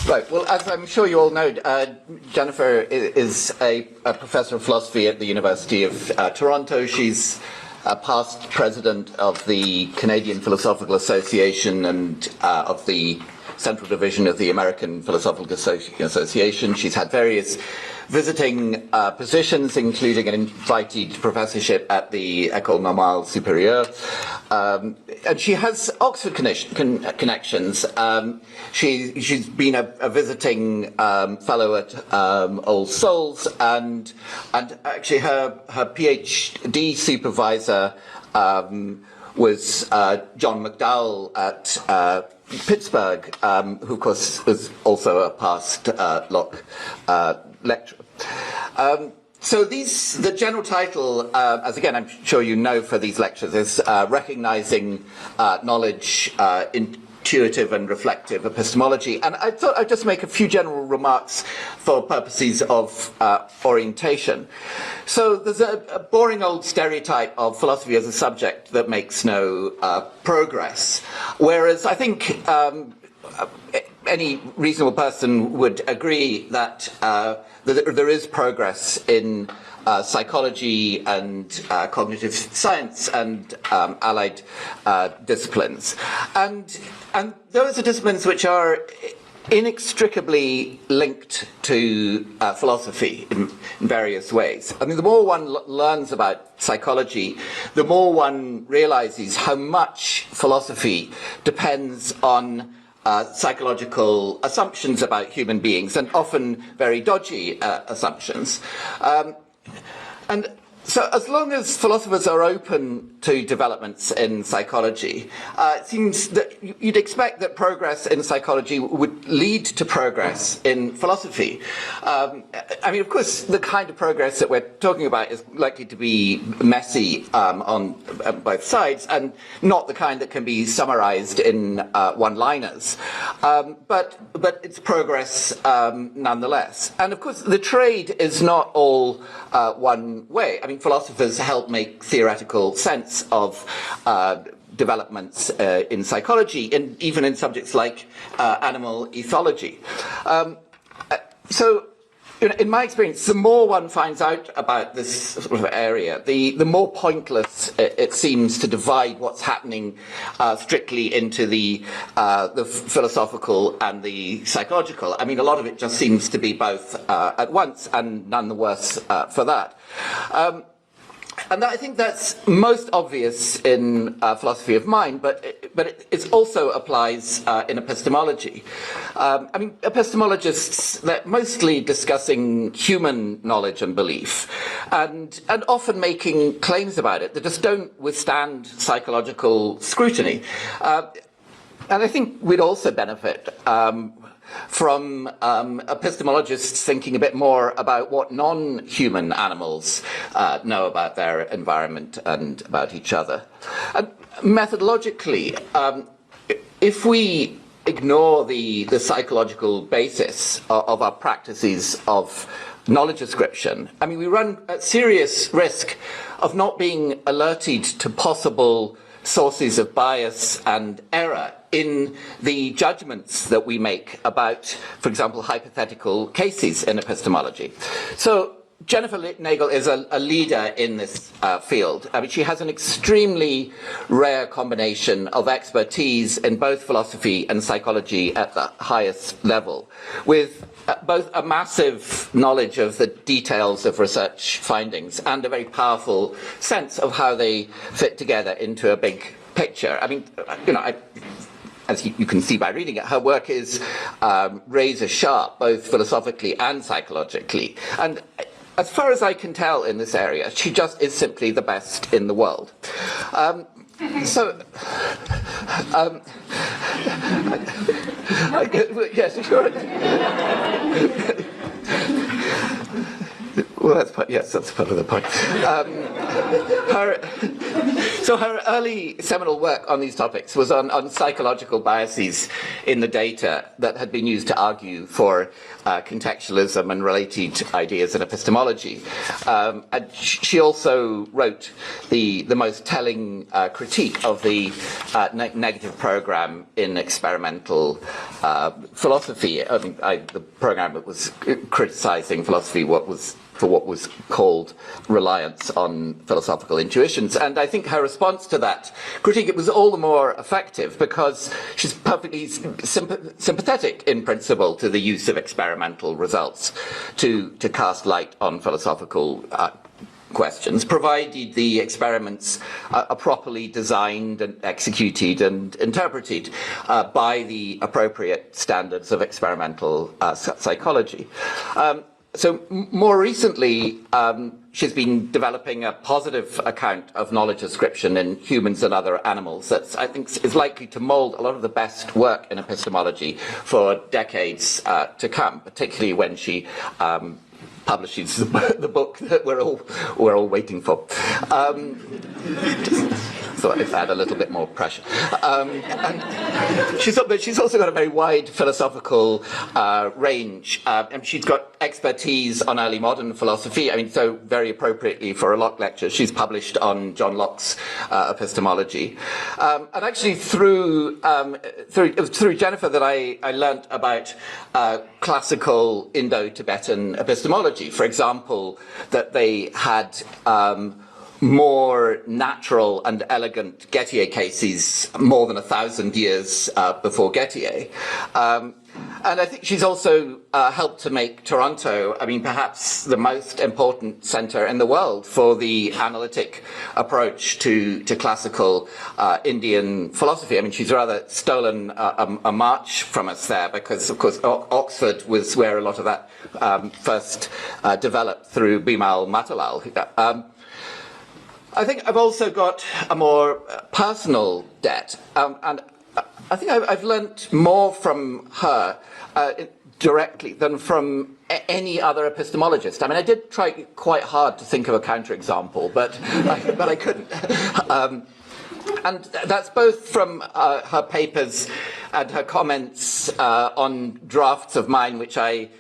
Right. Well, as I'm sure you all know, Jennifer is a professor of philosophy at the University of Toronto. She's a past president of the Canadian Philosophical Association and of the Central Division of the American Philosophical Association. She's had various visiting positions, including an invited professorship at the École Normale Supérieure. And she has Oxford connections. She's been a visiting fellow at All Souls, and actually her PhD supervisor was John McDowell at Pittsburgh, who of course was also a past Locke lecturer. So the general title, as again I'm sure you know for these lectures, is Recognizing Knowledge, Intuitive and Reflective Epistemology. And I thought I'd just make a few general remarks for purposes of orientation. So there's a boring old stereotype of philosophy as a subject that makes no progress, whereas I think any reasonable person would agree that there is progress in psychology and cognitive science and allied disciplines. And those are disciplines which are inextricably linked to philosophy in various ways. I mean, the more one learns about psychology, the more one realizes how much philosophy depends on psychological assumptions about human beings, and often very dodgy assumptions. And so as long as philosophers are open to developments in psychology, it seems that you'd expect that progress in psychology would lead to progress in philosophy. I mean, of course, the kind of progress that we're talking about is likely to be messy on both sides, and not the kind that can be summarized in one-liners. But it's progress nonetheless. And of course, the trade is not all one way. I mean, philosophers help make theoretical sense of developments in psychology, even in subjects like animal ethology. So, in my experience, the more one finds out about this sort of area, the more pointless it seems to divide what's happening strictly into the philosophical and the psychological. I mean, a lot of it just seems to be both at once, and none the worse for that. And I think that's most obvious in philosophy of mind, but it also applies in epistemology. I mean, epistemologists, they're mostly discussing human knowledge and belief, and often making claims about it that just don't withstand psychological scrutiny. And I think we'd also benefit from epistemologists thinking a bit more about what non-human animals know about their environment and about each other. And methodologically, if we ignore the psychological basis of our practices of knowledge ascription, I mean, we run a serious risk of not being alerted to possible sources of bias and error in the judgments that we make about, for example, hypothetical cases in epistemology. So Jennifer Nagel is a leader in this field. I mean, she has an extremely rare combination of expertise in both philosophy and psychology at the highest level, with both a massive knowledge of the details of research findings and a very powerful sense of how they fit together into a big picture. I mean, as you can see by reading it, her work is razor sharp, both philosophically and psychologically. And as far as I can tell in this area, she just is simply the best in the world. Yes, sure. Well, that's part of the point. So her early seminal work on these topics was on psychological biases in the data that had been used to argue for contextualism and related ideas in epistemology. And she also wrote the most telling critique of the negative program in experimental philosophy. I mean, the program that was criticizing philosophy for what was called reliance on philosophical intuitions. And I think her response to that critique, it was all the more effective because she's perfectly sympathetic in principle to the use of experimental results to cast light on philosophical questions, provided the experiments are properly designed and executed and interpreted by the appropriate standards of experimental psychology. So more recently, she's been developing a positive account of knowledge ascription in humans and other animals that I think is likely to mold a lot of the best work in epistemology for decades to come, particularly when she publishes the book that we're all waiting for. Thought I'd add a little bit more pressure. And she's also got a very wide philosophical range. And she's got expertise on early modern philosophy. I mean, so very appropriately for a Locke Lecture, she's published on John Locke's epistemology. And actually, it was through Jennifer that I learnt about classical Indo-Tibetan epistemology. For example, that they had more natural and elegant Gettier cases more than 1,000 years before Gettier. And I think she's also helped to make Toronto, I mean, perhaps the most important centre in the world for the analytic approach to classical Indian philosophy. I mean, she's rather stolen a march from us there because, of course, Oxford was where a lot of that first developed through Bimal Matilal. I think I've also got a more personal debt, and I think I've learnt more from her directly than from any other epistemologist. I mean, I did try quite hard to think of a counterexample, but I couldn't. And that's both from her papers and her comments on drafts of mine, which I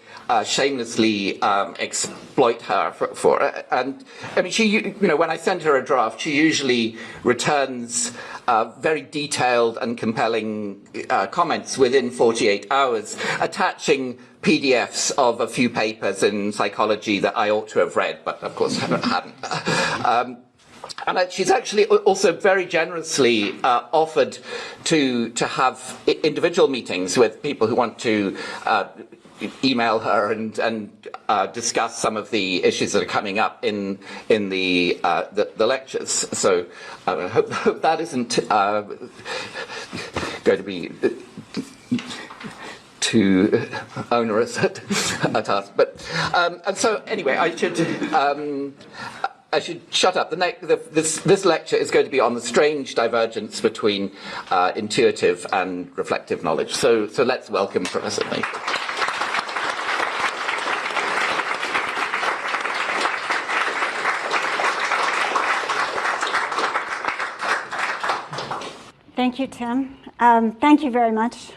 shamelessly exploit her for. And I mean, when I send her a draft, she usually returns very detailed and compelling comments within 48 hours, attaching PDFs of a few papers in psychology that I ought to have read, but of course hadn't. And she's actually also very generously offered to have individual meetings with people who want to email her and discuss some of the issues that are coming up in the lectures. So I hope that isn't going to be too onerous a task. But and so anyway, I should shut up. This lecture is going to be on the strange divergence between intuitive and reflective knowledge. So let's welcome Professor Nagel. Thank you, Tim. Thank you very much.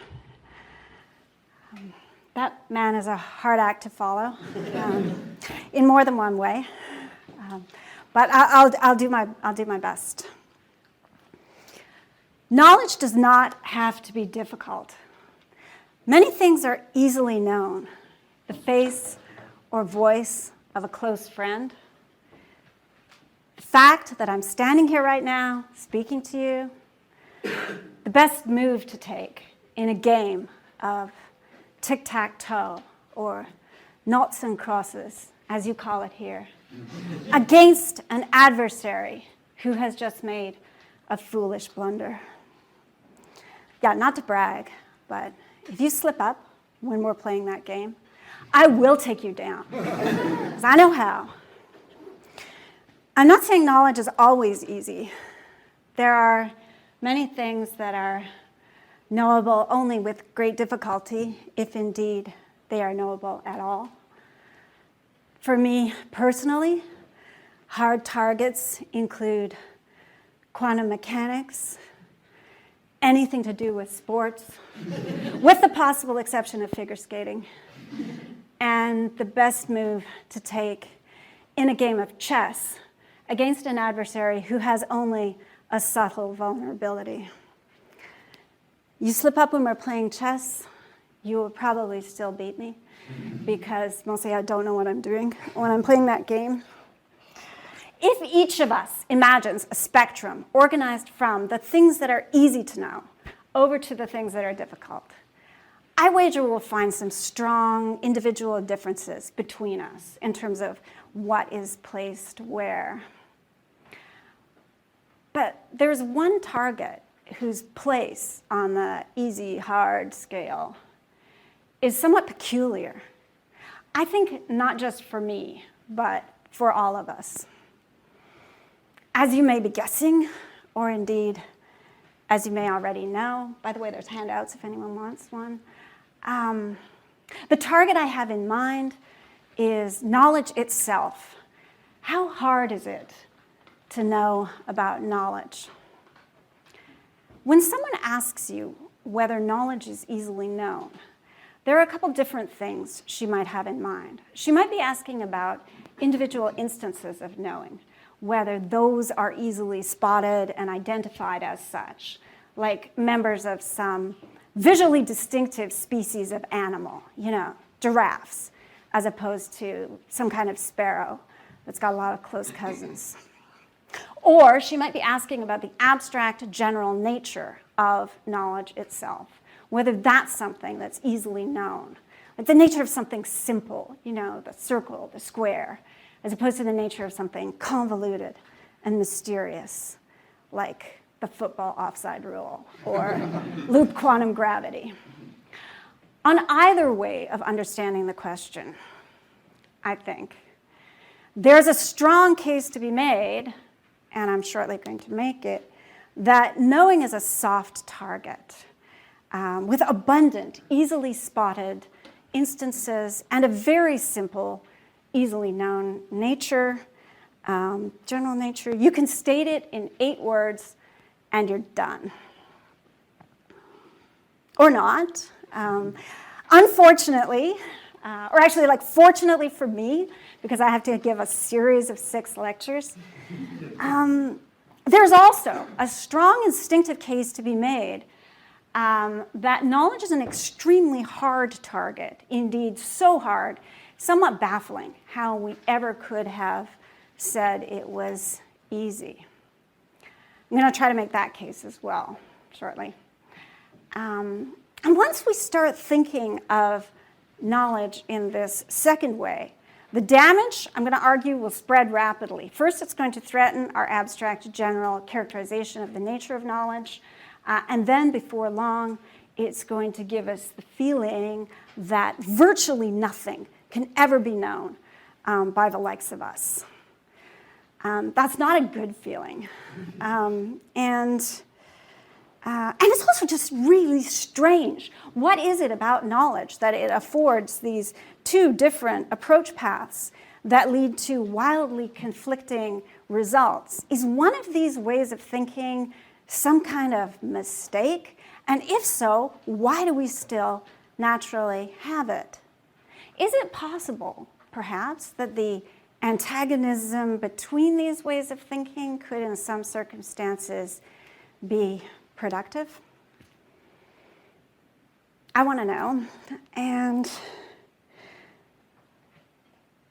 That man is a hard act to follow in more than one way. But I'll do my best. Knowledge does not have to be difficult. Many things are easily known. The face or voice of a close friend. The fact that I'm standing here right now, speaking to you. The best move to take in a game of tic-tac-toe or noughts and crosses, as you call it here, against an adversary who has just made a foolish blunder. Yeah, not to brag, but if you slip up when we're playing that game, I will take you down, because I know how. I'm not saying knowledge is always easy. There are many things that are knowable only with great difficulty, if indeed they are knowable at all. For me personally, hard targets include quantum mechanics, anything to do with sports, with the possible exception of figure skating, and the best move to take in a game of chess against an adversary who has only a subtle vulnerability. You slip up when we're playing chess, you will probably still beat me, because mostly I don't know what I'm doing when I'm playing that game. If each of us imagines a spectrum organized from the things that are easy to know over to the things that are difficult, I wager we'll find some strong individual differences between us in terms of what is placed where. But there's one target whose place on the easy-hard scale is somewhat peculiar. I think not just for me, but for all of us. As you may be guessing, or indeed, as you may already know, by the way, there's handouts if anyone wants one. The target I have in mind is knowledge itself. How hard is it to know about knowledge? When someone asks you whether knowledge is easily known, there are a couple different things she might have in mind. She might be asking about individual instances of knowing, whether those are easily spotted and identified as such, like members of some visually distinctive species of animal, giraffes, as opposed to some kind of sparrow that's got a lot of close cousins. Or she might be asking about the abstract general nature of knowledge itself, whether that's something that's easily known, like the nature of something simple, the circle, the square, as opposed to the nature of something convoluted and mysterious, like the football offside rule or loop quantum gravity. On either way of understanding the question, I think, there's a strong case to be made, and I'm shortly going to make it, that knowing is a soft target with abundant, easily spotted instances and a very simple, easily known nature, general nature. You can state it in 8 words and you're done. Or not. Unfortunately, or actually fortunately for me, because I have to give a series of 6 lectures, there's also a strong instinctive case to be made that knowledge is an extremely hard target, indeed so hard, somewhat baffling how we ever could have said it was easy. I'm going to try to make that case as well shortly. And once we start thinking of knowledge in this second way, the damage, I'm going to argue, will spread rapidly. First, it's going to threaten our abstract general characterization of the nature of knowledge. And then, before long, it's going to give us the feeling that virtually nothing can ever be known by the likes of us. That's not a good feeling. And it's also just really strange. What is it about knowledge that it affords these 2 different approach paths that lead to wildly conflicting results? Is one of these ways of thinking some kind of mistake? And if so, why do we still naturally have it? Is it possible, perhaps, that the antagonism between these ways of thinking could, in some circumstances, be productive? I want to know. And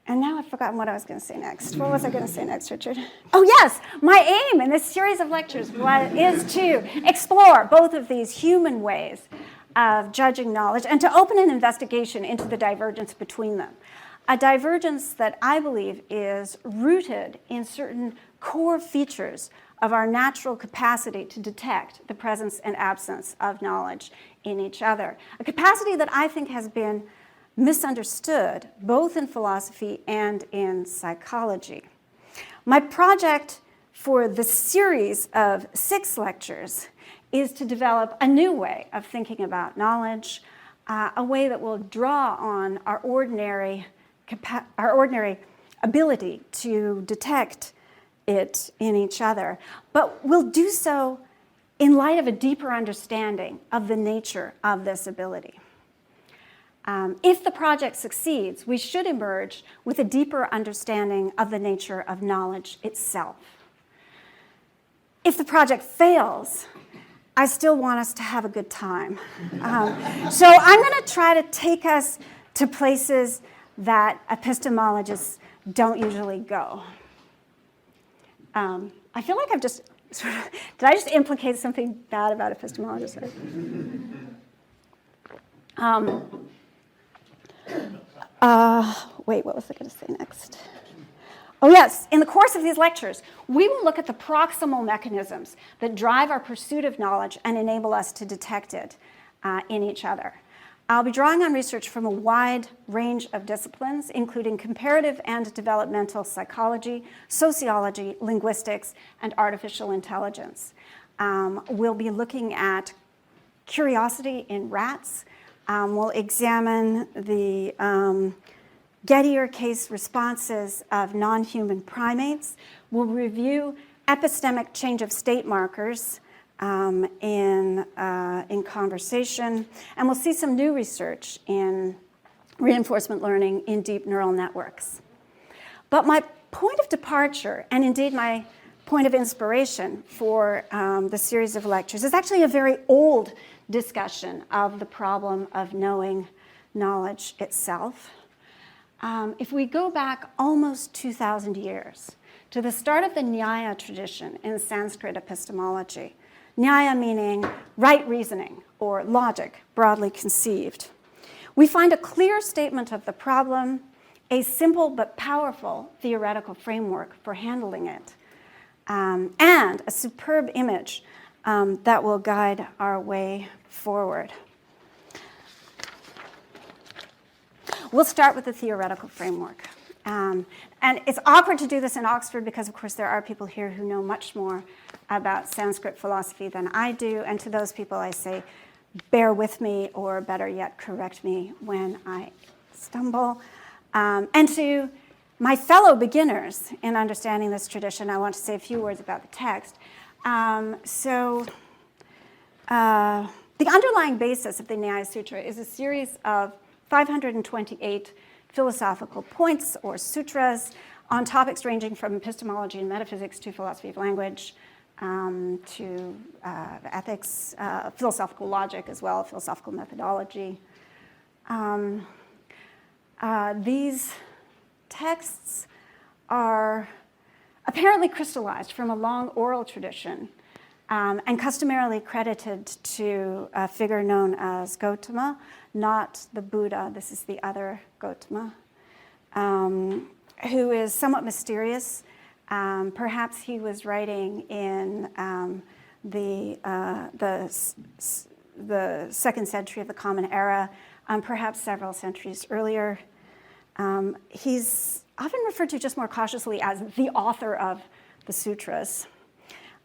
now I've forgotten what I was going to say next. What was I going to say next, Richard? Oh, yes. My aim in this series of lectures is to explore both of these human ways of judging knowledge and to open an investigation into the divergence between them. A divergence that I believe is rooted in certain core features of our natural capacity to detect the presence and absence of knowledge in each other. A capacity that I think has been misunderstood both in philosophy and in psychology. My project for the series of 6 lectures is to develop a new way of thinking about knowledge, a way that will draw on our ordinary ability to detect it in each other, but we'll do so in light of a deeper understanding of the nature of this ability. If the project succeeds, we should emerge with a deeper understanding of the nature of knowledge itself. If the project fails, I still want us to have a good time. So I'm going to try to take us to places that epistemologists don't usually go. I feel like I've just sort of, did I just implicate something bad about epistemologists? Wait, what was I going to say next? Oh yes, in the course of these lectures, we will look at the proximal mechanisms that drive our pursuit of knowledge and enable us to detect it in each other. I'll be drawing on research from a wide range of disciplines, including comparative and developmental psychology, sociology, linguistics, and artificial intelligence. We'll be looking at curiosity in rats. We'll examine the Gettier case responses of non-human primates. We'll review epistemic change of state markers in conversation, and we'll see some new research in reinforcement learning in deep neural networks. But my point of departure, and indeed my point of inspiration for the series of lectures, is actually a very old discussion of the problem of knowing knowledge itself. If we go back almost 2,000 years to the start of the Nyaya tradition in Sanskrit epistemology, Nyaya meaning right reasoning or logic, broadly conceived, we find a clear statement of the problem, a simple but powerful theoretical framework for handling it, and a superb image that will guide our way forward. We'll start with the theoretical framework. And it's awkward to do this in Oxford because, of course, there are people here who know much more about Sanskrit philosophy than I do. And to those people, I say, bear with me, or better yet, correct me when I stumble. And to my fellow beginners in understanding this tradition, I want to say a few words about the text. The underlying basis of the Nyaya Sutra is a series of 528 philosophical points or sutras on topics ranging from epistemology and metaphysics to philosophy of language, to ethics, philosophical logic as well, philosophical methodology. These texts are apparently crystallized from a long oral tradition and customarily credited to a figure known as Gautama, not the Buddha. This is the other Gautama, who is somewhat mysterious. Perhaps he was writing in the 2nd century of the Common Era, perhaps several centuries earlier. He's often referred to just more cautiously as the author of the sutras.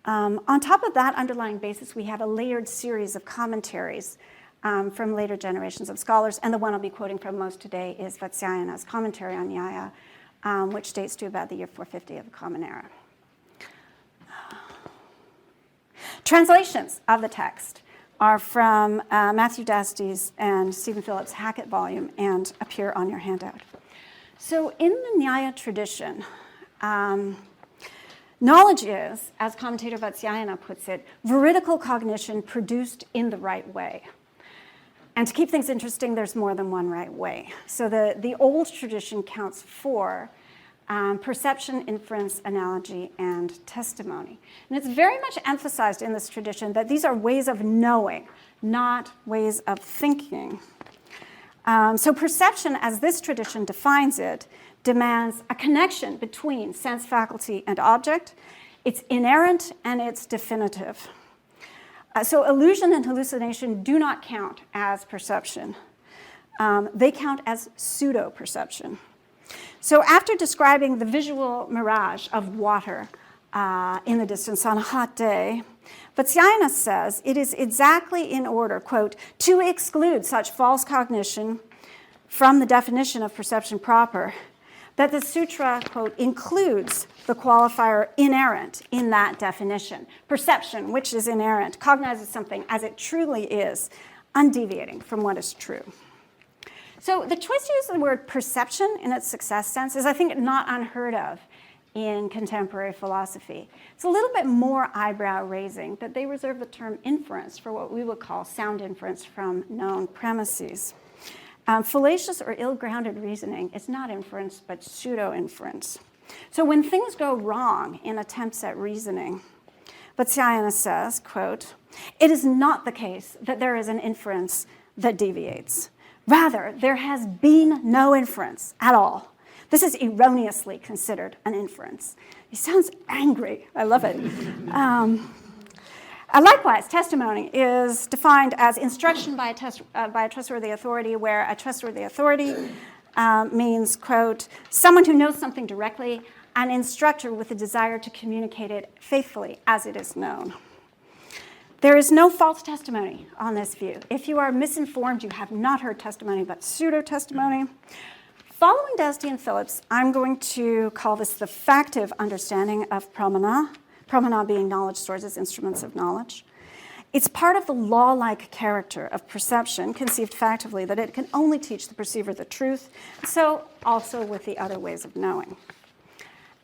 On top of that underlying basis, we have a layered series of commentaries from later generations of scholars, and the one I'll be quoting from most today is Vatsyayana's commentary on Nyaya, which dates to about the year 450 of the Common Era. Translations of the text are from Matthew Dasty's and Stephen Phillips' Hackett volume and appear on your handout. So in the Nyaya tradition, knowledge is, as commentator Vatsyayana puts it, veridical cognition produced in the right way. And to keep things interesting, there's more than one right way. So the old tradition counts 4: perception, inference, analogy, and testimony. And it's very much emphasized in this tradition that these are ways of knowing, not ways of thinking. So perception, as this tradition defines it, demands a connection between sense faculty and object. It's inerrant and it's definitive. So illusion and hallucination do not count as perception. They count as pseudo-perception. So after describing the visual mirage of water in the distance on a hot day, Vatsyayana says it is exactly in order, quote, to exclude such false cognition from the definition of perception proper, that the sutra, quote, includes the qualifier inerrant in that definition. Perception, which is inerrant, cognizes something as it truly is, undeviating from what is true. So the choice to use the word perception in its success sense is, I think, not unheard of in contemporary philosophy. It's a little bit more eyebrow-raising that they reserve the term inference for what we would call sound inference from known premises. Fallacious or ill-grounded reasoning is not inference, but pseudo-inference. So when things go wrong in attempts at reasoning, Vatsyayana says, quote, "It is not the case that there is an inference that deviates. Rather, there has been no inference at all. This is erroneously considered an inference." He sounds angry. I love it. Likewise, testimony is defined as instruction by a trustworthy authority, where a trustworthy authority means, quote, "someone who knows something directly, an instructor with a desire to communicate it faithfully as it is known." There is no false testimony on this view. If you are misinformed, you have not heard testimony, but pseudo-testimony. Following Dusty and Phillips, I'm going to call this the factive understanding of pramana, pramana being knowledge sources, instruments of knowledge. It's part of the law-like character of perception, conceived factively, that it can only teach the perceiver the truth, so also with the other ways of knowing.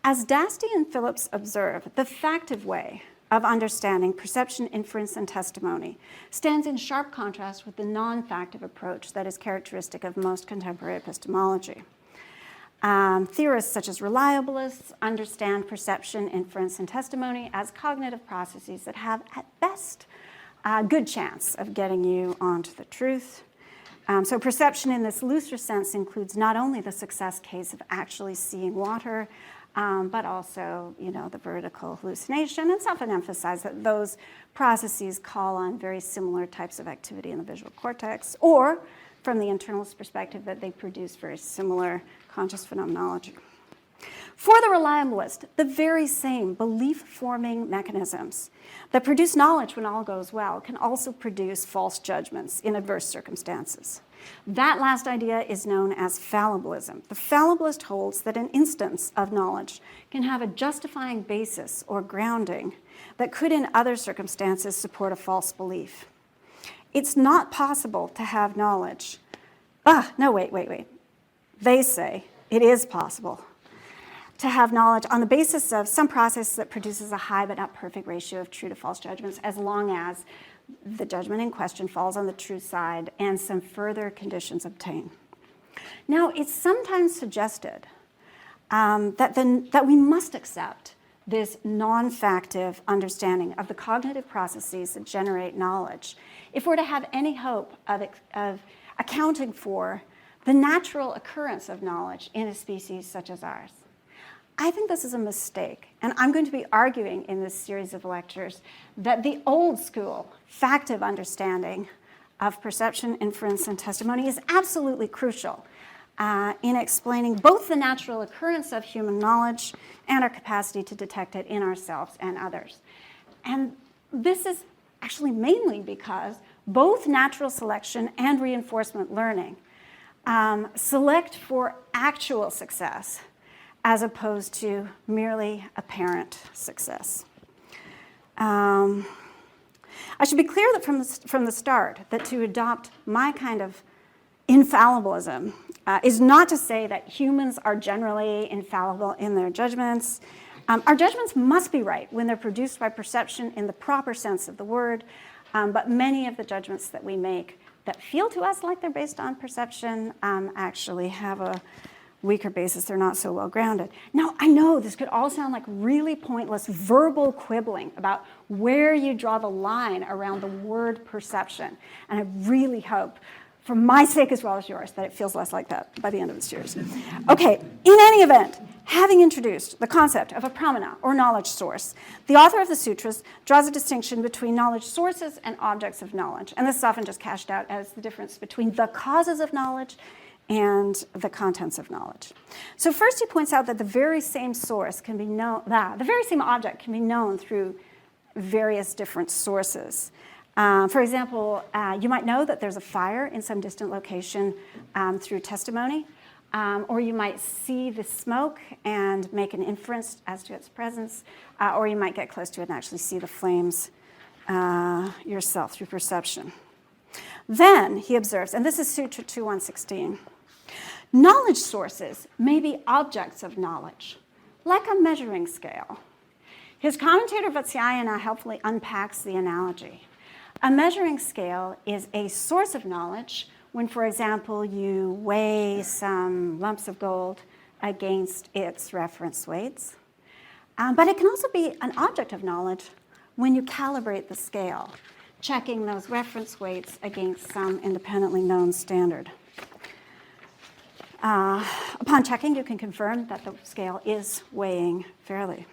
As Dusty and Phillips observe, the factive way of understanding perception, inference, and testimony stands in sharp contrast with the non-factive approach that is characteristic of most contemporary epistemology. Theorists such as reliabilists understand perception, inference, and testimony as cognitive processes that have, at best, a good chance of getting you onto the truth. So perception in this looser sense includes not only the success case of actually seeing water, but also, the vertical hallucination. It's often emphasized that those processes call on very similar types of activity in the visual cortex, or from the internalist perspective, that they produce very similar conscious phenomenology. For the reliabilist, the very same belief-forming mechanisms that produce knowledge when all goes well can also produce false judgments in adverse circumstances. That last idea is known as fallibilism. The fallibilist holds that an instance of knowledge can have a justifying basis or grounding that could in other circumstances support a false belief. It's not possible to have knowledge. Wait. They say it is possible to have knowledge on the basis of some process that produces a high but not perfect ratio of true to false judgments, as long as the judgment in question falls on the true side and some further conditions obtain. Now, it's sometimes suggested that we must accept this non-factive understanding of the cognitive processes that generate knowledge if we're to have any hope of accounting for the natural occurrence of knowledge in a species such as ours. I think this is a mistake, and I'm going to be arguing in this series of lectures that the old school factive understanding of perception, inference, and testimony is absolutely crucial in explaining both the natural occurrence of human knowledge and our capacity to detect it in ourselves and others. And this is actually mainly because both natural selection and reinforcement learning select for actual success as opposed to merely apparent success. I should be clear that from the start that to adopt my kind of infallibilism is not to say that humans are generally infallible in their judgments. Our judgments must be right when they're produced by perception in the proper sense of the word, but many of the judgments that we make that feel to us like they're based on perception actually have a weaker basis. They're not so well grounded. Now, I know this could all sound like really pointless verbal quibbling about where you draw the line around the word perception, and I really hope, for my sake as well as yours, that it feels less like that by the end of the series. Okay, in any event, having introduced the concept of a pramana, or knowledge source, the author of the sutras draws a distinction between knowledge sources and objects of knowledge, and this is often just cashed out as the difference between the causes of knowledge and the contents of knowledge. So first he points out that the very same source can be known, the very same object can be known through various different sources. For example, you might know that there's a fire in some distant location through testimony, or you might see the smoke and make an inference as to its presence, or you might get close to it and actually see the flames yourself through perception. Then he observes, and this is Sutra 2116, knowledge sources may be objects of knowledge, like a measuring scale. His commentator Vatsyayana helpfully unpacks the analogy. A measuring scale is a source of knowledge when, for example, you weigh some lumps of gold against its reference weights. But it can also be an object of knowledge when you calibrate the scale, checking those reference weights against some independently known standard. Upon checking, you can confirm that the scale is weighing fairly.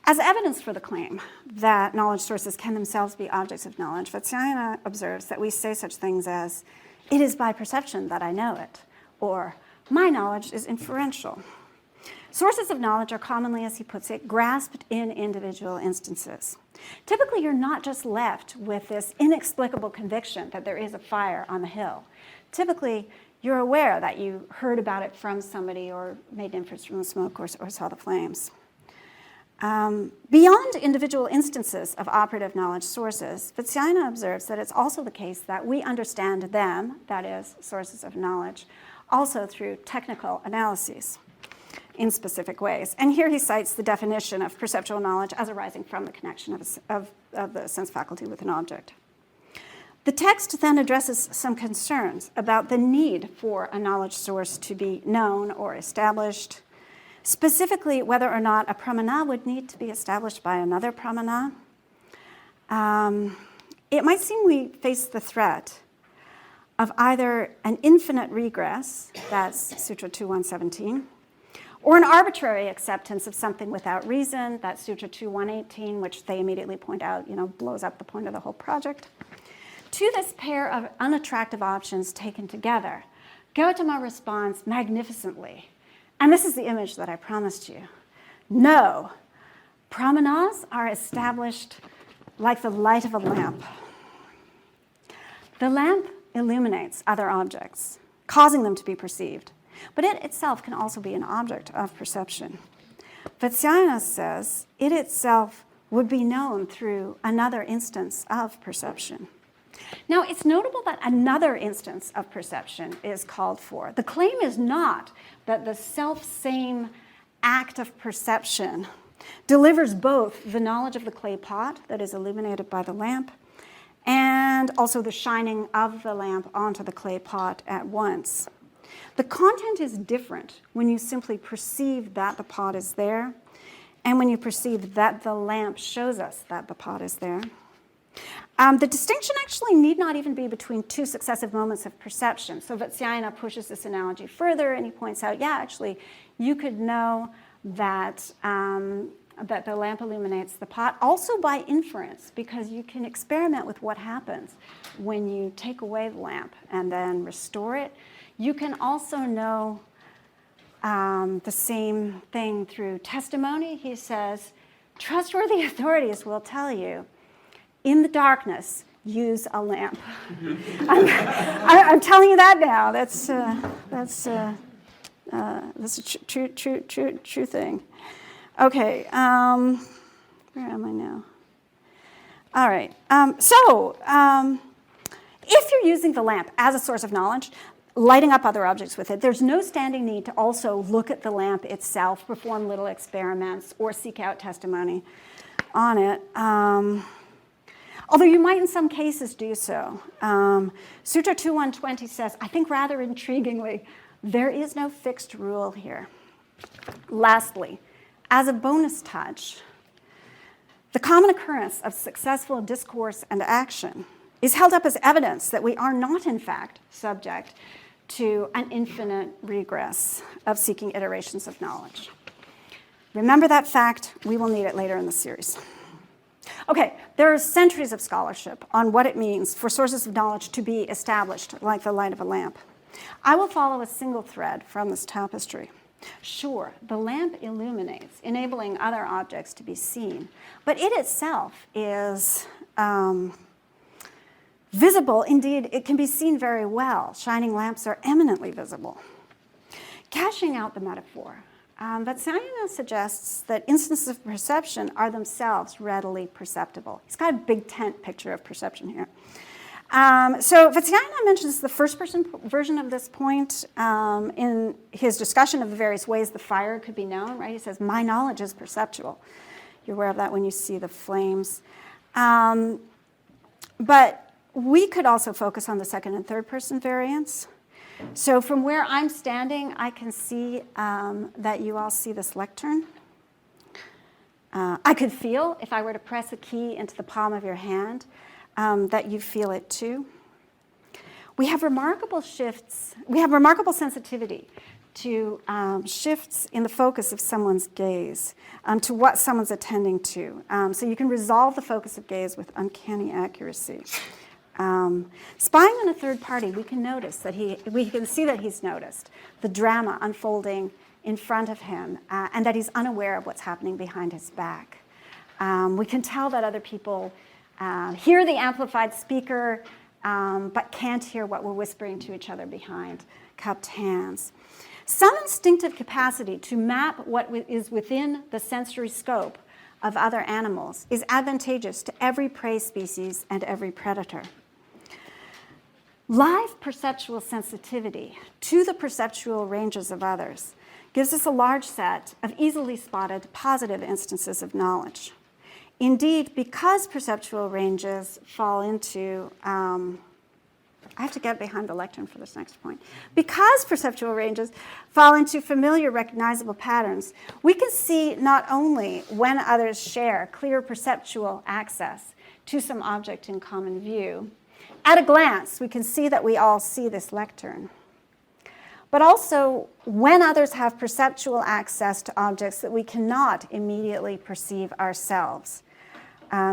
As evidence for the claim that knowledge sources can themselves be objects of knowledge, Vatsyayana observes that we say such things as, "It is by perception that I know it," or "My knowledge is inferential." Sources of knowledge are commonly, as he puts it, grasped in individual instances. Typically, you're not just left with this inexplicable conviction that there is a fire on the hill. Typically, you're aware that you heard about it from somebody or made inference from the smoke or saw the flames. Beyond individual instances of operative knowledge sources, Vatsyayana observes that it's also the case that we understand them, that is, sources of knowledge, also through technical analyses in specific ways. And here he cites the definition of perceptual knowledge as arising from the connection of the sense faculty with an object. The text then addresses some concerns about the need for a knowledge source to be known or established, specifically whether or not a pramana would need to be established by another pramana. It might seem we face the threat of either an infinite regress, that's Sutra 2117, or an arbitrary acceptance of something without reason, that's Sutra 2118, which they immediately point out, blows up the point of the whole project. To this pair of unattractive options taken together, Gautama responds magnificently. And this is the image that I promised you. No, pramanas are established like the light of a lamp. The lamp illuminates other objects, causing them to be perceived. But it itself can also be an object of perception. Vatsyayana says it itself would be known through another instance of perception. Now, it's notable that another instance of perception is called for. The claim is not that the self-same act of perception delivers both the knowledge of the clay pot that is illuminated by the lamp and also the shining of the lamp onto the clay pot at once. The content is different when you simply perceive that the pot is there and when you perceive that the lamp shows us that the pot is there. The distinction actually need not even be between two successive moments of perception. So Vatsyayana pushes this analogy further, and he points out, actually, you could know that, that the lamp illuminates the pot also by inference, because you can experiment with what happens when you take away the lamp and then restore it. You can also know the same thing through testimony. He says, trustworthy authorities will tell you, in the darkness, use a lamp. I'm telling you that now. That's a true thing. Okay, where am I now? All right. If you're using the lamp as a source of knowledge, lighting up other objects with it, there's no standing need to also look at the lamp itself, perform little experiments, or seek out testimony on it. Although you might in some cases do so. Sutra 2120 says, I think rather intriguingly, there is no fixed rule here. Lastly, as a bonus touch, the common occurrence of successful discourse and action is held up as evidence that we are not, in fact, subject to an infinite regress of seeking iterations of knowledge. Remember that fact. We will need it later in the series. Okay, there are centuries of scholarship on what it means for sources of knowledge to be established like the light of a lamp. I will follow a single thread from this tapestry. Sure, the lamp illuminates, enabling other objects to be seen, but it itself is visible. Indeed, it can be seen very well. Shining lamps are eminently visible. Cashing out the metaphor, Vatsiana suggests that instances of perception are themselves readily perceptible. He's got a big tent picture of perception here. So Vatsiana mentions the first-person version of this point in his discussion of the various ways the fire could be known, right? He says, my knowledge is perceptual. You're aware of that when you see the flames. But we could also focus on the second and third-person variants. So from where I'm standing, I can see that you all see this lectern. I could feel, if I were to press a key into the palm of your hand, that you feel it too. We have remarkable shifts. We have remarkable sensitivity to shifts in the focus of someone's gaze, to what someone's attending to. So you can resolve the focus of gaze with uncanny accuracy. Spying on a third party, we can notice that we can see that he's noticed the drama unfolding in front of him, and that he's unaware of what's happening behind his back. We can tell that other people hear the amplified speaker, but can't hear what we're whispering to each other behind cupped hands. Some instinctive capacity to map what is within the sensory scope of other animals is advantageous to every prey species and every predator. Live perceptual sensitivity to the perceptual ranges of others gives us a large set of easily spotted positive instances of knowledge. Indeed, because perceptual ranges fall into, I have to get behind the lectern for this next point. Because perceptual ranges fall into familiar, recognizable patterns, we can see not only when others share clear perceptual access to some object in common view. At a glance, we can see that we all see this lectern. But also when others have perceptual access to objects that we cannot immediately perceive ourselves.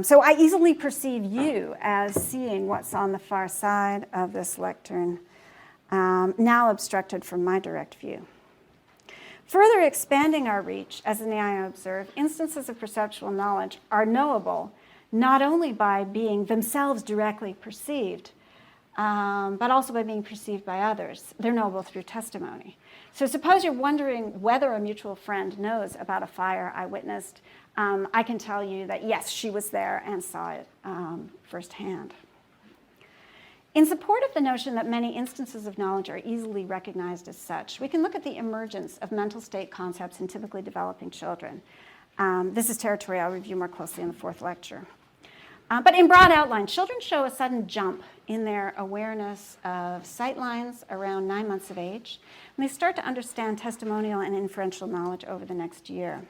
So I easily perceive you as seeing what's on the far side of this lectern, now obstructed from my direct view. Further expanding our reach, as Nagel observed, instances of perceptual knowledge are knowable not only by being themselves directly perceived, but also by being perceived by others. They're knowable through testimony. So suppose you're wondering whether a mutual friend knows about a fire I witnessed. I can tell you that, yes, she was there and saw it firsthand. In support of the notion that many instances of knowledge are easily recognized as such, we can look at the emergence of mental state concepts in typically developing children. This is territory I'll review more closely in the fourth lecture. But in broad outline, children show a sudden jump in their awareness of sight lines around 9 months of age, and they start to understand testimonial and inferential knowledge over the next year.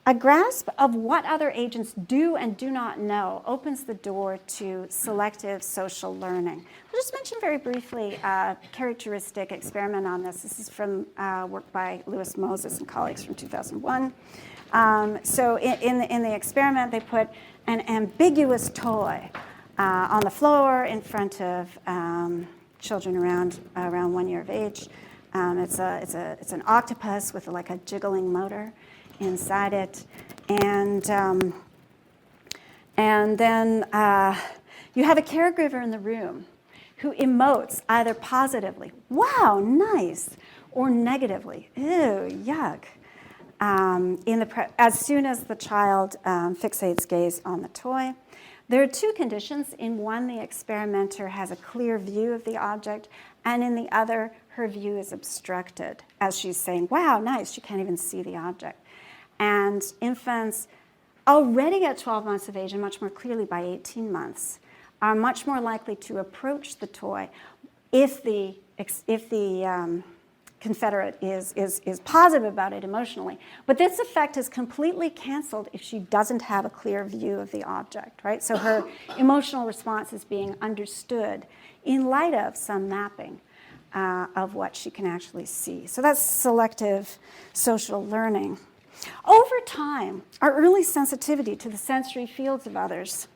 A grasp of what other agents do and do not know opens the door to selective social learning. I'll just mention very briefly a characteristic experiment on this. This is from work by Louis Moses and colleagues from 2001. So in the experiment, they put an ambiguous toy on the floor in front of children around 1 year of age. It's an octopus with like a jiggling motor inside it, and then you have a caregiver in the room who emotes either positively, "Wow, nice," or negatively, "Ew, yuck." As soon as the child fixates gaze on the toy. There are two conditions. In one, the experimenter has a clear view of the object, and in the other, her view is obstructed as she's saying, "Wow, nice," she can't even see the object. And infants already at 12 months of age, and much more clearly by 18 months, are much more likely to approach the toy if the confederate is positive about it emotionally. But this effect is completely canceled if she doesn't have a clear view of the object, right? So her emotional response is being understood in light of some mapping of what she can actually see. So that's selective social learning. Over time, our early sensitivity to the sensory fields of others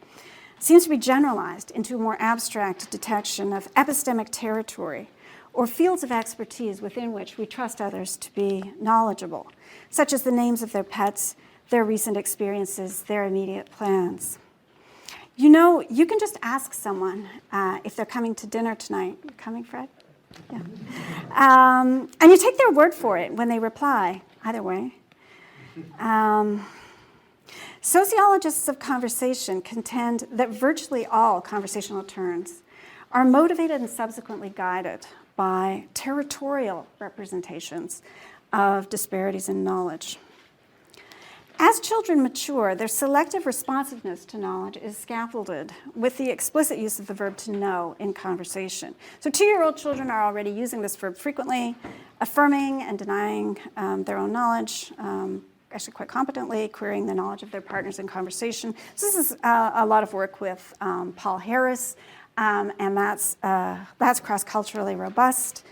seems to be generalized into a more abstract detection of epistemic territory or fields of expertise within which we trust others to be knowledgeable, such as the names of their pets, their recent experiences, their immediate plans. You know, you can just ask someone if they're coming to dinner tonight. You coming, Fred? Yeah. And you take their word for it when they reply, either way. Sociologists of conversation contend that virtually all conversational turns are motivated and subsequently guided by territorial representations of disparities in knowledge. As children mature, their selective responsiveness to knowledge is scaffolded with the explicit use of the verb to know in conversation. So 2-year-old children are already using this verb frequently, affirming and denying their own knowledge, actually quite competently, querying the knowledge of their partners in conversation. So this is a lot of work with Paul Harris, and that's cross-culturally robust.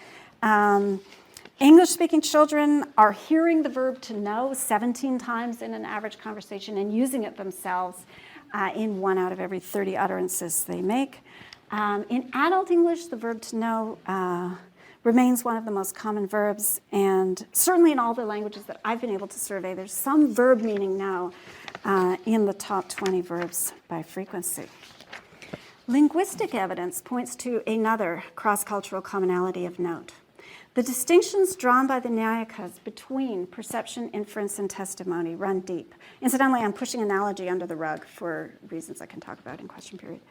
English-speaking children are hearing the verb to know 17 times in an average conversation and using it themselves in 1 out of every 30 utterances they make. In adult English, the verb to know remains one of the most common verbs, and certainly in all the languages that I've been able to survey, there's some verb meaning know in the top 20 verbs by frequency. Linguistic evidence points to another cross-cultural commonality of note. The distinctions drawn by the Nyakas between perception, inference, and testimony run deep. Incidentally, I'm pushing analogy under the rug for reasons I can talk about in question period.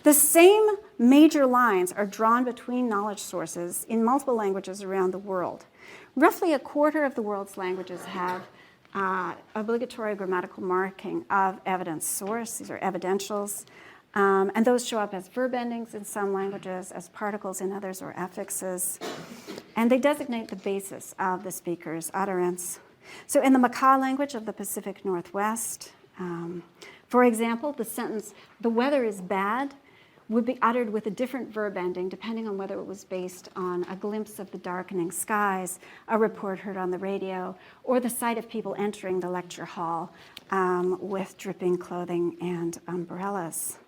The same major lines are drawn between knowledge sources in multiple languages around the world. Roughly a quarter of the world's languages have obligatory grammatical marking of evidence source. These are evidentials. And those show up as verb endings in some languages, as particles in others, or affixes. And they designate the basis of the speaker's utterance. So in the Makah language of the Pacific Northwest, for example, the sentence, "the weather is bad," would be uttered with a different verb ending depending on whether it was based on a glimpse of the darkening skies, a report heard on the radio, or the sight of people entering the lecture hall with dripping clothing and umbrellas.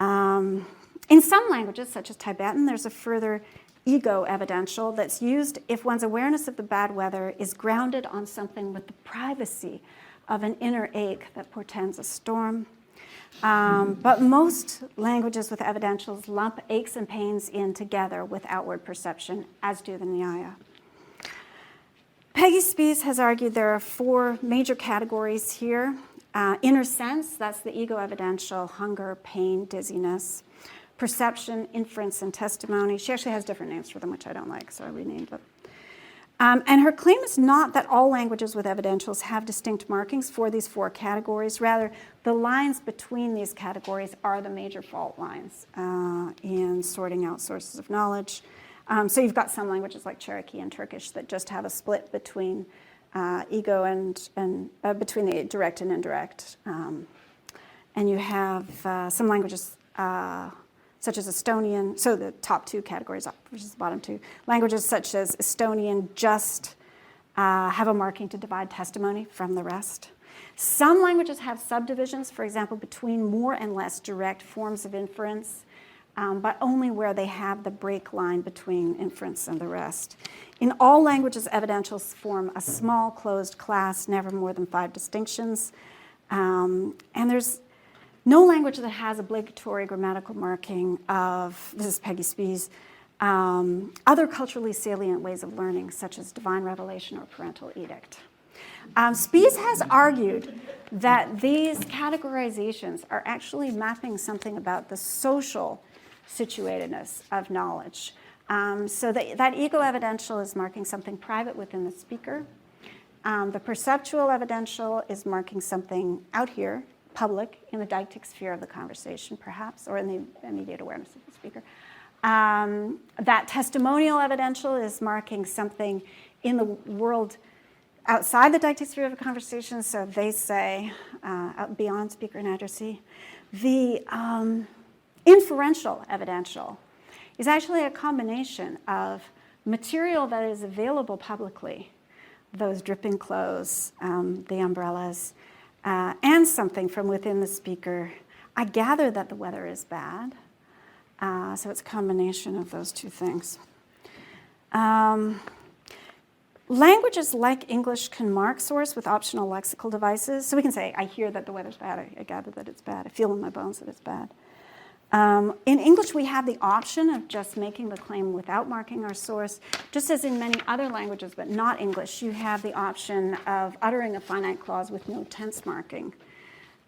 In some languages, such as Tibetan, there's a further ego evidential that's used if one's awareness of the bad weather is grounded on something with the privacy of an inner ache that portends a storm. But most languages with evidentials lump aches and pains in together with outward perception, as do the Nyaya. Peggy Spies has argued there are 4 major categories here. Inner sense, that's the ego evidential, hunger, pain, dizziness. Perception, inference, and testimony. She actually has different names for them, which I don't like, so I renamed them. And her claim is not that all languages with evidentials have distinct markings for these 4 categories. Rather, the lines between these categories are the major fault lines in sorting out sources of knowledge. So you've got some languages like Cherokee and Turkish that just have a split between ego and between the direct and indirect. And you have some languages such as Estonian, so the top 2 categories versus the bottom 2. Languages such as Estonian just have a marking to divide testimony from the rest. Some languages have subdivisions, for example, between more and less direct forms of inference, but only where they have the break line between inference and the rest. In all languages, evidentials form a small closed class, never more than 5 distinctions. And there's no language that has obligatory grammatical marking of, this is Peggy Spies, other culturally salient ways of learning, such as divine revelation or parental edict. Spies has argued that these categorizations are actually mapping something about the social situatedness of knowledge. So that ego evidential is marking something private within the speaker. The perceptual evidential is marking something out here, public, in the deictic sphere of the conversation, perhaps, or in the immediate awareness of the speaker. That testimonial evidential is marking something in the world outside the deictic sphere of the conversation, so they say, beyond speaker and addressee. The inferential evidential is actually a combination of material that is available publicly, those dripping clothes, the umbrellas, and something from within the speaker. I gather that the weather is bad, so it's a combination of those 2 things. Languages like English can mark source with optional lexical devices. So we can say, I hear that the weather's bad, I gather that it's bad, I feel in my bones that it's bad. In English, we have the option of just making the claim without marking our source. Just as in many other languages, but not English, you have the option of uttering a finite clause with no tense marking.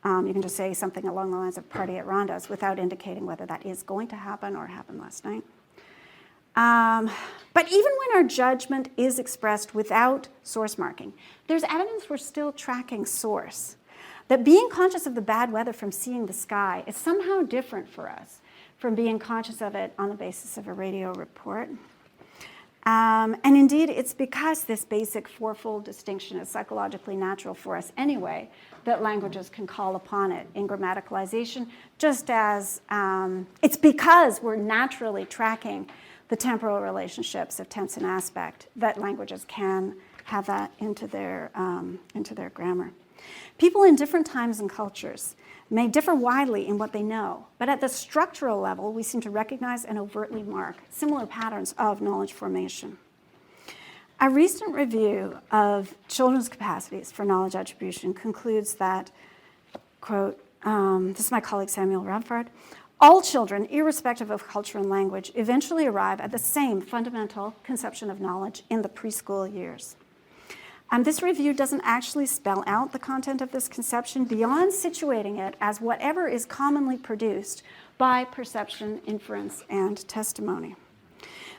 You can just say something along the lines of "party at Ronda's" without indicating whether that is going to happen or happened last night. But even when our judgment is expressed without source marking, there's evidence we're still tracking source. That being conscious of the bad weather from seeing the sky is somehow different for us from being conscious of it on the basis of a radio report. And indeed, it's because this basic fourfold distinction is psychologically natural for us anyway that languages can call upon it in grammaticalization, just as it's because we're naturally tracking the temporal relationships of tense and aspect that languages can have that into their grammar. People in different times and cultures may differ widely in what they know, but at the structural level, we seem to recognize and overtly mark similar patterns of knowledge formation. A recent review of children's capacities for knowledge attribution concludes that, quote, this is my colleague Samuel Rumford, all children, irrespective of culture and language, eventually arrive at the same fundamental conception of knowledge in the preschool years. This review doesn't actually spell out the content of this conception beyond situating it as whatever is commonly produced by perception, inference, and testimony.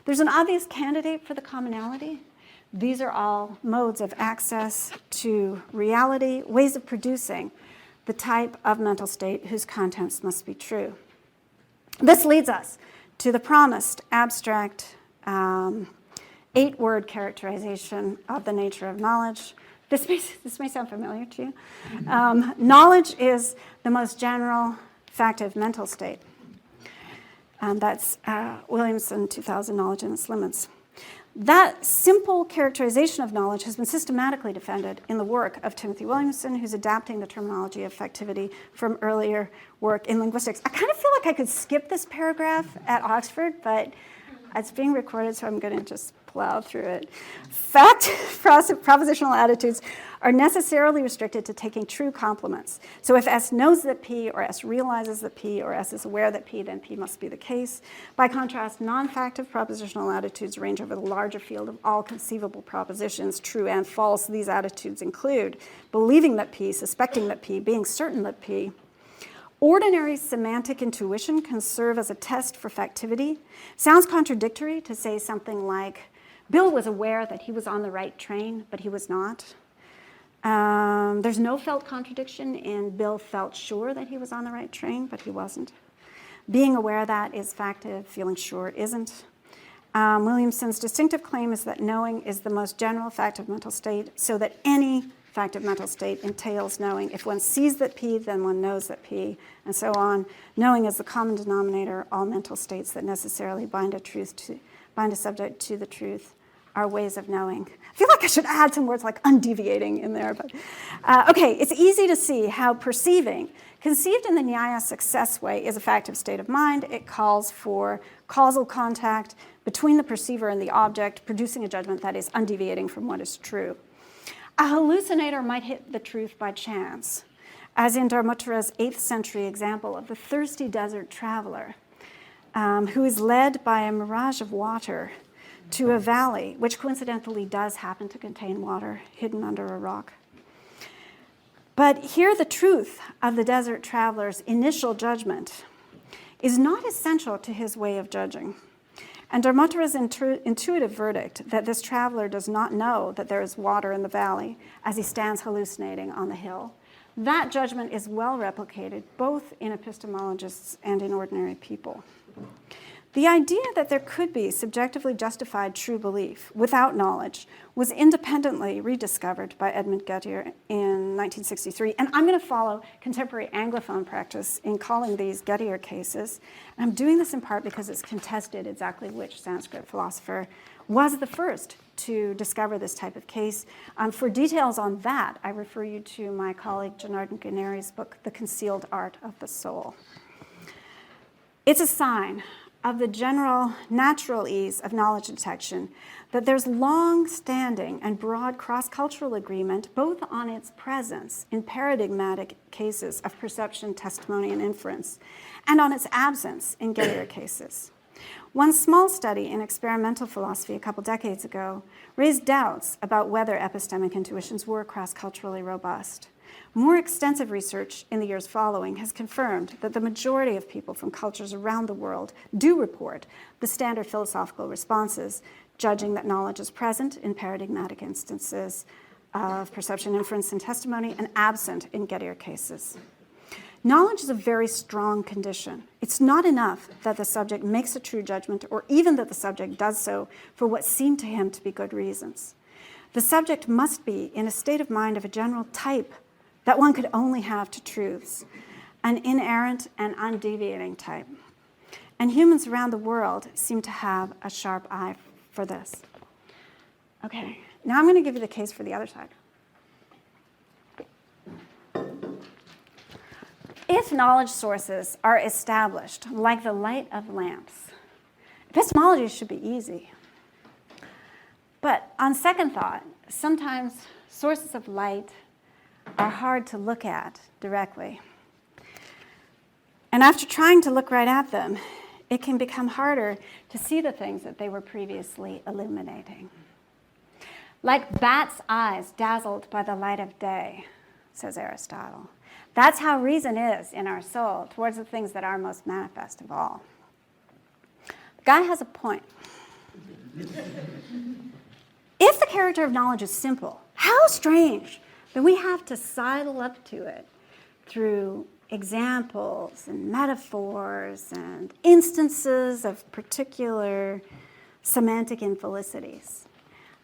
There's an obvious candidate for the commonality. These are all modes of access to reality, ways of producing the type of mental state whose contents must be true. This leads us to the promised abstract 8-word characterization of the nature of knowledge. This may sound familiar to you. Knowledge is the most general factive mental state. That's Williamson, 2000, Knowledge and Its Limits. That simple characterization of knowledge has been systematically defended in the work of Timothy Williamson, who's adapting the terminology of affectivity from earlier work in linguistics. I kind of feel like I could skip this paragraph at Oxford, but it's being recorded, so I'm going to just plow through it. Propositional attitudes are necessarily restricted to taking true complements. So if S knows that P, or S realizes that P, or S is aware that P, then P must be the case. By contrast, non-factive propositional attitudes range over the larger field of all conceivable propositions, true and false. These attitudes include believing that P, suspecting that P, being certain that P. Ordinary semantic intuition can serve as a test for factivity. Sounds contradictory to say something like, Bill was aware that he was on the right train, but he was not. There's no felt contradiction in Bill felt sure that he was on the right train, but he wasn't. Being aware that is factive, feeling sure isn't. Williamson's distinctive claim is that knowing is the most general factive mental state, so that any factive mental state entails knowing. If one sees that P, then one knows that P, and so on. Knowing is the common denominator. All mental states that necessarily bind a subject to the truth are ways of knowing. I feel like I should add some words like undeviating in there, but okay, it's easy to see how perceiving, conceived in the Nyaya success way, is a factive state of mind. It calls for causal contact between the perceiver and the object, producing a judgment that is undeviating from what is true. A hallucinator might hit the truth by chance, as in Dharmottara's 8th century example of the thirsty desert traveler who is led by a mirage of water to a valley, which coincidentally does happen to contain water hidden under a rock. But here the truth of the desert traveler's initial judgment is not essential to his way of judging. And Dharmottara's intuitive verdict that this traveler does not know that there is water in the valley as he stands hallucinating on the hill, that judgment is well replicated both in epistemologists and in ordinary people. The idea that there could be subjectively justified true belief without knowledge was independently rediscovered by Edmund Gettier in 1963. And I'm going to follow contemporary Anglophone practice in calling these Gettier cases. And I'm doing this in part because it's contested exactly which Sanskrit philosopher was the first to discover this type of case. For details on that, I refer you to my colleague Janardhan Ganeri's book, The Concealed Art of the Soul. It's a sign of the general natural ease of knowledge detection that there's long-standing and broad cross-cultural agreement both on its presence in paradigmatic cases of perception, testimony, and inference, and on its absence in Gettier cases. One small study in experimental philosophy a couple decades ago raised doubts about whether epistemic intuitions were cross-culturally robust. More extensive research in the years following has confirmed that the majority of people from cultures around the world do report the standard philosophical responses, judging that knowledge is present in paradigmatic instances of perception, inference, and testimony, and absent in Gettier cases. Knowledge is a very strong condition. It's not enough that the subject makes a true judgment or even that the subject does so for what seem to him to be good reasons. The subject must be in a state of mind of a general type that one could only have to truths, an inerrant and undeviating type. And humans around the world seem to have a sharp eye for this. Okay, now I'm going to give you the case for the other side. If knowledge sources are established like the light of lamps, epistemology should be easy. But on second thought, sometimes sources of light are hard to look at directly. And after trying to look right at them, it can become harder to see the things that they were previously illuminating. Like bats' eyes dazzled by the light of day, says Aristotle. That's how reason is in our soul towards the things that are most manifest of all. The guy has a point. If the character of knowledge is simple, how strange that we have to sidle up to it through examples and metaphors and instances of particular semantic infelicities,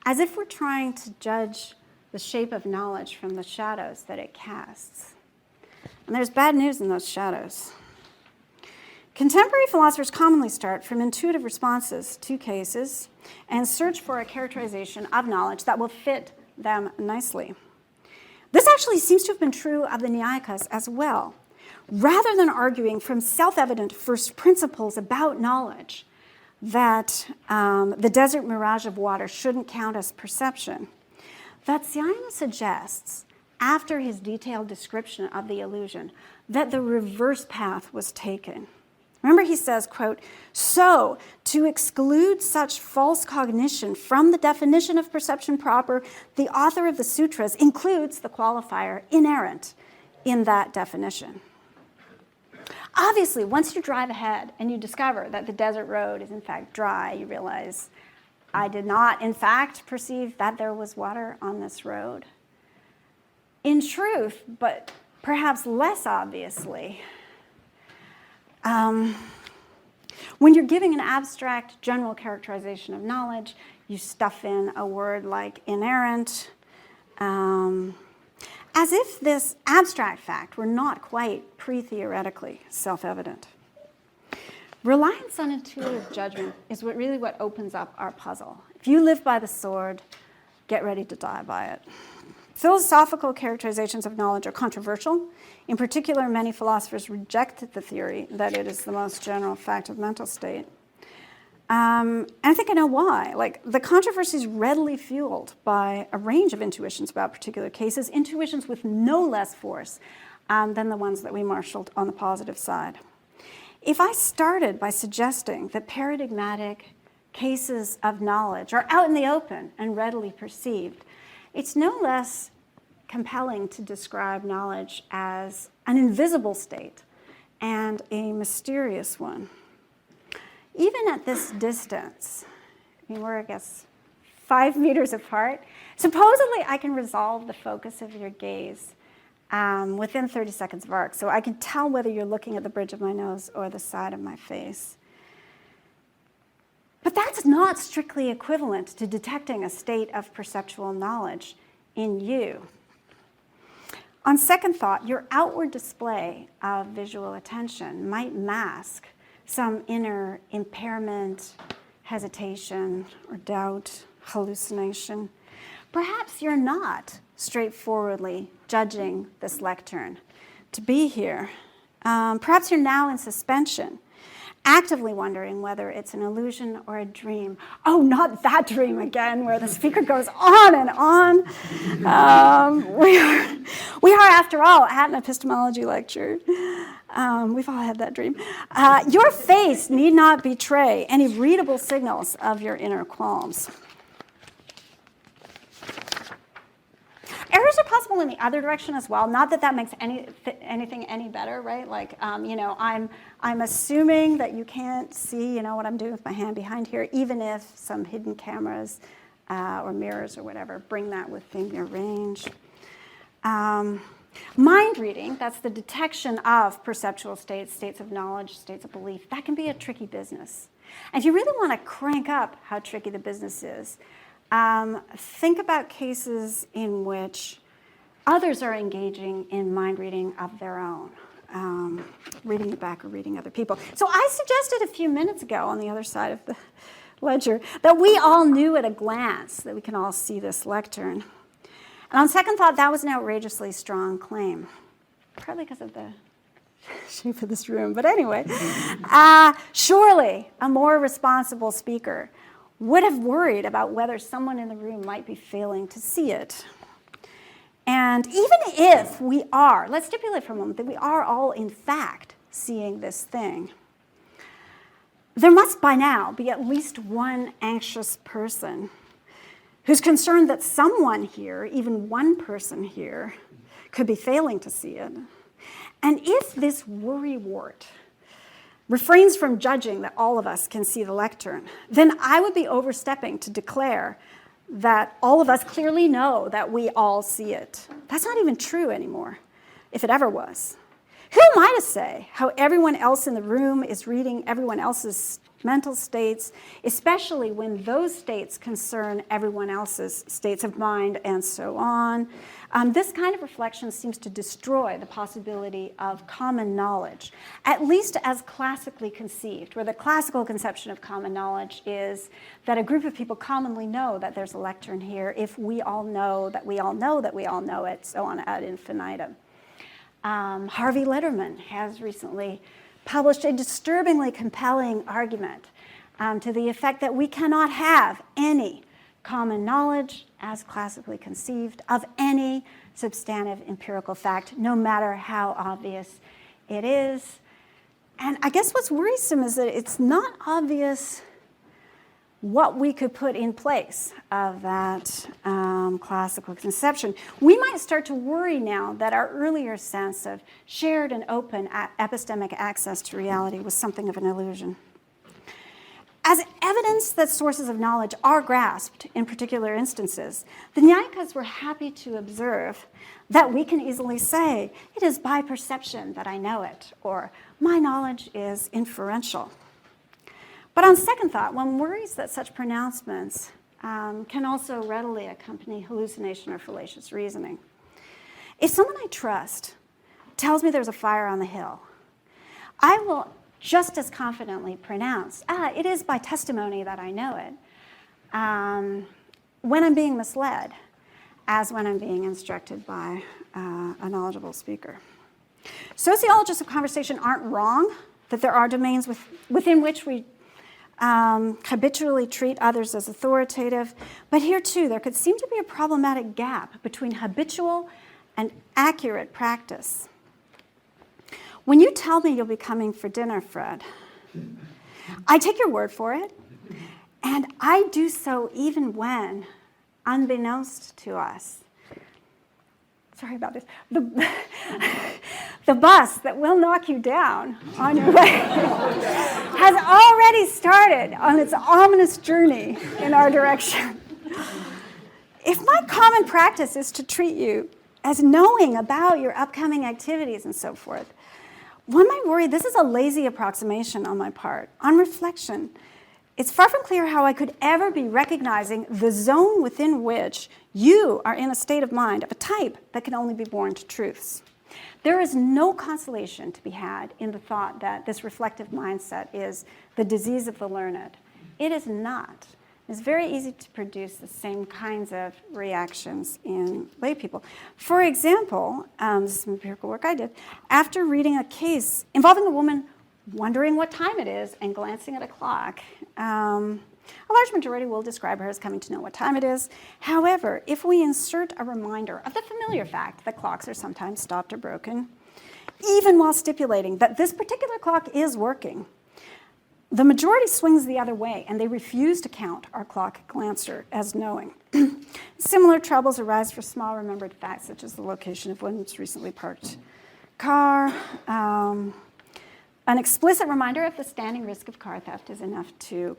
as if we're trying to judge the shape of knowledge from the shadows that it casts. And there's bad news in those shadows. Contemporary philosophers commonly start from intuitive responses to cases and search for a characterization of knowledge that will fit them nicely. This actually seems to have been true of the Nyayikas as well. Rather than arguing from self-evident first principles about knowledge that the desert mirage of water shouldn't count as perception, Vatsyayana suggests, after his detailed description of the illusion, that the reverse path was taken. Remember, he says, quote, "So, to exclude such false cognition from the definition of perception proper, the author of the sutras includes the qualifier inerrant in that definition." Obviously, once you drive ahead and you discover that the desert road is in fact dry, you realize, I did not in fact perceive that there was water on this road. In truth, but perhaps less obviously, when you're giving an abstract general characterization of knowledge, you stuff in a word like inerrant, as if this abstract fact were not quite pre-theoretically self-evident. Reliance on intuitive judgment is what opens up our puzzle. If you live by the sword, get ready to die by it. Philosophical characterizations of knowledge are controversial. In particular, many philosophers reject the theory that it is the most general fact of mental state. And I think I know why. Like, the controversy is readily fueled by a range of intuitions about particular cases, intuitions with no less force than the ones that we marshaled on the positive side. If I started by suggesting that paradigmatic cases of knowledge are out in the open and readily perceived, it's no less compelling to describe knowledge as an invisible state and a mysterious one. Even at this distance, I mean, we're, I guess, 5 meters apart, supposedly I can resolve the focus of your gaze within 30 seconds of arc, so I can tell whether you're looking at the bridge of my nose or the side of my face. But that's not strictly equivalent to detecting a state of perceptual knowledge in you. On second thought, your outward display of visual attention might mask some inner impairment, hesitation, or doubt, hallucination. Perhaps you're not straightforwardly judging this lectern to be here. Perhaps you're now in suspension. actively wondering whether it's an illusion or a dream. Oh, not that dream again, where the speaker goes on and on. We are, after all, at an epistemology lecture. We've all had that dream. Your face need not betray any readable signals of your inner qualms. Errors are possible in the other direction as well. Not that that makes anything any better, right? Like, I'm assuming that you can't see, what I'm doing with my hand behind here, even if some hidden cameras or mirrors or whatever bring that within your range. Mind reading, that's the detection of perceptual states, states of knowledge, states of belief. That can be a tricky business. And if you really want to crank up how tricky the business is, think about cases in which others are engaging in mind reading of their own, reading it back or reading other people. So I suggested a few minutes ago on the other side of the ledger that we all knew at a glance that we can all see this lectern. And on second thought, that was an outrageously strong claim, partly because of the shape of this room. But anyway, surely a more responsible speaker would have worried about whether someone in the room might be failing to see it. And even if we are, let's stipulate for a moment that we are all in fact seeing this thing, there must by now be at least one anxious person who's concerned that someone here, even one person here, could be failing to see it. And if this worrywart refrains from judging that all of us can see the lectern, then I would be overstepping to declare that all of us clearly know that we all see it. That's not even true anymore, if it ever was. Who am I to say how everyone else in the room is reading everyone else's mental states, especially when those states concern everyone else's states of mind and so on? This kind of reflection seems to destroy the possibility of common knowledge, at least as classically conceived, where the classical conception of common knowledge is that a group of people commonly know that there's a lectern here if we all know that we all know that we all know it, so on ad infinitum. Harvey Letterman has recently published a disturbingly compelling argument to the effect that we cannot have any common knowledge as classically conceived of any substantive empirical fact, no matter how obvious it is. And I guess what's worrisome is that it's not obvious what we could put in place of that classical conception. We might start to worry now that our earlier sense of shared and open epistemic access to reality was something of an illusion. As evidence that sources of knowledge are grasped in particular instances, the Nyayikas were happy to observe that we can easily say, it is by perception that I know it, or my knowledge is inferential. But on second thought, one worries that such pronouncements can also readily accompany hallucination or fallacious reasoning. If someone I trust tells me there's a fire on the hill, I will just as confidently pronounce, it is by testimony that I know it, when I'm being misled, as when I'm being instructed by a knowledgeable speaker. Sociologists of conversation aren't wrong that there are domains within which we habitually treat others as authoritative, but here too there could seem to be a problematic gap between habitual and accurate practice. When you tell me you'll be coming for dinner, Fred, I take your word for it, and I do so even when, unbeknownst to us, sorry about this, the bus that will knock you down on your way has already started on its ominous journey in our direction. If my common practice is to treat you as knowing about your upcoming activities and so forth, one might worry this is a lazy approximation on my part. On reflection, it's far from clear how I could ever be recognizing the zone within which you are in a state of mind of a type that can only be born to truths. There is no consolation to be had in the thought that this reflective mindset is the disease of the learned. It is not. It's very easy to produce the same kinds of reactions in lay people. For example, this is some empirical work I did, after reading a case involving a woman wondering what time it is and glancing at a clock. A large majority will describe her as coming to know what time it is. However, if we insert a reminder of the familiar fact that clocks are sometimes stopped or broken, even while stipulating that this particular clock is working, the majority swings the other way, and they refuse to count our clock glancer as knowing. Similar troubles arise for small remembered facts, such as the location of one's recently parked car. An explicit reminder of the standing risk of car theft is enough to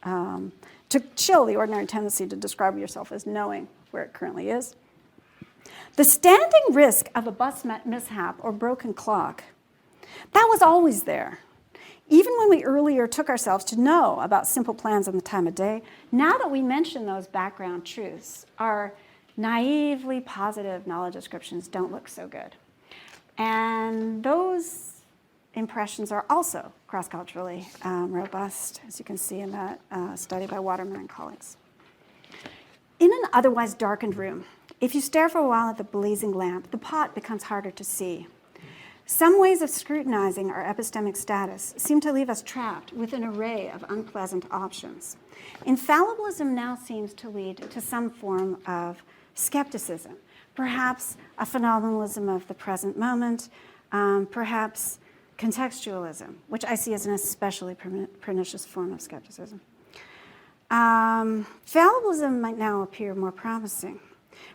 to chill the ordinary tendency to describe yourself as knowing where it currently is. The standing risk of a bus mishap or broken clock, that was always there. Even when we earlier took ourselves to know about simple plans on the time of day, now that we mention those background truths, our naively positive knowledge descriptions don't look so good. And those impressions are also cross-culturally robust, as you can see in that study by Waterman and colleagues. In an otherwise darkened room, if you stare for a while at the blazing lamp, the pot becomes harder to see. Some ways of scrutinizing our epistemic status seem to leave us trapped with an array of unpleasant options. Infallibilism now seems to lead to some form of skepticism, perhaps a phenomenalism of the present moment, perhaps contextualism, which I see as an especially pernicious form of skepticism. Fallibilism might now appear more promising.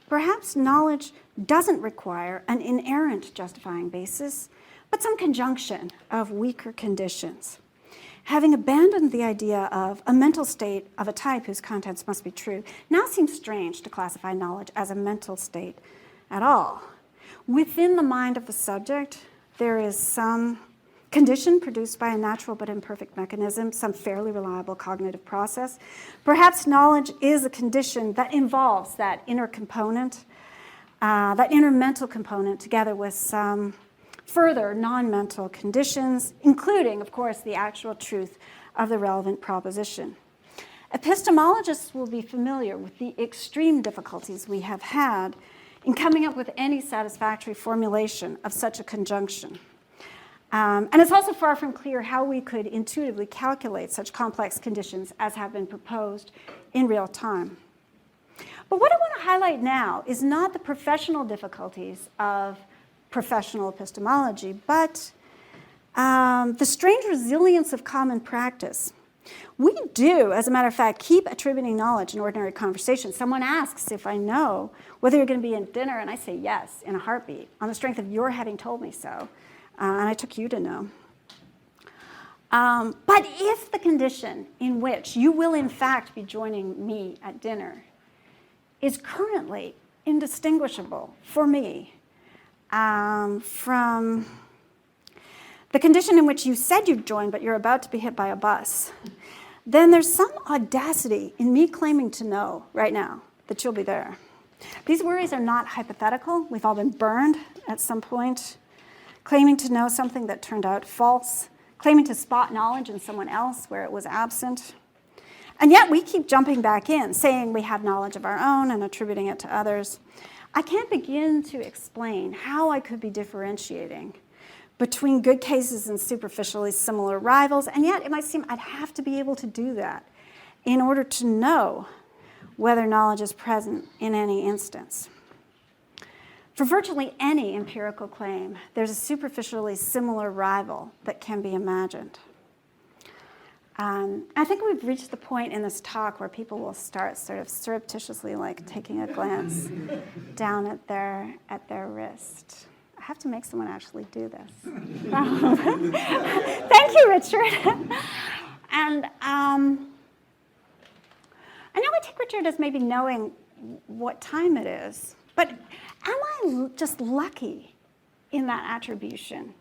Perhaps knowledge doesn't require an inerrant justifying basis, but some conjunction of weaker conditions. Having abandoned the idea of a mental state of a type whose contents must be true, now seems strange to classify knowledge as a mental state at all. Within the mind of the subject, there is some condition produced by a natural but imperfect mechanism, some fairly reliable cognitive process. Perhaps knowledge is a condition that involves that inner component, that inner mental component, together with some further non-mental conditions, including, of course, the actual truth of the relevant proposition. Epistemologists will be familiar with the extreme difficulties we have had in coming up with any satisfactory formulation of such a conjunction. And it's also far from clear how we could intuitively calculate such complex conditions as have been proposed in real time. But what I want to highlight now is not the professional difficulties of professional epistemology, but the strange resilience of common practice. We do, as a matter of fact, keep attributing knowledge in ordinary conversation. Someone asks if I know whether you're going to be at dinner, and I say yes in a heartbeat, on the strength of your having told me so. And I took you to know. But if the condition in which you will in fact be joining me at dinner is currently indistinguishable for me from the condition in which you said you'd join but you're about to be hit by a bus, then there's some audacity in me claiming to know right now that you'll be there. These worries are not hypothetical. We've all been burned at some point, claiming to know something that turned out false, claiming to spot knowledge in someone else where it was absent. And yet we keep jumping back in, saying we have knowledge of our own and attributing it to others. I can't begin to explain how I could be differentiating between good cases and superficially similar rivals, and yet it might seem I'd have to be able to do that in order to know whether knowledge is present in any instance. For virtually any empirical claim, there's a superficially similar rival that can be imagined. I think we've reached the point in this talk where people will start sort of surreptitiously taking a glance down at their wrist. I have to make someone actually do this. Thank you, Richard. And I know I take Richard as maybe knowing what time it is, but am I just lucky in that attribution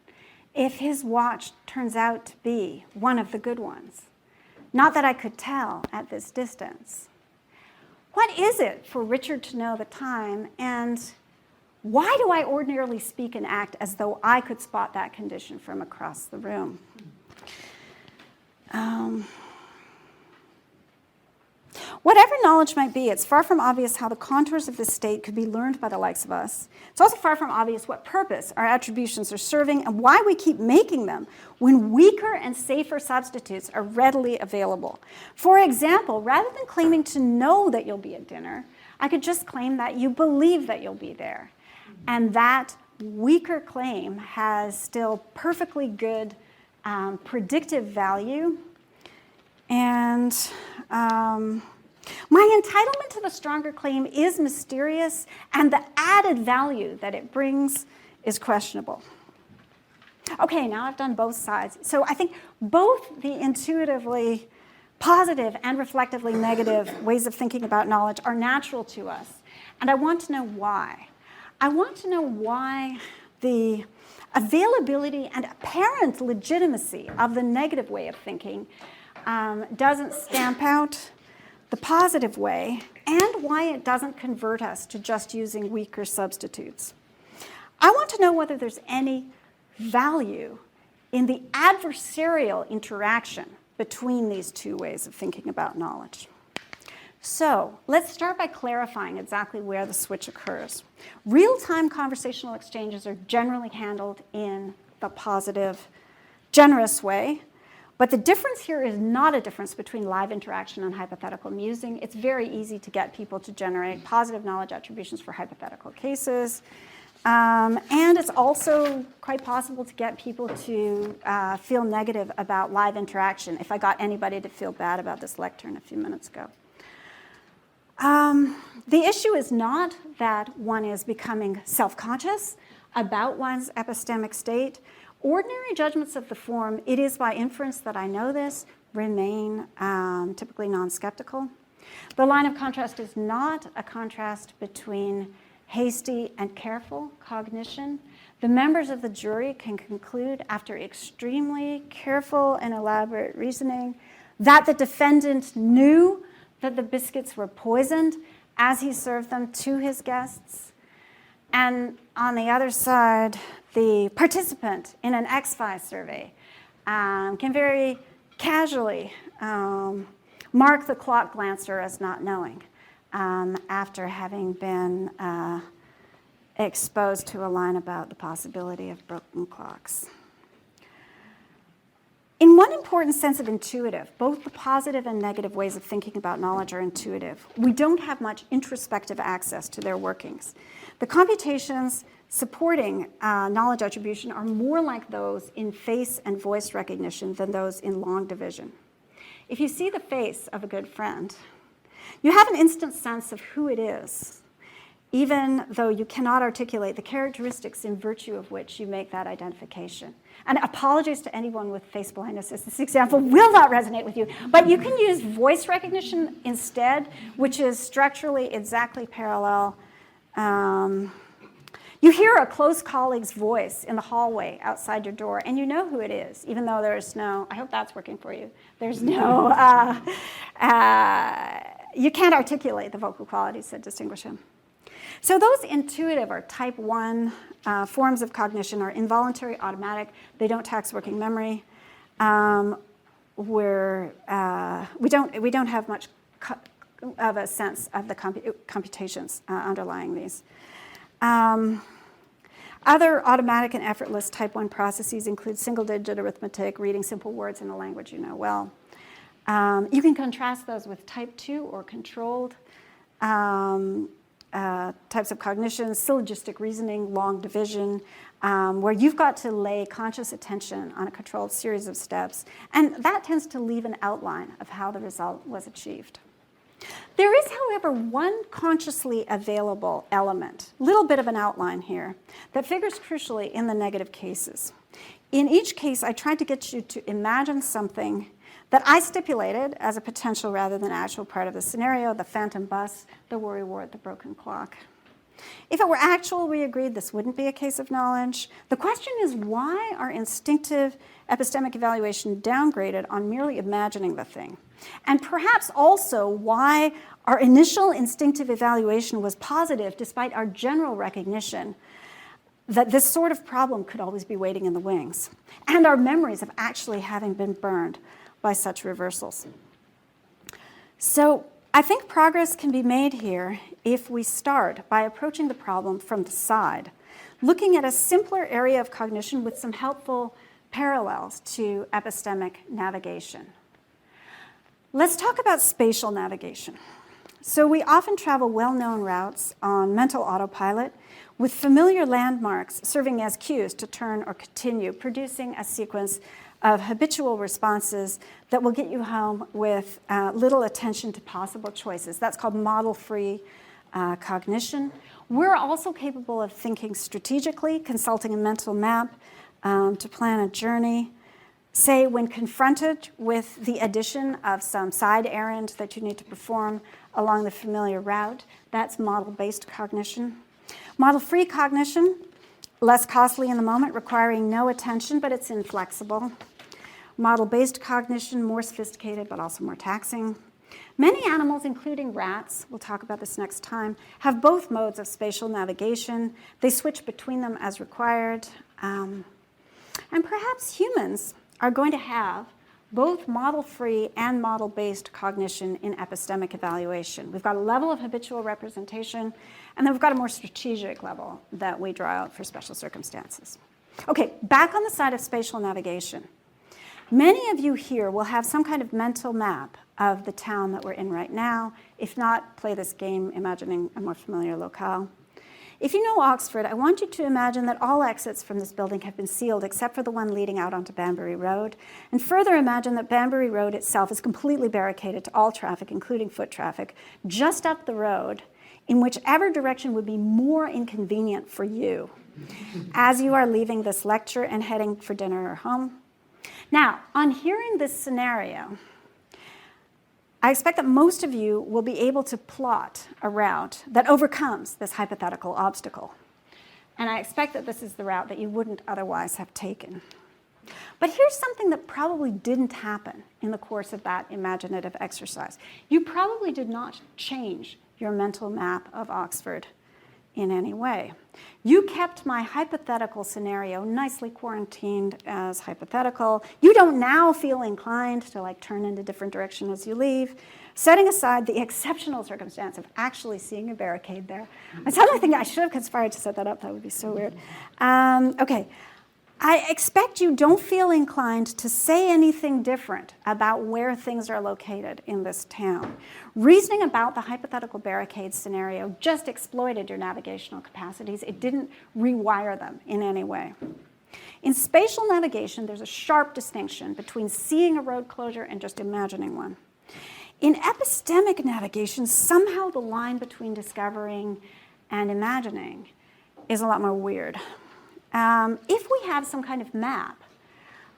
if his watch turns out to be one of the good ones? Not that I could tell at this distance. What is it for Richard to know the time, and why do I ordinarily speak and act as though I could spot that condition from across the room? Whatever knowledge might be, it's far from obvious how the contours of this state could be learned by the likes of us. It's also far from obvious what purpose our attributions are serving and why we keep making them when weaker and safer substitutes are readily available. For example, rather than claiming to know that you'll be at dinner, I could just claim that you believe that you'll be there. And that weaker claim has still perfectly good predictive value. And my entitlement to the stronger claim is mysterious, and the added value that it brings is questionable. Okay, now I've done both sides. So I think both the intuitively positive and reflectively negative ways of thinking about knowledge are natural to us. And I want to know why. I want to know why the availability and apparent legitimacy of the negative way of thinking doesn't stamp out the positive way, and why it doesn't convert us to just using weaker substitutes. I want to know whether there's any value in the adversarial interaction between these two ways of thinking about knowledge. So let's start by clarifying exactly where the switch occurs. Real-time conversational exchanges are generally handled in the positive, generous way. But the difference here is not a difference between live interaction and hypothetical musing. It's very easy to get people to generate positive knowledge attributions for hypothetical cases. And it's also quite possible to get people to feel negative about live interaction, if I got anybody to feel bad about this lectern a few minutes ago. The issue is not that one is becoming self-conscious about one's epistemic state. Ordinary judgments of the form, it is by inference that I know this, remain typically non-skeptical. The line of contrast is not a contrast between hasty and careful cognition. The members of the jury can conclude, after extremely careful and elaborate reasoning, that the defendant knew that the biscuits were poisoned as he served them to his guests. And on the other side, the participant in an X-Files survey can very casually mark the clock glancer as not knowing after having been exposed to a line about the possibility of broken clocks. In one important sense of intuitive, both the positive and negative ways of thinking about knowledge are intuitive. We don't have much introspective access to their workings. The computations supporting knowledge attribution are more like those in face and voice recognition than those in long division. If you see the face of a good friend, you have an instant sense of who it is, even though you cannot articulate the characteristics in virtue of which you make that identification. And apologies to anyone with face blindness, as this example will not resonate with you, but you can use voice recognition instead, which is structurally exactly parallel. You hear a close colleague's voice in the hallway outside your door, and you know who it is, even though there's no, I hope that's working for you, there's no, you can't articulate the vocal qualities that distinguish him. So those intuitive or type 1 forms of cognition are involuntary, automatic. They don't tax working memory. We don't have much of a sense of the computations underlying these. Other automatic and effortless type 1 processes include single-digit arithmetic, reading simple words in a language you know well. You can contrast those with type 2 or controlled types of cognition, syllogistic reasoning, long division, where you've got to lay conscious attention on a controlled series of steps, and that tends to leave an outline of how the result was achieved. There is, however, one consciously available element, a little bit of an outline here, that figures crucially in the negative cases. In each case, I tried to get you to imagine something that I stipulated as a potential rather than actual part of the scenario: the phantom bus, the worrywart, the broken clock. If it were actual, we agreed this wouldn't be a case of knowledge. The question is, why are instinctive epistemic evaluation downgraded on merely imagining the thing? And perhaps also why our initial instinctive evaluation was positive despite our general recognition that this sort of problem could always be waiting in the wings, and our memories of actually having been burned by such reversals. So I think progress can be made here if we start by approaching the problem from the side, looking at a simpler area of cognition with some helpful parallels to epistemic navigation. Let's talk about spatial navigation. So we often travel well-known routes on mental autopilot with familiar landmarks serving as cues to turn or continue, producing a sequence of habitual responses that will get you home with little attention to possible choices. That's called model-free cognition. We're also capable of thinking strategically, consulting a mental map to plan a journey. Say, when confronted with the addition of some side errand that you need to perform along the familiar route, that's model-based cognition. Model-free cognition, less costly in the moment, requiring no attention, but it's inflexible. Model-based cognition, more sophisticated, but also more taxing. Many animals, including rats, we'll talk about this next time, have both modes of spatial navigation. They switch between them as required. And perhaps humans are going to have both model-free and model-based cognition in epistemic evaluation. We've got a level of habitual representation, and then we've got a more strategic level that we draw out for special circumstances. Okay, back on the side of spatial navigation. Many of you here will have some kind of mental map of the town that we're in right now. If not, play this game, imagining a more familiar locale. If you know Oxford, I want you to imagine that all exits from this building have been sealed except for the one leading out onto Banbury Road. And further imagine that Banbury Road itself is completely barricaded to all traffic, including foot traffic, just up the road in whichever direction would be more inconvenient for you as you are leaving this lecture and heading for dinner or home. Now, on hearing this scenario, I expect that most of you will be able to plot a route that overcomes this hypothetical obstacle. And I expect that this is the route that you wouldn't otherwise have taken. But here's something that probably didn't happen in the course of that imaginative exercise. You probably did not change your mental map of Oxford in any way. You kept my hypothetical scenario nicely quarantined as hypothetical. You don't now feel inclined to turn in a different direction as you leave, setting aside the exceptional circumstance of actually seeing a barricade there. I suddenly think I should have conspired to set that up. That would be so weird. Okay. I expect you don't feel inclined to say anything different about where things are located in this town. Reasoning about the hypothetical barricade scenario just exploited your navigational capacities. It didn't rewire them in any way. In spatial navigation, there's a sharp distinction between seeing a road closure and just imagining one. In epistemic navigation, somehow the line between discovering and imagining is a lot more weird. If we have some kind of map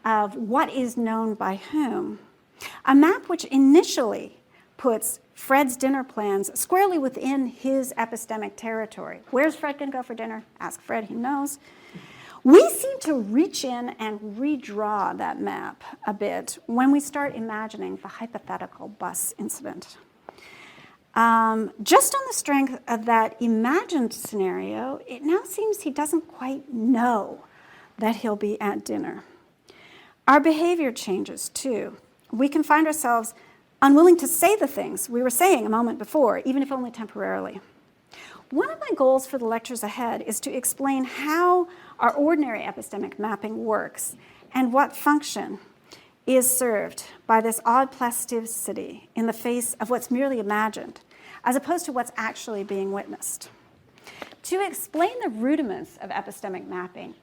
of what is known by whom, a map which initially puts Fred's dinner plans squarely within his epistemic territory. Where's Fred going to go for dinner? Ask Fred, he knows. We seem to reach in and redraw that map a bit when we start imagining the hypothetical bus incident. Just on the strength of that imagined scenario, it now seems he doesn't quite know that he'll be at dinner. Our behavior changes, too. We can find ourselves unwilling to say the things we were saying a moment before, even if only temporarily. One of my goals for the lectures ahead is to explain how our ordinary epistemic mapping works and what function is served by this odd plasticity in the face of what's merely imagined, as opposed to what's actually being witnessed. To explain the rudiments of epistemic mapping,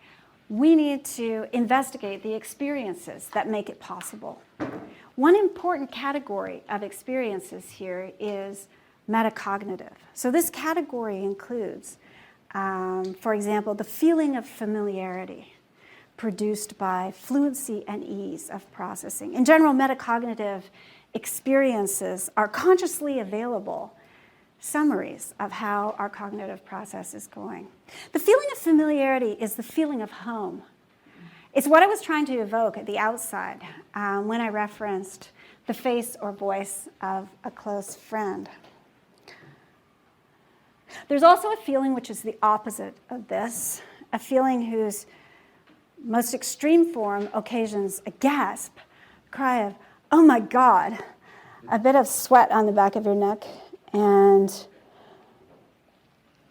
we need to investigate the experiences that make it possible. One important category of experiences here is metacognitive. So this category includes, for example, the feeling of familiarity produced by fluency and ease of processing. In general, metacognitive experiences are consciously available summaries of how our cognitive process is going. The feeling of familiarity is the feeling of home. It's what I was trying to evoke at the outside when I referenced the face or voice of a close friend. There's also a feeling which is the opposite of this, a feeling whose most extreme form occasions a gasp, a cry of, "Oh my God, a bit of sweat on the back of your neck, and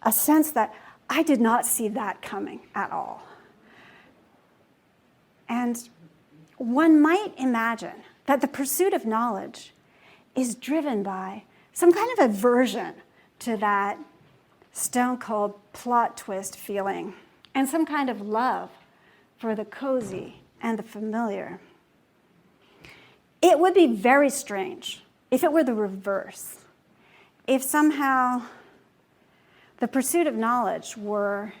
a sense that I did not see that coming at all. And one might imagine that the pursuit of knowledge is driven by some kind of aversion to that stone-cold plot twist feeling, and some kind of love for the cozy and the familiar. It would be very strange if it were the reverse, if somehow the pursuit of knowledge were,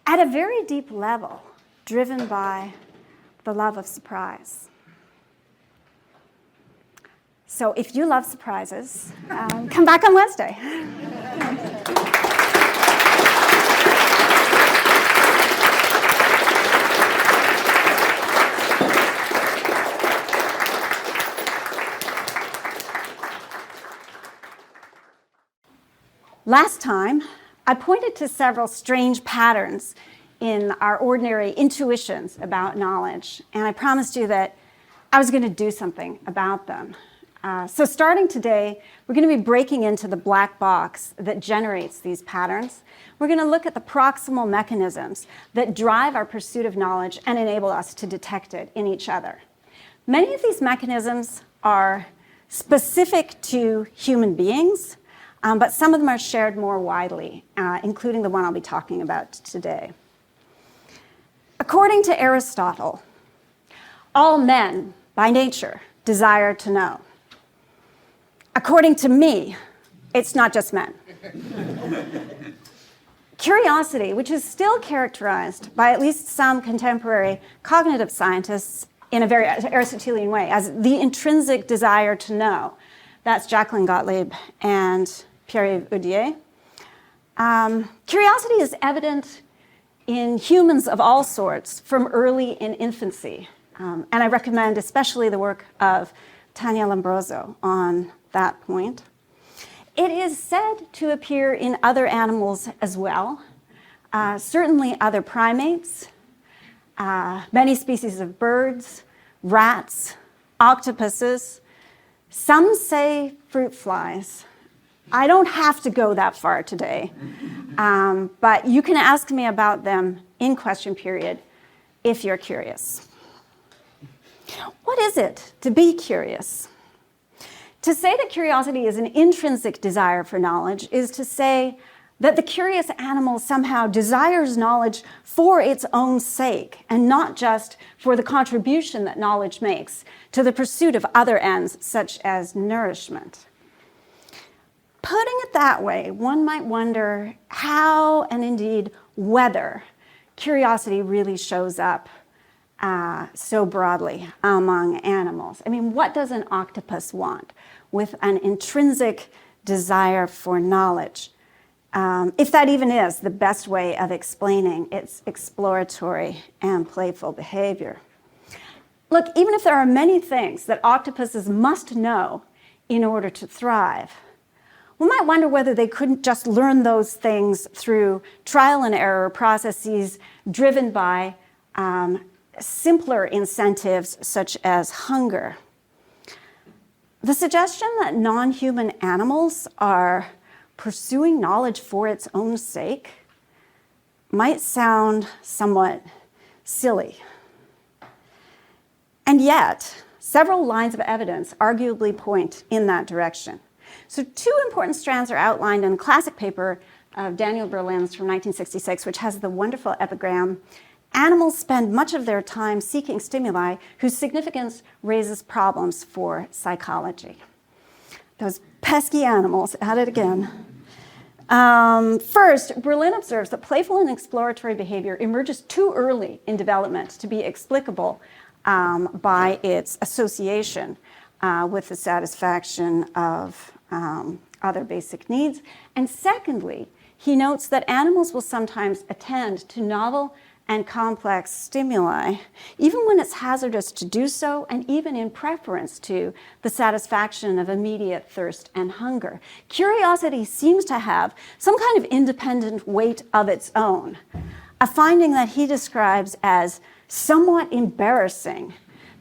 at a very deep level, driven by the love of surprise. So if you love surprises, come back on Wednesday. Last time, I pointed to several strange patterns in our ordinary intuitions about knowledge, and I promised you that I was going to do something about them. So starting today, we're going to be breaking into the black box that generates these patterns. We're going to look at the proximal mechanisms that drive our pursuit of knowledge and enable us to detect it in each other. Many of these mechanisms are specific to human beings, but some of them are shared more widely, including the one I'll be talking about today. According to Aristotle, all men, by nature, desire to know. According to me, it's not just men. Curiosity, which is still characterized by at least some contemporary cognitive scientists in a very Aristotelian way as the intrinsic desire to know. That's Jacqueline Gottlieb and Pierre Ouddier. Curiosity is evident in humans of all sorts from early in infancy. And I recommend especially the work of Tania Lombroso on that point. It is said to appear in other animals as well, certainly other primates, many species of birds, rats, octopuses. Some say fruit flies. I don't have to go that far today, but you can ask me about them in question period if you're curious. What is it to be curious? To say that curiosity is an intrinsic desire for knowledge is to say that the curious animal somehow desires knowledge for its own sake and not just for the contribution that knowledge makes to the pursuit of other ends such as nourishment. Putting it that way, one might wonder how, and indeed whether, curiosity really shows up so broadly among animals. I mean, what does an octopus want with an intrinsic desire for knowledge? If that even is the best way of explaining its exploratory and playful behavior. Look, even if there are many things that octopuses must know in order to thrive, we might wonder whether they couldn't just learn those things through trial and error processes driven by simpler incentives such as hunger. The suggestion that non-human animals are pursuing knowledge for its own sake might sound somewhat silly. And yet, several lines of evidence arguably point in that direction. So two important strands are outlined in a classic paper of Daniel Berlin's from 1966, which has the wonderful epigram, "Animals spend much of their time seeking stimuli whose significance raises problems for psychology." Those pesky animals, at it again. First, Berlin observes that playful and exploratory behavior emerges too early in development to be explicable by its association with the satisfaction of other basic needs. And secondly, he notes that animals will sometimes attend to novel and complex stimuli, even when it's hazardous to do so, and even in preference to the satisfaction of immediate thirst and hunger. Curiosity seems to have some kind of independent weight of its own, a finding that he describes as somewhat embarrassing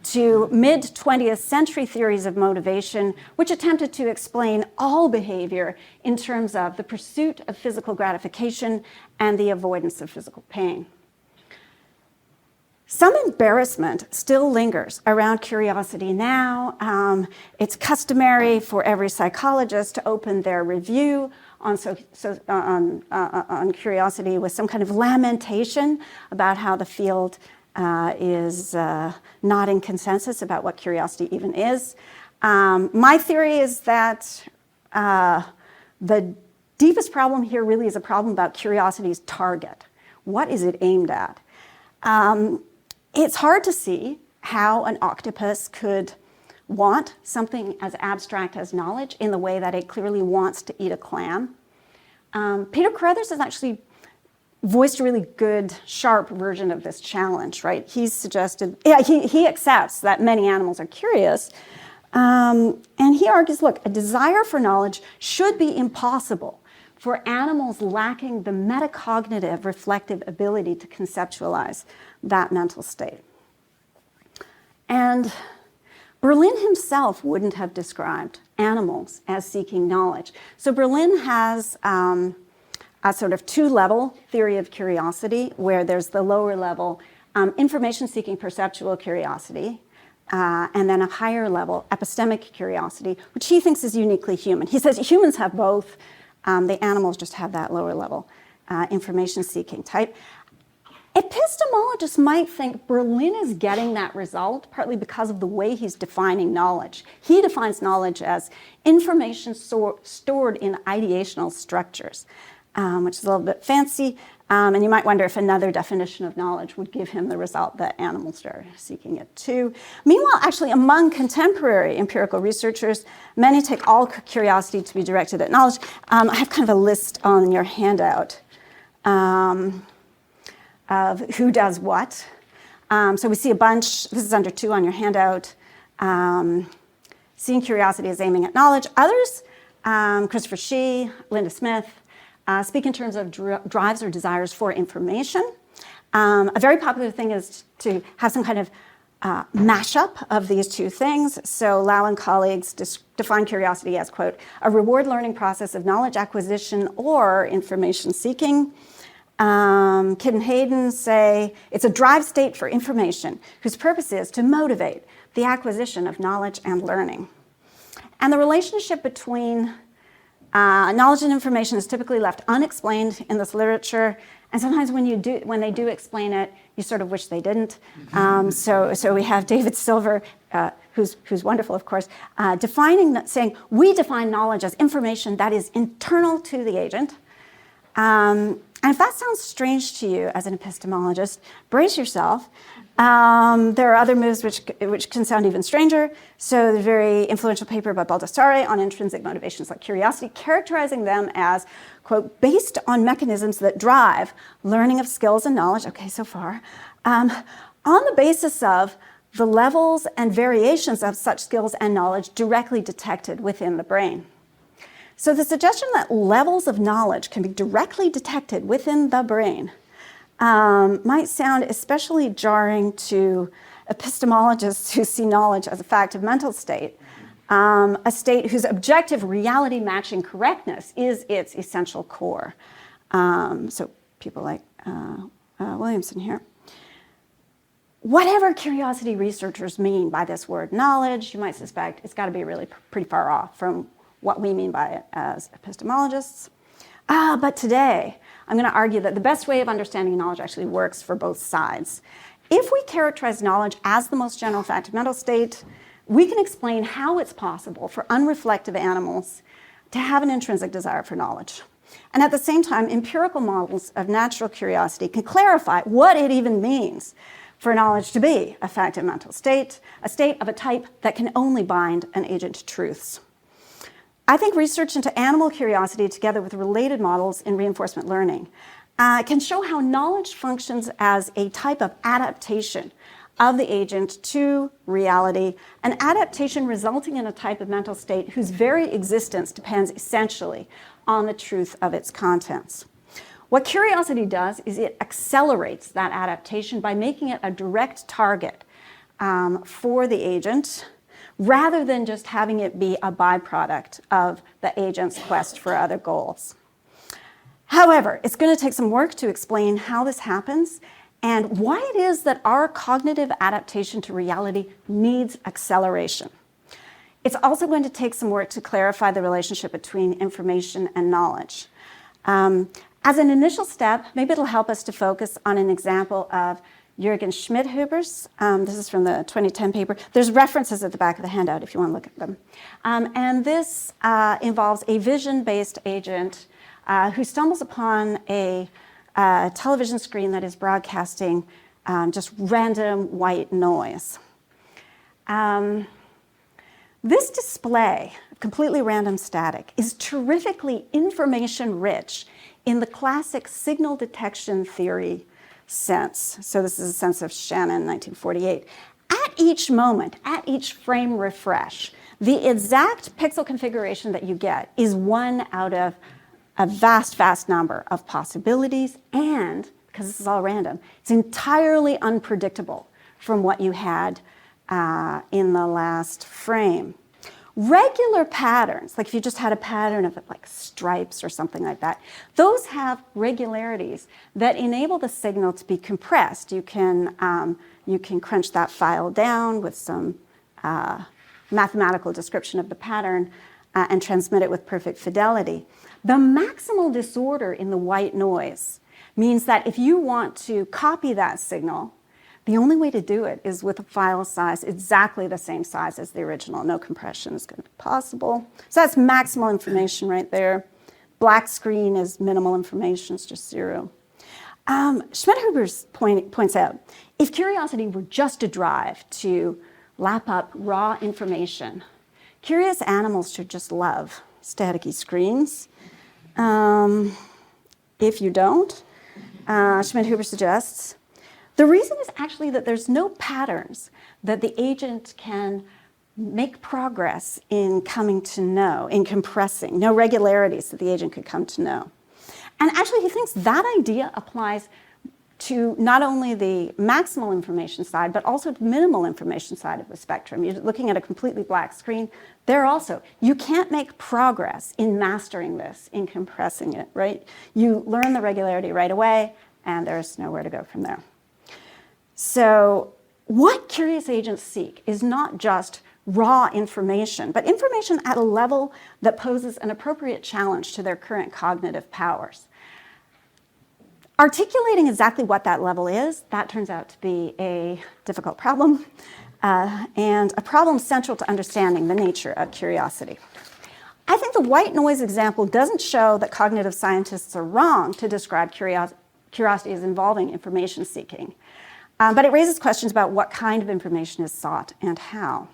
to mid-20th century theories of motivation, which attempted to explain all behavior in terms of the pursuit of physical gratification and the avoidance of physical pain. Some embarrassment still lingers around curiosity now. It's customary for every psychologist to open their review on curiosity with some kind of lamentation about how the field is not in consensus about what curiosity even is. My theory is that the deepest problem here really is a problem about curiosity's target. What is it aimed at? It's hard to see how an octopus could want something as abstract as knowledge in the way that it clearly wants to eat a clam. Peter Carruthers has actually voiced a really good, sharp version of this challenge, right? He's suggested, he accepts that many animals are curious, and he argues, look, a desire for knowledge should be impossible for animals lacking the metacognitive reflective ability to conceptualize that mental state. And Berlin himself wouldn't have described animals as seeking knowledge. So Berlin has a sort of two-level theory of curiosity, where there's the lower level information-seeking perceptual curiosity, and then a higher level epistemic curiosity, which he thinks is uniquely human. He says humans have both. The animals just have that lower level information-seeking type. Epistemologists might think Berlin is getting that result partly because of the way he's defining knowledge. He defines knowledge as information stored in ideational structures, which is a little bit fancy. And you might wonder if another definition of knowledge would give him the result that animals are seeking it too. Meanwhile, actually, among contemporary empirical researchers, many take all curiosity to be directed at knowledge. I have kind of a list on your handout of who does what. So we see a bunch, this is under 2 on your handout, seeing curiosity as aiming at knowledge. Others, Christopher Shee, Linda Smith, speak in terms of drives or desires for information. A very popular thing is to have some kind of mashup of these two things. So Lau and colleagues define curiosity as, quote, a reward learning process of knowledge acquisition or information seeking. Kidd and Hayden say it's a drive state for information whose purpose is to motivate the acquisition of knowledge and learning. And the relationship between knowledge and information is typically left unexplained in this literature, and sometimes when they do explain it, you sort of wish they didn't. So we have David Silver, who's wonderful, of course, saying we define knowledge as information that is internal to the agent. And if that sounds strange to you as an epistemologist, brace yourself. There are other moves which can sound even stranger. So the very influential paper by Baldassare on intrinsic motivations like curiosity, characterizing them as, quote, based on mechanisms that drive learning of skills and knowledge, okay, so far, on the basis of the levels and variations of such skills and knowledge directly detected within the brain. So the suggestion that levels of knowledge can be directly detected within the brain might sound especially jarring to epistemologists who see knowledge as a fact of mental state, a state whose objective reality matching correctness is its essential core. So people like Williamson here. Whatever curiosity researchers mean by this word knowledge, you might suspect it's got to be really pretty far off from what we mean by it as epistemologists. But today, I'm going to argue that the best way of understanding knowledge actually works for both sides. If we characterize knowledge as the most general fact of mental state, we can explain how it's possible for unreflective animals to have an intrinsic desire for knowledge. And at the same time, empirical models of natural curiosity can clarify what it even means for knowledge to be a fact of mental state, a state of a type that can only bind an agent to truths. I think research into animal curiosity together with related models in reinforcement learning can show how knowledge functions as a type of adaptation of the agent to reality, an adaptation resulting in a type of mental state whose very existence depends essentially on the truth of its contents. What curiosity does is it accelerates that adaptation by making it a direct target for the agent, rather than just having it be a byproduct of the agent's quest for other goals. However, it's going to take some work to explain how this happens and why it is that our cognitive adaptation to reality needs acceleration. It's also going to take some work to clarify the relationship between information and knowledge. As an initial step, maybe it'll help us to focus on an example of Jürgen Schmidhuber's. This is from the 2010 paper. There's references at the back of the handout if you want to look at them. And this involves a vision-based agent who stumbles upon a television screen that is broadcasting just random white noise. This display, completely random static, is terrifically information-rich in the classic signal detection theory sense. So this is a sense of Shannon, 1948. At each moment, at each frame refresh, the exact pixel configuration that you get is one out of a vast, vast number of possibilities, and, because this is all random, it's entirely unpredictable from what you had in the last frame. Regular patterns, like if you just had a pattern of like stripes or something like that, those have regularities that enable the signal to be compressed. You can crunch that file down with some mathematical description of the pattern and transmit it with perfect fidelity. The maximal disorder in the white noise means that if you want to copy that signal, the only way to do it is with a file size exactly the same size as the original. No compression is going to be possible. So that's maximal information right there. Black screen is minimal information, it's just zero. Schmidhuber points out, if curiosity were just a drive to lap up raw information, curious animals should just love staticky screens. If you don't, Schmidhuber suggests, the reason is actually that there's no patterns that the agent can make progress in coming to know, in compressing, no regularities that the agent could come to know. And actually, he thinks that idea applies to not only the maximal information side, but also the minimal information side of the spectrum. You're looking at a completely black screen. There also, you can't make progress in mastering this, in compressing it, right? You learn the regularity right away, and there's nowhere to go from there. So what curious agents seek is not just raw information, but information at a level that poses an appropriate challenge to their current cognitive powers. Articulating exactly what that level is, that turns out to be a difficult problem, and a problem central to understanding the nature of curiosity. I think the white noise example doesn't show that cognitive scientists are wrong to describe curiosity as involving information seeking. But it raises questions about what kind of information is sought and how.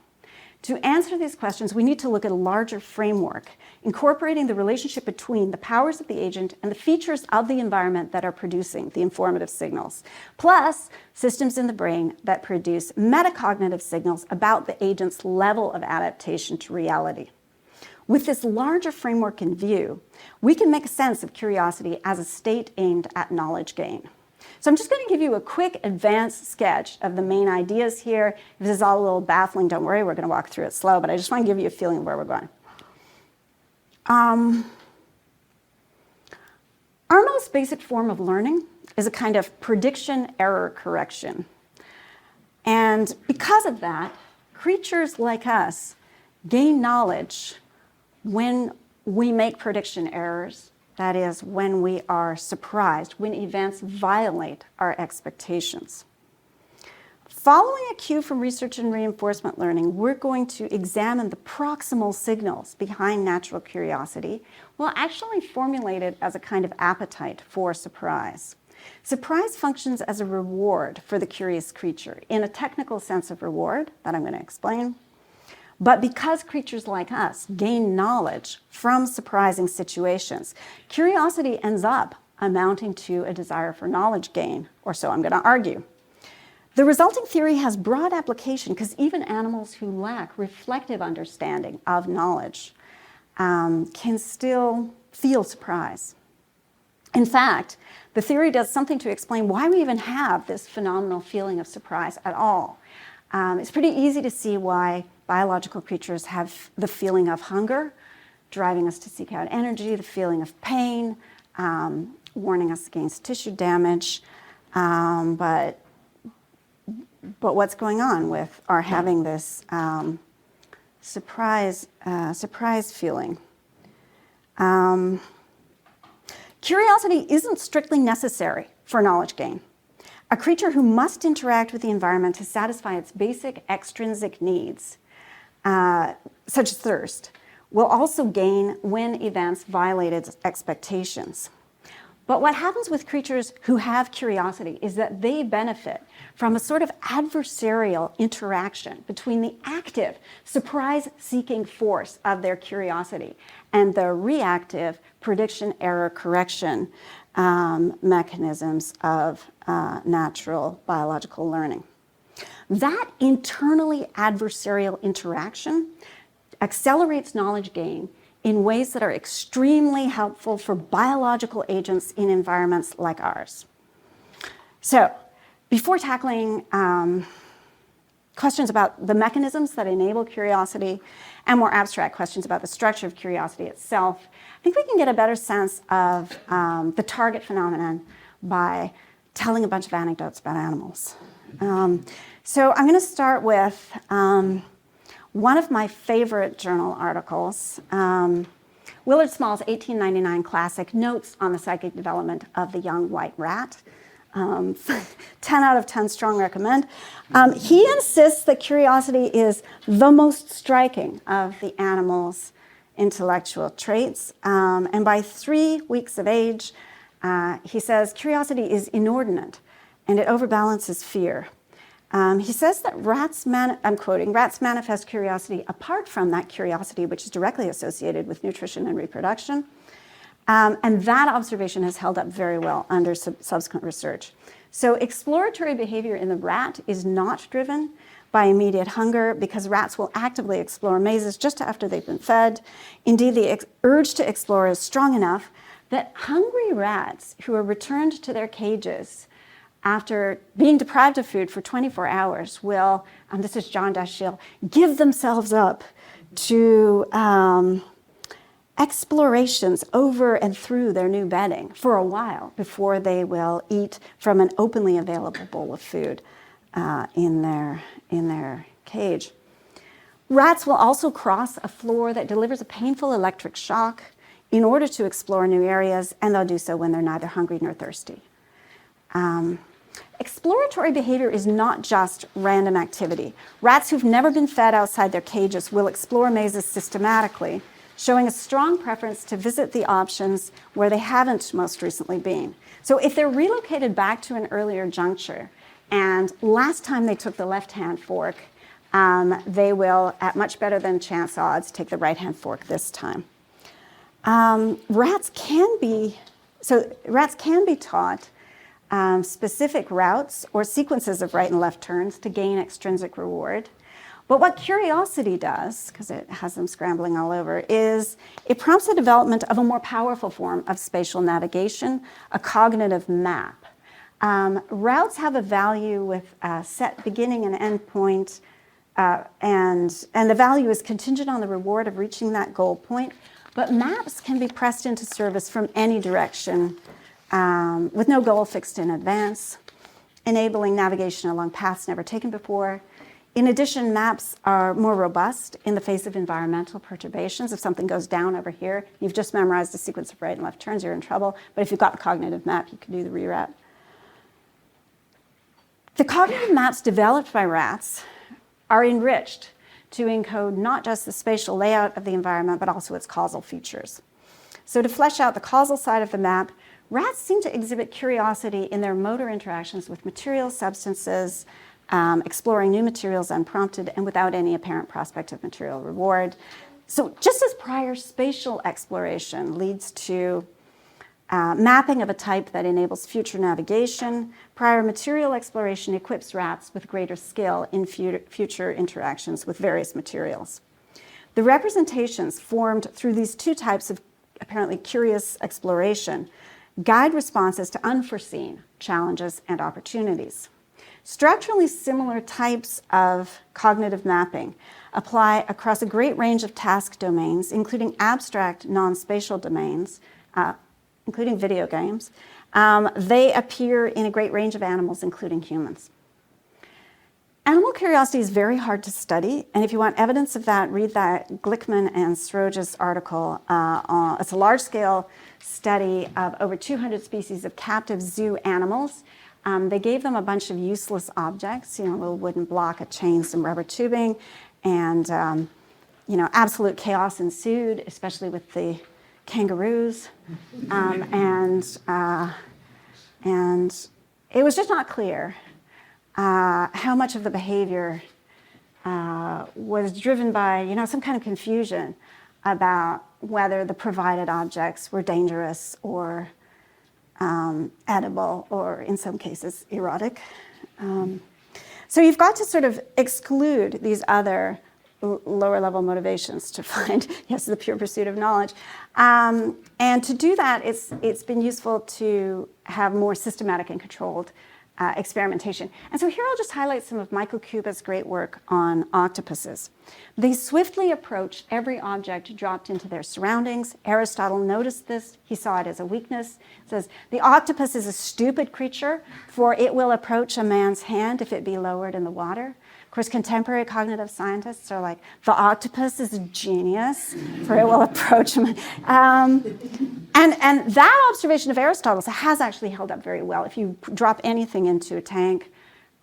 To answer these questions, we need to look at a larger framework, incorporating the relationship between the powers of the agent and the features of the environment that are producing the informative signals, plus systems in the brain that produce metacognitive signals about the agent's level of adaptation to reality. With this larger framework in view, we can make sense of curiosity as a state aimed at knowledge gain. So I'm just going to give you a quick advanced sketch of the main ideas here. If this is all a little baffling, don't worry, we're going to walk through it slow, but I just want to give you a feeling of where we're going. Our most basic form of learning is a kind of prediction error correction. And because of that, creatures like us gain knowledge when we make prediction errors. That is, when we are surprised, when events violate our expectations. Following a cue from research and reinforcement learning, we're going to examine the proximal signals behind natural curiosity, while actually formulated as a kind of appetite for surprise. Surprise functions as a reward for the curious creature, in a technical sense of reward that I'm going to explain. But because creatures like us gain knowledge from surprising situations, curiosity ends up amounting to a desire for knowledge gain, or so I'm going to argue. The resulting theory has broad application because even animals who lack reflective understanding of knowledge can still feel surprise. In fact, the theory does something to explain why we even have this phenomenal feeling of surprise at all. It's pretty easy to see why biological creatures have the feeling of hunger, driving us to seek out energy, the feeling of pain, warning us against tissue damage. But what's going on with our having this surprise feeling? Curiosity isn't strictly necessary for knowledge gain. A creature who must interact with the environment to satisfy its basic extrinsic needs, such as thirst, will also gain when events violate its expectations. But what happens with creatures who have curiosity is that they benefit from a sort of adversarial interaction between the active, surprise-seeking force of their curiosity and the reactive prediction, error, correction mechanisms of natural biological learning. That internally adversarial interaction accelerates knowledge gain in ways that are extremely helpful for biological agents in environments like ours. So, before tackling questions about the mechanisms that enable curiosity and more abstract questions about the structure of curiosity itself, I think we can get a better sense of the target phenomenon by telling a bunch of anecdotes about animals. So I'm going to start with one of my favorite journal articles, Willard Small's 1899 classic, Notes on the Psychic Development of the Young White Rat. 10 out of 10 strong recommend. He insists that curiosity is the most striking of the animal's intellectual traits. And by 3 weeks of age, he says curiosity is inordinate and it overbalances fear. He says that I'm quoting, rats manifest curiosity apart from that curiosity which is directly associated with nutrition and reproduction. And that observation has held up very well under subsequent research. So exploratory behavior in the rat is not driven by immediate hunger because rats will actively explore mazes just after they've been fed. Indeed, the urge to explore is strong enough that hungry rats who are returned to their cages after being deprived of food for 24 hours will, this is John Dashiell, give themselves up to explorations over and through their new bedding for a while before they will eat from an openly available bowl of food in their cage. Rats will also cross a floor that delivers a painful electric shock in order to explore new areas, and they'll do so when they're neither hungry nor thirsty. Exploratory behavior is not just random activity. Rats who've never been fed outside their cages will explore mazes systematically, showing a strong preference to visit the options where they haven't most recently been. So if they're relocated back to an earlier juncture, and last time they took the left-hand fork, they will, at much better than chance odds, take the right-hand fork this time. Rats can be taught specific routes or sequences of right and left turns to gain extrinsic reward. But what curiosity does, because it has them scrambling all over, is it prompts the development of a more powerful form of spatial navigation, a cognitive map. Routes have a value with a set beginning and end point, and the value is contingent on the reward of reaching that goal point. But maps can be pressed into service from any direction with no goal fixed in advance, enabling navigation along paths never taken before. In addition, maps are more robust in the face of environmental perturbations. If something goes down over here, you've just memorized a sequence of right and left turns, you're in trouble. But if you've got the cognitive map, you can do the reroute. The cognitive maps developed by rats are enriched to encode not just the spatial layout of the environment, but also its causal features. So to flesh out the causal side of the map, rats seem to exhibit curiosity in their motor interactions with materials, substances, exploring new materials unprompted and without any apparent prospect of material reward. So just as prior spatial exploration leads to mapping of a type that enables future navigation, prior material exploration equips rats with greater skill in future interactions with various materials. The representations formed through these two types of apparently curious exploration guide responses to unforeseen challenges and opportunities. Structurally similar types of cognitive mapping apply across a great range of task domains, including abstract non-spatial domains, including video games. They appear in a great range of animals, including humans. Animal curiosity is very hard to study, and if you want evidence of that, read that Glickman and Sroja's article. It's a large-scale study of over 200 species of captive zoo animals. They gave them a bunch of useless objects, a little wooden block, a chain, some rubber tubing, and absolute chaos ensued, especially with the kangaroos, and it was just not clear how much of the behavior was driven by, some kind of confusion about whether the provided objects were dangerous or edible, or in some cases erotic. So you've got to sort of exclude these other lower level motivations to find, yes, the pure pursuit of knowledge. And to do that, it's been useful to have more systematic and controlled experimentation. And so here I'll just highlight some of Michael Kuba's great work on octopuses. They swiftly approach every object dropped into their surroundings. Aristotle noticed this. He saw it as a weakness. He says, the octopus is a stupid creature, for it will approach a man's hand if it be lowered in the water. Of course, contemporary cognitive scientists are like, the octopus is a genius, for it will approach him. And that observation of Aristotle's has actually held up very well. If you drop anything into a tank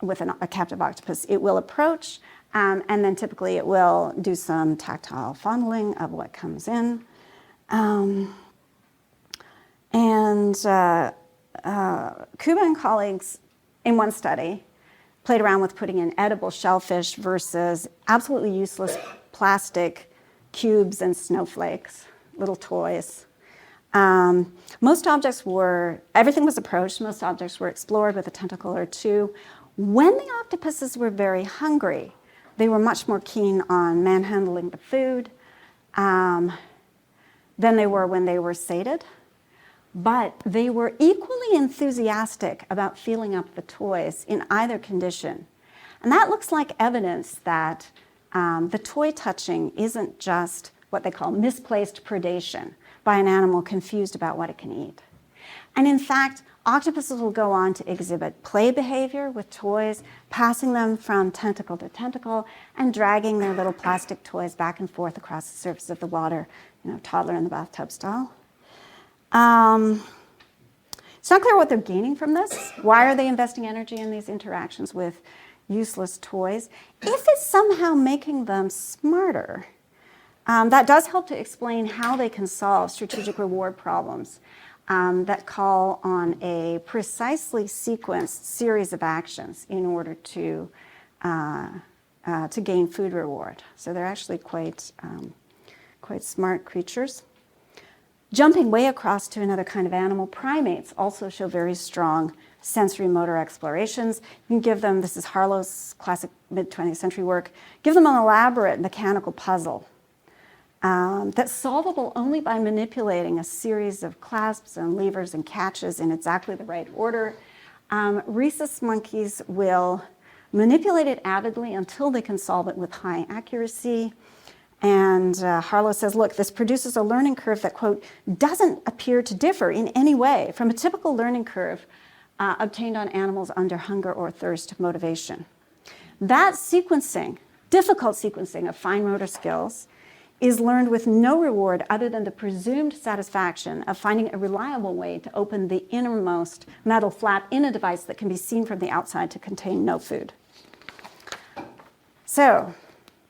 with a captive octopus, it will approach, and then typically it will do some tactile fondling of what comes in. Kuba and colleagues in one study played around with putting in edible shellfish versus absolutely useless plastic cubes and snowflakes, little toys. Everything was approached, most objects were explored with a tentacle or two. When the octopuses were very hungry, they were much more keen on manhandling the food than they were when they were sated. But they were equally enthusiastic about feeling up the toys in either condition. And that looks like evidence that the toy touching isn't just what they call misplaced predation by an animal confused about what it can eat. And in fact, octopuses will go on to exhibit play behavior with toys, passing them from tentacle to tentacle and dragging their little plastic toys back and forth across the surface of the water, toddler in the bathtub style. It's not clear what they're gaining from this. Why are they investing energy in these interactions with useless toys? If it's somehow making them smarter, that does help to explain how they can solve strategic reward problems that call on a precisely sequenced series of actions in order to gain food reward. So they're actually quite smart creatures. Jumping way across to another kind of animal, primates also show very strong sensory motor explorations. You can give them, this is Harlow's classic mid-20th century work, give them an elaborate mechanical puzzle that's solvable only by manipulating a series of clasps and levers and catches in exactly the right order. Rhesus monkeys will manipulate it avidly until they can solve it with high accuracy. And Harlow says, look, this produces a learning curve that, quote, doesn't appear to differ in any way from a typical learning curve obtained on animals under hunger or thirst motivation. That sequencing, difficult sequencing of fine motor skills, is learned with no reward other than the presumed satisfaction of finding a reliable way to open the innermost metal flap in a device that can be seen from the outside to contain no food. So,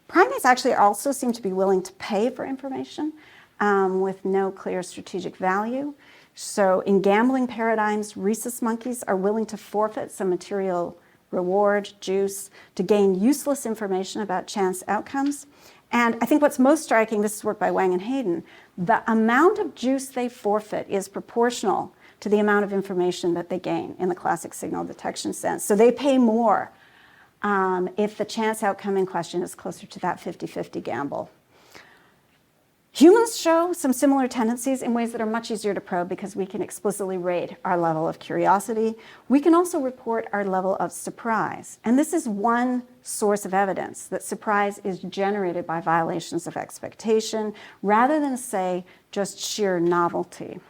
primates actually also seem to be willing to pay for information with no clear strategic value. So in gambling paradigms, rhesus monkeys are willing to forfeit some material reward, juice, to gain useless information about chance outcomes. And I think what's most striking, this is work by Wang and Hayden, the amount of juice they forfeit is proportional to the amount of information that they gain in the classic signal detection sense. So they pay more if the chance outcome in question is closer to that 50-50 gamble. Humans show some similar tendencies in ways that are much easier to probe because we can explicitly rate our level of curiosity. We can also report our level of surprise. And this is one source of evidence that surprise is generated by violations of expectation rather than, say, just sheer novelty.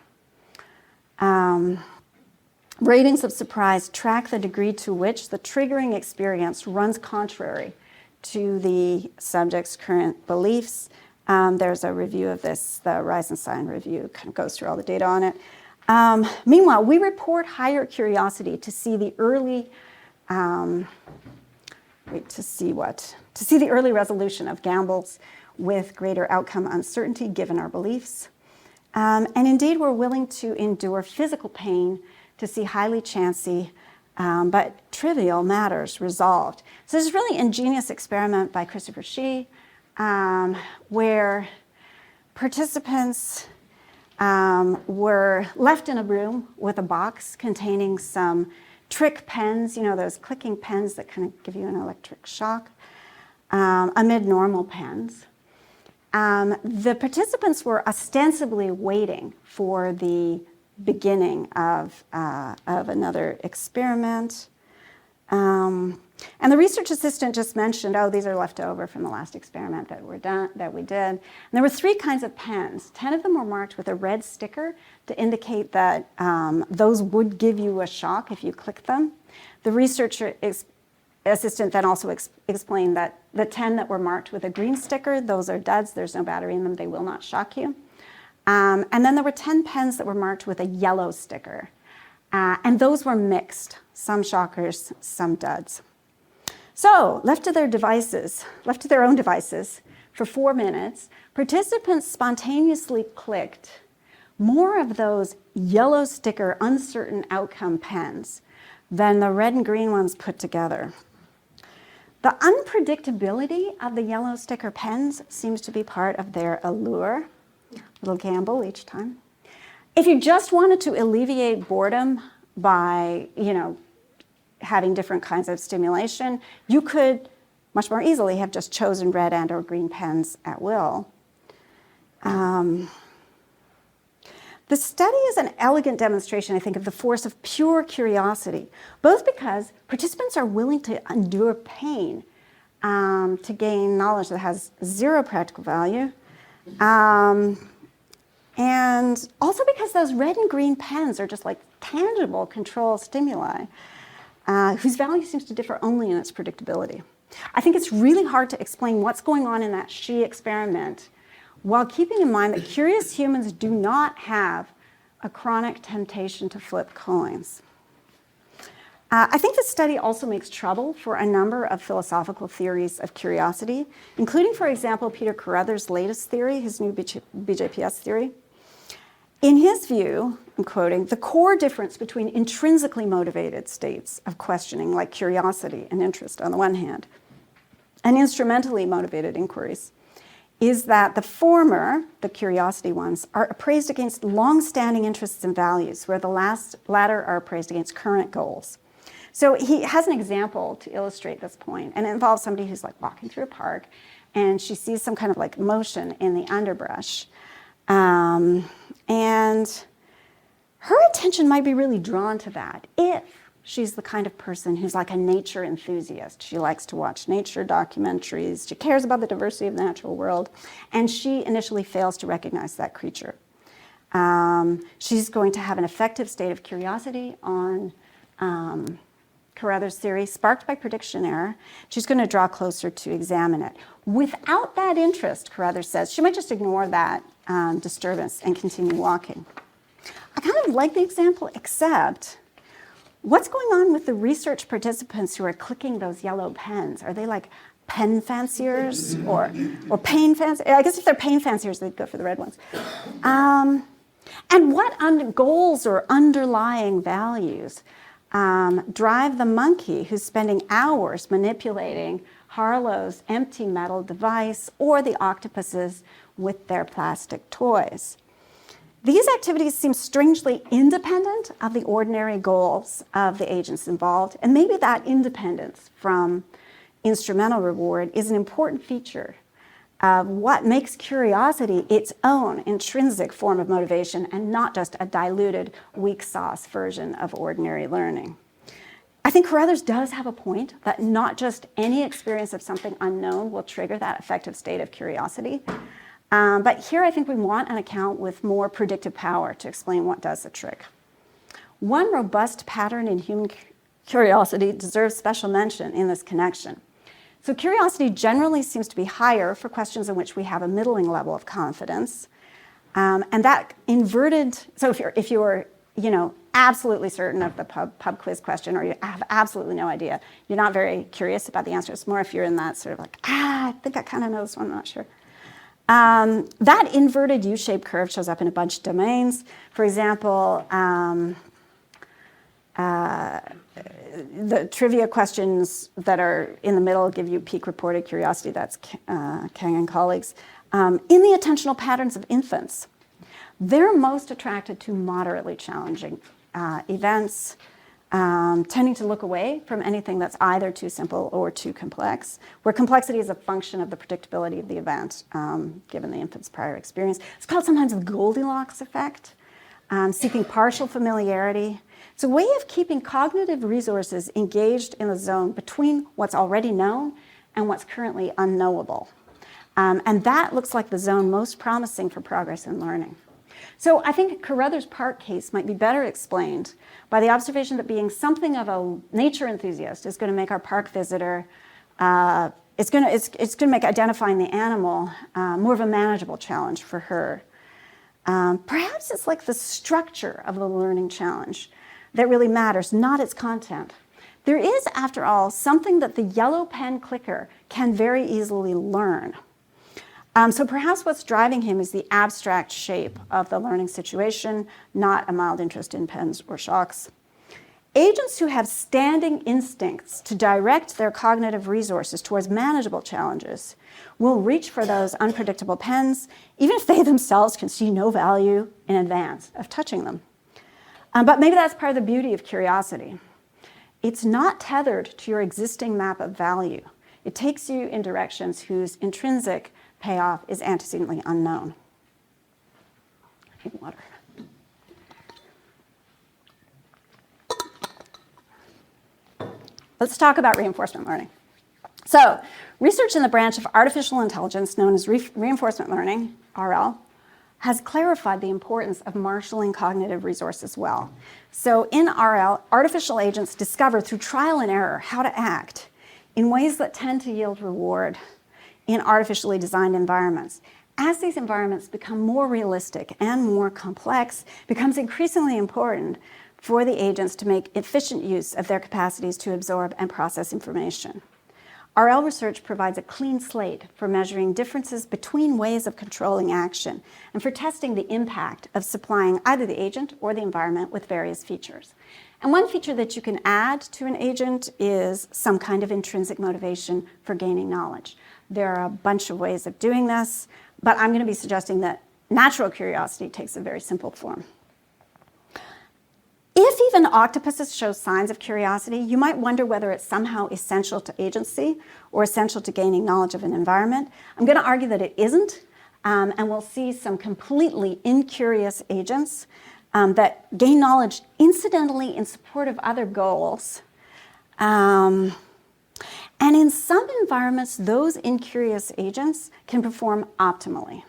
Ratings of surprise track the degree to which the triggering experience runs contrary to the subject's current beliefs. There's a review of this, the Reisenstein review kind of goes through all the data on it. Meanwhile, we report higher curiosity to see the early, to see the early resolution of gambles with greater outcome uncertainty given our beliefs. And indeed, we're willing to endure physical pain to see highly chancy but trivial matters resolved. So this is a really ingenious experiment by Christopher Shih, where participants were left in a room with a box containing some trick pens, you know, those clicking pens that kind of give you an electric shock, amid normal pens. The participants were ostensibly waiting for the beginning of another experiment. And the research assistant just mentioned, oh, these are left over from the last experiment that we did. And there were 3 kinds of pens. 10 of them were marked with a red sticker to indicate that those would give you a shock if you clicked them. The researcher assistant then also explained that the 10 that were marked with a green sticker, those are duds, there's no battery in them, they will not shock you. And then there were 10 pens that were marked with a yellow sticker. And those were mixed, some shockers, some duds. So, left to their own devices for 4 minutes, participants spontaneously clicked more of those yellow sticker uncertain outcome pens than the red and green ones put together. The unpredictability of the yellow sticker pens seems to be part of their allure. Little gamble each time. If you just wanted to alleviate boredom by, having different kinds of stimulation, you could much more easily have just chosen red and or green pens at will. The study is an elegant demonstration, I think, of the force of pure curiosity, both because participants are willing to endure pain to gain knowledge that has 0 practical value, and also because those red and green pens are just like tangible control stimuli whose value seems to differ only in its predictability. I think it's really hard to explain what's going on in that Shih experiment while keeping in mind that curious humans do not have a chronic temptation to flip coins. I think this study also makes trouble for a number of philosophical theories of curiosity, including, for example, Peter Carruthers' latest theory, his new BJPS theory. In his view, I'm quoting, the core difference between intrinsically motivated states of questioning, like curiosity and interest on the one hand, and instrumentally motivated inquiries, is that the former, the curiosity ones, are appraised against long-standing interests and values, where the latter are appraised against current goals. So he has an example to illustrate this point, and it involves somebody who's like walking through a park, and she sees some kind of like motion in the underbrush. And her attention might be really drawn to that if she's the kind of person who's like a nature enthusiast. She likes to watch nature documentaries. She cares about the diversity of the natural world. And she initially fails to recognize that creature. She's going to have an effective state of curiosity on Carruthers' theory, sparked by prediction error. She's going to draw closer to examine it. Without that interest, Carruthers says, she might just ignore that disturbance and continue walking. I kind of like the example, except what's going on with the research participants who are clicking those yellow pens? Are they like pen fanciers or pain fanciers? I guess if they're pain fanciers, they'd go for the red ones. And what goals or underlying values drive the monkey who's spending hours manipulating Harlow's empty metal device or the octopuses with their plastic toys? These activities seem strangely independent of the ordinary goals of the agents involved, and maybe that independence from instrumental reward is an important feature of what makes curiosity its own intrinsic form of motivation and not just a diluted, weak sauce version of ordinary learning. I think Carruthers does have a point that not just any experience of something unknown will trigger that affective state of curiosity. But here I think we want an account with more predictive power to explain what does the trick. One robust pattern in human curiosity deserves special mention in this connection. So curiosity generally seems to be higher for questions in which we have a middling level of confidence. And that inverted, so if you're absolutely certain of the pub quiz question, or you have absolutely no idea, you're not very curious about the answer. It's more if you're in that sort of like, I think I kind of know this one, I'm not sure. That inverted U-shaped curve shows up in a bunch of domains. For example, the trivia questions that are in the middle give you peak reported curiosity, that's Kang and colleagues. In the attentional patterns of infants, they're most attracted to moderately challenging events, tending to look away from anything that's either too simple or too complex, where complexity is a function of the predictability of the event, given the infant's prior experience. It's called sometimes the Goldilocks effect, seeking partial familiarity. It's a way of keeping cognitive resources engaged in the zone between what's already known and what's currently unknowable. And that looks like the zone most promising for progress in learning. So I think Carruthers' park case might be better explained by the observation that being something of a nature enthusiast is going to make our park visitor, it's going to make identifying the animal more of a manageable challenge for her. Perhaps it's like the structure of the learning challenge that really matters, not its content. There is, after all, something that the yellow pen clicker can very easily learn. So perhaps what's driving him is the abstract shape of the learning situation, not a mild interest in pens or shocks. Agents who have standing instincts to direct their cognitive resources towards manageable challenges will reach for those unpredictable pens, even if they themselves can see no value in advance of touching them. But maybe that's part of the beauty of curiosity. It's not tethered to your existing map of value. It takes you in directions whose intrinsic payoff is antecedently unknown. I need water. Let's talk about reinforcement learning. So, research in the branch of artificial intelligence known as reinforcement learning, RL, has clarified the importance of marshalling cognitive resources well. So in RL, artificial agents discover through trial and error how to act in ways that tend to yield reward in artificially designed environments. As these environments become more realistic and more complex, it becomes increasingly important for the agents to make efficient use of their capacities to absorb and process information. RL research provides a clean slate for measuring differences between ways of controlling action and for testing the impact of supplying either the agent or the environment with various features. And one feature that you can add to an agent is some kind of intrinsic motivation for gaining knowledge. There are a bunch of ways of doing this, but I'm going to be suggesting that natural curiosity takes a very simple form. If even octopuses show signs of curiosity, you might wonder whether it's somehow essential to agency or essential to gaining knowledge of an environment. I'm going to argue that it isn't, and we'll see some completely incurious agents that gain knowledge incidentally in support of other goals. And in some environments, those incurious agents can perform optimally.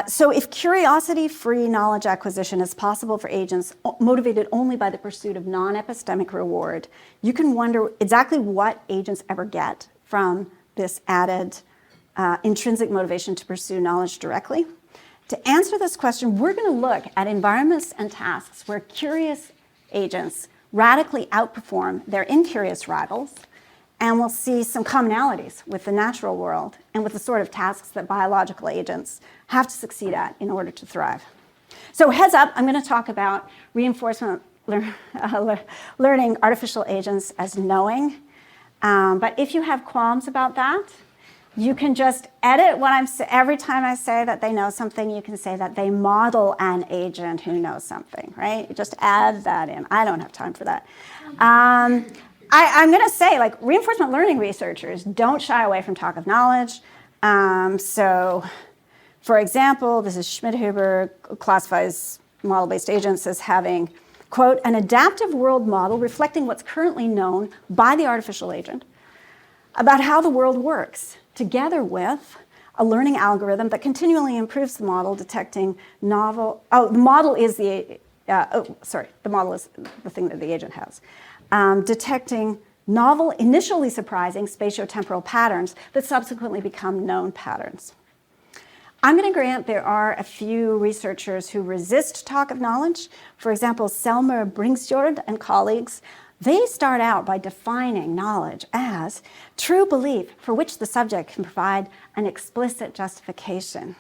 So if curiosity-free knowledge acquisition is possible for agents motivated only by the pursuit of non-epistemic reward, you can wonder exactly what agents ever get from this added intrinsic motivation to pursue knowledge directly. To answer this question, we're going to look at environments and tasks where curious agents radically outperform their incurious rivals, and we'll see some commonalities with the natural world and with the sort of tasks that biological agents have to succeed at in order to thrive. So heads up, I'm going to talk about reinforcement learning artificial agents as knowing. But if you have qualms about that, you can just edit what I'm saying. Every time I say that they know something, you can say that they model an agent who knows something, right? You just add that in. I don't have time for that. I'm going to say, like, reinforcement learning researchers don't shy away from talk of knowledge. So, for example, this is Schmidhuber classifies model-based agents as having, quote, an adaptive world model reflecting what's currently known by the artificial agent about how the world works, together with a learning algorithm that continually improves the model, detecting novel, the model is the model is the thing that the agent has, detecting novel, initially surprising spatiotemporal patterns that subsequently become known patterns. I'm going to grant there are a few researchers who resist talk of knowledge. For example, Selmer Bringsjord and colleagues, they start out by defining knowledge as true belief for which the subject can provide an explicit justification.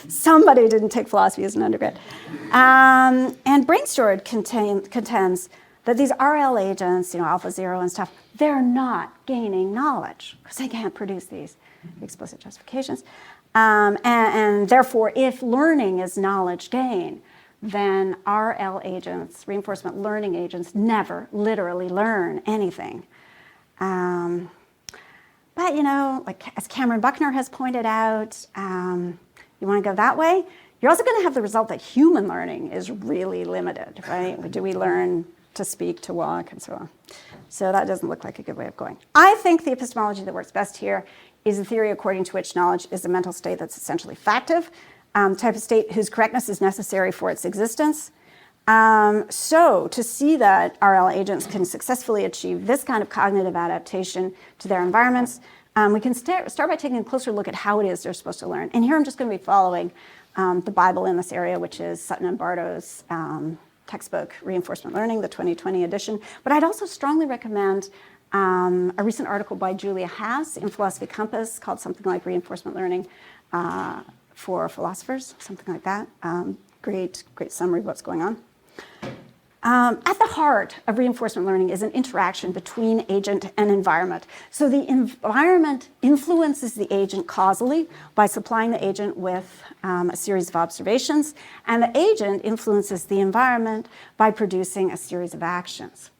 Somebody didn't take philosophy as an undergrad. And Bringsjord contends that these RL agents, Alpha Zero and stuff, they're not gaining knowledge because they can't produce these explicit justifications. And therefore, if learning is knowledge gain, then RL agents, reinforcement learning agents, never literally learn anything. But, like as Cameron Buckner has pointed out, you want to go that way, you're also going to have the result that human learning is really limited, right? Do we learn to speak, to walk, and so on? So that doesn't look like a good way of going. I think the epistemology that works best here is a theory according to which knowledge is a mental state that's essentially factive, type of state whose correctness is necessary for its existence. So to see that RL agents can successfully achieve this kind of cognitive adaptation to their environments, we can start by taking a closer look at how it is they're supposed to learn. And here I'm just going to be following the Bible in this area, which is Sutton and Bardo's textbook, Reinforcement Learning, the 2020 edition. But I'd also strongly recommend a recent article by Julia Haas in Philosophy Compass called something like Reinforcement Learning for Philosophers, something like that. Great summary of what's going on. At the heart of reinforcement learning is an interaction between agent and environment. So the environment influences the agent causally by supplying the agent with a series of observations, and the agent influences the environment by producing a series of actions.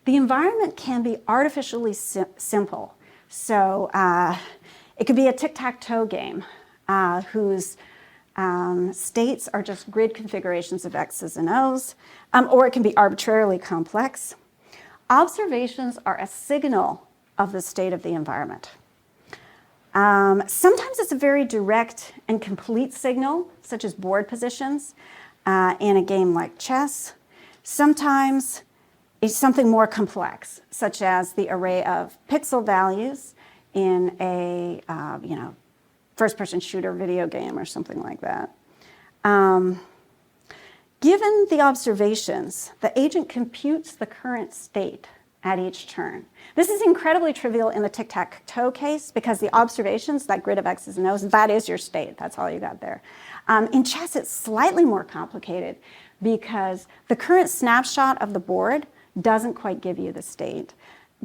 The environment can be artificially simple. So it could be a tic-tac-toe game whose states are just grid configurations of X's and O's, or it can be arbitrarily complex. Observations are a signal of the state of the environment. Sometimes it's a very direct and complete signal, such as board positions in a game like chess. Sometimes it's something more complex, such as the array of pixel values in a first-person shooter video game or something like that. Given the observations, the agent computes the current state at each turn. This is incredibly trivial in the tic-tac-toe case because the observations, that grid of X's and O's, that is your state. That's all you got there. In chess, it's slightly more complicated because the current snapshot of the board doesn't quite give you the state,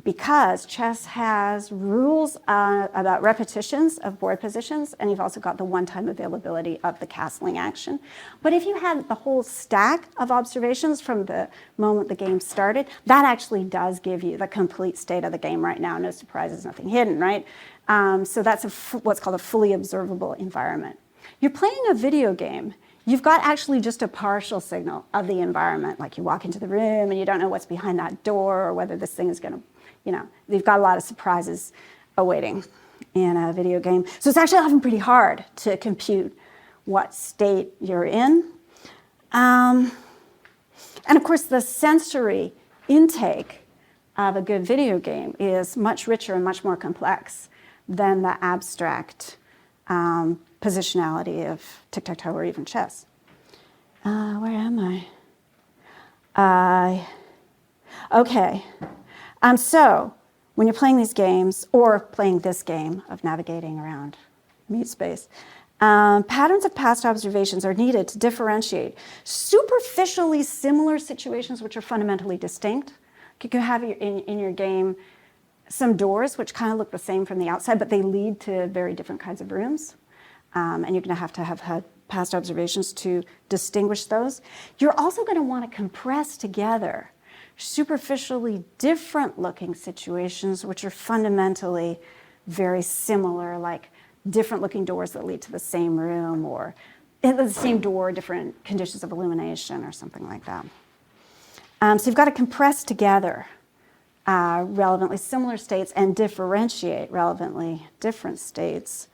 because chess has rules about repetitions of board positions, and you've also got the one-time availability of the castling action. But if you had the whole stack of observations from the moment the game started, that actually does give you the complete state of the game right now. No surprises, nothing hidden, right? So that's what's called a fully observable environment. You're playing a video game. You've got actually just a partial signal of the environment, like you walk into the room and you don't know what's behind that door or whether this thing is going to, you've got a lot of surprises awaiting in a video game. So it's actually often pretty hard to compute what state you're in. And of course, the sensory intake of a good video game is much richer and much more complex than the abstract positionality of tic-tac-toe or even chess. Where am I? Okay. So when you're playing these games, or playing this game of navigating around meat space, patterns of past observations are needed to differentiate superficially similar situations which are fundamentally distinct. You can have in your game some doors which kind of look the same from the outside, but they lead to very different kinds of rooms. And you're going to have had past observations to distinguish those. You're also going to want to compress together superficially different looking situations which are fundamentally very similar, like different looking doors that lead to the same room, or the same door, different conditions of illumination, or something like that. So you've got to compress together relevantly similar states and differentiate relevantly different states,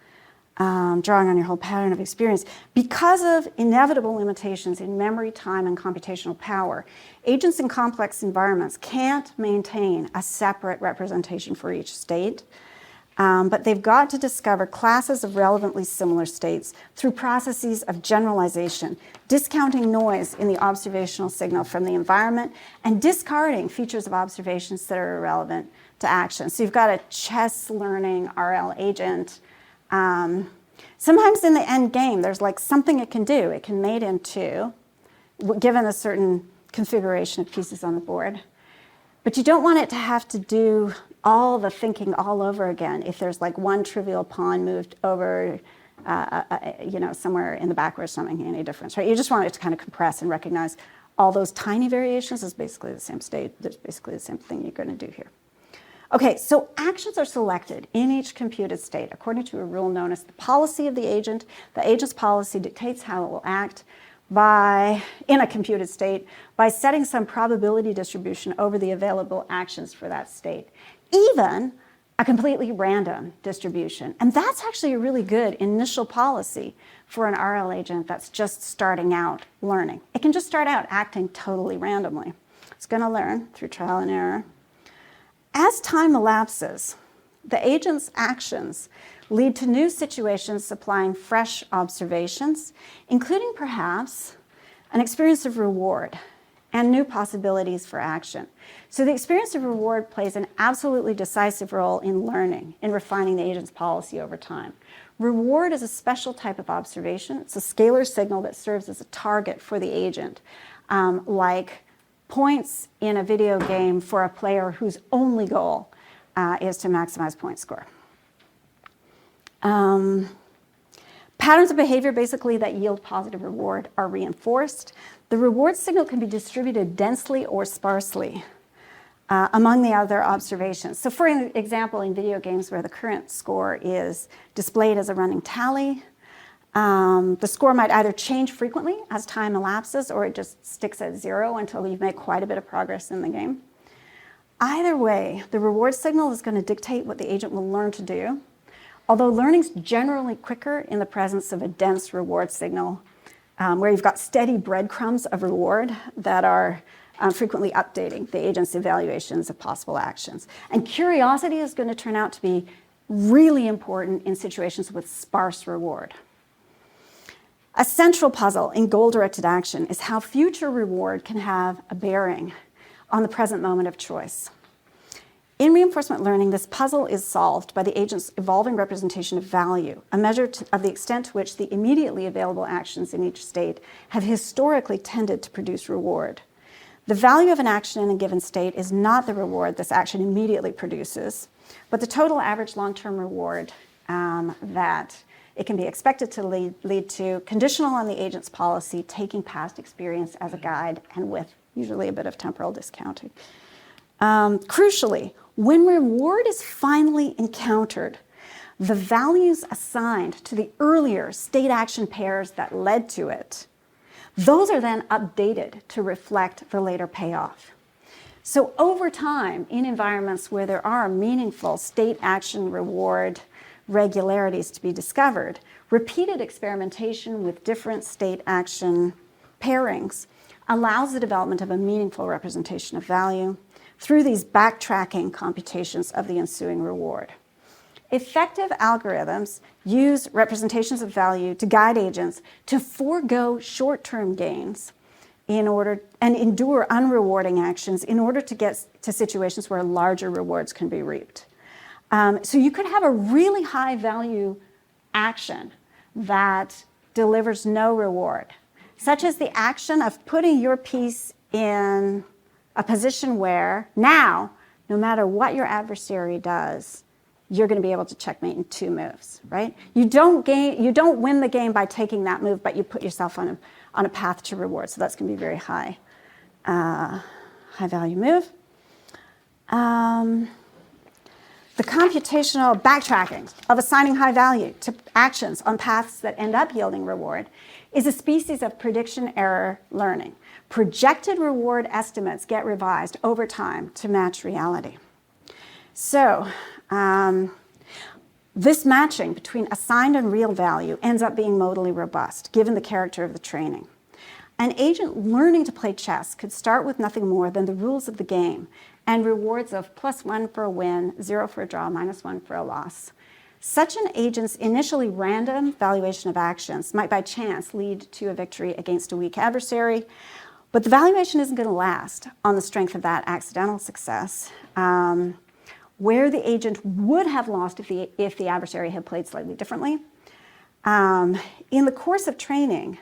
drawing on your whole pattern of experience. Because of inevitable limitations in memory, time, and computational power, agents in complex environments can't maintain a separate representation for each state, but they've got to discover classes of relevantly similar states through processes of generalization, discounting noise in the observational signal from the environment, and discarding features of observations that are irrelevant to action. So you've got a chess learning RL agent. Sometimes in the end game, there's like something it can do. It can mate into, given a certain configuration of pieces on the board. But you don't want it to have to do all the thinking all over again if there's like one trivial pawn moved over, somewhere in the back where it's not making any difference, right? You just want it to kind of compress and recognize all those tiny variations as basically the same state. There's basically the same thing you're going to do here. Okay, so actions are selected in each computed state according to a rule known as the policy of the agent. The agent's policy dictates how it will act in a computed state by setting some probability distribution over the available actions for that state, even a completely random distribution. And that's actually a really good initial policy for an RL agent that's just starting out learning. It can just start out acting totally randomly. It's going to learn through trial and error. As time elapses, the agent's actions lead to new situations supplying fresh observations, including perhaps an experience of reward and new possibilities for action. So the experience of reward plays an absolutely decisive role in learning, in refining the agent's policy over time. Reward is a special type of observation. It's a scalar signal that serves as a target for the agent, like points in a video game for a player whose only goal is to maximize point score. Patterns of behavior basically that yield positive reward are reinforced. The reward signal can be distributed densely or sparsely among the other observations. So for example, in video games where the current score is displayed as a running tally, the score might either change frequently as time elapses, or it just sticks at 0 until you've made quite a bit of progress in the game. Either way, the reward signal is going to dictate what the agent will learn to do, although learning's generally quicker in the presence of a dense reward signal, where you've got steady breadcrumbs of reward that are frequently updating the agent's evaluations of possible actions. And curiosity is going to turn out to be really important in situations with sparse reward. A central puzzle in goal-directed action is how future reward can have a bearing on the present moment of choice. In reinforcement learning, this puzzle is solved by the agent's evolving representation of value, a measure of the extent to which the immediately available actions in each state have historically tended to produce reward. The value of an action in a given state is not the reward this action immediately produces, but the total average long-term reward that it can be expected to lead to, conditional on the agent's policy, taking past experience as a guide and with usually a bit of temporal discounting. Crucially, when reward is finally encountered, the values assigned to the earlier state action pairs that led to it, those are then updated to reflect the later payoff. So over time, in environments where there are meaningful state action reward regularities to be discovered, repeated experimentation with different state action pairings allows the development of a meaningful representation of value through these backtracking computations of the ensuing reward. Effective algorithms use representations of value to guide agents to forego short-term gains and endure unrewarding actions in order to get to situations where larger rewards can be reaped. So you could have a really high value action that delivers no reward, such as the action of putting your piece in a position where now, no matter what your adversary does, you're going to be able to checkmate in 2 moves, right? You don't win the game by taking that move, but you put yourself on a path to reward. So that's going to be a very high value move. The computational backtracking of assigning high value to actions on paths that end up yielding reward is a species of prediction error learning. Projected reward estimates get revised over time to match reality. So, this matching between assigned and real value ends up being modally robust, given the character of the training. An agent learning to play chess could start with nothing more than the rules of the game and rewards of +1 for a win, 0 for a draw, -1 for a loss. Such an agent's initially random valuation of actions might by chance lead to a victory against a weak adversary, but the valuation isn't going to last on the strength of that accidental success, where the agent would have lost if the adversary had played slightly differently. In the course of training,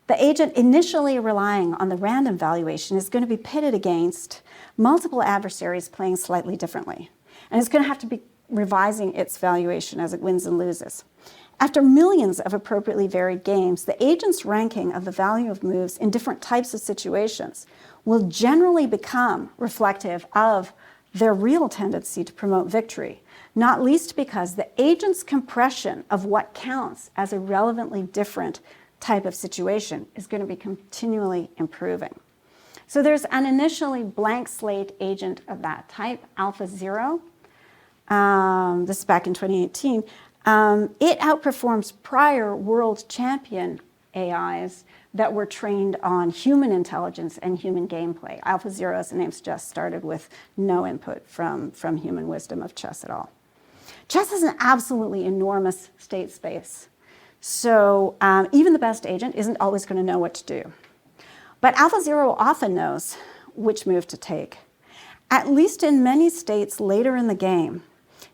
the agent initially relying on the random valuation is going to be pitted against multiple adversaries playing slightly differently. And it's going to have to be revising its valuation as it wins and loses. After millions of appropriately varied games, the agent's ranking of the value of moves in different types of situations will generally become reflective of their real tendency to promote victory, not least because the agent's compression of what counts as a relevantly different type of situation is going to be continually improving. So there's an initially blank slate agent of that type, AlphaZero. This is back in 2018. It outperforms prior world champion AIs that were trained on human intelligence and human gameplay. AlphaZero, as the name suggests, started with no input from human wisdom of chess at all. Chess is an absolutely enormous state space. So even the best agent isn't always going to know what to do. But AlphaZero often knows which move to take. At least in many states later in the game,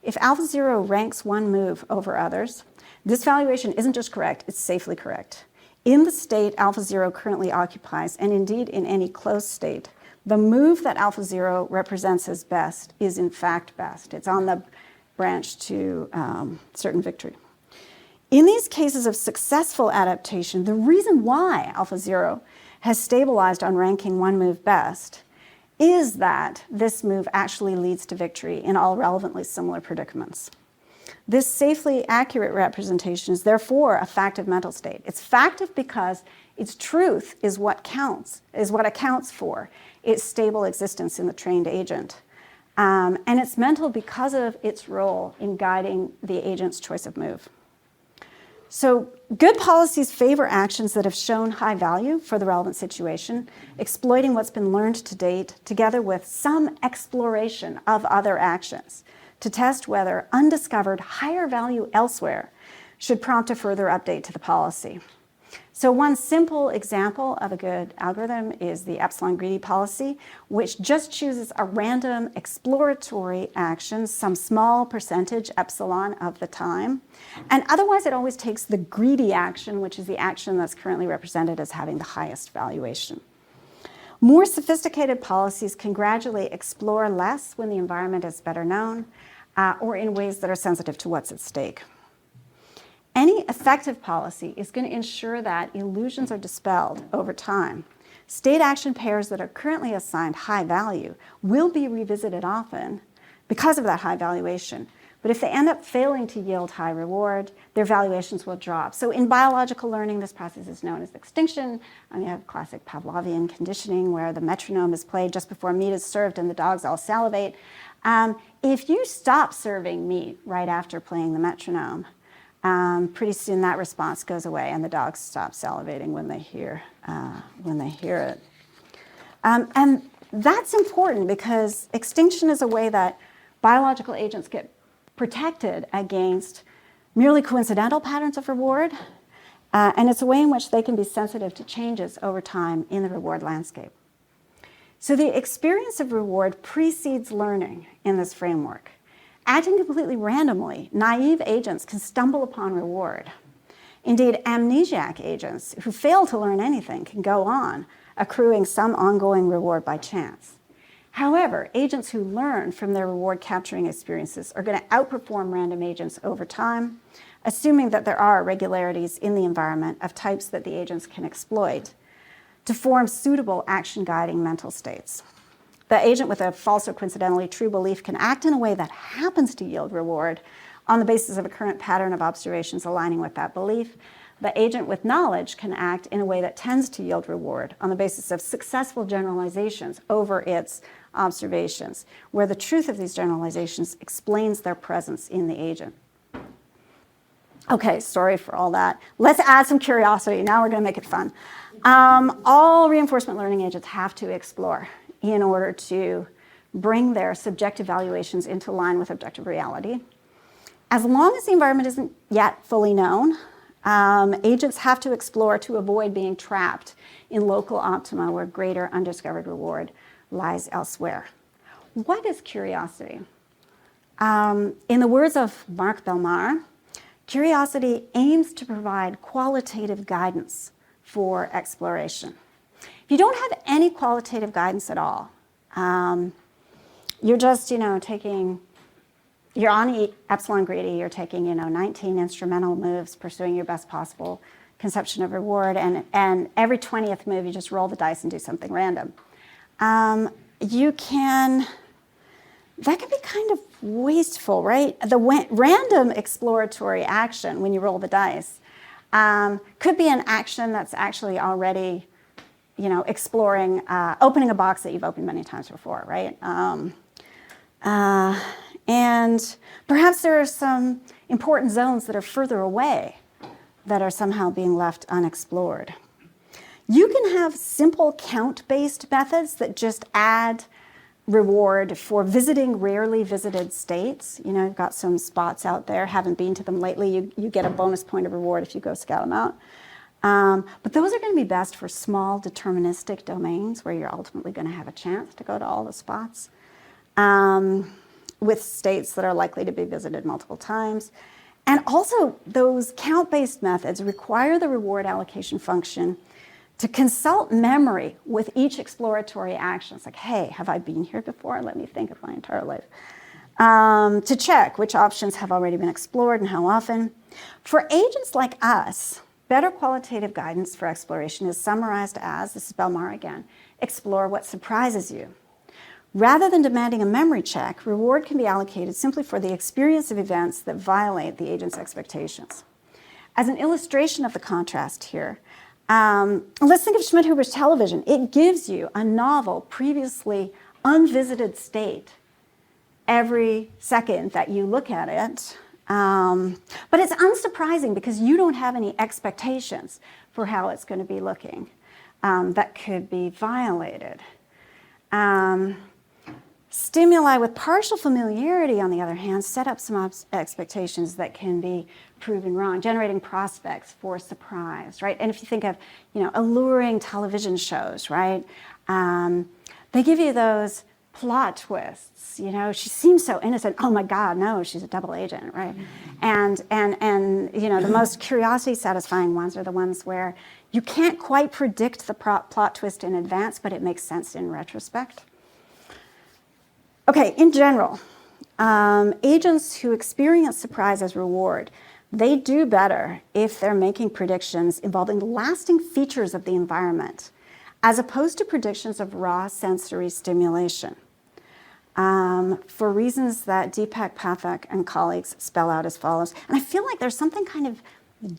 if AlphaZero ranks one move over others, this valuation isn't just correct, it's safely correct. In the state AlphaZero currently occupies, and indeed in any close state, the move that AlphaZero represents as best is in fact best. It's on the branch to certain victory. In these cases of successful adaptation, the reason why AlphaZero has stabilized on ranking one move best is that this move actually leads to victory in all relevantly similar predicaments. This safely accurate representation is therefore a factive mental state. It's factive because its truth is what counts, is what accounts for its stable existence in the trained agent. And it's mental because of its role in guiding the agent's choice of move. So good policies favor actions that have shown high value for the relevant situation, exploiting what's been learned to date, together with some exploration of other actions to test whether undiscovered higher value elsewhere should prompt a further update to the policy. So one simple example of a good algorithm is the epsilon greedy policy, which just chooses a random exploratory action, some small percentage epsilon of the time. And otherwise, it always takes the greedy action, which is the action that's currently represented as having the highest valuation. More sophisticated policies can gradually explore less when the environment is better known, or in ways that are sensitive to what's at stake. Any effective policy is going to ensure that illusions are dispelled over time. State action pairs that are currently assigned high value will be revisited often because of that high valuation. But if they end up failing to yield high reward, their valuations will drop. So in biological learning, this process is known as extinction. You have classic Pavlovian conditioning where the metronome is played just before meat is served and the dogs all salivate. If you stop serving meat right after playing the metronome, pretty soon that response goes away and the dogs stop salivating when they hear it. And that's important because extinction is a way that biological agents get protected against merely coincidental patterns of reward, and it's a way in which they can be sensitive to changes over time in the reward landscape. So the experience of reward precedes learning in this framework. Acting completely randomly, naive agents can stumble upon reward. Indeed, amnesiac agents who fail to learn anything can go on, accruing some ongoing reward by chance. However, agents who learn from their reward capturing experiences are going to outperform random agents over time, assuming that there are irregularities in the environment of types that the agents can exploit to form suitable action guiding mental states. the agent with a false or coincidentally true belief can act in a way that happens to yield reward on the basis of a current pattern of observations aligning with that belief. The agent with knowledge can act in a way that tends to yield reward on the basis of successful generalizations over its observations, where the truth of these generalizations explains their presence in the agent. Okay, sorry for all that. Let's add some curiosity. Now we're going to make it fun. All reinforcement learning agents have to explore in order to bring their subjective valuations into line with objective reality. As long as the environment isn't yet fully known, agents have to explore to avoid being trapped in local optima where greater undiscovered reward lies elsewhere. What is curiosity? In the words of Marc Belmar, curiosity aims to provide qualitative guidance for exploration. If you don't have any qualitative guidance at all, you're just, you're on epsilon greedy, you're taking, 19 instrumental moves, pursuing your best possible conception of reward, and every 20th move you just roll the dice and do something random. That can be kind of wasteful, right? The random exploratory action when you roll the dice could be an action that's actually already, exploring, opening a box that you've opened many times before, right? And perhaps there are some important zones that are further away that are somehow being left unexplored. You can have simple count-based methods that just add reward for visiting rarely visited states. You've got some spots out there, haven't been to them lately, you get a bonus point of reward if you go scout them out. But those are going to be best for small deterministic domains where you're ultimately going to have a chance to go to all the spots with states that are likely to be visited multiple times. And also, those count-based methods require the reward allocation function to consult memory with each exploratory action. It's like, hey, have I been here before? Let me think of my entire life. To check which options have already been explored and how often. For agents like us, better qualitative guidance for exploration is summarized as, this is Belmar again, explore what surprises you. Rather than demanding a memory check, reward can be allocated simply for the experience of events that violate the agent's expectations. As an illustration of the contrast here, let's think of Schmidhuber's television. It gives you a novel, previously unvisited state every second that you look at it. But it's unsurprising because you don't have any expectations for how it's going to be looking that could be violated. Stimuli with partial familiarity, on the other hand, set up some expectations that can be proven wrong, generating prospects for surprise, right? And if you think of, alluring television shows, right? They give you those plot twists. She seems so innocent. Oh my God, no, she's a double agent, right? And the most curiosity-satisfying ones are the ones where you can't quite predict the plot twist in advance, but it makes sense in retrospect. Okay, in general, agents who experience surprise as reward, they do better if they're making predictions involving lasting features of the environment, as opposed to predictions of raw sensory stimulation, for reasons that Deepak Pathak and colleagues spell out as follows. And I feel like there's something kind of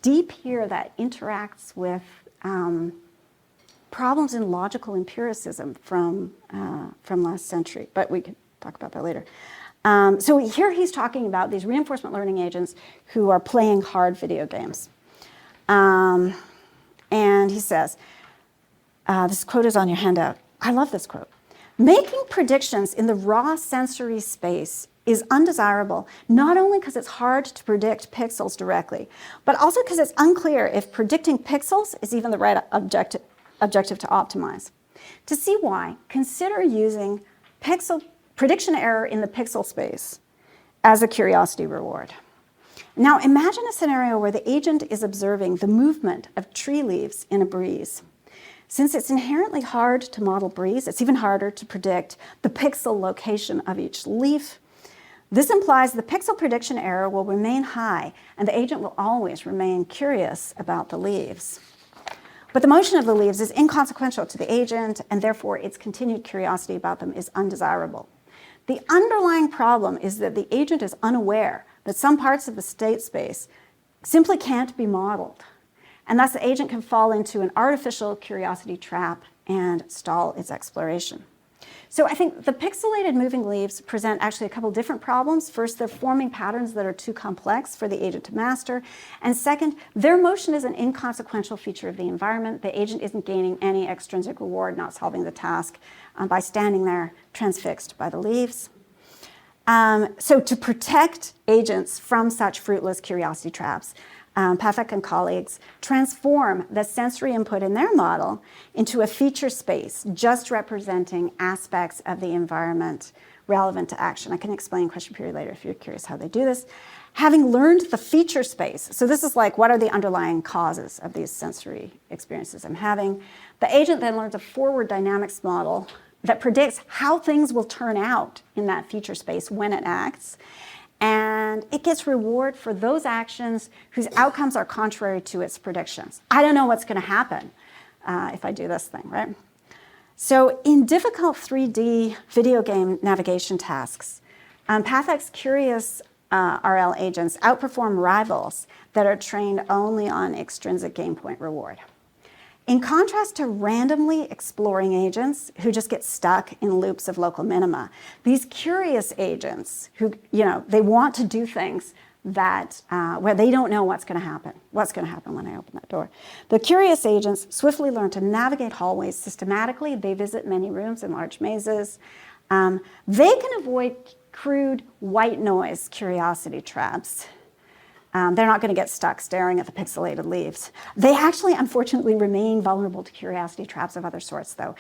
deep here that interacts with problems in logical empiricism from last century, but we can talk about that later. So here he's talking about these reinforcement learning agents who are playing hard video games. And he says, this quote is on your handout. I love this quote. Making predictions in the raw sensory space is undesirable, not only because it's hard to predict pixels directly, but also because it's unclear if predicting pixels is even the right objective to optimize. To see why, consider using prediction error in the pixel space as a curiosity reward. Now imagine a scenario where the agent is observing the movement of tree leaves in a breeze. Since it's inherently hard to model breeze, it's even harder to predict the pixel location of each leaf. This implies the pixel prediction error will remain high and the agent will always remain curious about the leaves. But the motion of the leaves is inconsequential to the agent, and therefore its continued curiosity about them is undesirable. The underlying problem is that the agent is unaware that some parts of the state space simply can't be modeled. And thus the agent can fall into an artificial curiosity trap and stall its exploration. So I think the pixelated moving leaves present actually a couple different problems. First, they're forming patterns that are too complex for the agent to master. And second, their motion is an inconsequential feature of the environment. The agent isn't gaining any extrinsic reward, not solving the task by standing there transfixed by the leaves. So to protect agents from such fruitless curiosity traps, Pathak and colleagues transform the sensory input in their model into a feature space just representing aspects of the environment relevant to action. I can explain question period later if you're curious how they do this. Having learned the feature space, so this is like what are the underlying causes of these sensory experiences I'm having, the agent then learns a forward dynamics model that predicts how things will turn out in that feature space when it acts. And it gets reward for those actions whose outcomes are contrary to its predictions. I don't know what's going to happen if I do this thing, right? So in difficult 3D video game navigation tasks, Pathak's curious RL agents outperform rivals that are trained only on extrinsic game point reward. In contrast to randomly exploring agents who just get stuck in loops of local minima, these curious agents who, they want to do things that, where they don't know what's going to happen when I open that door. The curious agents swiftly learn to navigate hallways systematically. They visit many rooms and large mazes. They can avoid crude white noise curiosity traps. They're not going to get stuck staring at the pixelated leaves. They actually, unfortunately, remain vulnerable to curiosity traps of other sorts, though.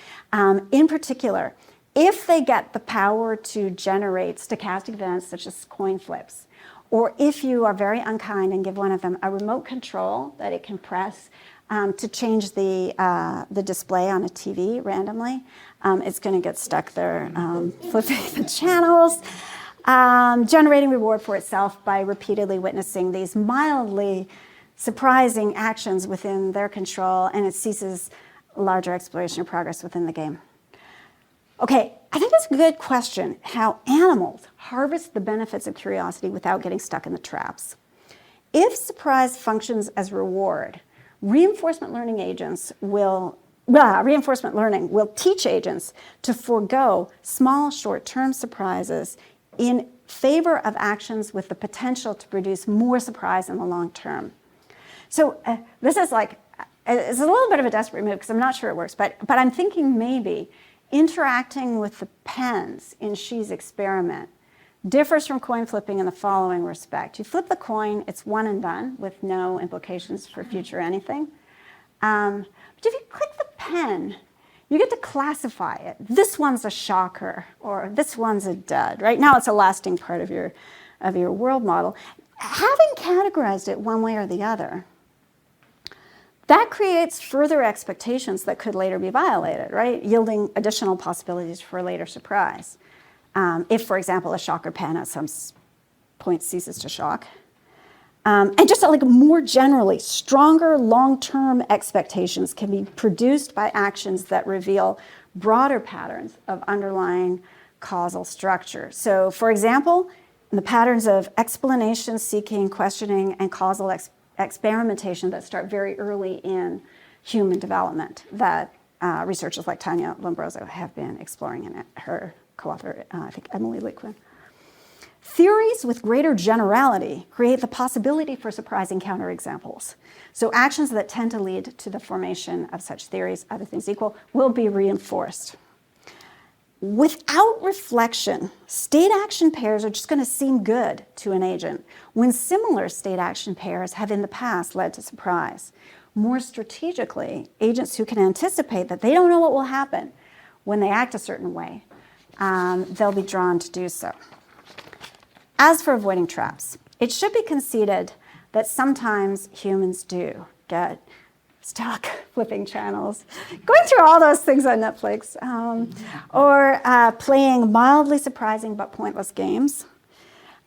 In particular, if they get the power to generate stochastic events such as coin flips, or if you are very unkind and give one of them a remote control that it can press to change the display on a TV randomly, it's going to get stuck there flipping the channels. Generating reward for itself by repeatedly witnessing these mildly surprising actions within their control, and it ceases larger exploration or progress within the game. Okay, I think it's a good question how animals harvest the benefits of curiosity without getting stuck in the traps. If surprise functions as reward, reinforcement learning will teach agents to forego small short-term surprises in favor of actions with the potential to produce more surprise in the long term. So this is like, it's a little bit of a desperate move because I'm not sure it works, but I'm thinking maybe interacting with the pens in Xi's experiment differs from coin flipping in the following respect. You flip the coin, it's one and done with no implications for future anything. But if you click the pen, you get to classify it. This one's a shocker, or this one's a dud. Right now, it's a lasting part of your world model. Having categorized it one way or the other, that creates further expectations that could later be violated, right? Yielding additional possibilities for a later surprise. If, for example, a shocker pen at some point ceases to shock. And just like more generally, stronger long-term expectations can be produced by actions that reveal broader patterns of underlying causal structure. So, for example, in the patterns of explanation, seeking, questioning, and causal experimentation that start very early in human development that researchers like Tanya Lombroso have been exploring in her co-author, I think Emily Liquin. Theories with greater generality create the possibility for surprising counterexamples. So actions that tend to lead to the formation of such theories, other things equal, will be reinforced. Without reflection, state-action pairs are just going to seem good to an agent when similar state-action pairs have in the past led to surprise. More strategically, agents who can anticipate that they don't know what will happen when they act a certain way, they'll be drawn to do so. As for avoiding traps, it should be conceded that sometimes humans do get stuck flipping channels, going through all those things on Netflix, or playing mildly surprising but pointless games.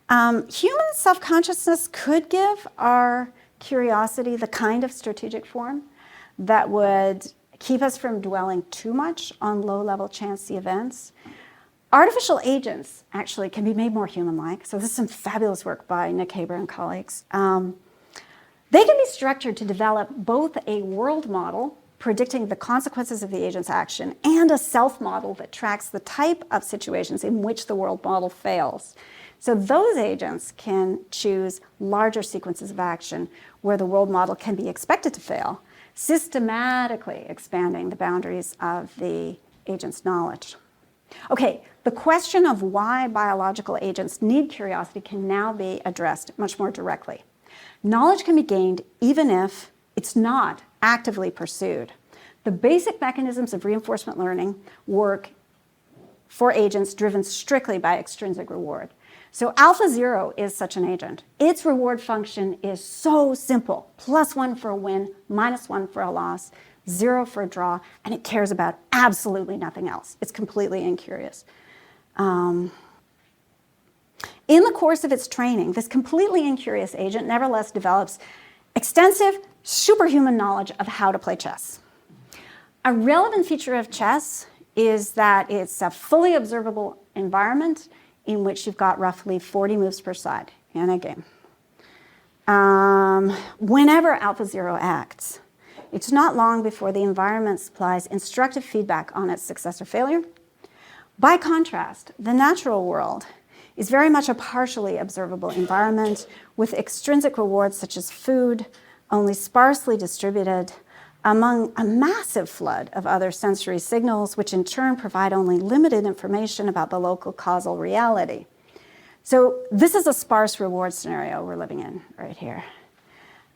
Human self-consciousness could give our curiosity the kind of strategic form that would keep us from dwelling too much on low-level chancy events. Artificial agents actually can be made more human-like. So this is some fabulous work by Nick Haber and colleagues. They can be structured to develop both a world model predicting the consequences of the agent's action and a self-model that tracks the type of situations in which the world model fails. So those agents can choose larger sequences of action where the world model can be expected to fail, systematically expanding the boundaries of the agent's knowledge. Okay, the question of why biological agents need curiosity can now be addressed much more directly. Knowledge can be gained even if it's not actively pursued. The basic mechanisms of reinforcement learning work for agents driven strictly by extrinsic reward. So AlphaZero is such an agent. Its reward function is so simple. +1 for a win, -1 for a loss, 0 for a draw, and it cares about absolutely nothing else. It's completely incurious. In the course of its training, this completely incurious agent nevertheless develops extensive superhuman knowledge of how to play chess. A relevant feature of chess is that it's a fully observable environment in which you've got roughly 40 moves per side in a game. Whenever AlphaZero acts, it's not long before the environment supplies instructive feedback on its success or failure. By contrast, the natural world is very much a partially observable environment with extrinsic rewards such as food, only sparsely distributed among a massive flood of other sensory signals, which in turn provide only limited information about the local causal reality. So this is a sparse reward scenario we're living in right here.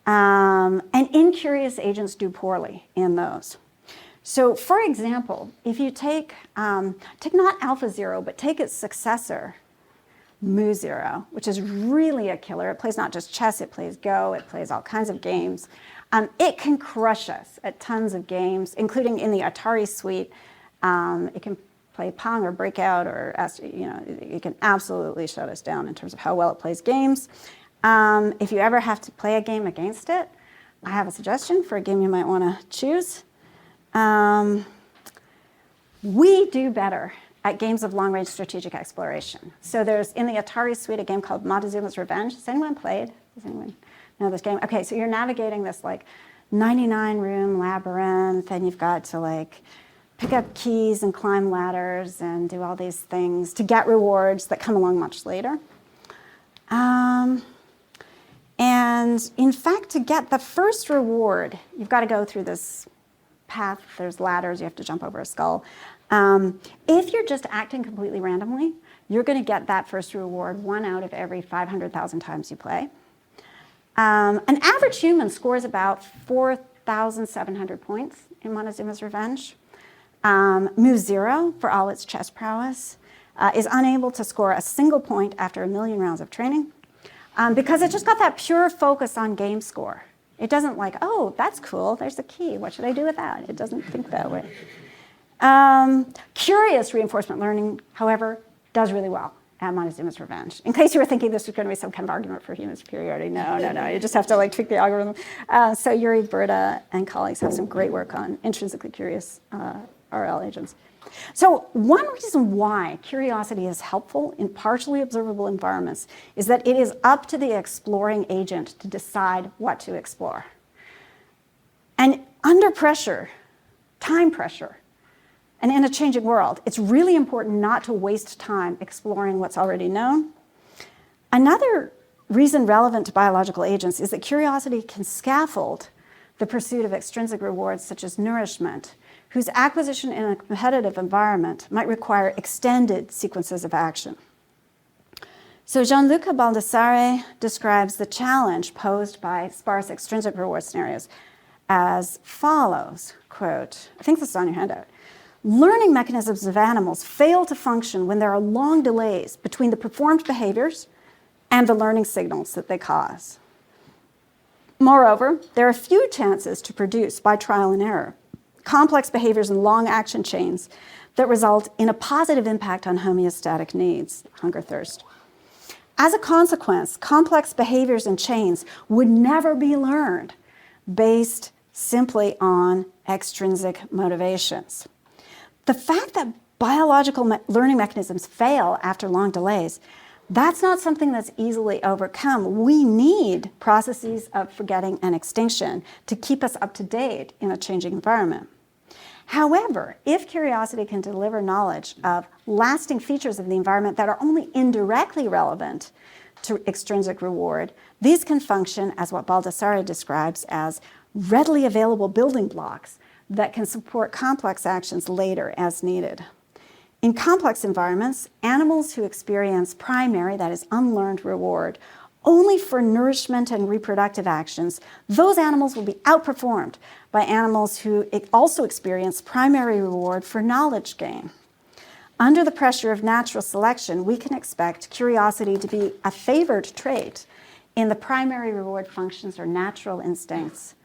And incurious agents do poorly in those. So for example, if you take not AlphaZero, but take its successor, Mu0, which is really a killer. It plays not just chess, it plays Go, it plays all kinds of games. It can crush us at tons of games, including in the Atari suite. It can play Pong or Breakout or, it can absolutely shut us down in terms of how well it plays games. If you ever have to play a game against it, I have a suggestion for a game you might want to choose. We do better at games of long-range strategic exploration. So there's, in the Atari suite, a game called Montezuma's Revenge. Has anyone played? Does anyone know this game? Okay, so you're navigating this 99-room labyrinth, and you've got to pick up keys and climb ladders and do all these things to get rewards that come along much later. And in fact, to get the first reward, you've got to go through this path. There's ladders, you have to jump over a skull. If you're just acting completely randomly, you're going to get that first reward 1 out of every 500,000 times you play. An average human scores about 4,700 points in Montezuma's Revenge. Mu0, for all its chess prowess, is unable to score a single point after 1 million rounds of training because it just got that pure focus on game score. It doesn't oh, that's cool, there's a key, what should I do with that? It doesn't think that way. Curious reinforcement learning, however, does really well at Montezuma's Revenge. In case you were thinking this was going to be some kind of argument for human superiority, no. You just have to tweak the algorithm. So Yuri Berta and colleagues have some great work on intrinsically curious RL agents. So one reason why curiosity is helpful in partially observable environments is that it is up to the exploring agent to decide what to explore. And under pressure, time pressure, and in a changing world, it's really important not to waste time exploring what's already known. Another reason relevant to biological agents is that curiosity can scaffold the pursuit of extrinsic rewards such as nourishment, whose acquisition in a competitive environment might require extended sequences of action. So Gianluca Baldassare describes the challenge posed by sparse extrinsic reward scenarios as follows, quote, I think this is on your handout. Learning mechanisms of animals fail to function when there are long delays between the performed behaviors and the learning signals that they cause. Moreover, there are few chances to produce, by trial and error, complex behaviors and long action chains that result in a positive impact on homeostatic needs, hunger, thirst. As a consequence, complex behaviors and chains would never be learned based simply on extrinsic motivations. The fact that biological learning mechanisms fail after long delays, that's not something that's easily overcome. We need processes of forgetting and extinction to keep us up to date in a changing environment. However, if curiosity can deliver knowledge of lasting features of the environment that are only indirectly relevant to extrinsic reward, these can function as what Baldassare describes as readily available building blocks that can support complex actions later as needed. In complex environments, animals who experience primary, that is unlearned reward, only for nourishment and reproductive actions, those animals will be outperformed by animals who also experience primary reward for knowledge gain. Under the pressure of natural selection, we can expect curiosity to be a favored trait in the primary reward functions or natural instincts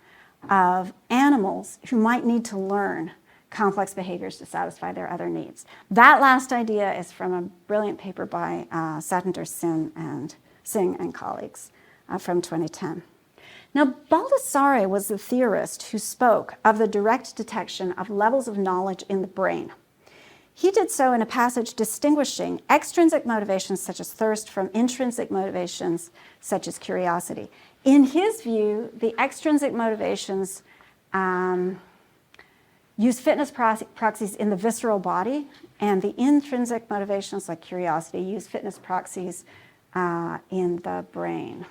of animals who might need to learn complex behaviors to satisfy their other needs. That last idea is from a brilliant paper by Satinder Singh and colleagues from 2010. Now, Baldassare was the theorist who spoke of the direct detection of levels of knowledge in the brain. He did so in a passage distinguishing extrinsic motivations such as thirst from intrinsic motivations such as curiosity. In his view, the extrinsic motivations use fitness proxies in the visceral body, and the intrinsic motivations like curiosity use fitness proxies in the brain.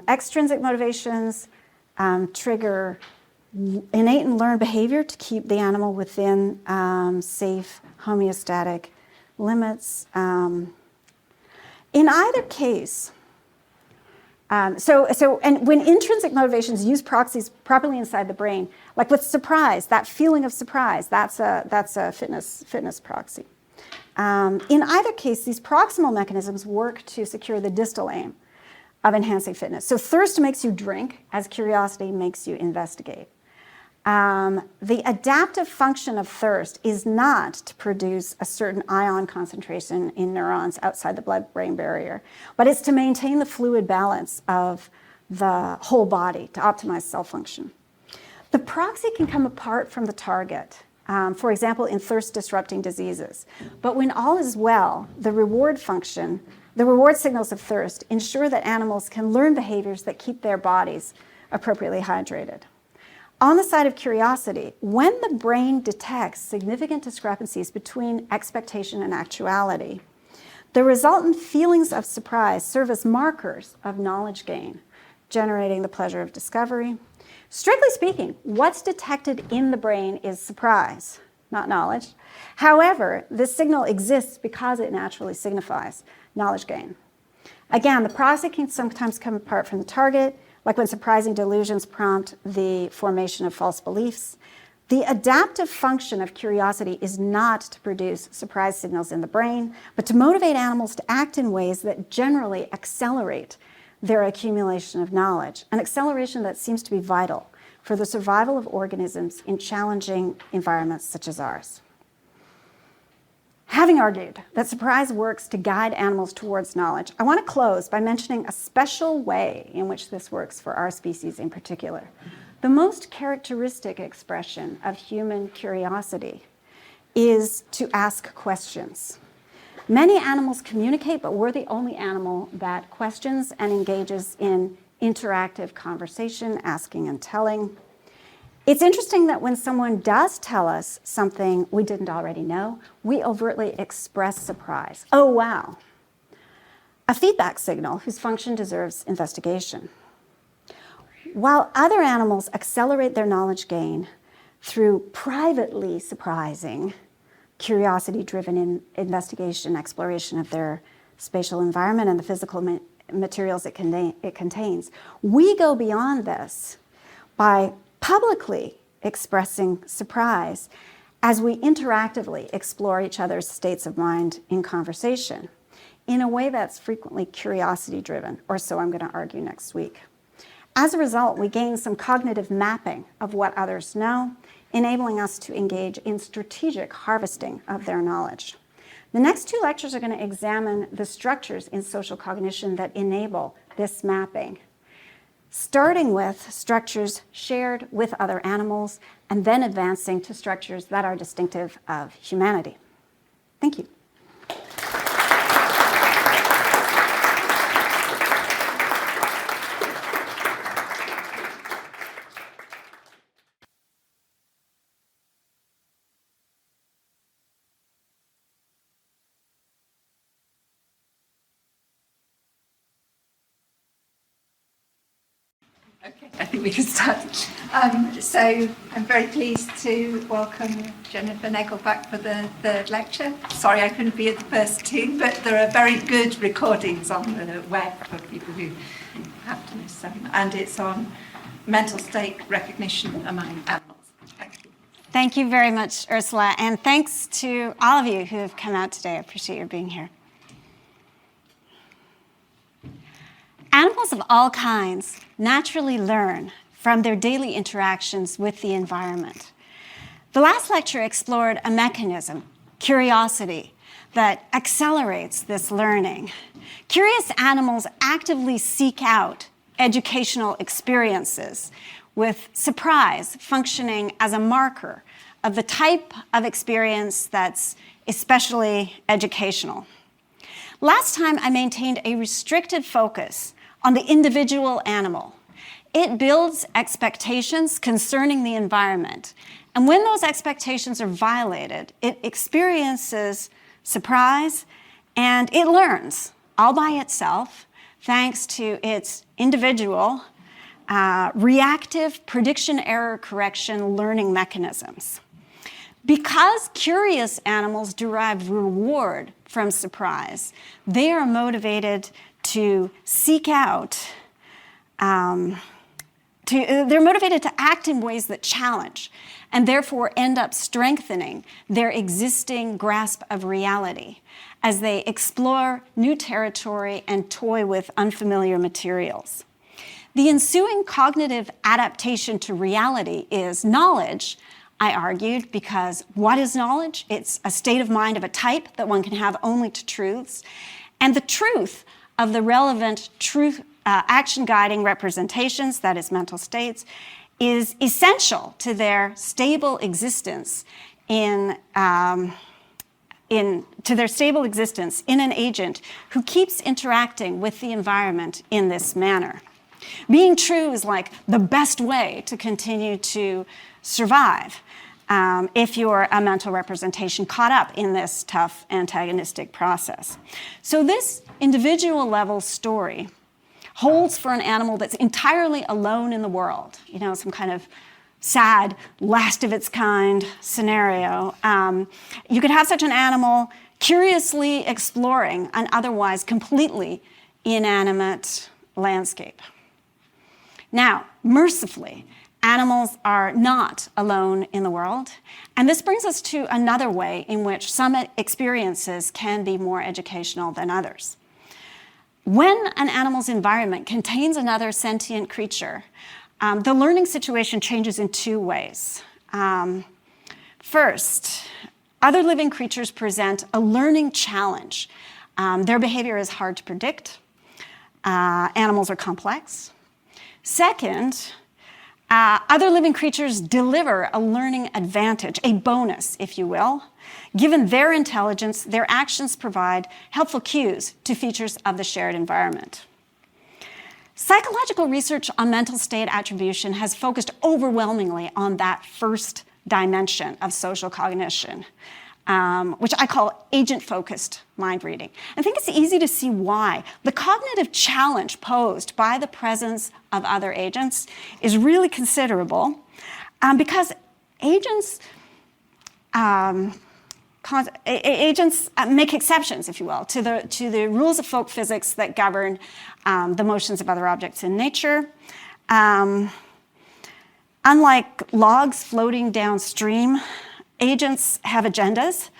Extrinsic motivations trigger innate and learned behavior to keep the animal within safe homeostatic limits. In either case, and when intrinsic motivations use proxies properly inside the brain, like with surprise, that feeling of surprise, that's a fitness proxy. In either case, these proximal mechanisms work to secure the distal aim of enhancing fitness. So thirst makes you drink, as curiosity makes you investigate. The adaptive function of thirst is not to produce a certain ion concentration in neurons outside the blood-brain barrier, but it's to maintain the fluid balance of the whole body to optimize cell function. The proxy can come apart from the target, for example, in thirst-disrupting diseases. But when all is well, the reward signals of thirst ensure that animals can learn behaviors that keep their bodies appropriately hydrated. On the side of curiosity, when the brain detects significant discrepancies between expectation and actuality, the resultant feelings of surprise serve as markers of knowledge gain, generating the pleasure of discovery. Strictly speaking, what's detected in the brain is surprise, not knowledge. However, this signal exists because it naturally signifies knowledge gain. Again, the proxy can sometimes come apart from the target, like when surprising delusions prompt the formation of false beliefs. The adaptive function of curiosity is not to produce surprise signals in the brain, but to motivate animals to act in ways that generally accelerate their accumulation of knowledge, an acceleration that seems to be vital for the survival of organisms in challenging environments such as ours. Having argued that surprise works to guide animals towards knowledge, I want to close by mentioning a special way in which this works for our species in particular. The most characteristic expression of human curiosity is to ask questions. Many animals communicate, but we're the only animal that questions and engages in interactive conversation, asking and telling. It's interesting that when someone does tell us something we didn't already know, we overtly express surprise. Oh, wow. A feedback signal whose function deserves investigation. While other animals accelerate their knowledge gain through privately surprising, curiosity-driven investigation, exploration of their spatial environment and the physical materials it contains, we go beyond this by publicly expressing surprise as we interactively explore each other's states of mind in conversation in a way that's frequently curiosity-driven, or so I'm going to argue next week. As a result, we gain some cognitive mapping of what others know, enabling us to engage in strategic harvesting of their knowledge. The next two lectures are going to examine the structures in social cognition that enable this mapping. starting with structures shared with other animals, and then advancing to structures that are distinctive of humanity. Thank you. Okay, I think we can start. So I'm very pleased to welcome Jennifer Nagel back for the third lecture. Sorry I couldn't be at the first two, but there are very good recordings on the web for people who have to miss them. And it's on mental state recognition among animals. Thank you. Thank you very much, Ursula, and thanks to all of you who have come out today. I appreciate your being here. Animals of all kinds naturally learn from their daily interactions with the environment. The last lecture explored a mechanism, curiosity, that accelerates this learning. Curious animals actively seek out educational experiences, with surprise functioning as a marker of the type of experience that's especially educational. Last time, I maintained a restricted focus on the individual animal. It builds expectations concerning the environment. And when those expectations are violated, it experiences surprise and it learns all by itself thanks to its individual reactive prediction error correction learning mechanisms. Because curious animals derive reward from surprise, they are motivated to seek out, they're motivated to act in ways that challenge and therefore end up strengthening their existing grasp of reality as they explore new territory and toy with unfamiliar materials. The ensuing cognitive adaptation to reality is knowledge, I argued, because what is knowledge? It's a state of mind of a type that one can have only to truths. And the truth of the relevant truth action guiding representations, that is mental states, is essential to their stable existence in an agent who keeps interacting with the environment in this manner. Being true is like the best way to continue to survive if you're a mental representation caught up in this tough antagonistic process. So this individual level story holds for an animal that's entirely alone in the world, some kind of sad, last of its kind scenario. You could have such an animal curiously exploring an otherwise completely inanimate landscape. Now, mercifully, animals are not alone in the world, and this brings us to another way in which some experiences can be more educational than others. When an animal's environment contains another sentient creature, the learning situation changes in two ways. First, other living creatures present a learning challenge. Their behavior is hard to predict. Animals are complex. Second, other living creatures deliver a learning advantage, a bonus, if you will. Given their intelligence, their actions provide helpful cues to features of the shared environment. Psychological research on mental state attribution has focused overwhelmingly on that first dimension of social cognition, which I call agent-focused mind reading. I think it's easy to see why. The cognitive challenge posed by the presence of other agents is really considerable because agents make exceptions, if you will, to the rules of folk physics that govern the motions of other objects in nature. Unlike logs floating downstream, agents have agendas,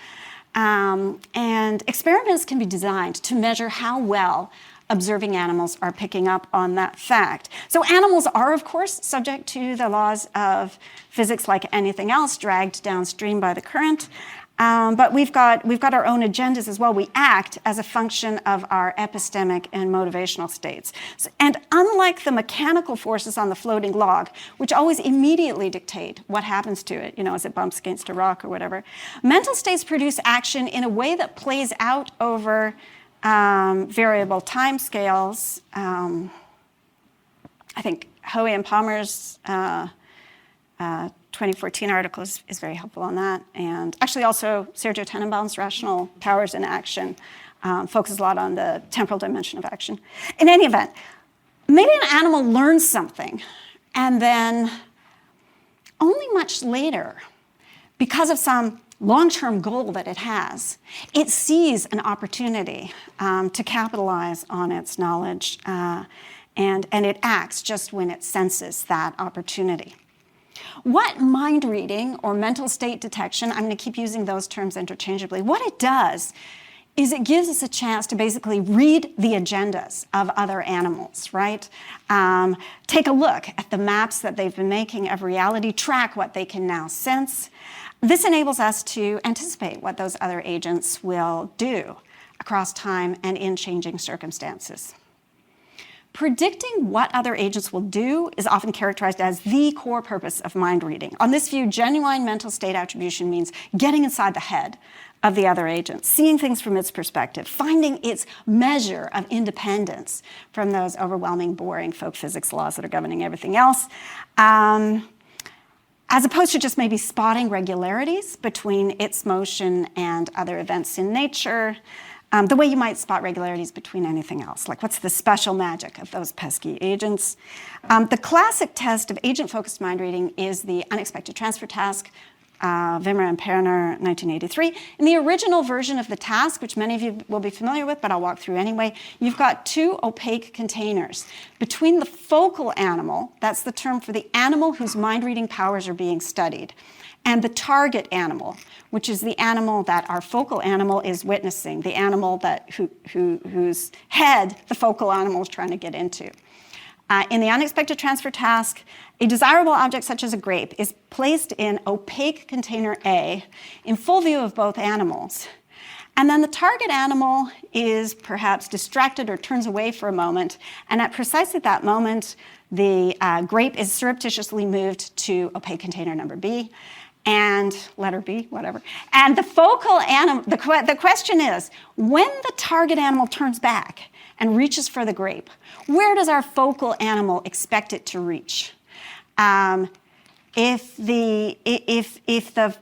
and experiments can be designed to measure how well observing animals are picking up on that fact. So animals are, of course, subject to the laws of physics like anything else, dragged downstream by the current. But we've got our own agendas as well. We act as a function of our epistemic and motivational states. And unlike the mechanical forces on the floating log, which always immediately dictate what happens to it, as it bumps against a rock or whatever, mental states produce action in a way that plays out over variable time scales. I think Hoey and Palmer's 2014 article is very helpful on that. And actually also Sergio Tenenbaum's Rational Powers in Action focuses a lot on the temporal dimension of action. In any event, maybe an animal learns something and then only much later, because of some long-term goal that it has, it sees an opportunity to capitalize on its knowledge and it acts just when it senses that opportunity. What mind reading or mental state detection, I'm going to keep using those terms interchangeably, what it does is it gives us a chance to basically read the agendas of other animals, right? Take a look at the maps that they've been making of reality, track what they can now sense. This enables us to anticipate what those other agents will do across time and in changing circumstances. Predicting what other agents will do is often characterized as the core purpose of mind reading. On this view, genuine mental state attribution means getting inside the head of the other agent, seeing things from its perspective, finding its measure of independence from those overwhelming, boring folk physics laws that are governing everything else, as opposed to just maybe spotting regularities between its motion and other events in nature. The way you might spot regularities between anything else, like what's the special magic of those pesky agents. The classic test of agent-focused mind reading is the unexpected transfer task, Wimmer and Perner, 1983. In the original version of the task, which many of you will be familiar with, but I'll walk through anyway, you've got two opaque containers. Between the focal animal, that's the term for the animal whose mind reading powers are being studied, and the target animal, which is the animal that our focal animal is witnessing, the animal whose head the focal animal is trying to get into. In the unexpected transfer task, a desirable object such as a grape is placed in opaque container A in full view of both animals. And then the target animal is perhaps distracted or turns away for a moment, and at precisely that moment, the grape is surreptitiously moved to opaque container number B, and letter B, whatever. And the focal animal, the question is, when the target animal turns back and reaches for the grape, where does our focal animal expect it to reach? If the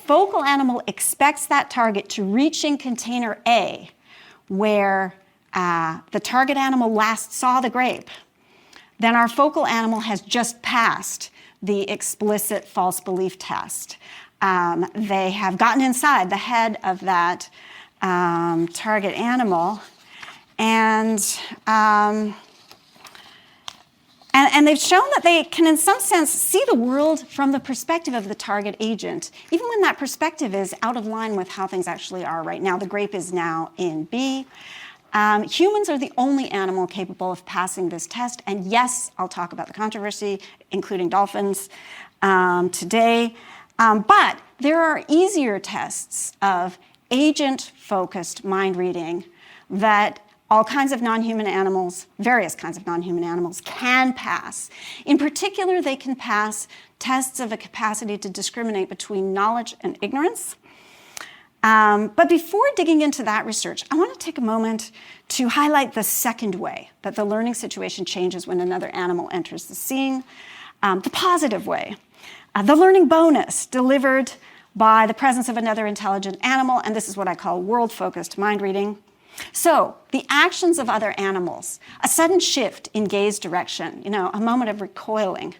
focal animal expects that target to reach in container A, where the target animal last saw the grape, then our focal animal has just passed the explicit false belief test. They have gotten inside the head of that target animal, and they've shown that they can, in some sense, see the world from the perspective of the target agent, even when that perspective is out of line with how things actually are right now. The grape is now in B. Humans are the only animal capable of passing this test, and yes, I'll talk about the controversy, including dolphins, today. But there are easier tests of agent-focused mind reading that all kinds of non-human animals, various kinds of non-human animals, can pass. In particular, they can pass tests of a capacity to discriminate between knowledge and ignorance. But before digging into that research, I want to take a moment to highlight the second way that the learning situation changes when another animal enters the scene, the positive way, the learning bonus delivered by the presence of another intelligent animal, and this is what I call world-focused mind reading. So, the actions of other animals, a sudden shift in gaze direction, a moment of recoiling,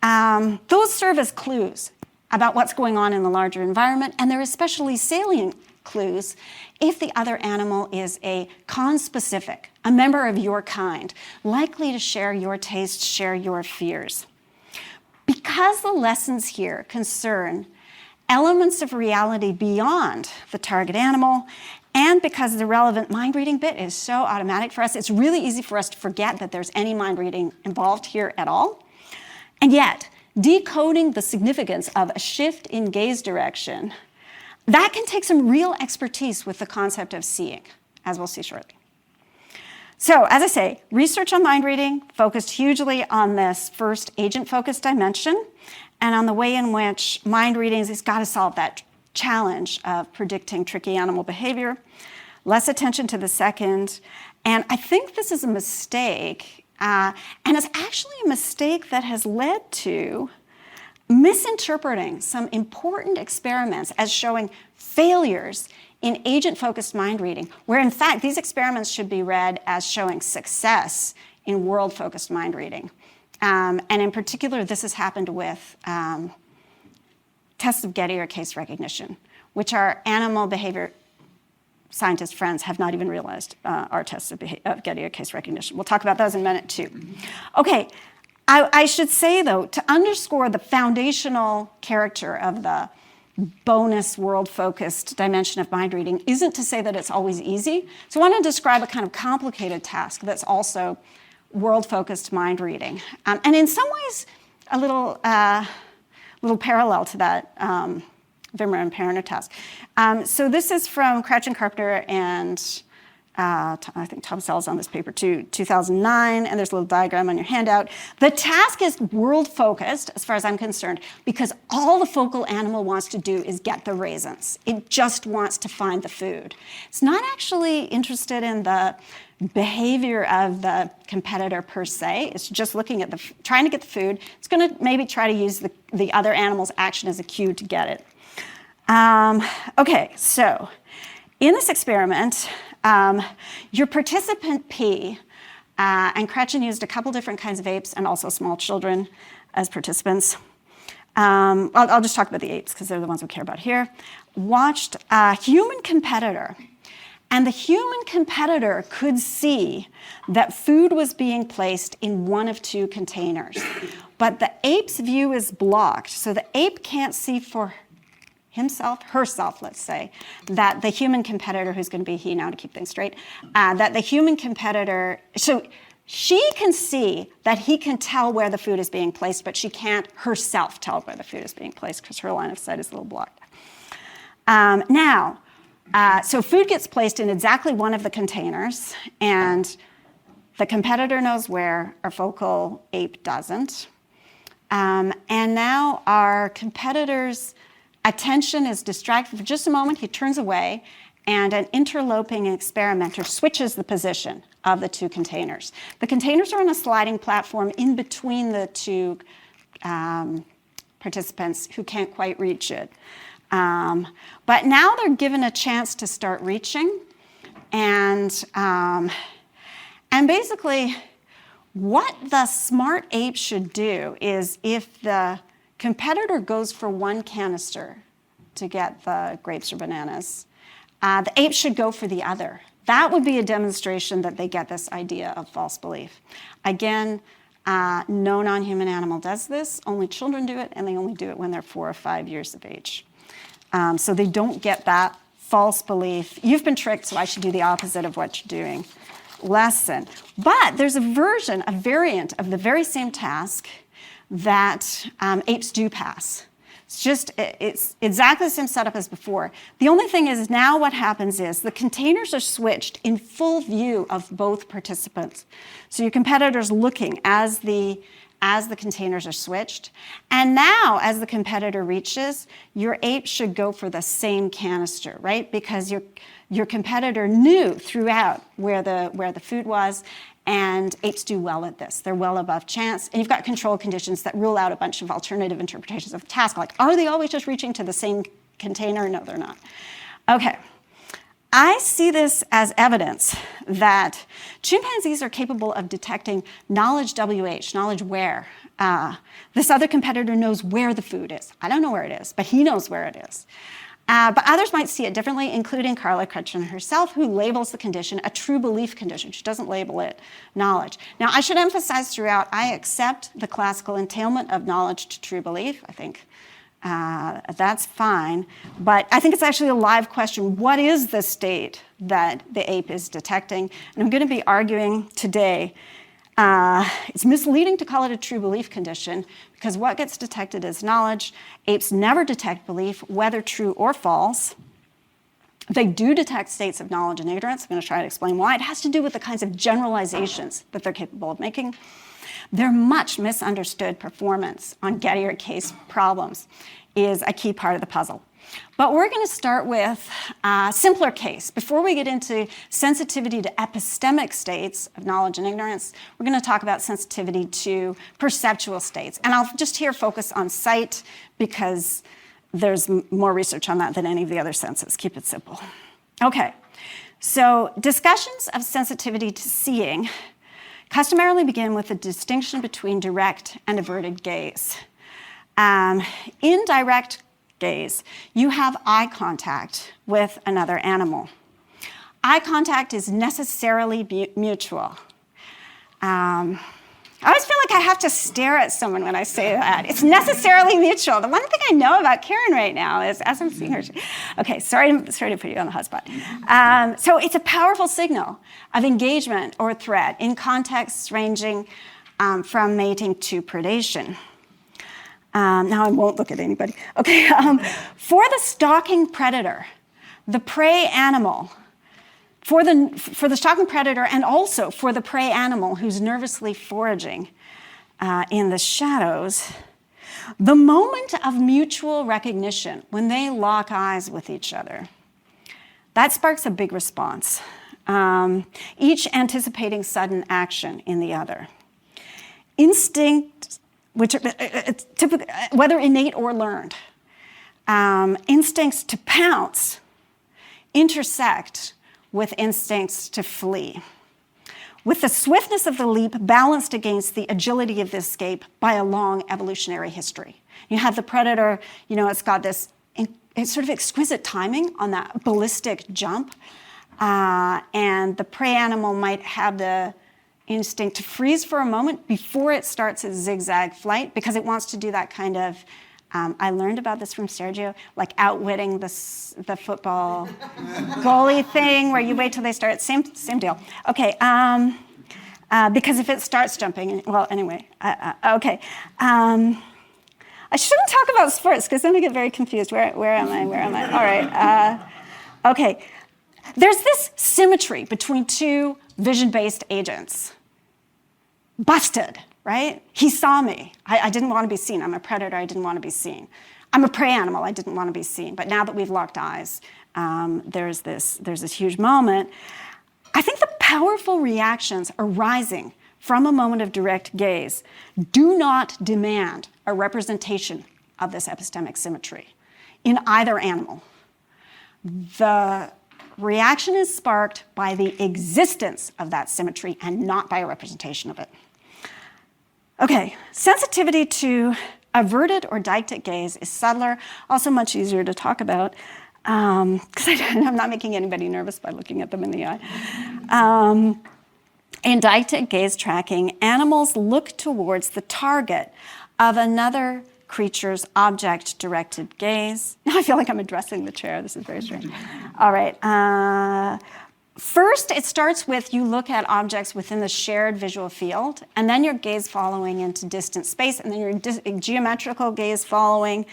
those serve as clues about what's going on in the larger environment, and they're especially salient clues if the other animal is a conspecific, a member of your kind, likely to share your tastes, share your fears. Because the lessons here concern elements of reality beyond the target animal, and because the relevant mind reading bit is so automatic for us, it's really easy for us to forget that there's any mind reading involved here at all. And yet, decoding the significance of a shift in gaze direction that can take some real expertise with the concept of seeing, as we'll see shortly. So, as I say, research on mind reading focused hugely on this first agent-focused dimension and on the way in which mind reading has got to solve that challenge of predicting tricky animal behavior, less attention to the second. And I think this is a mistake, and it's actually a mistake that has led to misinterpreting some important experiments as showing failures in agent-focused mind reading, where in fact these experiments should be read as showing success in world-focused mind reading. And in particular, this has happened with tests of Gettier case recognition, which our animal behavior scientist friends have not even realized are tests of Gettier case recognition. We'll talk about those in a minute too. Okay, I should say though, to underscore the foundational character of the bonus world-focused dimension of mind reading isn't to say that it's always easy. So I want to describe a kind of complicated task that's also world-focused mind reading. And in some ways, a little parallel to that Wimmer and Perner task. So this is from Crouch and Carpenter and I think Tom Sell's on this paper too, 2009, and there's a little diagram on your handout. The task is world-focused, as far as I'm concerned, because all the focal animal wants to do is get the raisins. It just wants to find the food. It's not actually interested in the behavior of the competitor per se. It's just looking at trying to get the food. It's going to maybe try to use the other animal's action as a cue to get it. Okay, so in this experiment, your participant P, and Cretchen used a couple different kinds of apes and also small children as participants. I'll just talk about the apes because they're the ones we care about here. Watched a human competitor, and the human competitor could see that food was being placed in one of two containers. But the ape's view is blocked, so the ape can't see for herself, let's say, that the human competitor, who's going to be he now to keep things straight, that the human competitor, so she can see that he can tell where the food is being placed, but she can't herself tell where the food is being placed because her line of sight is a little blocked. So food gets placed in exactly one of the containers, and the competitor knows where, our focal ape doesn't. And now our competitor's attention is distracted for just a moment. He turns away, and an interloping experimenter switches the position of the two containers. The containers are on a sliding platform in between the two participants who can't quite reach it. But now they're given a chance to start reaching, and basically what the smart ape should do is, if the competitor goes for one canister to get the grapes or bananas, the ape should go for the other. That would be a demonstration that they get this idea of false belief. Again, no non-human animal does this. Only children do it, and they only do it when they're 4 or 5 years of age. So they don't get that false belief. You've been tricked, so I should do the opposite of what you're doing lesson. But there's a variant of the very same task that apes do pass. It's exactly the same setup as before. The only thing is now what happens is the containers are switched in full view of both participants. So your competitor's looking as the containers are switched. And now, as the competitor reaches, your ape should go for the same canister, right? Because your competitor knew throughout where the food was, and apes do well at this. They're well above chance. And you've got control conditions that rule out a bunch of alternative interpretations of the task, like, are they always just reaching to the same container? No, they're not. Okay. I see this as evidence that chimpanzees are capable of detecting knowledge WH, knowledge where. This other competitor knows where the food is. I don't know where it is, but he knows where it is. But others might see it differently, including Carla Cretchen herself, who labels the condition a true belief condition. She doesn't label it knowledge. Now, I should emphasize throughout, I accept the classical entailment of knowledge to true belief. I think that's fine. But I think it's actually a live question. What is the state that the ape is detecting? And I'm going to be arguing today It's misleading to call it a true belief condition because what gets detected is knowledge. Apes never detect belief, whether true or false. They do detect states of knowledge and ignorance. I'm going to try to explain why. It has to do with the kinds of generalizations that they're capable of making. Their much misunderstood performance on Gettier case problems is a key part of the puzzle. But we're going to start with a simpler case. Before we get into sensitivity to epistemic states of knowledge and ignorance, we're going to talk about sensitivity to perceptual states. And I'll just here focus on sight because there's more research on that than any of the other senses. Keep it simple. Okay, so discussions of sensitivity to seeing customarily begin with the distinction between direct and averted gaze. In direct gaze, you have eye contact with another animal. Eye contact is necessarily mutual. I always feel like I have to stare at someone when I say that. It's necessarily mutual. The one thing I know about Karen right now is, as I'm seeing her, okay, sorry to put you on the hot spot. So it's a powerful signal of engagement or threat in contexts ranging from mating to predation. Now I won't look at anybody. Okay, for the stalking predator, the prey animal, for the stalking predator and also for the prey animal who's nervously foraging in the shadows, the moment of mutual recognition, when they lock eyes with each other, that sparks a big response, each anticipating sudden action in the other. Instinct, which typically, whether innate or learned, instincts to pounce intersect with instincts to flee, with the swiftness of the leap balanced against the agility of the escape by a long evolutionary history. You have the predator, it's got this sort of exquisite timing on that ballistic jump, and the prey animal might have the instinct to freeze for a moment before it starts its zigzag flight because it wants to do that kind of, I learned about this from Sergio, like outwitting the football goalie thing where you wait till they start, same deal. Okay, because if it starts jumping, well, anyway, okay. I shouldn't talk about sports because then I get very confused. Where am I? All right, okay. There's this symmetry between two vision-based agents. Busted, right? He saw me. I didn't want to be seen. I'm a predator. I didn't want to be seen. I'm a prey animal. I didn't want to be seen. But now that we've locked eyes, there's this huge moment. I think the powerful reactions arising from a moment of direct gaze do not demand a representation of this epistemic symmetry in either animal. The reaction is sparked by the existence of that symmetry and not by a representation of it. Okay, sensitivity to averted or deictic gaze is subtler, also much easier to talk about, because I'm not making anybody nervous by looking at them in the eye. In deictic gaze tracking, animals look towards the target of another creature's object-directed gaze. Now I feel like I'm addressing the chair. This is very strange. All right. First, it starts with you look at objects within the shared visual field, and then your gaze following into distant space, and then your geometrical gaze following.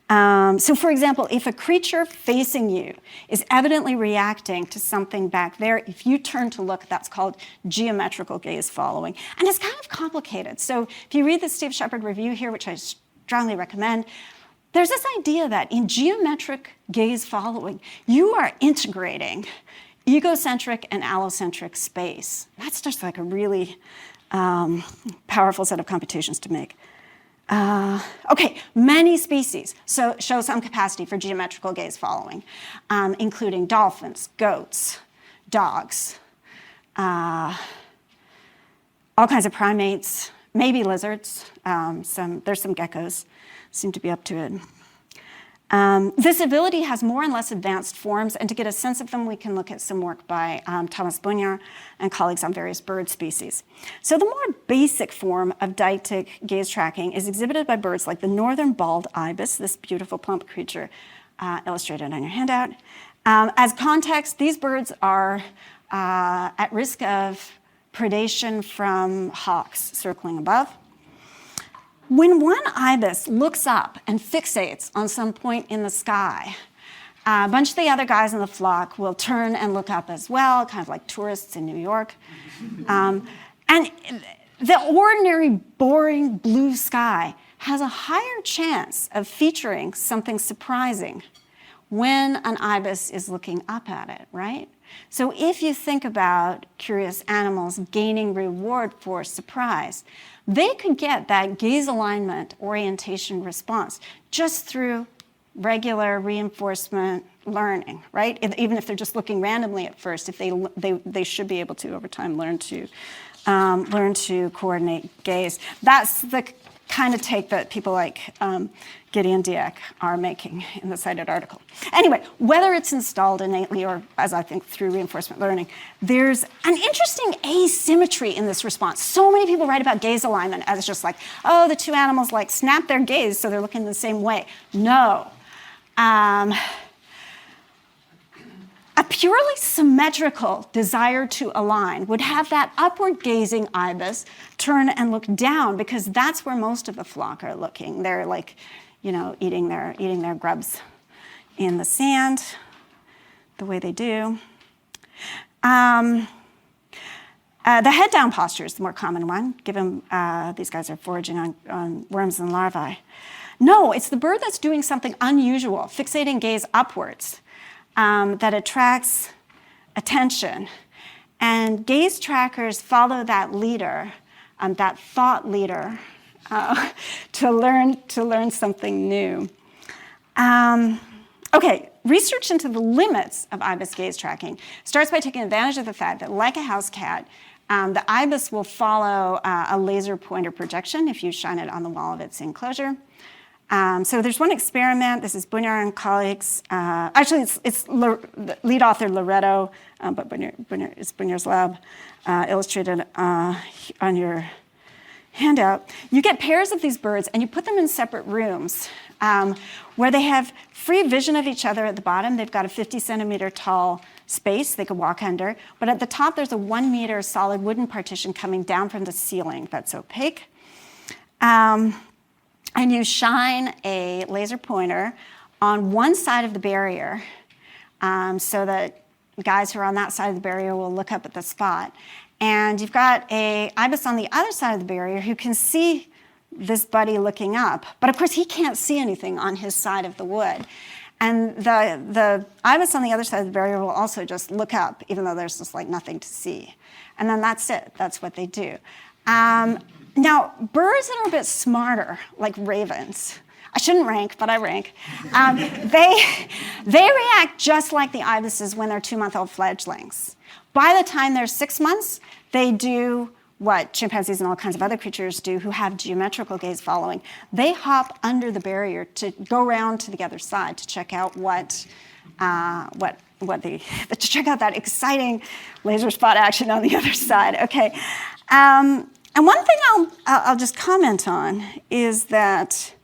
So for example, if a creature facing you is evidently reacting to something back there, if you turn to look, that's called geometrical gaze following. And it's kind of complicated. So if you read the Steve Shepard review here, which I strongly recommend, there's this idea that in geometric gaze following, you are integrating egocentric and allocentric space. That's just like a really powerful set of computations to make. Okay, many species show some capacity for geometrical gaze following, including dolphins, goats, dogs, all kinds of primates, maybe lizards. There's some geckos seem to be up to it. This ability has more and less advanced forms, and to get a sense of them, we can look at some work by Thomas Bunyar and colleagues on various bird species. So the more basic form of deictic gaze tracking is exhibited by birds like the northern bald ibis, this beautiful plump creature illustrated on your handout. As context, these birds are at risk of predation from hawks circling above. When one ibis looks up and fixates on some point in the sky, a bunch of the other guys in the flock will turn and look up as well, kind of like tourists in New York. And the ordinary, boring blue sky has a higher chance of featuring something surprising when an ibis is looking up at it, right? So if you think about curious animals gaining reward for surprise, they could get that gaze alignment orientation response just through regular reinforcement learning, right? Even if they're just looking randomly at first, if they should be able to over time learn to coordinate gaze. That's the kind of take that people like Gideon Dieck are making in the cited article. Anyway, whether it's installed innately or, as I think, through reinforcement learning, there's an interesting asymmetry in this response. So many people write about gaze alignment as just like, oh, the two animals like snap their gaze so they're looking the same way. No. A purely symmetrical desire to align would have that upward gazing ibis turn and look down, because that's where most of the flock are looking. They're like, eating their grubs in the sand, the way they do. The head down posture is the more common one, given these guys are foraging on worms and larvae. No, it's the bird that's doing something unusual, fixating gaze upwards, that attracts attention. And gaze trackers follow that leader, that thought leader, to learn something new. Okay, research into the limits of ibis gaze tracking starts by taking advantage of the fact that, like a house cat, the ibis will follow a laser pointer projection if you shine it on the wall of its enclosure. So there's one experiment. This is Bunyar and colleagues. Actually, it's the lead author Loretto, but it's Bunyar's lab, illustrated on your handout. You get pairs of these birds, and you put them in separate rooms where they have free vision of each other at the bottom. They've got a 50-centimeter tall space they could walk under. But at the top, there's a 1-meter solid wooden partition coming down from the ceiling that's opaque. And you shine a laser pointer on one side of the barrier so that guys who are on that side of the barrier will look up at the spot. And you've got a ibis on the other side of the barrier who can see this buddy looking up. But of course, he can't see anything on his side of the wood. And the ibis on the other side of the barrier will also just look up, even though there's just like nothing to see. And then that's it. That's what they do. Now, birds that are a bit smarter, like ravens, I shouldn't rank, but I rank, they react just like the ibises when they're 2-month-old fledglings. By the time they're 6 months, they do what chimpanzees and all kinds of other creatures do who have geometrical gaze following. They hop under the barrier to go around to the other side to check out to check out that exciting laser spot action on the other side. Okay. And one thing I'll just comment on is that,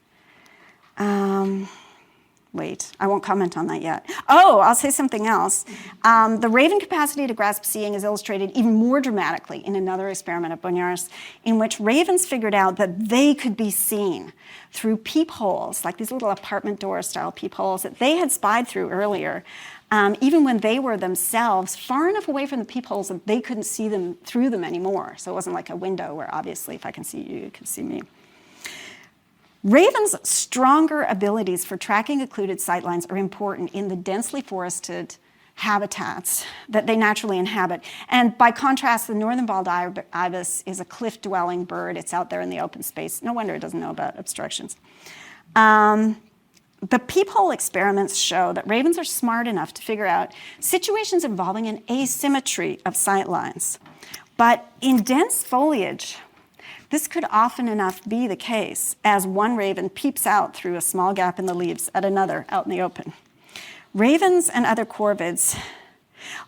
wait, I won't comment on that yet. Oh, I'll say something else. The raven capacity to grasp seeing is illustrated even more dramatically in another experiment at Bunyar's, in which ravens figured out that they could be seen through peepholes, like these little apartment door style peepholes that they had spied through earlier, even when they were themselves far enough away from the peepholes that they couldn't see them through them anymore. So it wasn't like a window where obviously if I can see you, you can see me. Ravens' stronger abilities for tracking occluded sightlines are important in the densely forested habitats that they naturally inhabit. And by contrast, the northern bald ibis is a cliff-dwelling bird. It's out there in the open space. No wonder it doesn't know about obstructions. The peephole experiments show that ravens are smart enough to figure out situations involving an asymmetry of sightlines. But in dense foliage, this could often enough be the case as one raven peeps out through a small gap in the leaves at another out in the open. Ravens and other corvids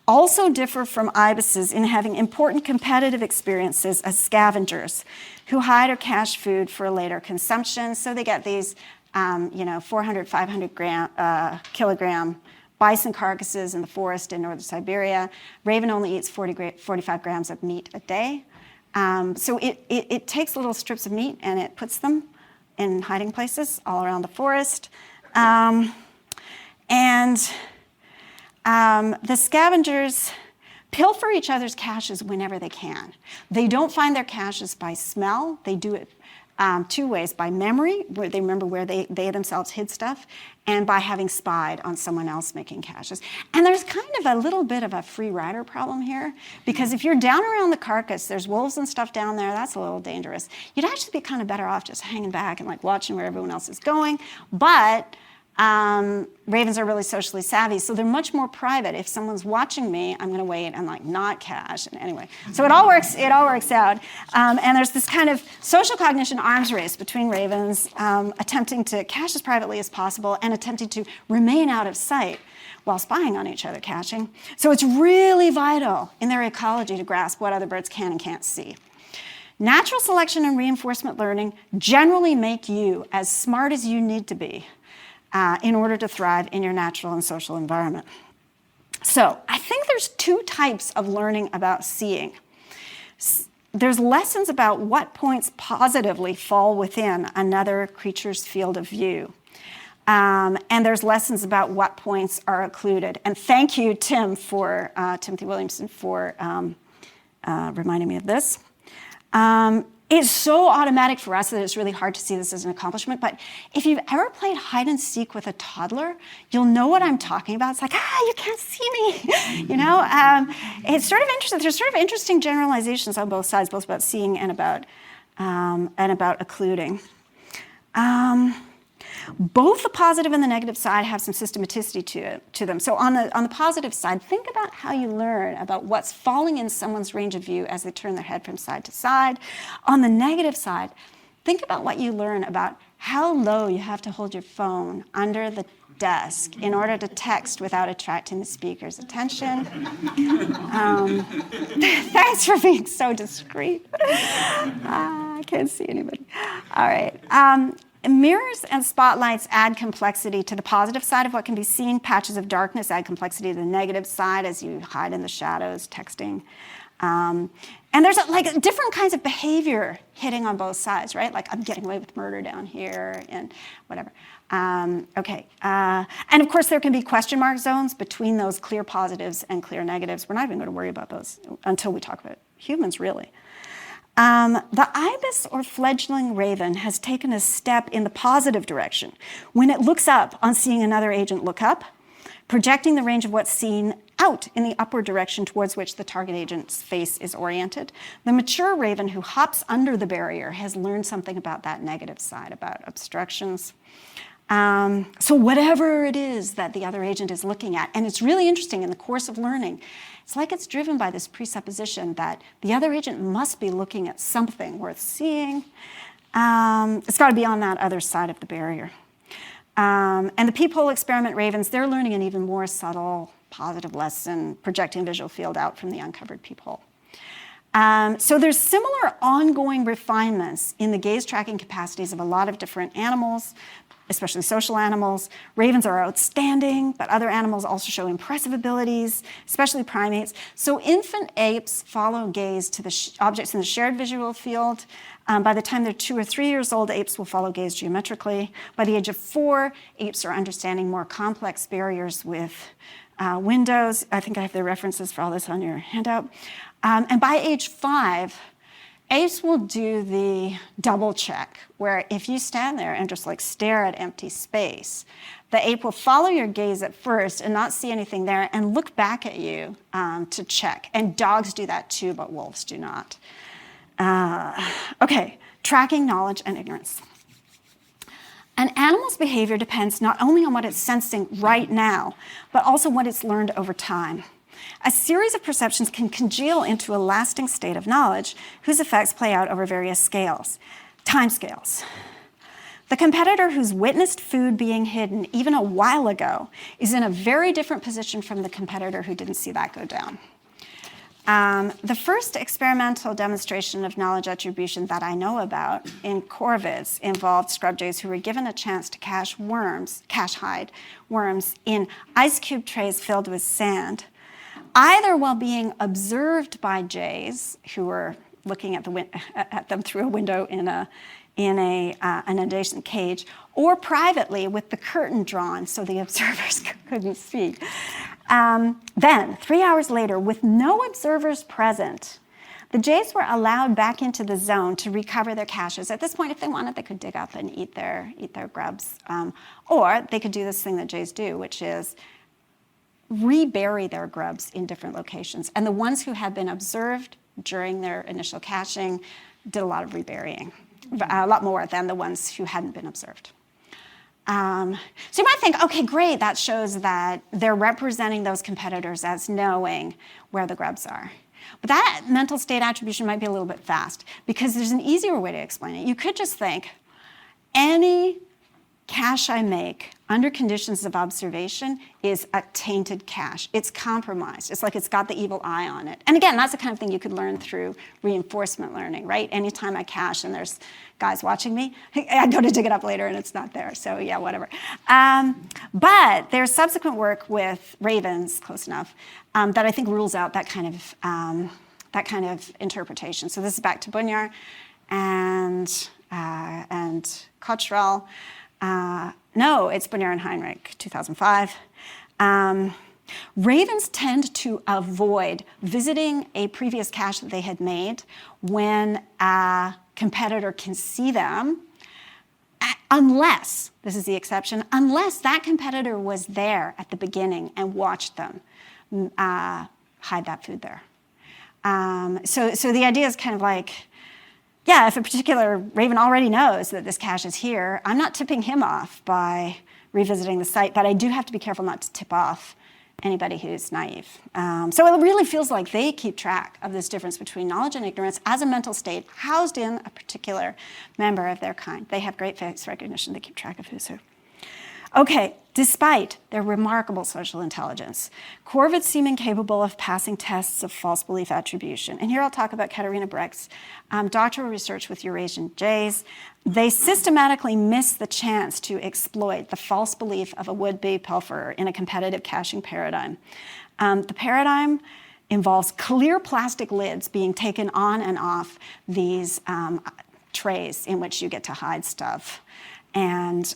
also differ from ibises in having important competitive experiences as scavengers who hide or cache food for later consumption. So they get these 400, 500 kilogram bison carcasses in the forest in northern Siberia. Raven only eats 45 grams of meat a day. So it takes little strips of meat and it puts them in hiding places all around the forest. The scavengers pilfer each other's caches whenever they can. They don't find their caches by smell. They do it two ways: by memory, where they remember where they themselves hid stuff, and by having spied on someone else making caches. And there's kind of a little bit of a free rider problem here, because if you're down around the carcass, there's wolves and stuff down there, that's a little dangerous. You'd actually be kind of better off just hanging back and like watching where everyone else is going. But ravens are really socially savvy, so they're much more private. If someone's watching me, I'm going to wait and like not cache. And anyway, so it all works out. And there's this kind of social cognition arms race between ravens, attempting to cache as privately as possible and attempting to remain out of sight while spying on each other caching. So it's really vital in their ecology to grasp what other birds can and can't see. Natural selection and reinforcement learning generally make you as smart as you need to be in order to thrive in your natural and social environment. So I think there's two types of learning about seeing. There's lessons about what points positively fall within another creature's field of view. And there's lessons about what points are occluded. And thank you, Timothy Williamson, for reminding me of this. It's so automatic for us that it's really hard to see this as an accomplishment, but if you've ever played hide and seek with a toddler, you'll know what I'm talking about. It's like, you can't see me, It's sort of interesting. There's sort of interesting generalizations on both sides, both about seeing and about occluding. Both the positive and the negative side have some systematicity to them. So on the positive side, think about how you learn about what's falling in someone's range of view as they turn their head from side to side. On the negative side, think about what you learn about how low you have to hold your phone under the desk in order to text without attracting the speaker's attention. Thanks for being so discreet. I can't see anybody. All right. Mirrors and spotlights add complexity to the positive side of what can be seen. Patches of darkness add complexity to the negative side as you hide in the shadows, texting. And there's different kinds of behavior hitting on both sides, right? Like I'm getting away with murder down here and whatever. And of course, there can be question mark zones between those clear positives and clear negatives. We're not even going to worry about those until we talk about humans, really. The ibis or fledgling raven has taken a step in the positive direction when it looks up on seeing another agent look up, projecting the range of what's seen out in the upward direction towards which the target agent's face is oriented. The mature raven who hops under the barrier has learned something about that negative side, about obstructions. So whatever it is that the other agent is looking at, and it's really interesting in the course of learning, it's like it's driven by this presupposition that the other agent must be looking at something worth seeing. It's got to be on that other side of the barrier. And the peephole experiment ravens, they're learning an even more subtle positive lesson, projecting visual field out from the uncovered peephole. So there's similar ongoing refinements in the gaze tracking capacities of a lot of different animals, especially social animals. Ravens are outstanding, but other animals also show impressive abilities, especially primates. So infant apes follow gaze to the objects in the shared visual field. By the time they're 2 or 3 years old, apes will follow gaze geometrically. By the age of 4, apes are understanding more complex barriers with windows. I think I have the references for all this on your handout. And by age 5, apes will do the double check, where if you stand there and just like stare at empty space, the ape will follow your gaze at first and not see anything there and look back at you to check. And dogs do that too, but wolves do not. Okay, tracking knowledge and ignorance. An animal's behavior depends not only on what it's sensing right now, but also what it's learned over time. A series of perceptions can congeal into a lasting state of knowledge whose effects play out over various scales, time scales. The competitor who's witnessed food being hidden even a while ago is in a very different position from the competitor who didn't see that go down. The first experimental demonstration of knowledge attribution that I know about in corvids involved scrub jays who were given a chance to cache hide worms in ice cube trays filled with sand, either while being observed by jays who were looking at them through a window in an adjacent cage, or privately with the curtain drawn so the observers couldn't see. Then, 3 hours later, with no observers present, the jays were allowed back into the zone to recover their caches. At this point, if they wanted, they could dig up and eat their grubs. Or they could do this thing that jays do, which is rebury their grubs in different locations. And the ones who had been observed during their initial caching did a lot of reburying, a lot more than the ones who hadn't been observed. So you might think, okay, great, that shows that they're representing those competitors as knowing where the grubs are. But that mental state attribution might be a little bit fast, because there's an easier way to explain it. You could just think, any cache I make under conditions of observation is a tainted cache. It's compromised. It's like it's got the evil eye on it. And again, that's the kind of thing you could learn through reinforcement learning, right? Anytime I cache and there's guys watching me, I go to dig it up later and it's not there. So yeah, whatever. But there's subsequent work with ravens, close enough, that I think rules out that kind of interpretation. So this is back to Bunyar and Cottrell. No, it's Bonner and Heinrich, 2005. Ravens tend to avoid visiting a previous cache that they had made when a competitor can see them, unless, this is the exception, unless that competitor was there at the beginning and watched them hide that food there. So the idea is kind of like, yeah, if a particular raven already knows that this cache is here, I'm not tipping him off by revisiting the site, but I do have to be careful not to tip off anybody who's naive. So it really feels like they keep track of this difference between knowledge and ignorance as a mental state housed in a particular member of their kind. They have great face recognition. They keep track of who's who. Okay, despite their remarkable social intelligence, corvids seem incapable of passing tests of false belief attribution. And here I'll talk about Katarina Brecht's doctoral research with Eurasian jays. They systematically miss the chance to exploit the false belief of a would-be pilferer in a competitive caching paradigm. The paradigm involves clear plastic lids being taken on and off these trays in which you get to hide stuff. And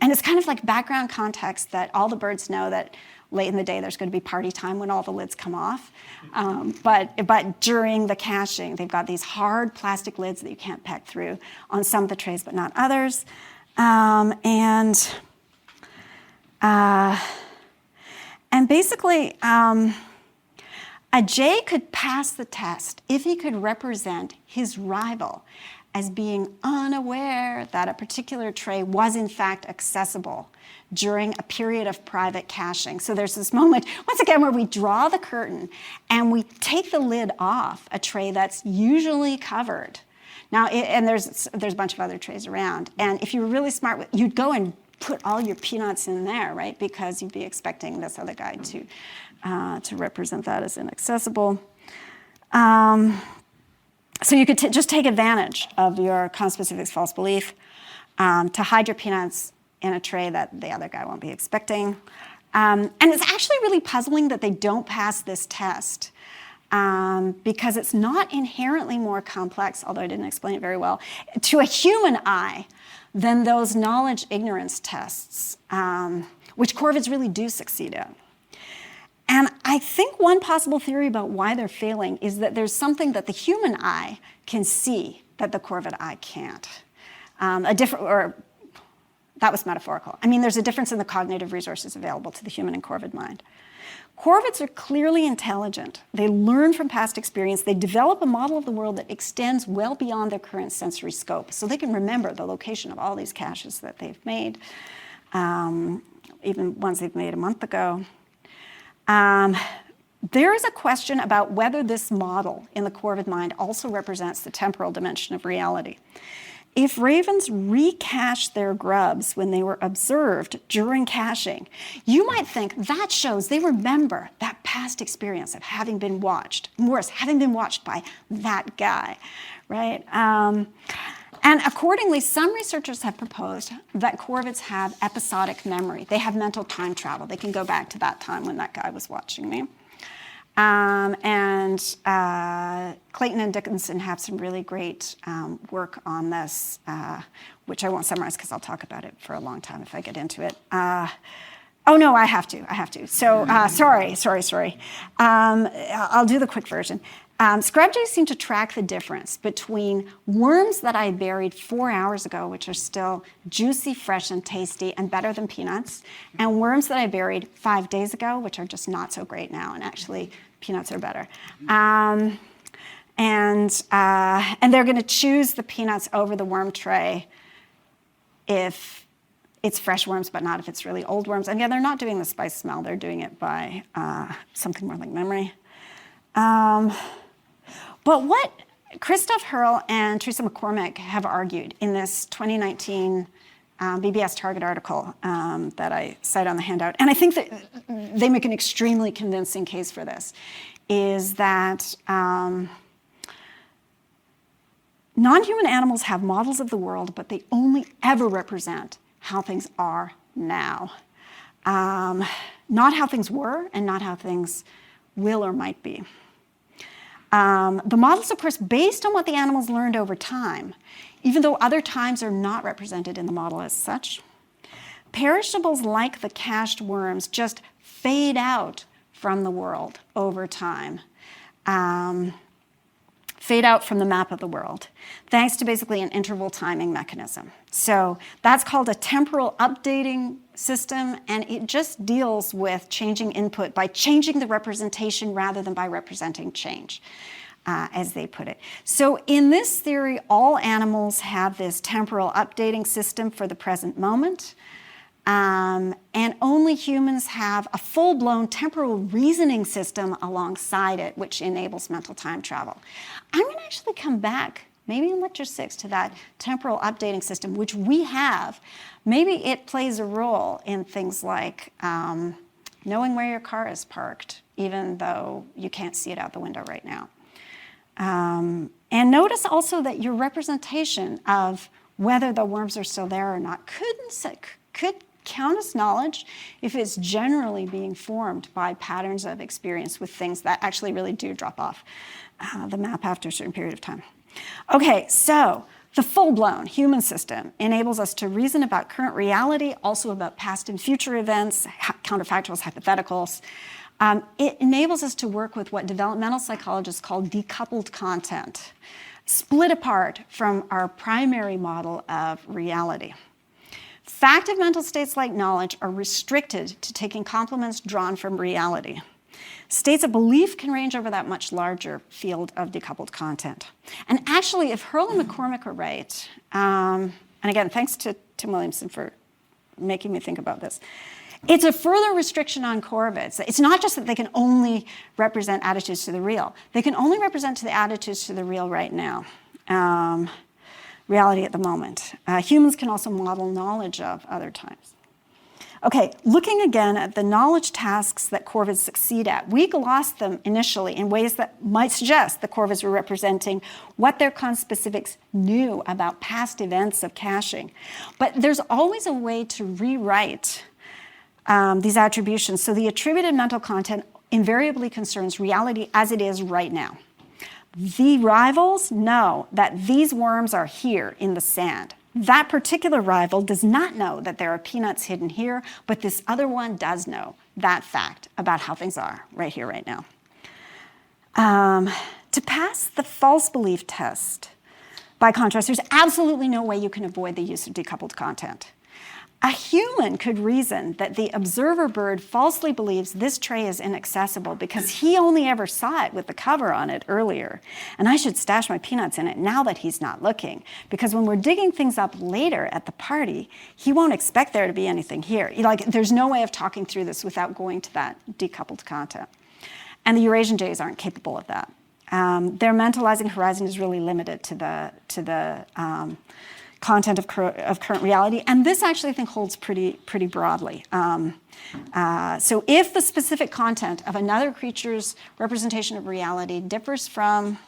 it's kind of like background context that all the birds know that late in the day there's going to be party time when all the lids come off. But during the caching, they've got these hard plastic lids that you can't peck through on some of the trays, but not others. And basically, a jay could pass the test if he could represent his rival as being unaware that a particular tray was in fact accessible during a period of private caching. So there's this moment, once again, where we draw the curtain and we take the lid off a tray that's usually covered. Now, and there's a bunch of other trays around. And if you were really smart, you'd go and put all your peanuts in there, right? Because you'd be expecting this other guy to represent that as inaccessible. So you could just take advantage of your conspecific false belief to hide your peanuts in a tray that the other guy won't be expecting. And it's actually really puzzling that they don't pass this test because it's not inherently more complex, although I didn't explain it very well, to a human eye than those knowledge-ignorance tests, which corvids really do succeed at. And I think one possible theory about why they're failing is that there's something that the human eye can see that the corvid eye can't. That was metaphorical. I mean, there's a difference in the cognitive resources available to the human and corvid mind. Corvids are clearly intelligent. They learn from past experience. They develop a model of the world that extends well beyond their current sensory scope. So they can remember the location of all these caches that they've made, even ones they've made a month ago. There is a question about whether this model in the corvid mind also represents the temporal dimension of reality. if ravens recache their grubs when they were observed during caching, you might think that shows they remember that past experience of having been watched, worse, having been watched by that guy, right? And accordingly, some researchers have proposed that corvids have episodic memory. They have mental time travel. They can go back to that time when that guy was watching me. Clayton and Dickinson have some really great work on this, which I won't summarize because I'll talk about it for a long time if I get into it. Oh no, I have to. So sorry. I'll do the quick version. Scrubjays seem to track the difference between worms that I buried 4 hours ago, which are still juicy, fresh, and tasty, and better than peanuts, and worms that I buried 5 days ago, which are just not so great now, and actually peanuts are better. And they're going to choose the peanuts over the worm tray if it's fresh worms, but not if it's really old worms. And yeah, they're not doing the spice smell. They're doing it by something more like memory. But what Christoph Hurl and Teresa McCormick have argued in this 2019 BBS Target article that I cite on the handout, and I think that they make an extremely convincing case for this, is that non-human animals have models of the world, but they only ever represent how things are now. Not how things were and not how things will or might be. The model's, of course, based on what the animals learned over time, even though other times are not represented in the model as such. Perishables like the cached worms just fade out from the world over time, fade out from the map of the world, thanks to basically an interval timing mechanism. So that's called a temporal updating system, and it just deals with changing input by changing the representation rather than by representing change, as they put it. So in this theory, all animals have this temporal updating system for the present moment, and only humans have a full-blown temporal reasoning system alongside it, which enables mental time travel. I'm going to actually come back, maybe in lecture 6, to that temporal updating system, which we have. Maybe it plays a role in things like knowing where your car is parked, even though you can't see it out the window right now. And notice also that your representation of whether the worms are still there or not could count as knowledge if it's generally being formed by patterns of experience with things that actually really do drop off the map after a certain period of time. Okay, so the full-blown human system enables us to reason about current reality, also about past and future events, counterfactuals, hypotheticals. It enables us to work with what developmental psychologists call decoupled content, split apart from our primary model of reality. Factive mental states like knowledge are restricted to taking complements drawn from reality. States of belief can range over that much larger field of decoupled content. And actually, if Hurl and McCormick are right, and again, thanks to Tim Williamson for making me think about this, it's a further restriction on corvids. It's not just that they can only represent attitudes to the real. They can only represent to the attitudes to the real right now, reality at the moment. Humans can also model knowledge of other times. Okay, looking again at the knowledge tasks that corvids succeed at, we glossed them initially in ways that might suggest the corvids were representing what their conspecifics knew about past events of caching. But there's always a way to rewrite these attributions, so the attributed mental content invariably concerns reality as it is right now. The rivals know that these worms are here in the sand. That particular rival does not know that there are peanuts hidden here, but this other one does know that fact about how things are right here, right now. To pass the false belief test, by contrast, there's absolutely no way you can avoid the use of decoupled content. A human could reason that the observer bird falsely believes this tray is inaccessible because he only ever saw it with the cover on it earlier, and I should stash my peanuts in it now that he's not looking, because when we're digging things up later at the party, he won't expect there to be anything here. There's no way of talking through this without going to that decoupled content. And the Eurasian jays aren't capable of that. Their mentalizing horizon is really limited to the content of current reality. And this actually, I think, holds pretty broadly. So if the specific content of another creature's representation of reality differs from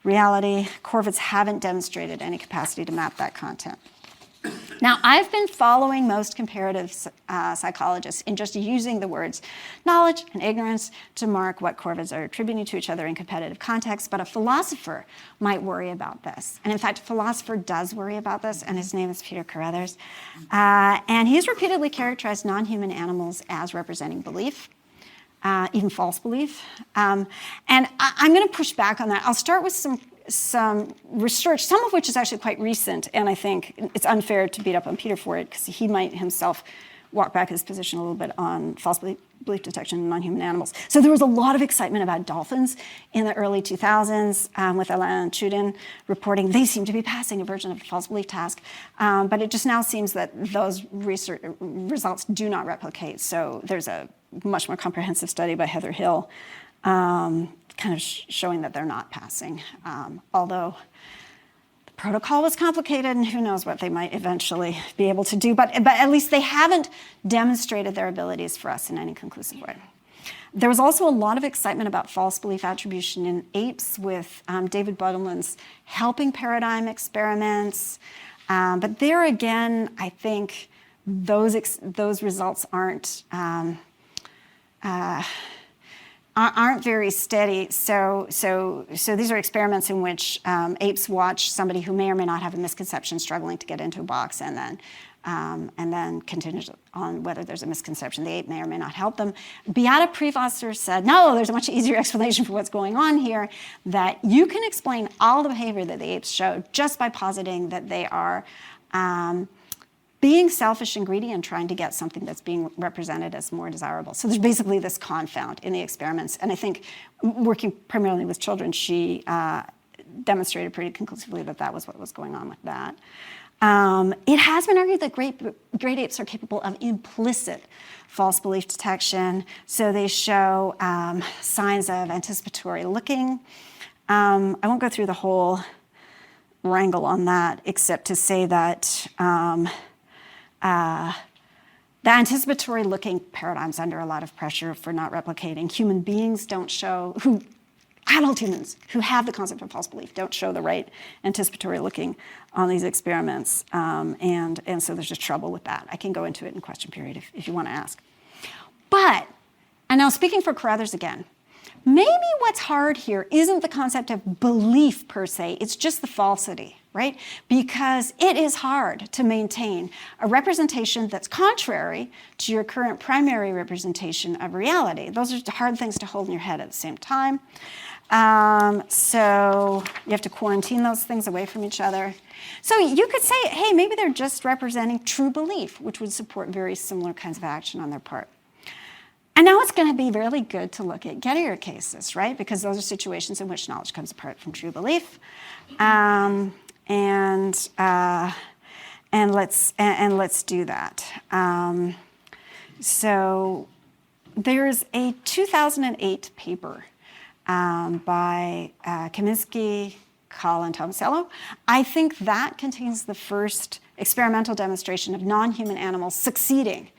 reality, corvids haven't demonstrated any capacity to map that content. Now, I've been following most comparative psychologists in just using the words knowledge and ignorance to mark what corvids are attributing to each other in competitive contexts, but a philosopher might worry about this. And in fact, a philosopher does worry about this, and his name is Peter Carruthers. And he's repeatedly characterized non-human animals as representing belief, even false belief. And I'm going to push back on that. I'll start with some research, some of which is actually quite recent, and I think it's unfair to beat up on Peter for it because he might himself walk back his position a little bit on false belief detection in non-human animals. So there was a lot of excitement about dolphins in the early 2000s with Alain Chudin reporting they seem to be passing a version of the false belief task, but it just now seems that those research results do not replicate. So there's a much more comprehensive study by Heather Hill kind of showing that they're not passing, although the protocol was complicated and who knows what they might eventually be able to do, but at least they haven't demonstrated their abilities for us in any conclusive way. There was also a lot of excitement about false belief attribution in apes with David Budelman's helping paradigm experiments, but there again, I think those results aren't very steady. So these are experiments in which apes watch somebody who may or may not have a misconception struggling to get into a box, and then contingent on whether there's a misconception, the ape may or may not help them. Beata Prevosser said, no, there's a much easier explanation for what's going on here, that you can explain all the behavior that the apes show just by positing that they are being selfish and greedy and trying to get something that's being represented as more desirable. So there's basically this confound in the experiments. And I think working primarily with children, she demonstrated pretty conclusively that that was what was going on with that. It has been argued that great apes are capable of implicit false belief detection. So they show signs of anticipatory looking. I won't go through the whole wrangle on that, except to say that the anticipatory looking paradigm's under a lot of pressure for not replicating. Human beings don't show, adult humans who have the concept of false belief don't show the right anticipatory looking on these experiments. And so there's just trouble with that. I can go into it in question period if you want to ask. But, and now speaking for Carruthers again, maybe what's hard here isn't the concept of belief per se, it's just the falsity, right? Because it is hard to maintain a representation that's contrary to your current primary representation of reality. Those are hard things to hold in your head at the same time. So you have to quarantine those things away from each other. So you could say, hey, maybe they're just representing true belief, which would support very similar kinds of action on their part. And now it's going to be really good to look at Gettier cases, right? Because those are situations in which knowledge comes apart from true belief. And let's do that. So there's a 2008 paper by Kaminsky, Kahl, and Tomasello. I think that contains the first experimental demonstration of non-human animals succeeding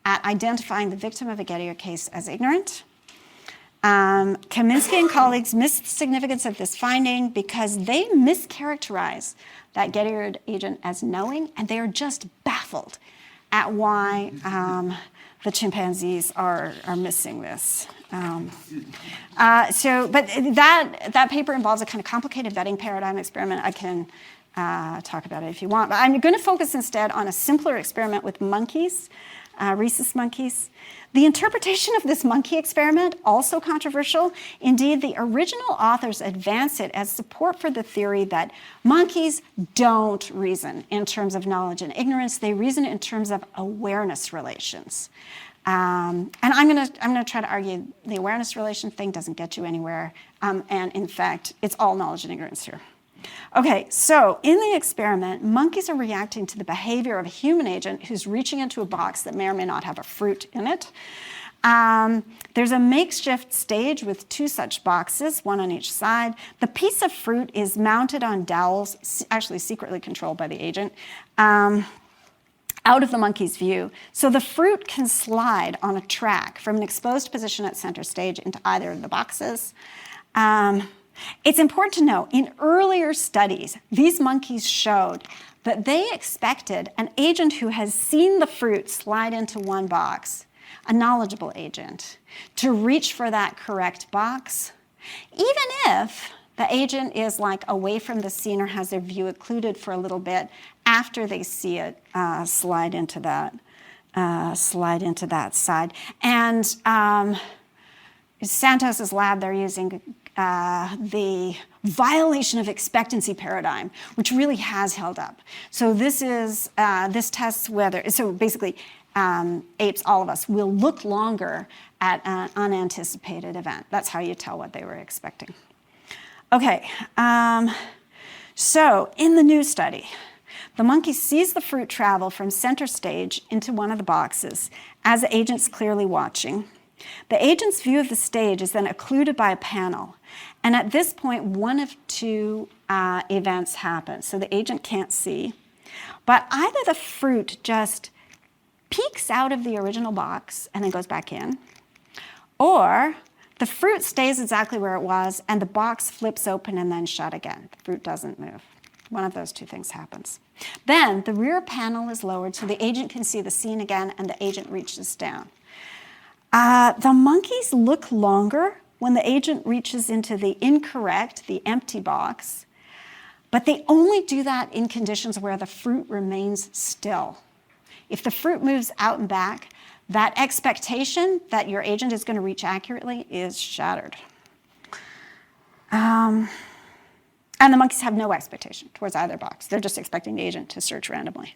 at identifying the victim of a Gettier case as ignorant. Kaminsky and colleagues missed the significance of this finding because they mischaracterize that Gettier agent as knowing, and they are just baffled at why the chimpanzees are missing this. But that paper involves a kind of complicated vetting paradigm experiment. I can talk about it if you want, but I'm going to focus instead on a simpler experiment with monkeys, rhesus monkeys. The interpretation of this monkey experiment, also controversial. Indeed, the original authors advance it as support for the theory that monkeys don't reason in terms of knowledge and ignorance. They reason in terms of awareness relations. And I'm gonna try to argue the awareness relation thing doesn't get you anywhere. And in fact, it's all knowledge and ignorance here. Okay, so in the experiment, monkeys are reacting to the behavior of a human agent who's reaching into a box that may or may not have a fruit in it. There's a makeshift stage with 2 such boxes, 1 on each side. The piece of fruit is mounted on dowels, actually secretly controlled by the agent, out of the monkey's view. So the fruit can slide on a track from an exposed position at center stage into either of the boxes. It's important to know, in earlier studies, these monkeys showed that they expected an agent who has seen the fruit slide into one box, a knowledgeable agent, to reach for that correct box, even if the agent is like away from the scene or has their view occluded for a little bit after they see it slide into that side. And Santos's lab, they're using the violation of expectancy paradigm, which really has held up. So this tests whether, so basically apes, all of us, will look longer at an unanticipated event. That's how you tell what they were expecting. Okay, so in the new study, the monkey sees the fruit travel from center stage into one of the boxes as the agent's clearly watching. The agent's view of the stage is then occluded by a panel. And at this point, one of 2 events happen. So the agent can't see. But either the fruit just peeks out of the original box and then goes back in, or the fruit stays exactly where it was and the box flips open and then shut again. The fruit doesn't move. One of those 2 things happens. Then the rear panel is lowered so the agent can see the scene again and the agent reaches down. The monkeys look longer when the agent reaches into the incorrect, the empty box, but they only do that in conditions where the fruit remains still. If the fruit moves out and back, that expectation that your agent is going to reach accurately is shattered. And the monkeys have no expectation towards either box. They're just expecting the agent to search randomly.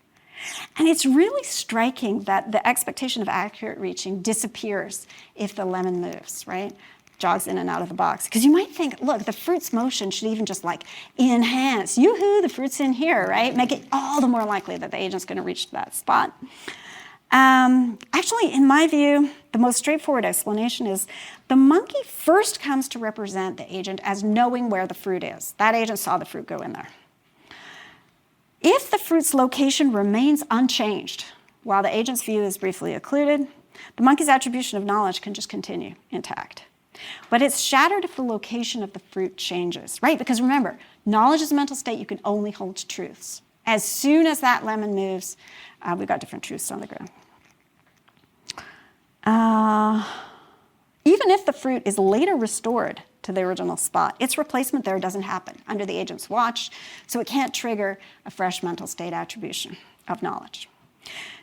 And it's really striking that the expectation of accurate reaching disappears if the lemon moves, right? Jogs in and out of the box. Because you might think, look, the fruit's motion should even just like enhance. Yoo-hoo, the fruit's in here, right? Make it all the more likely that the agent's going to reach that spot. Actually, in my view, the most straightforward explanation is the monkey first comes to represent the agent as knowing where the fruit is. That agent saw the fruit go in there. If the fruit's location remains unchanged while the agent's view is briefly occluded, the monkey's attribution of knowledge can just continue intact. But it's shattered if the location of the fruit changes, right? Because remember, knowledge is a mental state you can only hold to truths. As soon as that lemon moves, we've got different truths on the ground. Even if the fruit is later restored to the original spot, its replacement there doesn't happen under the agent's watch, so it can't trigger a fresh mental state attribution of knowledge.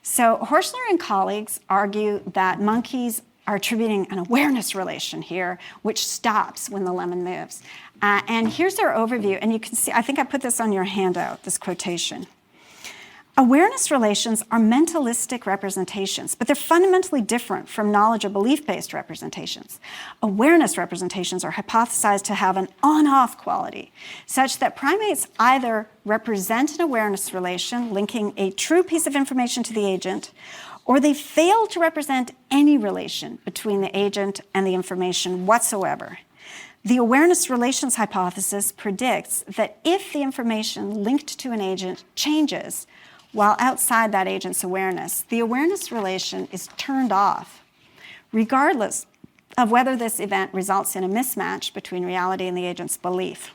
So Horschler and colleagues argue that monkeys are attributing an awareness relation here, which stops when the lemon moves. And here's their overview, and you can see, I think I put this on your handout, this quotation. Awareness relations are mentalistic representations, but they're fundamentally different from knowledge or belief-based representations. Awareness representations are hypothesized to have an on-off quality, such that primates either represent an awareness relation linking a true piece of information to the agent, or they fail to represent any relation between the agent and the information whatsoever. The awareness relations hypothesis predicts that if the information linked to an agent changes while outside that agent's awareness, the awareness relation is turned off, regardless of whether this event results in a mismatch between reality and the agent's belief.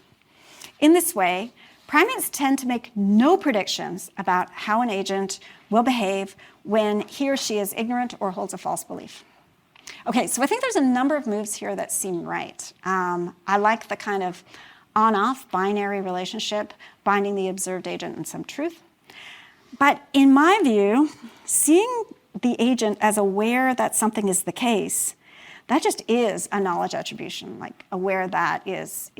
In this way, primates tend to make no predictions about how an agent will behave when he or she is ignorant or holds a false belief. Okay, so I think there's a number of moves here that seem right. I like the kind of on-off binary relationship binding the observed agent in some truth. But in my view, seeing the agent as aware that something is the case, that just is a knowledge attribution, like aware that is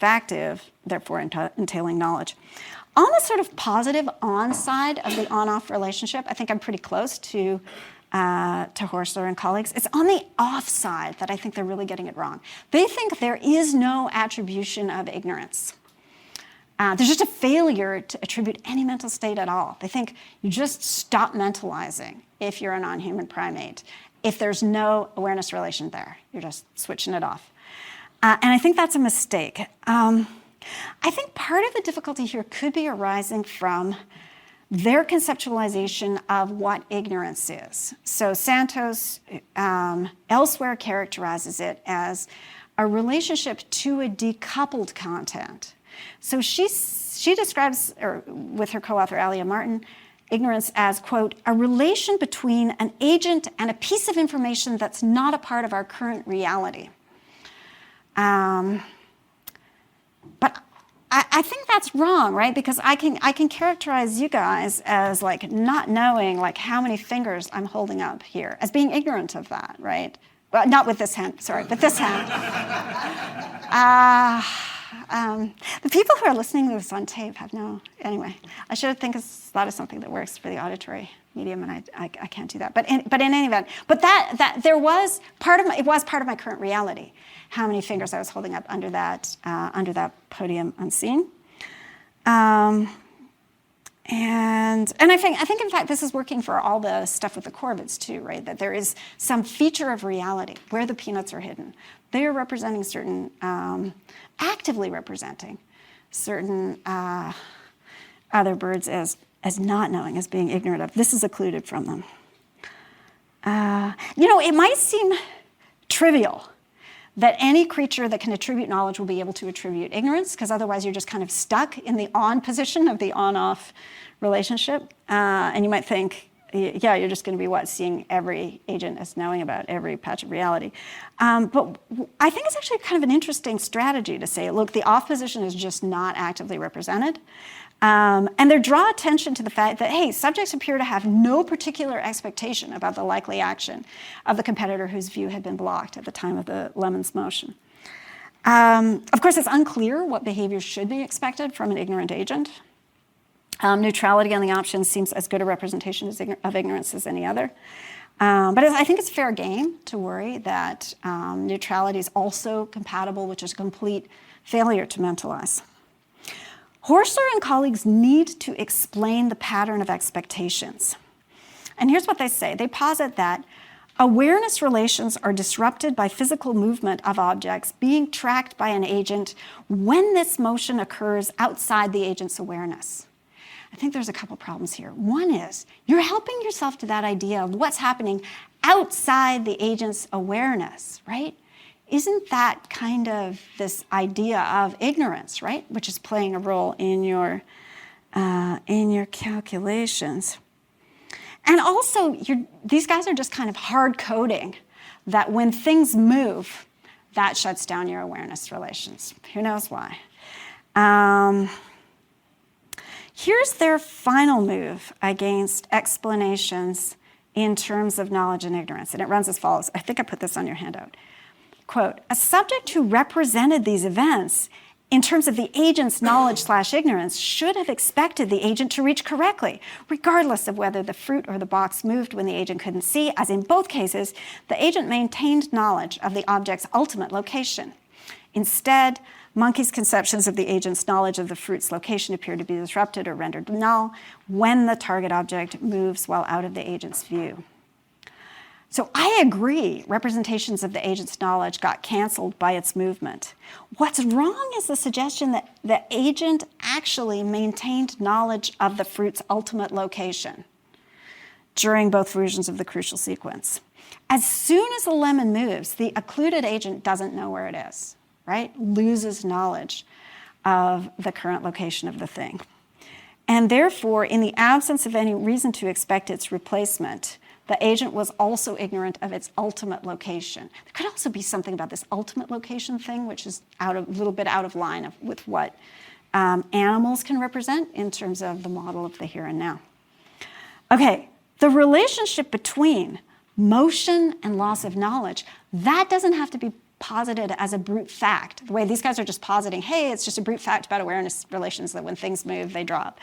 factive, therefore entailing knowledge. On the sort of positive on side of the on-off relationship, I think I'm pretty close to Horschler and colleagues. It's on the off side that I think they're really getting it wrong. They think there is no attribution of ignorance. There's just a failure to attribute any mental state at all. They think you just stop mentalizing if you're a non-human primate. if there's no awareness relation there. You're just switching it off. And I think that's a mistake. I think part of the difficulty here could be arising from their conceptualization of what ignorance is. So Santos elsewhere characterizes it as a relationship to a decoupled content. So she describes, or with her co-author Alia Martin, ignorance as, quote, a relation between an agent and a piece of information that's not a part of our current reality. But I think that's wrong, right? Because I can characterize you guys as like not knowing like how many fingers I'm holding up here, as being ignorant of that, right? Well, not with this hand, sorry, but this hand. The people who are listening to this on tape have anyway, I should think of thought of something that works for the auditory medium, and I can't do that. But in any event, that there was it was part of my current reality, how many fingers I was holding up under that podium unseen. And I think in fact this is working for all the stuff with the Corvids too, right? That there is some feature of reality where the peanuts are hidden. They are representing certain, actively representing certain other birds as not knowing, as being ignorant of. This is occluded from them. It might seem trivial that any creature that can attribute knowledge will be able to attribute ignorance, because otherwise you're just kind of stuck in the on position of the on-off relationship. And you might think, yeah, you're just going to be seeing every agent as knowing about every patch of reality. But I think it's actually kind of an interesting strategy to say, look, the off position is just not actively represented. And they draw attention to the fact that, hey, subjects appear to have no particular expectation about the likely action of the competitor whose view had been blocked at the time of the lemon's motion. Of course, it's unclear what behavior should be expected from an ignorant agent. Neutrality on the option seems as good a representation of ignorance as any other. But I think it's fair game to worry that neutrality is also compatible with just complete failure to mentalize. Horstler and colleagues need to explain the pattern of expectations. And here's what they say. They posit that awareness relations are disrupted by physical movement of objects being tracked by an agent when this motion occurs outside the agent's awareness. I think there's a couple problems here. One is you're helping yourself to that idea of what's happening outside the agent's awareness, right? Isn't that kind of this idea of ignorance, right? Which is playing a role in your calculations. And also, these guys are just kind of hard coding that when things move, that shuts down your awareness relations. Who knows why? Here's their final move against explanations in terms of knowledge and ignorance. And it runs as follows. I think I put this on your handout. Quote, a subject who represented these events in terms of the agent's knowledge/ignorance should have expected the agent to reach correctly, regardless of whether the fruit or the box moved when the agent couldn't see, as in both cases, the agent maintained knowledge of the object's ultimate location. Instead, Monkey's conceptions of the agent's knowledge of the fruit's location appear to be disrupted or rendered null when the target object moves while out of the agent's view. So I agree, representations of the agent's knowledge got canceled by its movement. What's wrong is the suggestion that the agent actually maintained knowledge of the fruit's ultimate location during both versions of the crucial sequence. As soon as the lemon moves, the occluded agent doesn't know where it is, right? Loses knowledge of the current location of the thing. And therefore, in the absence of any reason to expect its replacement, the agent was also ignorant of its ultimate location. There could also be something about this ultimate location thing, which is a little bit out of line with what animals can represent in terms of the model of the here and now. Okay, the relationship between motion and loss of knowledge, that doesn't have to be posited as a brute fact. The way these guys are just positing, hey, it's just a brute fact about awareness relations that when things move, they drop.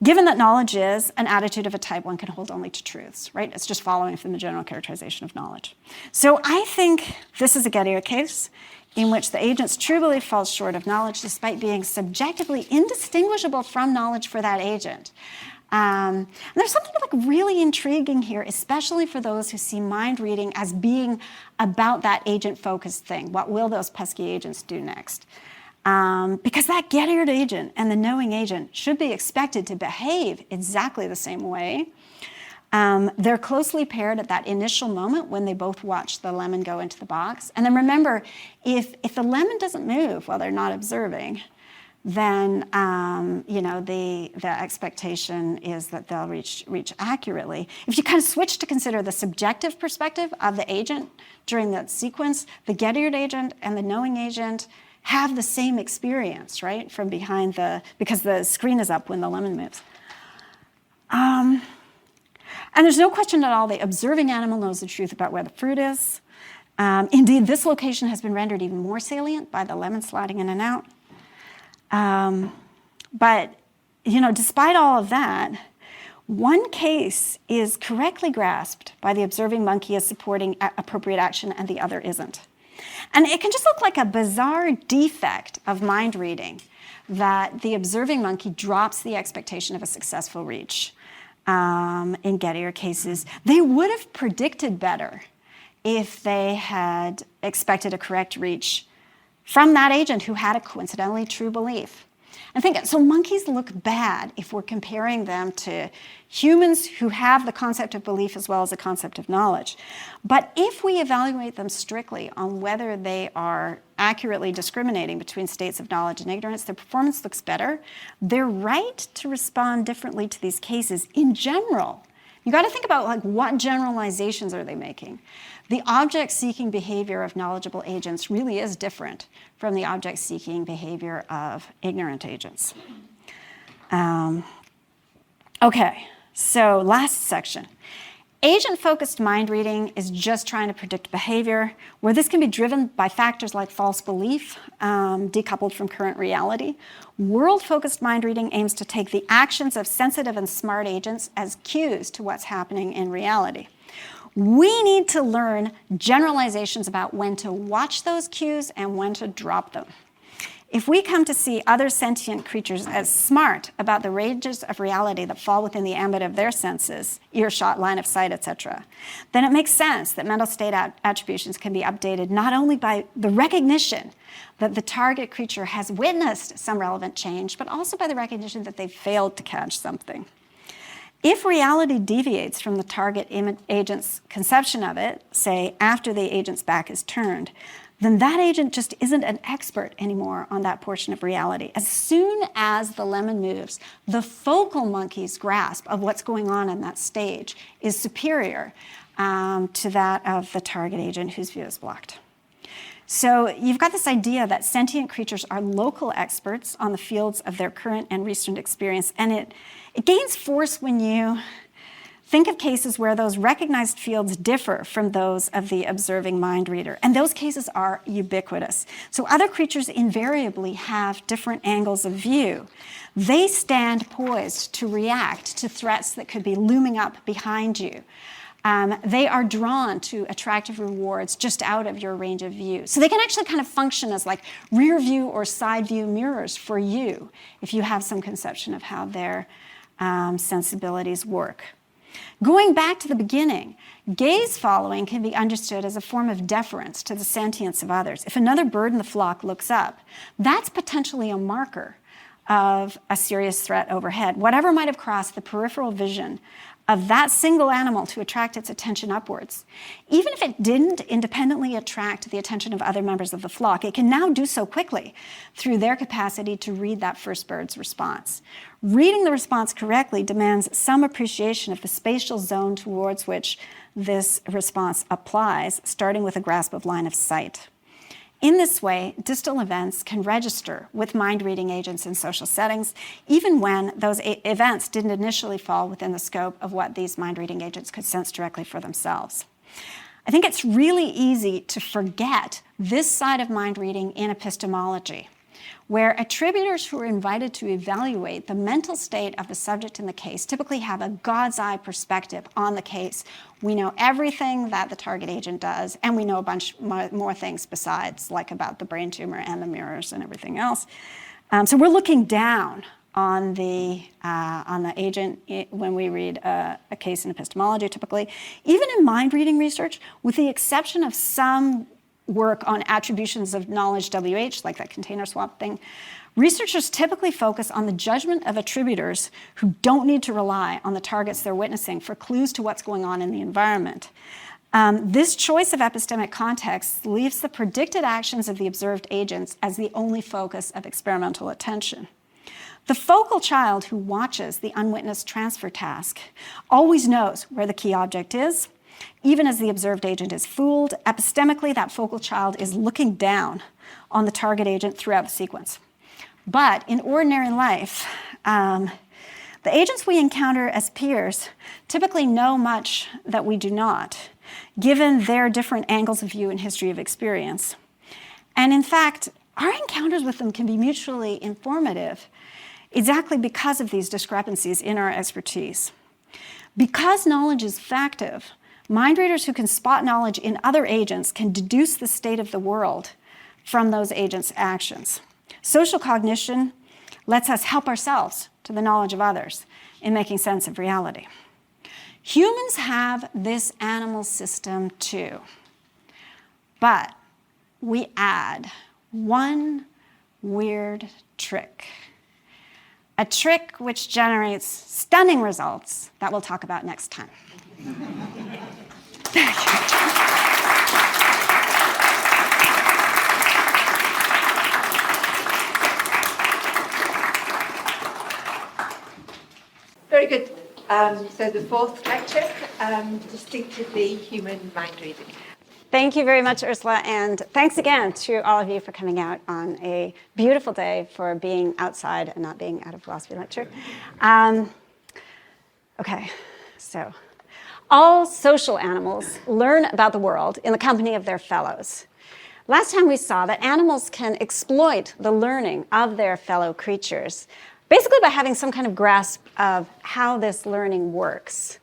Given that knowledge is an attitude of a type one can hold only to truths, right? It's just following from the general characterization of knowledge. So I think this is a Gettier case in which the agent's true belief falls short of knowledge despite being subjectively indistinguishable from knowledge for that agent. And there's something like really intriguing here, especially for those who see mind reading as being about that agent-focused thing. What will those pesky agents do next? Because that get-eared agent and the knowing agent should be expected to behave exactly the same way. They're closely paired at that initial moment when they both watch the lemon go into the box. And then remember, if the lemon doesn't move while they're not observing, then the expectation is that they'll reach accurately. If you kind of switch to consider the subjective perspective of the agent during that sequence, the get-eared agent and the knowing agent have the same experience, right, from behind because the screen is up when the lemon moves. And there's no question at all the observing animal knows the truth about where the fruit is. Indeed, this location has been rendered even more salient by the lemon sliding in and out. But despite all of that, one case is correctly grasped by the observing monkey as supporting appropriate action and the other isn't. And it can just look like a bizarre defect of mind reading that the observing monkey drops the expectation of a successful reach. In get-eared cases, they would have predicted better if they had expected a correct reach from that agent who had a coincidentally true belief. And so monkeys look bad if we're comparing them to humans who have the concept of belief as well as the concept of knowledge. But if we evaluate them strictly on whether they are accurately discriminating between states of knowledge and ignorance, their performance looks better. They're right to respond differently to these cases in general. You got to think about what generalizations are they making. The object-seeking behavior of knowledgeable agents really is different from the object-seeking behavior of ignorant agents. Okay, so last section. Agent-focused mind reading is just trying to predict behavior, where this can be driven by factors like false belief, decoupled from current reality. World-focused mind reading aims to take the actions of sensitive and smart agents as cues to what's happening in reality. We need to learn generalizations about when to watch those cues and when to drop them. If we come to see other sentient creatures as smart about the ranges of reality that fall within the ambit of their senses, earshot, line of sight, etc., then it makes sense that mental state attributions can be updated not only by the recognition that the target creature has witnessed some relevant change, but also by the recognition that they've failed to catch something. If reality deviates from the target agent's conception of it, say after the agent's back is turned, then that agent just isn't an expert anymore on that portion of reality. As soon as the lemon moves, the focal monkey's grasp of what's going on in that stage is superior to that of the target agent whose view is blocked. So you've got this idea that sentient creatures are local experts on the fields of their current and recent experience, and it gains force when you think of cases where those recognized fields differ from those of the observing mind reader, and those cases are ubiquitous. So other creatures invariably have different angles of view. They stand poised to react to threats that could be looming up behind you. They are drawn to attractive rewards just out of your range of view. So they can actually kind of function as like rear view or side view mirrors for you if you have some conception of how their sensibilities work. Going back to the beginning, gaze following can be understood as a form of deference to the sentience of others. If another bird in the flock looks up, that's potentially a marker of a serious threat overhead, whatever might have crossed the peripheral vision of that single animal to attract its attention upwards. Even if it didn't independently attract the attention of other members of the flock, it can now do so quickly through their capacity to read that first bird's response. Reading the response correctly demands some appreciation of the spatial zone towards which this response applies, starting with a grasp of line of sight. In this way, distal events can register with mind-reading agents in social settings, even when those events didn't initially fall within the scope of what these mind-reading agents could sense directly for themselves. I think it's really easy to forget this side of mind reading in epistemology, where attributors who are invited to evaluate the mental state of the subject in the case typically have a God's eye perspective on the case. We know everything that the target agent does, and we know a bunch more things besides, like about the brain tumor and the mirrors and everything else. So we're looking down on the agent when we read a case in epistemology, typically. Even in mind-reading research, with the exception of some work on attributions of knowledge WH, like that container swap thing, researchers typically focus on the judgment of attributors who don't need to rely on the targets they're witnessing for clues to what's going on in the environment. This choice of epistemic context leaves the predicted actions of the observed agents as the only focus of experimental attention. The focal child who watches the unwitnessed transfer task always knows where the key object is. Even as the observed agent is fooled, epistemically, that focal child is looking down on the target agent throughout the sequence. But in ordinary life, the agents we encounter as peers typically know much that we do not, given their different angles of view and history of experience. And in fact, our encounters with them can be mutually informative exactly because of these discrepancies in our expertise. Because knowledge is factive, mind readers who can spot knowledge in other agents can deduce the state of the world from those agents' actions. Social cognition lets us help ourselves to the knowledge of others in making sense of reality. Humans have this animal system too, but we add one weird trick. A trick which generates stunning results that we'll talk about next time. Thank you. Very good. So the fourth lecture, distinctively human mind reading. Thank you very much, Ursula, and thanks again to all of you for coming out on a beautiful day for being outside and not being at a philosophy lecture. Okay, so all social animals learn about the world in the company of their fellows. Last time we saw that animals can exploit the learning of their fellow creatures, basically by having some kind of grasp of how this learning works.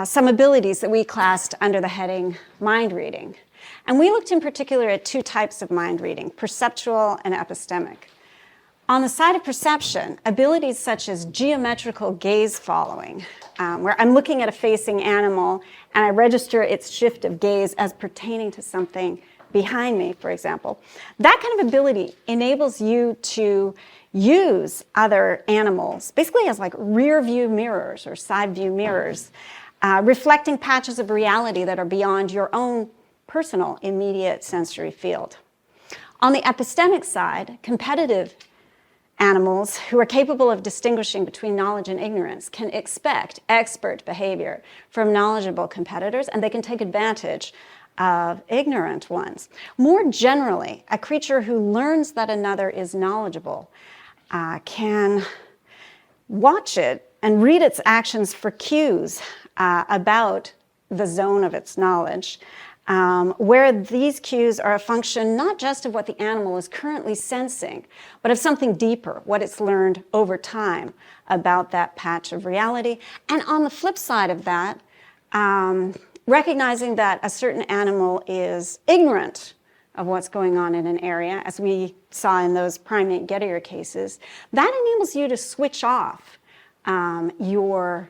Some abilities that we classed under the heading mind reading. And we looked in particular at two types of mind reading, perceptual and epistemic. On the side of perception, abilities such as geometrical gaze following, where I'm looking at a facing animal and I register its shift of gaze as pertaining to something behind me, for example. That kind of ability enables you to use other animals, basically as like rear view mirrors or side view mirrors, reflecting patches of reality that are beyond your own personal immediate sensory field. On the epistemic side, competitive animals who are capable of distinguishing between knowledge and ignorance can expect expert behavior from knowledgeable competitors, and they can take advantage of ignorant ones. More generally, a creature who learns that another is knowledgeable can watch it and read its actions for cues about the zone of its knowledge, where these cues are a function not just of what the animal is currently sensing, but of something deeper, what it's learned over time about that patch of reality. And on the flip side of that, recognizing that a certain animal is ignorant of what's going on in an area, as we saw in those primate get-here cases, that enables you to switch off your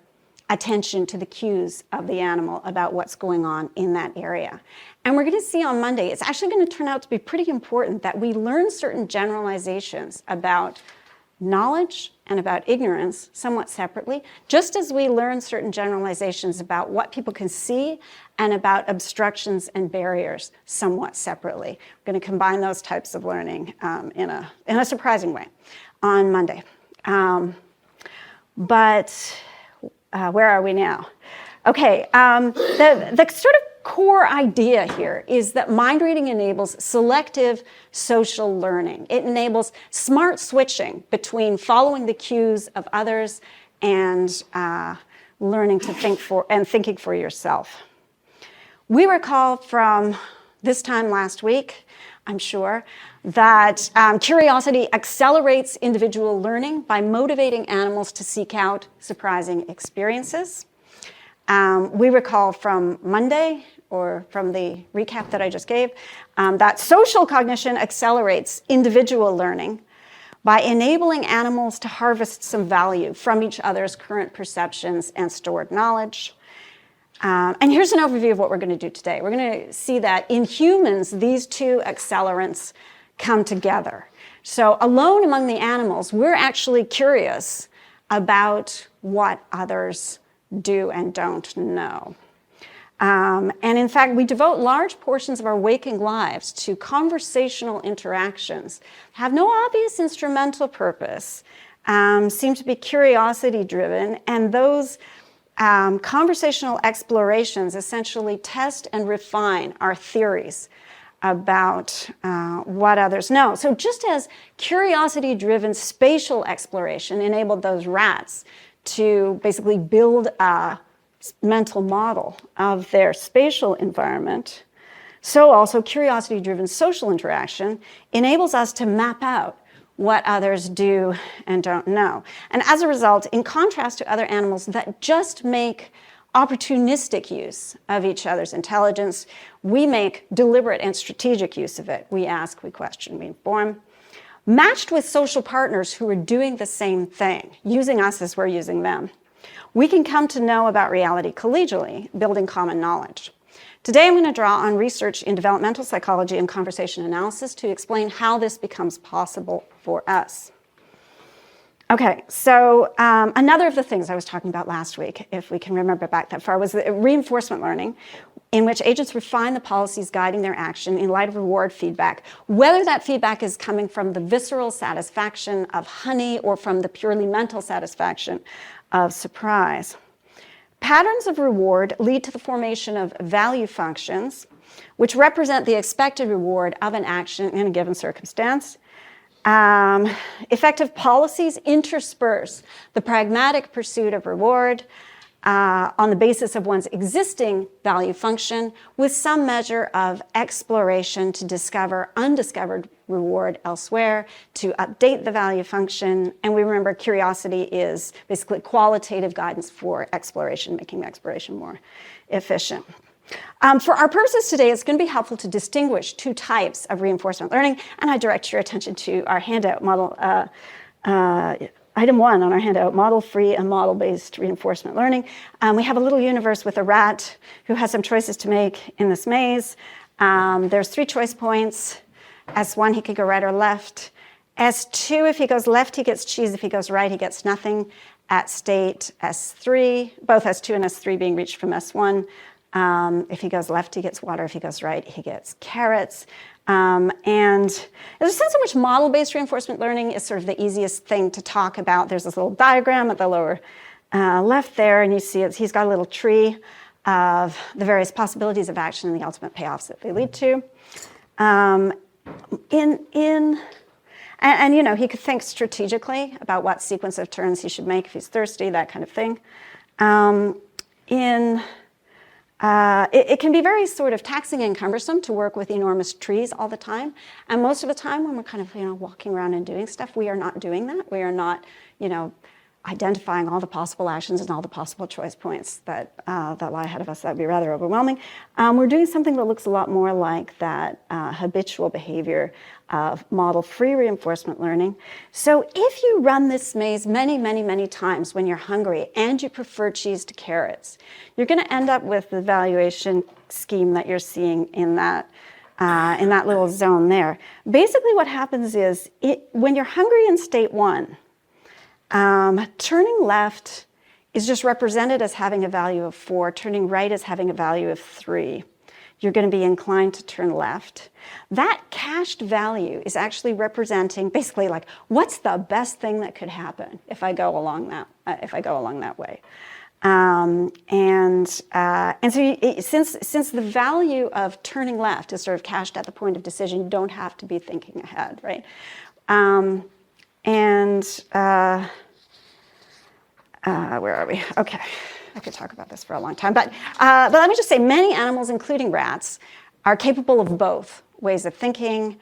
attention to the cues of the animal about what's going on in that area. And we're going to see on Monday, it's actually going to turn out to be pretty important that we learn certain generalizations about knowledge and about ignorance somewhat separately, just as we learn certain generalizations about what people can see and about obstructions and barriers somewhat separately. We're going to combine those types of learning in a surprising way on Monday. But where are we now? Okay, the sort of core idea here is that mind reading enables selective social learning. It enables smart switching between following the cues of others and learning to think for and thinking for yourself. We recall from this time last week, I'm sure, that curiosity accelerates individual learning by motivating animals to seek out surprising experiences. We recall from Monday, or from the recap that I just gave, that social cognition accelerates individual learning by enabling animals to harvest some value from each other's current perceptions and stored knowledge. And here's an overview of what we're going to do today. We're going to see that in humans, these two accelerants come together. So alone among the animals, we're actually curious about what others do and don't know. And in fact, we devote large portions of our waking lives to conversational interactions, have no obvious instrumental purpose, seem to be curiosity-driven, and those conversational explorations essentially test and refine our theories about what others know. So just as curiosity-driven spatial exploration enabled those rats to basically build a mental model of their spatial environment, so also curiosity-driven social interaction enables us to map out what others do and don't know. And as a result, in contrast to other animals that just make opportunistic use of each other's intelligence, we make deliberate and strategic use of it. We ask, we question, we inform. Matched with social partners who are doing the same thing, using us as we're using them, we can come to know about reality collegially, building common knowledge. Today I'm going to draw on research in developmental psychology and conversation analysis to explain how this becomes possible for us. Okay, so another of the things I was talking about last week, if we can remember back that far, was reinforcement learning, in which agents refine the policies guiding their action in light of reward feedback, whether that feedback is coming from the visceral satisfaction of honey or from the purely mental satisfaction of surprise. Patterns of reward lead to the formation of value functions, which represent the expected reward of an action in a given circumstance. Effective policies intersperse the pragmatic pursuit of reward on the basis of one's existing value function with some measure of exploration to discover undiscovered reward elsewhere, to update the value function. And we remember curiosity is basically qualitative guidance for exploration, making exploration more efficient. For our purposes today, it's going to be helpful to distinguish two types of reinforcement learning, and I direct your attention to our handout model, item 1 on our handout, model-free and model-based reinforcement learning. We have a little universe with a rat who has some choices to make in this maze. There's 3 choice points. S1, he could go right or left. S2, if he goes left, he gets cheese. If he goes right, he gets nothing. At state S3, both S2 and S3 being reached from S1. If he goes left, he gets water. If he goes right, he gets carrots. And there's a sense in which model-based reinforcement learning is sort of the easiest thing to talk about. There's this little diagram at the lower left there, and you see he's got a little tree of the various possibilities of action and the ultimate payoffs that they lead to. And you know, he could think strategically about what sequence of turns he should make if he's thirsty, that kind of thing. It can be very sort of taxing and cumbersome to work with enormous trees all the time. And most of the time when we're kind of, walking around and doing stuff, we are not doing that. We are not, identifying all the possible actions and all the possible choice points that lie ahead of us. That would be rather overwhelming. We're doing something that looks a lot more like that habitual behavior of model-free reinforcement learning. So if you run this maze many, many, many times when you're hungry and you prefer cheese to carrots, you're going to end up with the evaluation scheme that you're seeing in that little zone there. Basically what happens is when you're hungry in state 1, turning left is just represented as having a value of 4. Turning right is having a value of 3. You're going to be inclined to turn left. That cached value is actually representing basically like what's the best thing that could happen if I go along that way. And so since the value of turning left is sort of cached at the point of decision, you don't have to be thinking ahead, right? Where are we? Okay, I could talk about this for a long time, but let me just say many animals, including rats, are capable of both ways of thinking.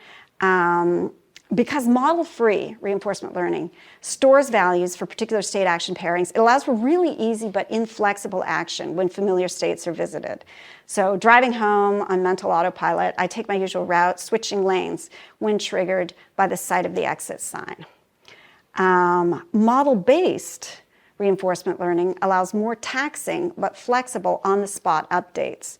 Because model-free reinforcement learning stores values for particular state action pairings, it allows for really easy but inflexible action when familiar states are visited. So driving home on mental autopilot, I take my usual route, switching lanes when triggered by the sight of the exit sign. Model-based reinforcement learning allows more taxing but flexible on-the-spot updates.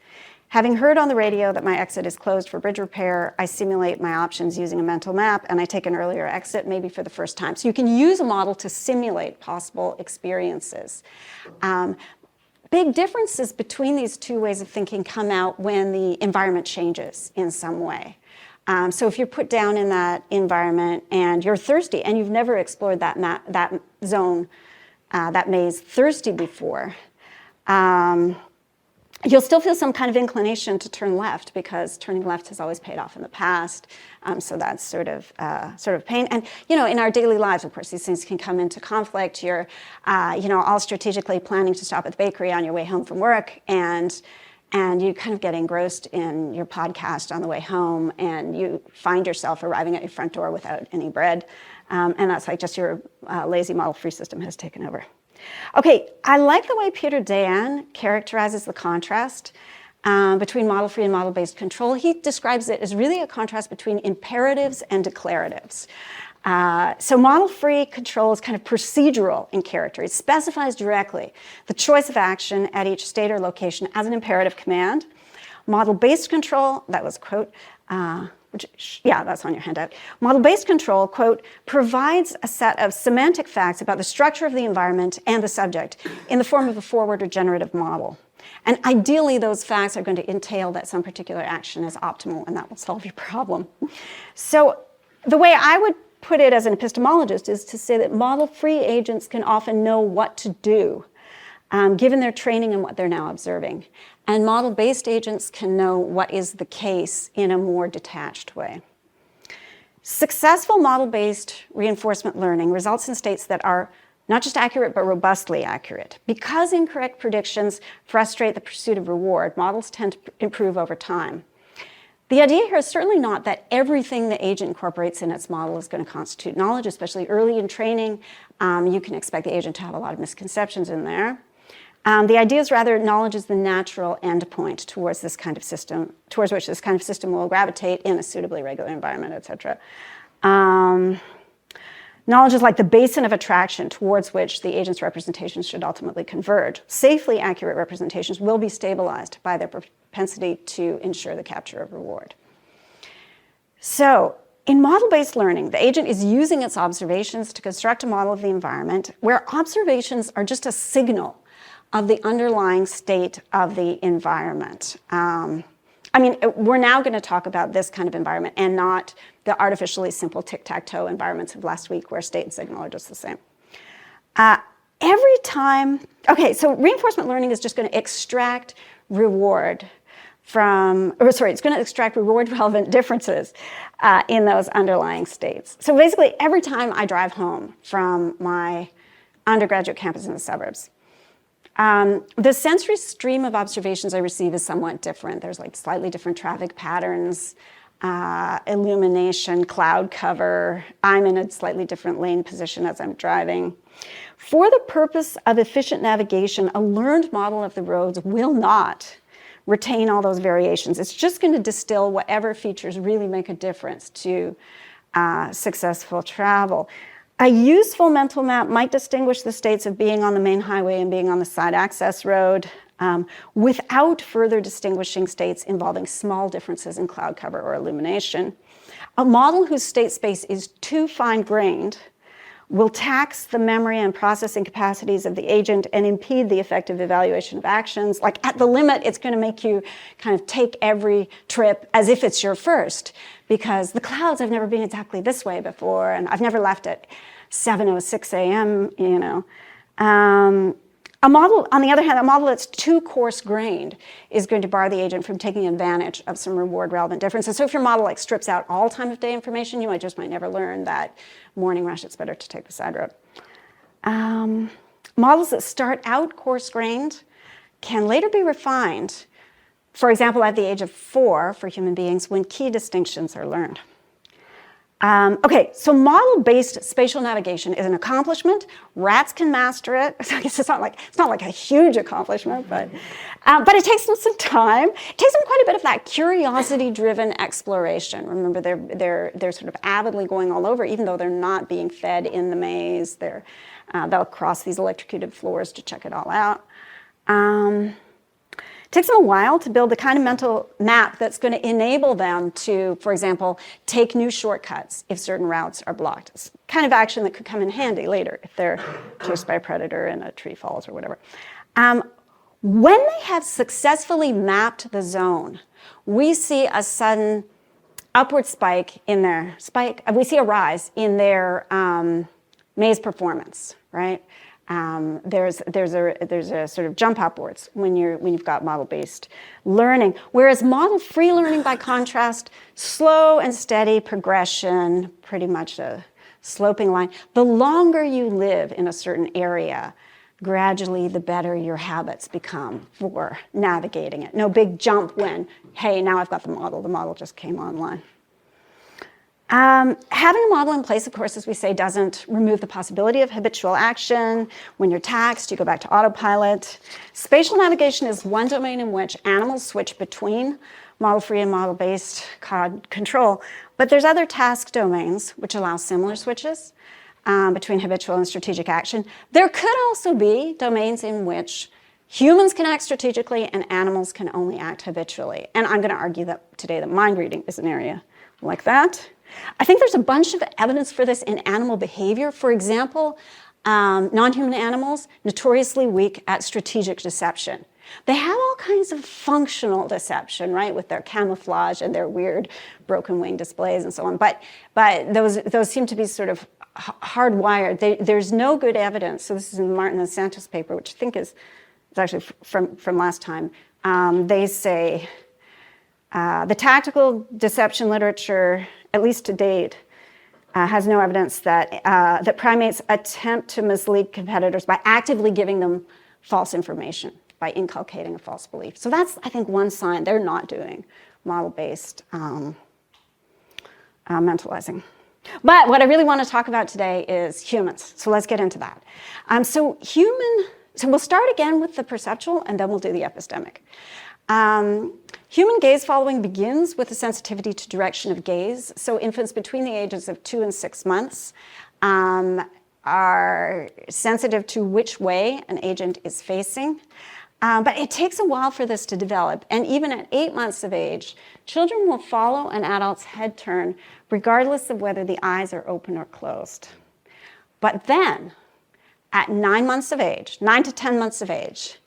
Having heard on the radio that my exit is closed for bridge repair, I simulate my options using a mental map, and I take an earlier exit, maybe for the first time. So you can use a model to simulate possible experiences. Big differences between these two ways of thinking come out when the environment changes in some way. So if you're put down in that environment and you're thirsty and you've never explored that zone, that maze thirsty before, you'll still feel some kind of inclination to turn left because turning left has always paid off in the past. So that's sort of pain. And in our daily lives, of course, these things can come into conflict. You're all strategically planning to stop at the bakery on your way home from work, and you kind of get engrossed in your podcast on the way home, and you find yourself arriving at your front door without any bread. And that's like just your lazy model-free system has taken over. Okay, I like the way Peter Dayan characterizes the contrast between model-free and model-based control. He describes it as really a contrast between imperatives and declaratives. So model-free control is kind of procedural in character. It specifies directly the choice of action at each state or location as an imperative command. Model-based control, that was a quote, that's on your handout. Model-based control, quote, provides a set of semantic facts about the structure of the environment and the subject in the form of a forward or generative model. And ideally, those facts are going to entail that some particular action is optimal, and that will solve your problem. So the way I would put it as an epistemologist is to say that model-free agents can often know what to do, given their training and what they're now observing. And model-based agents can know what is the case in a more detached way. Successful model-based reinforcement learning results in states that are not just accurate, but robustly accurate. Because incorrect predictions frustrate the pursuit of reward, models tend to improve over time. The idea here is certainly not that everything the agent incorporates in its model is going to constitute knowledge, especially early in training. You can expect the agent to have a lot of misconceptions in there. The idea is rather knowledge is the natural endpoint towards this kind of system, towards which this kind of system will gravitate in a suitably regular environment, et cetera. Knowledge is like the basin of attraction towards which the agent's representations should ultimately converge. Safely accurate representations will be stabilized by their propensity to ensure the capture of reward. So, in model-based learning, the agent is using its observations to construct a model of the environment where observations are just a signal of the underlying state of the environment. We're now going to talk about this kind of environment and not the artificially simple tic-tac-toe environments of last week where state and signal are just the same. So reinforcement learning is just going to extract reward it's going to extract reward-relevant differences in those underlying states. So basically, every time I drive home from my undergraduate campus in the suburbs, the sensory stream of observations I receive is somewhat different. There's like slightly different traffic patterns, illumination, cloud cover. I'm in a slightly different lane position as I'm driving. For the purpose of efficient navigation, a learned model of the roads will not retain all those variations. It's just going to distill whatever features really make a difference to successful travel. A useful mental map might distinguish the states of being on the main highway and being on the side access road without further distinguishing states involving small differences in cloud cover or illumination. A model whose state space is too fine-grained will tax the memory and processing capacities of the agent and impede the effective evaluation of actions. Like at the limit, it's going to make you kind of take every trip as if it's your first, because the clouds have never been exactly this way before, and I've never left at 7:06 a.m., A model, on the other hand, a model that's too coarse-grained is going to bar the agent from taking advantage of some reward-relevant differences. So if your model strips out all time of day information, you might never learn that morning rush, it's better to take the side road. Models that start out coarse-grained can later be refined, for example, at the age of 4 for human beings when key distinctions are learned. Okay, so model-based spatial navigation is an accomplishment. Rats can master it. I guess it's not like a huge accomplishment, but it takes them some time. It takes them quite a bit of that curiosity-driven exploration. Remember, they're sort of avidly going all over, even though they're not being fed in the maze. They'll cross these electrocuted floors to check it all out. It takes them a while to build the kind of mental map that's going to enable them to, for example, take new shortcuts if certain routes are blocked. It's kind of action that could come in handy later if they're chased by a predator and a tree falls or whatever. When they have successfully mapped the zone, we see a sudden upward spike in their we see a rise in their maze performance, right? There's a sort of jump upwards when you've got model-based learning, whereas model-free learning, by contrast, slow and steady progression, pretty much a sloping line. The longer you live in a certain area, gradually the better your habits become for navigating it. No big jump when, hey, now I've got the model just came online. Having a model in place, of course, as we say, doesn't remove the possibility of habitual action. When you're taxed, you go back to autopilot. Spatial navigation is one domain in which animals switch between model-free and model-based control. But there's other task domains which allow similar switches between habitual and strategic action. There could also be domains in which humans can act strategically and animals can only act habitually. And I'm going to argue that today that mind reading is an area like that. I think there's a bunch of evidence for this in animal behavior. For example, non-human animals, notoriously weak at strategic deception. They have all kinds of functional deception, right, with their camouflage and their weird broken wing displays and so on. But those seem to be sort of hardwired. There's no good evidence. So this is in Martin and Santos' paper, which I think is actually from last time. They say the tactical deception literature, at least to date, has no evidence that primates attempt to mislead competitors by actively giving them false information, by inculcating a false belief. So that's, I think, one sign they're not doing model-based mentalizing. But what I really want to talk about today is humans. So let's get into that. So we'll start again with the perceptual, and then we'll do the epistemic. Human gaze following begins with a sensitivity to direction of gaze. So infants between the ages of 2 and 6 months are sensitive to which way an agent is facing. But it takes a while for this to develop. And even at 8 months of age, children will follow an adult's head turn regardless of whether the eyes are open or closed. But then, at 9 months of age, 9 to 10 months of age,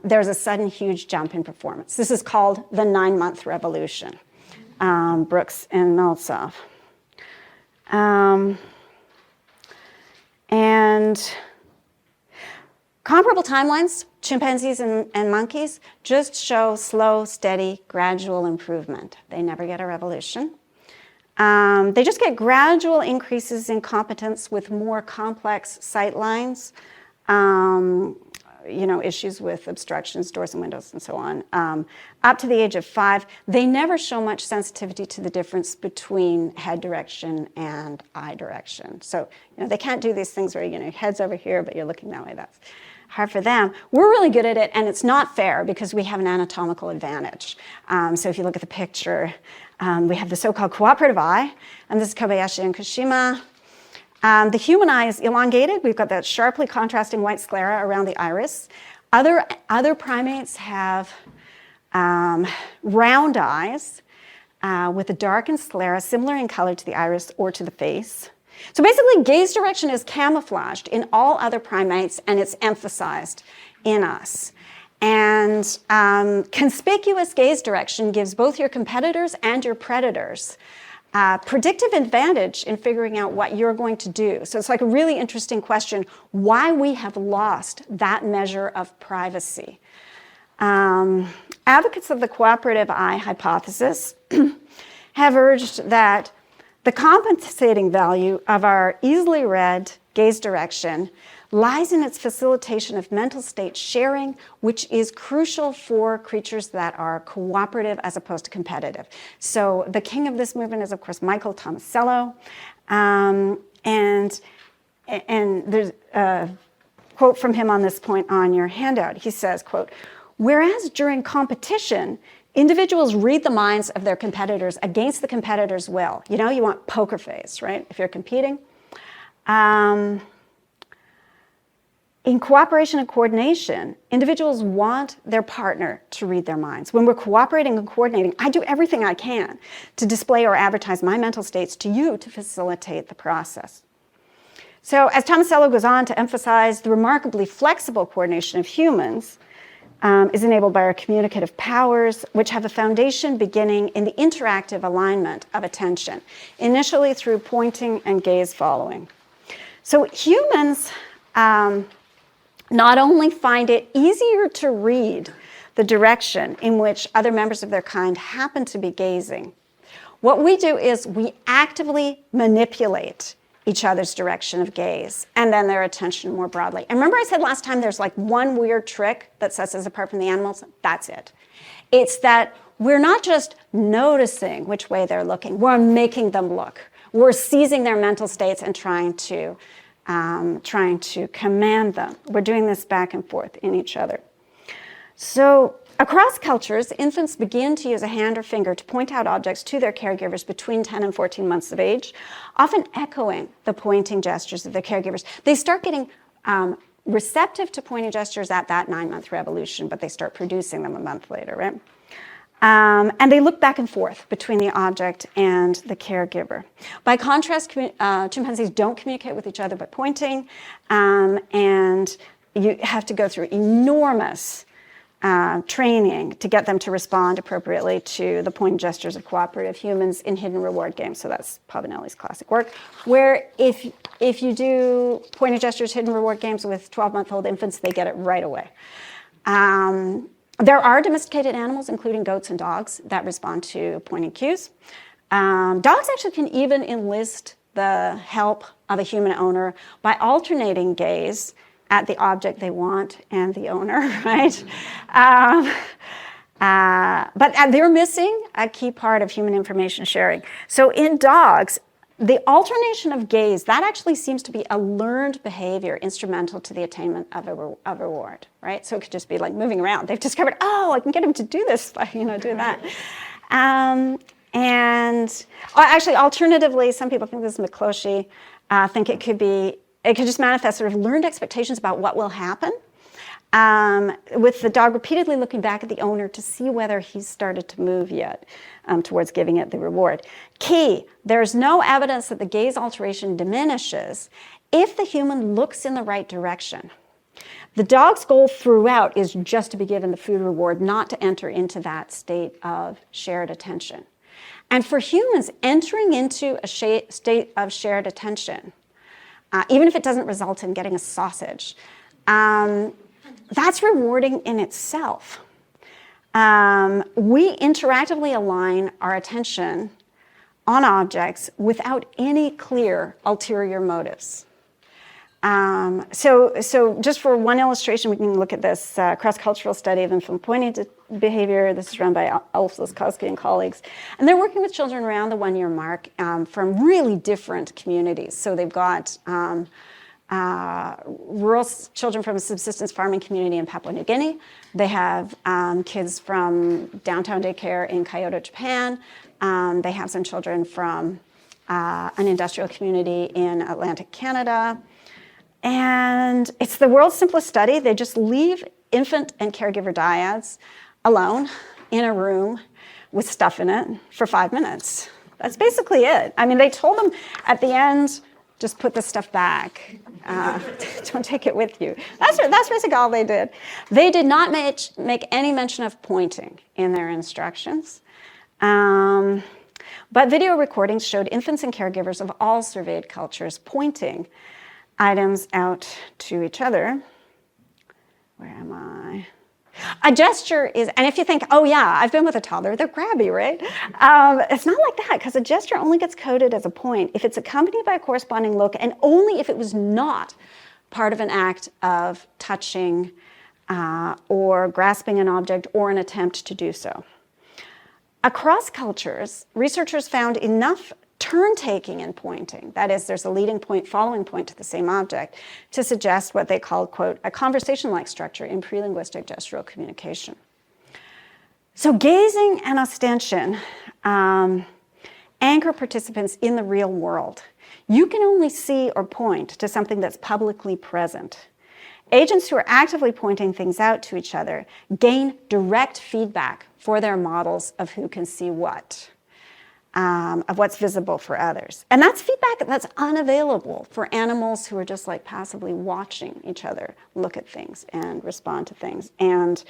there's a sudden huge jump in performance. This is called the 9-month revolution, Brooks and Meltzoff. And comparable timelines, chimpanzees and monkeys, just show slow, steady, gradual improvement. They never get a revolution. They just get gradual increases in competence with more complex sight lines. Issues with obstructions, doors and windows, and so on. Up to the age of 5, they never show much sensitivity to the difference between head direction and eye direction. So, they can't do these things where, your head's over here, but you're looking that way. That's hard for them. We're really good at it, and it's not fair because we have an anatomical advantage. So if you look at the picture, we have the so-called cooperative eye, and this is Kobayashi and Kushima. The human eye is elongated. We've got that sharply contrasting white sclera around the iris. Other primates have round eyes with a darkened sclera similar in color to the iris or to the face. So basically, gaze direction is camouflaged in all other primates, and it's emphasized in us. And conspicuous gaze direction gives both your competitors and your predators predictive advantage in figuring out what you're going to do. So it's like a really interesting question, why we have lost that measure of privacy. Advocates of the cooperative eye hypothesis have urged that the compensating value of our easily read gaze direction lies in its facilitation of mental state sharing, which is crucial for creatures that are cooperative as opposed to competitive. So the king of this movement is, of course, Michael Tomasello. And there's a quote from him on this point on your handout. He says, quote, "Whereas during competition, individuals read the minds of their competitors against the competitor's will." You know, you want poker face, right, if you're competing. In cooperation and coordination, individuals want their partner to read their minds. When we're cooperating and coordinating, I do everything I can to display or advertise my mental states to you to facilitate the process. So as Tomasello goes on to emphasize, the remarkably flexible coordination of humans is enabled by our communicative powers, which have a foundation beginning in the interactive alignment of attention, initially through pointing and gaze following. So humans not only find it easier to read the direction in which other members of their kind happen to be gazing, what we do is we actively manipulate each other's direction of gaze and then their attention more broadly. And remember I said last time there's like one weird trick that sets us apart from the animals? That's it. It's that we're not just noticing which way they're looking, we're making them look. We're seizing their mental states and trying to command them. We're doing this back and forth in each other. So across cultures, infants begin to use a hand or finger to point out objects to their caregivers between 10 and 14 months of age, often echoing the pointing gestures of their caregivers. They start getting receptive to pointing gestures at that 9-month revolution, but they start producing them a month later, right? And they look back and forth between the object and the caregiver. By contrast, chimpanzees don't communicate with each other by pointing, and you have to go through enormous training to get them to respond appropriately to the pointing gestures of cooperative humans in hidden reward games. So that's Pavanelli's classic work, where if you do pointing gestures, hidden reward games with 12-month-old infants, they get it right away. There are domesticated animals, including goats and dogs, that respond to pointing cues. Dogs actually can even enlist the help of a human owner by alternating gaze at the object they want and the owner, right? But they're missing a key part of human information sharing. So in dogs, the alternation of gaze, that actually seems to be a learned behavior instrumental to the attainment of a reward, right? So it could just be like moving around. They've discovered, oh, I can get him to do this, do that. Actually, alternatively, some people think this is McCloskey, think it could just manifest sort of learned expectations about what will happen, with the dog repeatedly looking back at the owner to see whether he's started to move yet towards giving it the reward. Key, there's no evidence that the gaze alteration diminishes if the human looks in the right direction. The dog's goal throughout is just to be given the food reward, not to enter into that state of shared attention. And for humans, entering into a state of shared attention, even if it doesn't result in getting a sausage, that's rewarding in itself. We interactively align our attention on objects without any clear ulterior motives. So just for one illustration, we can look at this cross-cultural study of infant pointing behavior. This is run by Ulf Laskowski and colleagues. And they're working with children around the 1-year mark from really different communities. So they've got rural children from a subsistence farming community in Papua New Guinea. They have kids from downtown daycare in Kyoto, Japan. They have some children from an industrial community in Atlantic Canada. And it's the world's simplest study. They just leave infant and caregiver dyads alone in a room with stuff in it for 5 minutes. That's basically it. I mean, they told them at the end, just put the stuff back. Don't take it with you. That's basically all they did. They did not make any mention of pointing in their instructions. But video recordings showed infants and caregivers of all surveyed cultures pointing items out to each other. Where am I? A gesture is, and if you think, oh yeah, I've been with a toddler, they're grabby, right? It's not like that, because a gesture only gets coded as a point if it's accompanied by a corresponding look, and only if it was not part of an act of touching or grasping an object or an attempt to do so. Across cultures, researchers found enough turn-taking and pointing, that is, there's a leading point, following point to the same object, to suggest what they called, quote, a conversation-like structure in prelinguistic gestural communication. So gazing and ostension anchor participants in the real world. You can only see or point to something that's publicly present. Agents who are actively pointing things out to each other gain direct feedback for their models of who can see what, of what's visible for others. And that's feedback that's unavailable for animals who are just like passively watching each other look at things and respond to things, and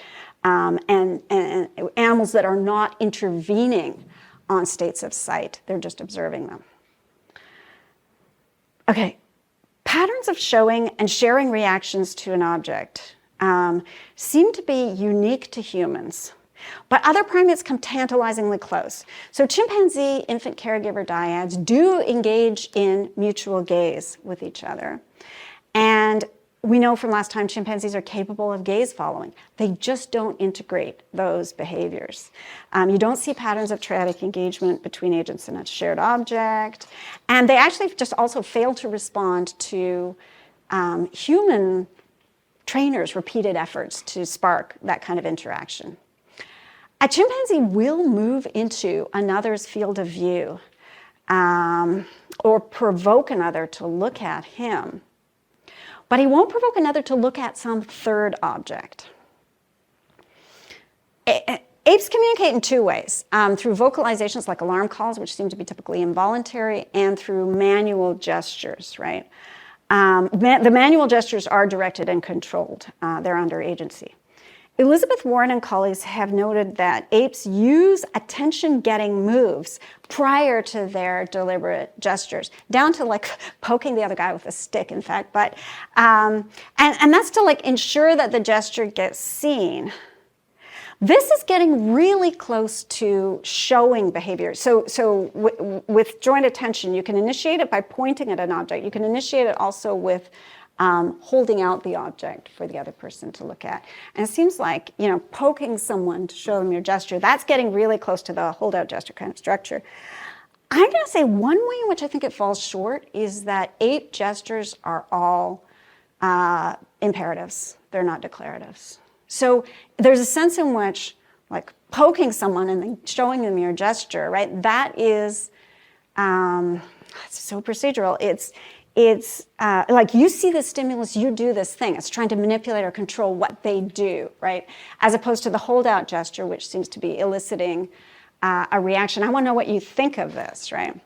animals that are not intervening on states of sight. They're just observing them. Okay. Patterns of showing and sharing reactions to an object seem to be unique to humans, but other primates come tantalizingly close. So chimpanzee infant caregiver dyads do engage in mutual gaze with each other. And we know from last time chimpanzees are capable of gaze following. They just don't integrate those behaviors. You don't see patterns of triadic engagement between agents and a shared object. And they actually just also fail to respond to human trainers' repeated efforts to spark that kind of interaction. A chimpanzee will move into another's field of view or provoke another to look at him, but he won't provoke another to look at some third object. Apes communicate in two ways, through vocalizations like alarm calls, which seem to be typically involuntary, and through manual gestures, right? The manual gestures are directed and controlled. They're under agency. Elizabeth Warren and colleagues have noted that apes use attention-getting moves prior to their deliberate gestures, down to like poking the other guy with a stick, in fact. But and that's to like ensure that the gesture gets seen. This is getting really close to showing behavior. So with joint attention, you can initiate it by pointing at an object. You can initiate it also with holding out the object for the other person to look at. And it seems like, poking someone to show them your gesture, that's getting really close to the hold-out gesture kind of structure. I'm going to say one way in which I think it falls short is that ape gestures are all imperatives. They're not declaratives. So there's a sense in which, like, poking someone and then showing them your gesture, right, that is so procedural. It's like you see the stimulus, you do this thing. It's trying to manipulate or control what they do, right? As opposed to the holdout gesture, which seems to be eliciting a reaction. I want to know what you think of this, right?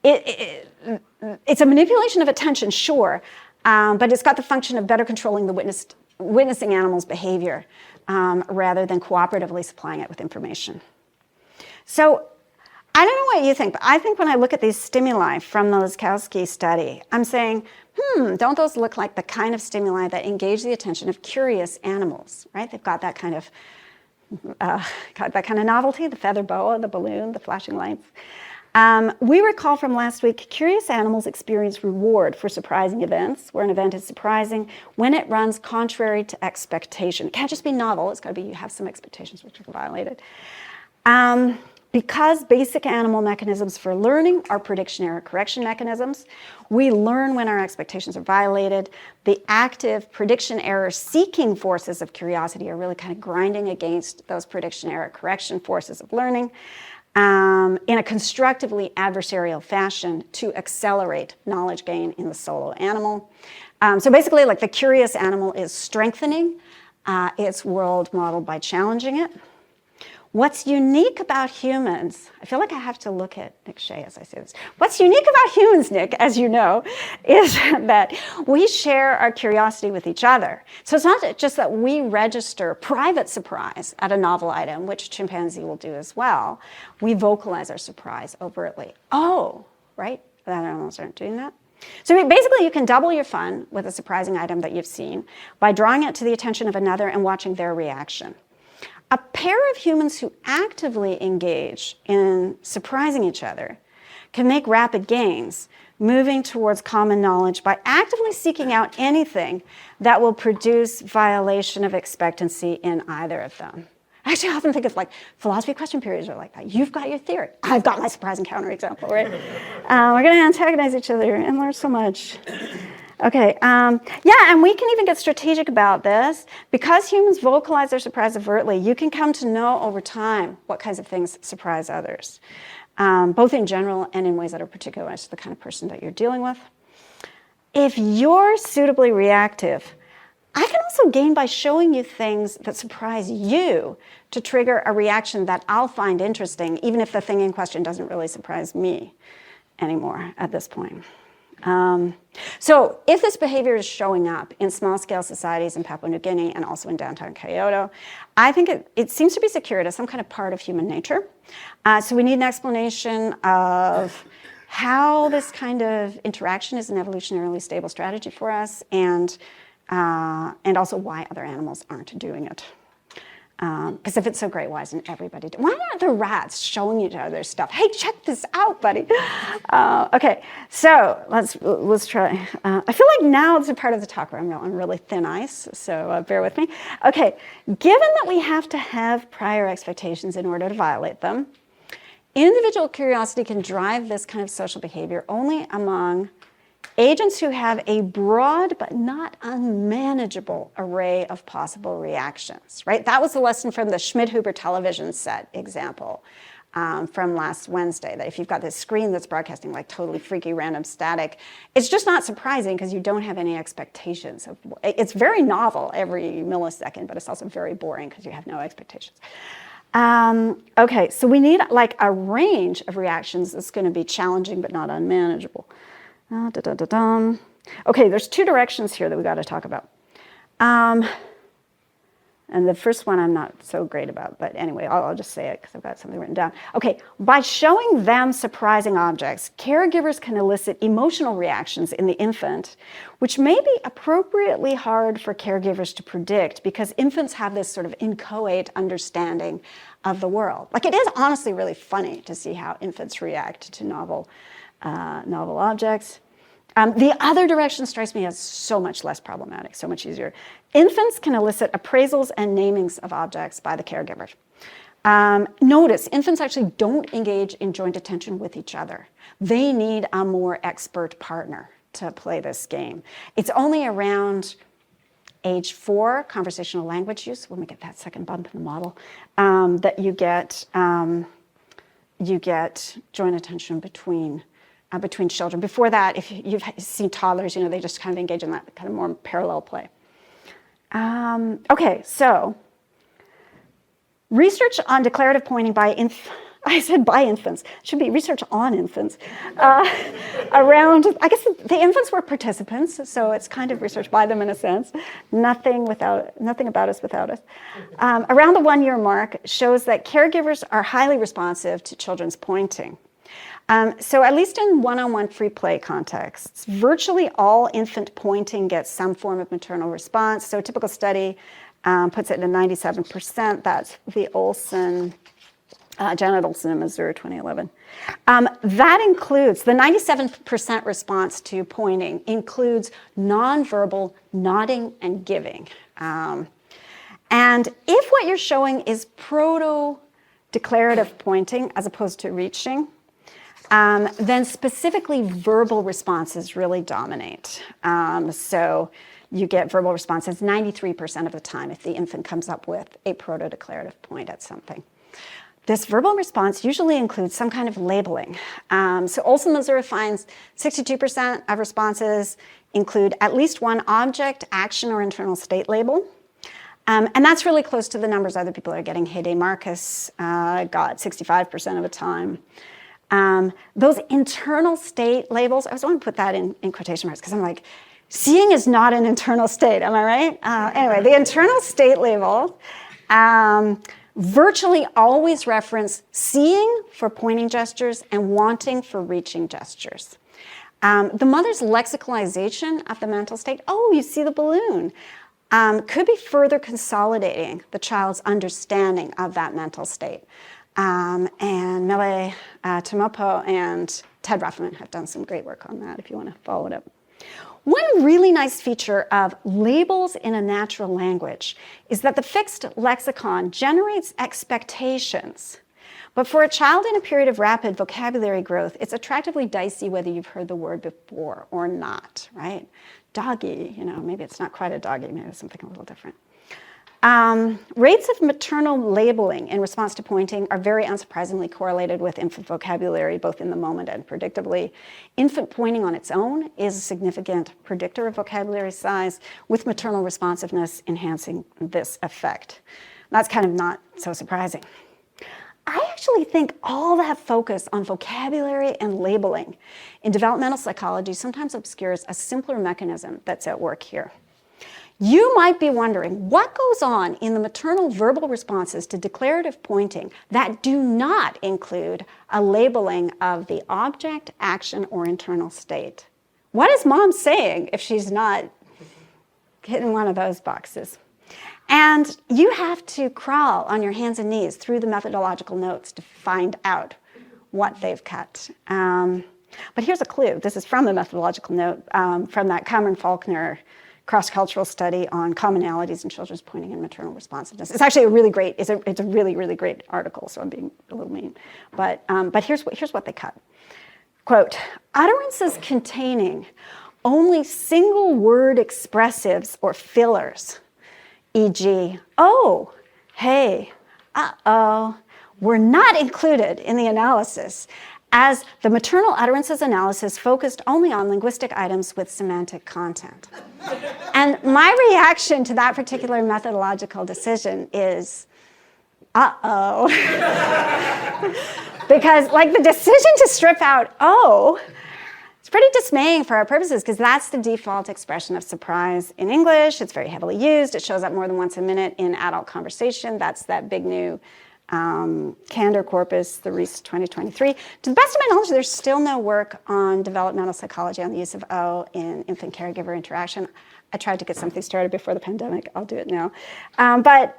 It's a manipulation of attention, sure, but it's got the function of better controlling the witnessing animal's behavior rather than cooperatively supplying it with information. So I don't know what you think, but I think when I look at these stimuli from the Laskowski study, I'm saying, don't those look like the kind of stimuli that engage the attention of curious animals, right? They've got that kind of novelty, the feather boa, the balloon, the flashing lights. We recall from last week, curious animals experience reward for surprising events, where an event is surprising when it runs contrary to expectation. It can't just be novel, it's got to be you have some expectations which are violated. Because basic animal mechanisms for learning are prediction error correction mechanisms, we learn when our expectations are violated. The active prediction error seeking forces of curiosity are really kind of grinding against those prediction error correction forces of learning in a constructively adversarial fashion to accelerate knowledge gain in the solo animal. So basically, like, the curious animal is strengthening its world model by challenging it. What's unique about humans, I feel like I have to look at Nick Shea as I say this. What's unique about humans, Nick, as you know, is that we share our curiosity with each other. So it's not just that we register private surprise at a novel item, which chimpanzee will do as well. We vocalize our surprise overtly. Oh, right? Other animals aren't doing that. So basically, you can double your fun with a surprising item that you've seen by drawing it to the attention of another and watching their reaction. A pair of humans who actively engage in surprising each other can make rapid gains, moving towards common knowledge by actively seeking out anything that will produce violation of expectancy in either of them. I actually often think of like philosophy question periods are like that. You've got your theory. I've got my surprise and counterexample, right? We're going to antagonize each other and learn so much. Okay, yeah, and we can even get strategic about this. Because humans vocalize their surprise overtly, you can come to know over time what kinds of things surprise others, both in general and in ways that are particularized to the kind of person that you're dealing with. If you're suitably reactive, I can also gain by showing you things that surprise you to trigger a reaction that I'll find interesting, even if the thing in question doesn't really surprise me anymore at this point. So if this behavior is showing up in small-scale societies in Papua New Guinea and also in downtown Kyoto, I think it seems to be secured as some kind of part of human nature. So we need an explanation of how this kind of interaction is an evolutionarily stable strategy for us, and also why other animals aren't doing it. Because if it's so great, why isn't everybody doing it? Why aren't the rats showing each other stuff? Hey, check this out, buddy. Okay, so let's try. I feel like now it's a part of the talk where I'm on really thin ice, so bear with me. Okay, given that we have to have prior expectations in order to violate them, individual curiosity can drive this kind of social behavior only among agents who have a broad but not unmanageable array of possible reactions, right? That was the lesson from the Schmidhuber television set example from last Wednesday, that if you've got this screen that's broadcasting like totally freaky random static, it's just not surprising because you don't have any expectations. It's very novel every millisecond, but it's also very boring because you have no expectations. Okay, so we need like a range of reactions that's going to be challenging but not unmanageable. Okay, there's two directions here that we got to talk about. And the first one I'm not so great about, but anyway, I'll just say it because I've got something written down. Okay, by showing them surprising objects, caregivers can elicit emotional reactions in the infant, which may be appropriately hard for caregivers to predict because infants have this sort of inchoate understanding of the world. Like, it is honestly really funny to see how infants react to novel objects. The other direction strikes me as so much less problematic, so much easier. Infants can elicit appraisals and namings of objects by the caregiver. Notice, infants actually don't engage in joint attention with each other. They need a more expert partner to play this game. It's only around age 4, conversational language use, when we get that second bump in the model, that you get joint attention between children. Before that, if you've seen toddlers, they just kind of engage in that kind of more parallel play. Okay, so research on declarative pointing by infants. It should be research on infants. Around, I guess the infants were participants, so it's kind of research by them in a sense. Nothing about us without us. Around the 1-year mark shows that caregivers are highly responsive to children's pointing. So at least in one-on-one free play contexts, virtually all infant pointing gets some form of maternal response. So a typical study puts it at 97%. That's the Olson, Janet Olson in Missouri, 2011. That includes, the 97% response to pointing includes nonverbal nodding and giving. And if what you're showing is proto-declarative pointing as opposed to reaching, then specifically verbal responses really dominate. So you get verbal responses 93% of the time if the infant comes up with a proto-declarative point at something. This verbal response usually includes some kind of labeling. So Olson, Missouri finds 62% of responses include at least one object, action, or internal state label. And that's really close to the numbers other people are getting. Heyday Marcus got 65% of the time. Those internal state labels, I was going to put that in quotation marks because I'm like, seeing is not an internal state, am I right? Anyway, the internal state label virtually always reference seeing for pointing gestures and wanting for reaching gestures. The mother's lexicalization of the mental state, oh, you see the balloon, could be further consolidating the child's understanding of that mental state. and Mele Tomopo and Ted Ruffman have done some great work on that if you want to follow it up. One really nice feature of labels in a natural language is that the fixed lexicon generates expectations. But for a child in a period of rapid vocabulary growth, it's attractively dicey whether you've heard the word before or not, right? Doggy, maybe it's not quite a doggy, maybe it's something a little different. Rates of maternal labeling in response to pointing are very unsurprisingly correlated with infant vocabulary, both in the moment and predictably. Infant pointing on its own is a significant predictor of vocabulary size, with maternal responsiveness enhancing this effect. That's kind of not so surprising. I actually think all that focus on vocabulary and labeling in developmental psychology sometimes obscures a simpler mechanism that's at work here. You might be wondering what goes on in the maternal verbal responses to declarative pointing that do not include a labeling of the object, action, or internal state. What is mom saying if she's not hitting one of those boxes? And you have to crawl on your hands and knees through the methodological notes to find out what they've cut. But here's a clue. This is from the methodological note from that Cameron-Faulkner cross-cultural study on commonalities in children's pointing and maternal responsiveness. It's actually a really great, it's a really, really great article, so I'm being a little mean. But here's what they cut. Quote, utterances containing only single word expressives or fillers, e.g., oh, hey, uh-oh, were not included in the analysis, as the maternal utterances analysis focused only on linguistic items with semantic content. And my reaction to that particular methodological decision is, uh-oh. Because the decision to strip out oh, it's pretty dismaying for our purposes because that's the default expression of surprise in English. It's very heavily used. It shows up more than once a minute in adult conversation. That's that big new Candor corpus, the Reese 2023. To the best of my knowledge, there's still no work on developmental psychology on the use of O in infant caregiver interaction. I tried to get something started before the pandemic. I'll do it now. But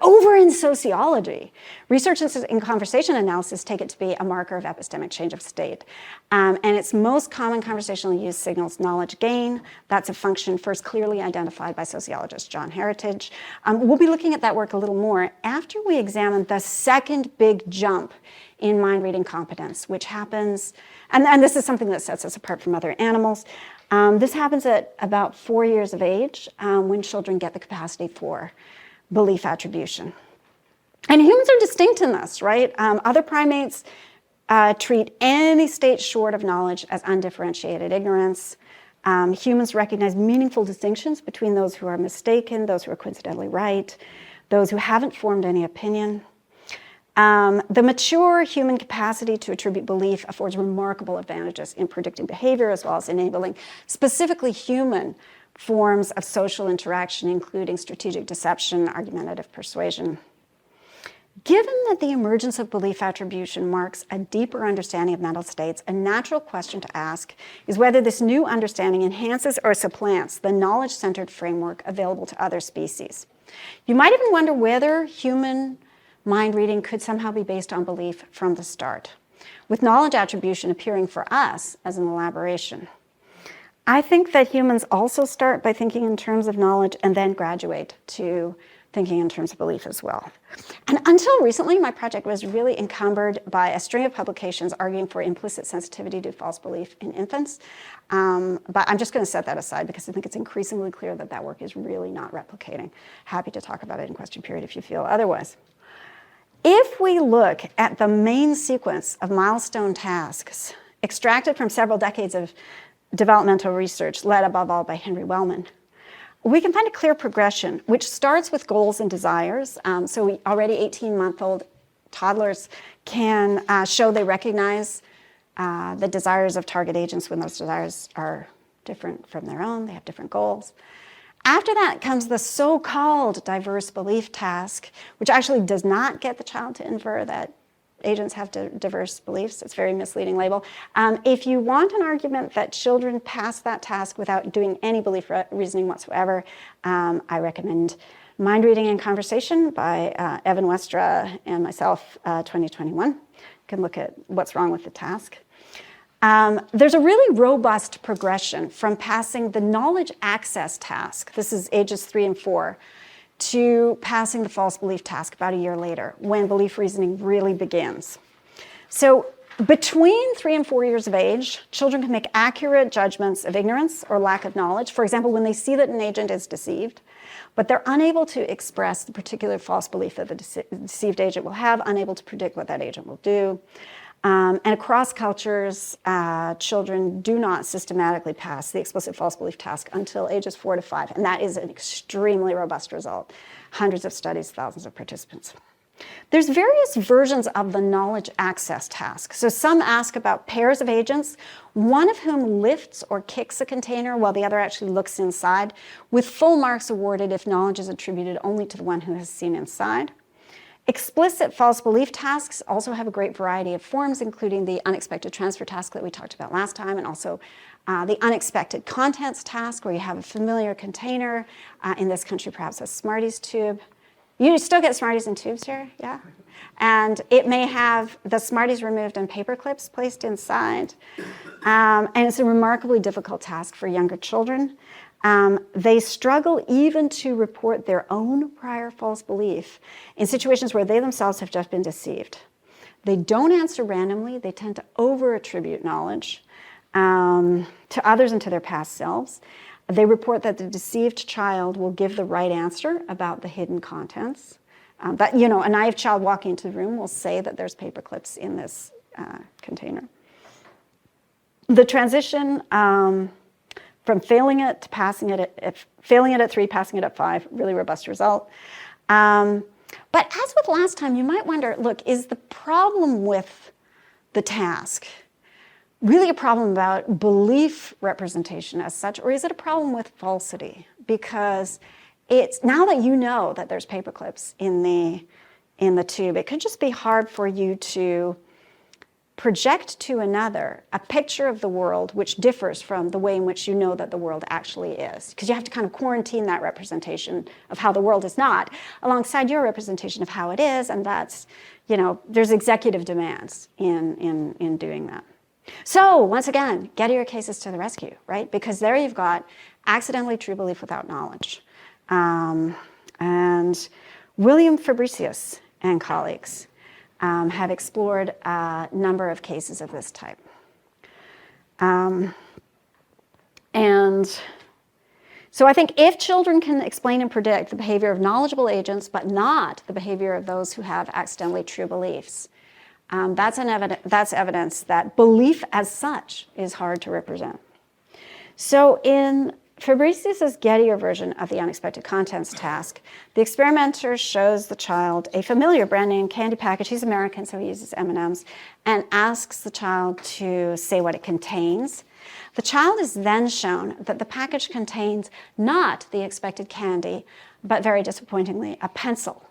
over in sociology, researchers in conversation analysis take it to be a marker of epistemic change of state. And its most common conversationally used signals knowledge gain. That's a function first clearly identified by sociologist John Heritage. We'll be looking at that work a little more after we examine the second big jump in mind reading competence, which happens, and this is something that sets us apart from other animals. This happens at about 4 years of age when children get the capacity for belief attribution. And humans are distinct in this, right? Other primates treat any state short of knowledge as undifferentiated ignorance. Humans recognize meaningful distinctions between those who are mistaken, those who are coincidentally right, those who haven't formed any opinion. The mature human capacity to attribute belief affords remarkable advantages in predicting behavior as well as enabling specifically human forms of social interaction, including strategic deception, argumentative persuasion. Given that the emergence of belief attribution marks a deeper understanding of mental states, a natural question to ask is whether this new understanding enhances or supplants the knowledge-centered framework available to other species. You might even wonder whether human mind reading could somehow be based on belief from the start, with knowledge attribution appearing for us as an elaboration. I think that humans also start by thinking in terms of knowledge and then graduate to thinking in terms of belief as well. And until recently, my project was really encumbered by a string of publications arguing for implicit sensitivity to false belief in infants. But I'm just going to set that aside because I think it's increasingly clear that that work is really not replicating. Happy to talk about it in question period if you feel otherwise. If we look at the main sequence of milestone tasks extracted from several decades of developmental research, led above all by Henry Wellman, we can find a clear progression, which starts with goals and desires. So already 18-month-old toddlers can show they recognize the desires of target agents when those desires are different from their own. They have different goals. After that comes the so-called diverse belief task, which actually does not get the child to infer that agents have diverse beliefs. It's a very misleading label. If you want an argument that children pass that task without doing any belief reasoning whatsoever, I recommend Mind Reading and Conversation by Evan Westra and myself, 2021. You can look at what's wrong with the task. There's a really robust progression from passing the knowledge access task, this is ages 3 and 4, to passing the false belief task about a year later, when belief reasoning really begins. So between 3 and 4 years of age, children can make accurate judgments of ignorance or lack of knowledge. For example, when they see that an agent is deceived, but they're unable to express the particular false belief that the deceived agent will have, unable to predict what that agent will do. And across cultures, children do not systematically pass the explicit false belief task until ages 4 to 5, and that is an extremely robust result. Hundreds of studies, thousands of participants. There's various versions of the knowledge access task. So some ask about pairs of agents, one of whom lifts or kicks a container while the other actually looks inside, with full marks awarded if knowledge is attributed only to the one who has seen inside. Explicit false belief tasks also have a great variety of forms, including the unexpected transfer task that we talked about last time, and also the unexpected contents task, where you have a familiar container, in this country perhaps a Smarties tube. You still get Smarties in tubes here, yeah? And it may have the Smarties removed and paper clips placed inside. And it's a remarkably difficult task for younger children. They struggle even to report their own prior false belief in situations where they themselves have just been deceived. They don't answer randomly. They tend to over-attribute knowledge to others and to their past selves. They report that the deceived child will give the right answer about the hidden contents. But, a naive child walking into the room will say that there's paper clips in this container. The transition from failing it to passing it, failing it at 3, passing it at 5, really robust result. But as with last time, you might wonder, look, is the problem with the task really a problem about belief representation as such, or is it a problem with falsity? Because it's now that you know that there's paper clips in the tube, it could just be hard for you to project to another a picture of the world which differs from the way in which you know that the world actually is. Because you have to kind of quarantine that representation of how the world is not alongside your representation of how it is, and that's, there's executive demands in doing that. So once again, Gettier cases to the rescue, right? Because there you've got accidentally true belief without knowledge. And William Fabricius and colleagues have explored a number of cases of this type. And so I think if children can explain and predict the behavior of knowledgeable agents, but not the behavior of those who have accidentally true beliefs, that's evidence that belief as such is hard to represent. So in Fabricius's Gettier version of the unexpected contents task, the experimenter shows the child a familiar brand name candy package. He's American, so he uses M&Ms, and asks the child to say what it contains. The child is then shown that the package contains not the expected candy, but very disappointingly, a pencil.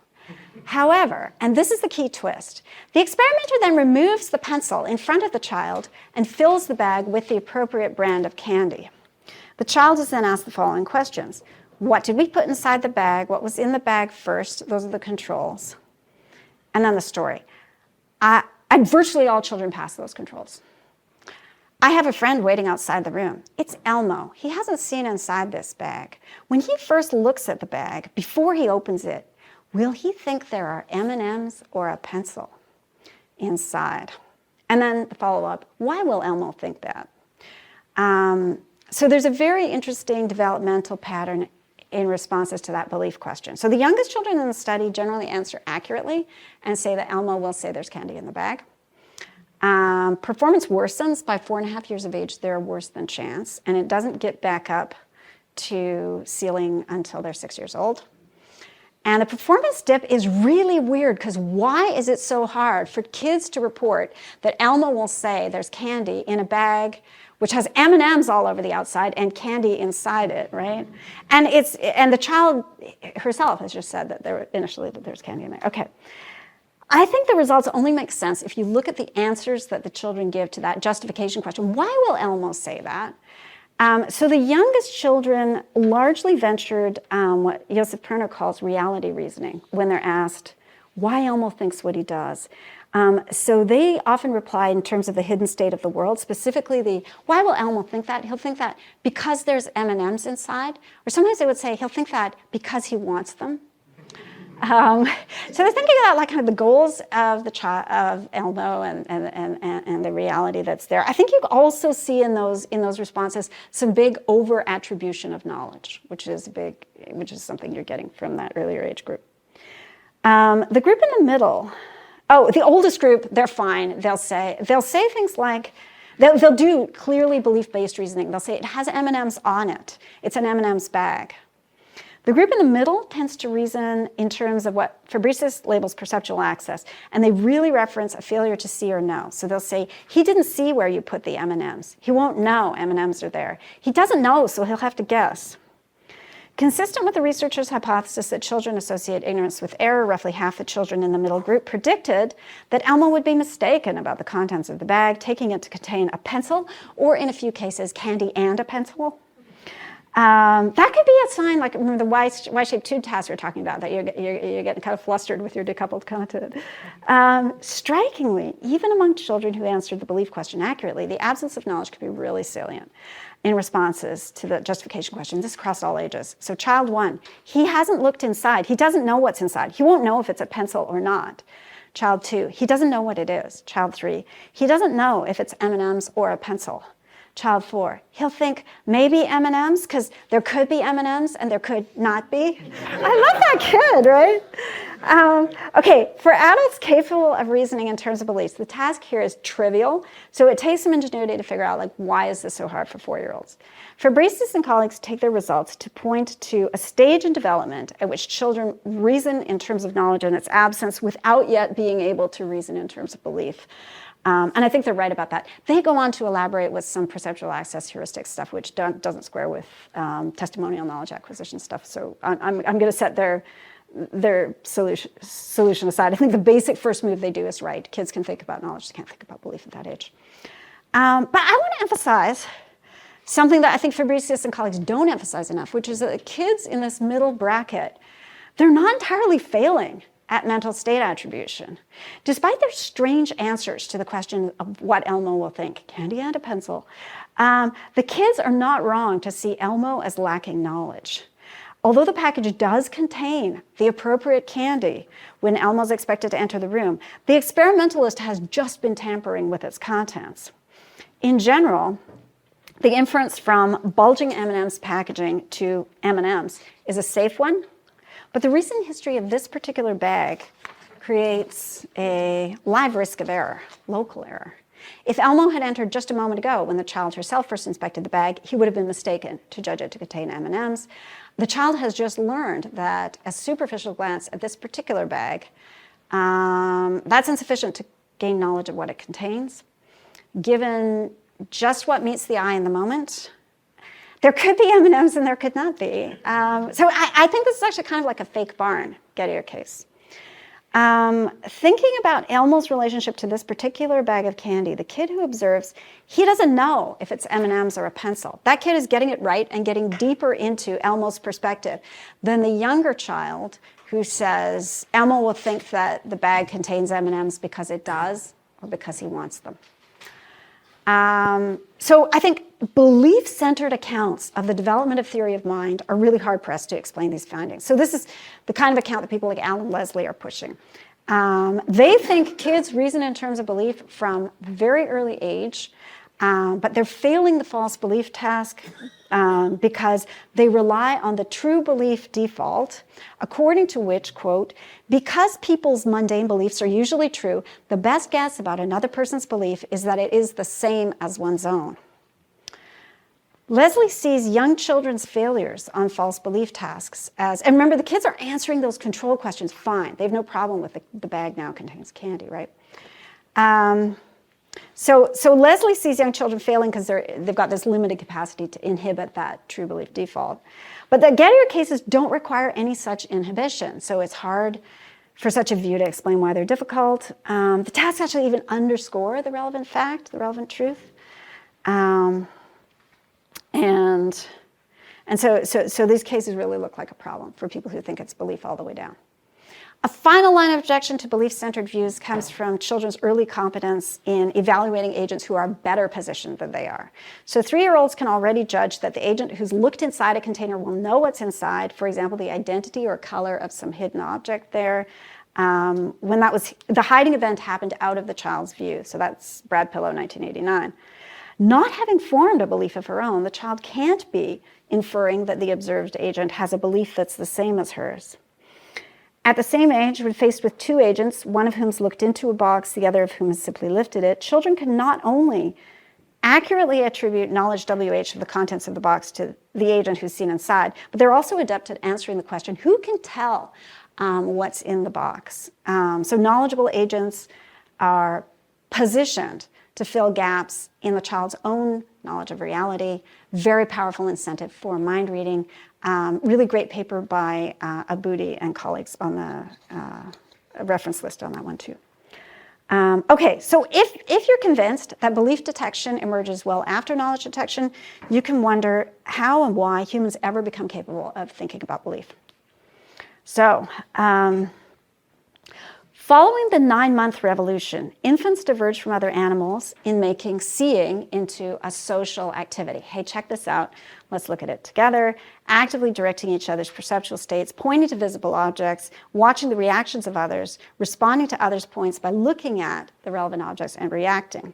However, and this is the key twist, the experimenter then removes the pencil in front of the child and fills the bag with the appropriate brand of candy. The child is then asked the following questions. What did we put inside the bag? What was in the bag first? Those are the controls. And then the story. And virtually all children pass those controls. I have a friend waiting outside the room. It's Elmo. He hasn't seen inside this bag. When he first looks at the bag, before he opens it, will he think there are M&Ms or a pencil inside? And then the follow-up, why will Elmo think that? So there's a very interesting developmental pattern in responses to that belief question. So the youngest children in the study generally answer accurately and say that Elmo will say there's candy in the bag. Performance worsens by 4.5 years of age. They're worse than chance, and it doesn't get back up to ceiling until they're 6 years old. And the performance dip is really weird because why is it so hard for kids to report that Elmo will say there's candy in a bag which has M&Ms all over the outside and candy inside it, right? And the child herself has just said that there's candy in there. Okay. I think the results only make sense if you look at the answers that the children give to that justification question. Why will Elmo say that? So the youngest children largely ventured what Joseph Perner calls reality reasoning when they're asked why Elmo thinks what he does. So they often reply in terms of the hidden state of the world, specifically why will Elmo think that? He'll think that because there's M&Ms inside, or sometimes they would say he'll think that because he wants them. So they're thinking about like kind of the goals of of Elmo and the reality that's there. I think you also see in those responses some big over attribution of knowledge, which is something you're getting from that earlier age group. The group in the middle, the oldest group, they're fine. They'll say things like, they'll do clearly belief-based reasoning. They'll say it has M&Ms on it. It's an M&Ms bag. The group in the middle tends to reason in terms of what Fabricius labels perceptual access, and they really reference a failure to see or know. So they'll say, he didn't see where you put the M&Ms. He won't know M&Ms are there. He doesn't know, so he'll have to guess. Consistent with the researchers' hypothesis that children associate ignorance with error, roughly half the children in the middle group predicted that Elmo would be mistaken about the contents of the bag, taking it to contain a pencil, or in a few cases, candy and a pencil. That could be a sign, like remember the Y-shaped tube task we were talking about, that you're getting kind of flustered with your decoupled content. Strikingly, even among children who answered the belief question accurately, the absence of knowledge could be really salient in responses to the justification question. This crossed all ages. So child 1, he hasn't looked inside. He doesn't know what's inside. He won't know if it's a pencil or not. Child 2, he doesn't know what it is. Child 3, he doesn't know if it's M&Ms or a pencil. Child 4, he'll think maybe M&Ms, because there could be M&Ms and there could not be. I love that kid, right? Okay, for adults capable of reasoning in terms of beliefs, the task here is trivial, so it takes some ingenuity to figure out, like, why is this so hard for 4-year-olds? Fabricius and colleagues take their results to point to a stage in development at which children reason in terms of knowledge and its absence without yet being able to reason in terms of belief. And I think they're right about that. They go on to elaborate with some perceptual access heuristic stuff, which doesn't square with testimonial knowledge acquisition stuff. So I'm going to set their solution aside. I think the basic first move they do is right. Kids can think about knowledge, they can't think about belief at that age. But I want to emphasize something that I think Fabricius and colleagues don't emphasize enough, which is that the kids in this middle bracket, they're not entirely failing at mental state attribution. Despite their strange answers to the question of what Elmo will think, candy and a pencil, the kids are not wrong to see Elmo as lacking knowledge. Although the package does contain the appropriate candy when Elmo's expected to enter the room, the experimentalist has just been tampering with its contents. In general, the inference from bulging M&Ms packaging to M&Ms is a safe one, but the recent history of this particular bag creates a live risk of error, local error. If Elmo had entered just a moment ago when the child herself first inspected the bag, he would have been mistaken to judge it to contain M&Ms. The child has just learned that a superficial glance at this particular bag, that's insufficient to gain knowledge of what it contains. Given just what meets the eye in the moment, there could be M&Ms and there could not be. So I think this is actually kind of like a fake barn, Gettier case. Thinking about Elmo's relationship to this particular bag of candy, the kid who observes, he doesn't know if it's M&Ms or a pencil. That kid is getting it right and getting deeper into Elmo's perspective than the younger child who says, Elmo will think that the bag contains M&Ms because it does or because he wants them. So I think belief-centered accounts of the development of theory of mind are really hard-pressed to explain these findings. So this is the kind of account that people like Alan Leslie are pushing. They think kids reason in terms of belief from very early age, but they're failing the false belief task because they rely on the true belief default, according to which, quote, because people's mundane beliefs are usually true, the best guess about another person's belief is that it is the same as one's own. Leslie sees young children's failures on false belief tasks as, and remember, the kids are answering those control questions fine. They have no problem with the bag now contains candy, right? So Leslie sees young children failing because they've got this limited capacity to inhibit that true belief default. But the Gettier cases don't require any such inhibition, so it's hard for such a view to explain why they're difficult. The tasks actually even underscore the relevant fact, the relevant truth. And so these cases really look like a problem for people who think it's belief all the way down. A final line of objection to belief-centered views comes from children's early competence in evaluating agents who are better positioned than they are. So 3-year-olds can already judge that the agent who's looked inside a container will know what's inside, for example, the identity or color of some hidden object there. When the hiding event happened out of the child's view. So that's Brad Pillow, 1989. Not having formed a belief of her own, the child can't be inferring that the observed agent has a belief that's the same as hers. At the same age, when faced with 2 agents, one of whom's looked into a box, the other of whom has simply lifted it, children can not only accurately attribute knowledge WH of the contents of the box to the agent who's seen inside, but they're also adept at answering the question, who can tell what's in the box? So knowledgeable agents are positioned to fill gaps in the child's own knowledge of reality. Very powerful incentive for mind reading. Really great paper by Aboudi and colleagues on the reference list on that one too. Okay, so if you're convinced that belief detection emerges well after knowledge detection, you can wonder how and why humans ever become capable of thinking about belief. So, following the 9-month revolution, infants diverged from other animals in making seeing into a social activity. Hey, check this out. Let's look at it together. Actively directing each other's perceptual states, pointing to visible objects, watching the reactions of others, responding to others' points by looking at the relevant objects and reacting.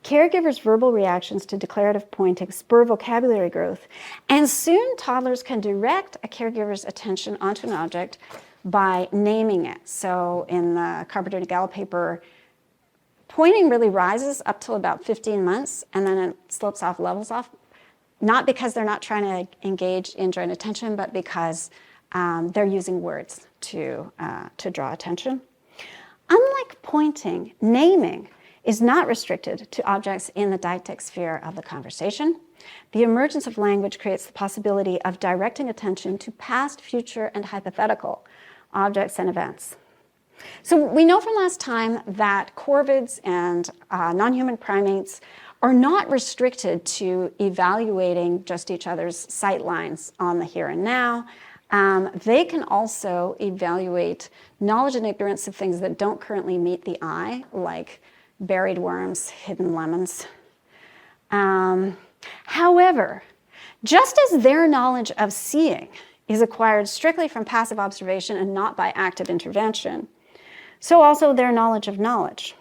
Caregivers' verbal reactions to declarative pointing spur vocabulary growth, and soon toddlers can direct a caregiver's attention onto an object by naming it. So in the Carpenter-Nagel paper, pointing really rises up till about 15 months, and then it slopes off, levels off, not because they're not trying to engage in joint attention, but because they're using words to draw attention. Unlike pointing, naming is not restricted to objects in the deictic sphere of the conversation. The emergence of language creates the possibility of directing attention to past, future, and hypothetical objects and events. So we know from last time that corvids and non-human primates are not restricted to evaluating just each other's sight lines on the here and now. They can also evaluate knowledge and ignorance of things that don't currently meet the eye, like buried worms, hidden lemons. However, just as their knowledge of seeing is acquired strictly from passive observation and not by active intervention, so also their knowledge of knowledge.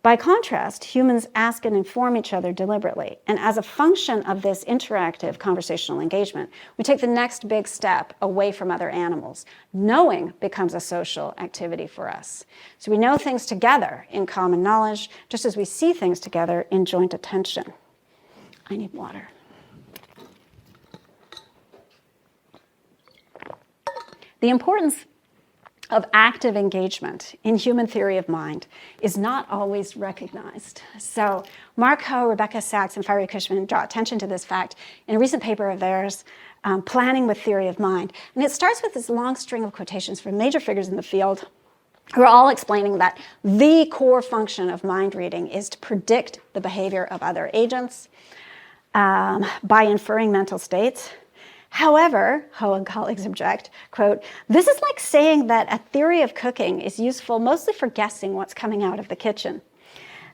By contrast, humans ask and inform each other deliberately, and as a function of this interactive conversational engagement, we take the next big step away from other animals. Knowing becomes a social activity for us. So we know things together in common knowledge, just as we see things together in joint attention. I need water. The importance of active engagement in human theory of mind is not always recognized. So Mark Ho, Rebecca Sachs, and Fiery Cushman draw attention to this fact in a recent paper of theirs, Planning with Theory of Mind. And it starts with this long string of quotations from major figures in the field who are all explaining that the core function of mind reading is to predict the behavior of other agents by inferring mental states. However, Ho and colleagues object, quote, "This is like saying that a theory of cooking is useful mostly for guessing what's coming out of the kitchen.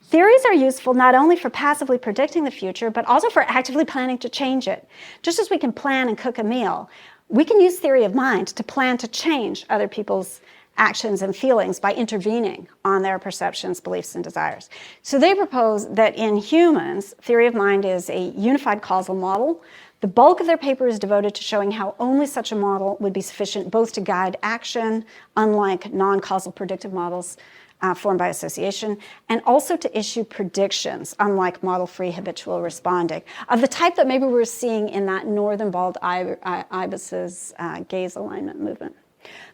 Theories are useful not only for passively predicting the future, but also for actively planning to change it. Just as we can plan and cook a meal, we can use theory of mind to plan to change other people's actions and feelings by intervening on their perceptions, beliefs, and desires." So they propose that in humans, theory of mind is a unified causal model. The bulk of their paper is devoted to showing how only such a model would be sufficient both to guide action, unlike non-causal predictive models formed by association, and also to issue predictions, unlike model-free habitual responding, of the type that maybe we're seeing in that northern bald ibis's gaze alignment movement.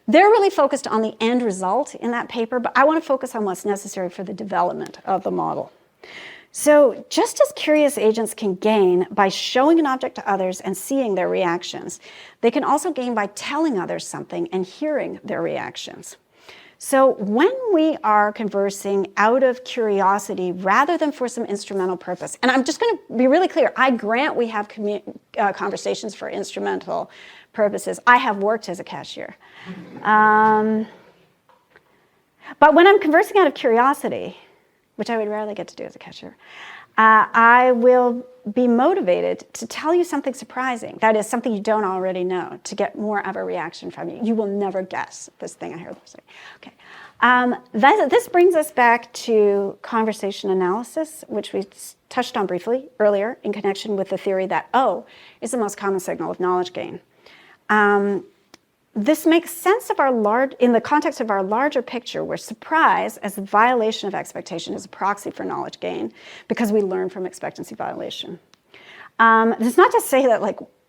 They're really focused on the end result in that paper, but I want to focus on what's necessary for the development of the model. So just as curious agents can gain by showing an object to others and seeing their reactions, they can also gain by telling others something and hearing their reactions. So when we are conversing out of curiosity rather than for some instrumental purpose, and I'm just going to be really clear, I grant we have conversations for instrumental purposes. I have worked as a cashier. But when I'm conversing out of curiosity, which I would rarely get to do as a cashier, I will be motivated to tell you something surprising. That is, something you don't already know, to get more of a reaction from you. You will never guess this thing I heard them say. Okay. This brings us back to conversation analysis, which we touched on briefly earlier in connection with the theory that O is the most common signal of knowledge gain. This makes sense in the context of our larger picture, where surprise as a violation of expectation is a proxy for knowledge gain because we learn from expectancy violation. This is not to say that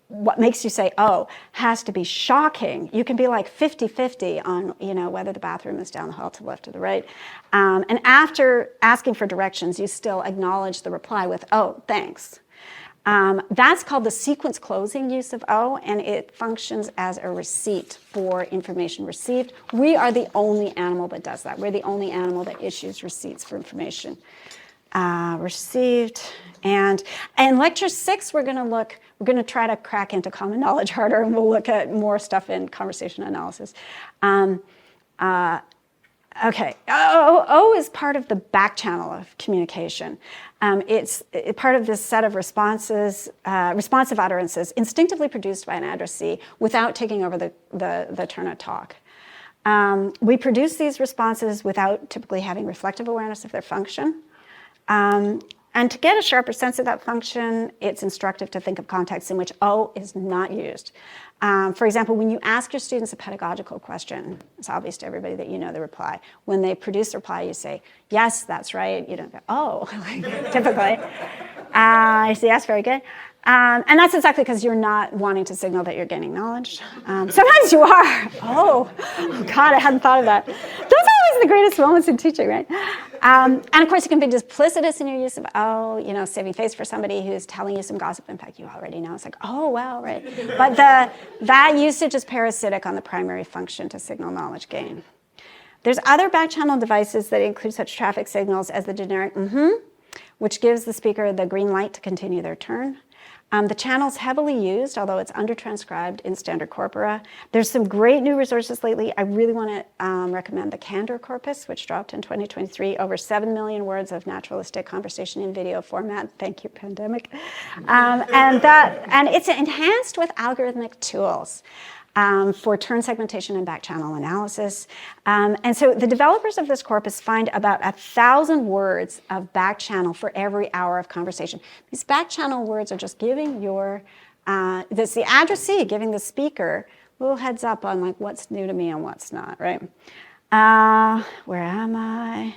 what makes you say, oh, has to be shocking. You can be like 50-50 on whether the bathroom is down the hall to the left or the right. And after asking for directions, you still acknowledge the reply with, oh, thanks. That's called the sequence closing use of O, and it functions as a receipt for information received. We are the only animal that does that. We're the only animal that issues receipts for information received. And in lecture 6, we're going to try to crack into common knowledge harder, and we'll look at more stuff in conversation analysis. Okay, O is part of the back channel of communication. It's part of this set of responsive utterances instinctively produced by an addressee without taking over the turn of talk. We produce these responses without typically having reflective awareness of their function. And to get a sharper sense of that function, it's instructive to think of contexts in which O is not used. For example, when you ask your students a pedagogical question, it's obvious to everybody that you know the reply. When they produce the reply, you say, yes, that's right. You don't go, oh, typically. You say, yes, very good. And that's exactly because you're not wanting to signal that you're gaining knowledge. Sometimes you are. Oh, God, I hadn't thought of that. Those are always the greatest moments in teaching, right? And of course, you can be duplicitous in your use of oh, saving face for somebody who's telling you some gossip. In fact, you already know. It's like, oh, wow, right. But that usage is parasitic on the primary function to signal knowledge gain. There's other back-channel devices that include such traffic signals as the generic which gives the speaker the green light to continue their turn. The channel's heavily used, although it's under-transcribed in standard corpora. There's some great new resources lately. I really want to recommend the Candor corpus, which dropped in 2023, over 7 million words of naturalistic conversation in video format. Thank you, pandemic. And it's enhanced with algorithmic tools for turn segmentation and back-channel analysis. And so the developers of this corpus find about 1,000 words of back-channel for every hour of conversation. These back-channel words are just giving that's the addressee giving the speaker a little heads up on what's new to me and what's not, right? Where am I?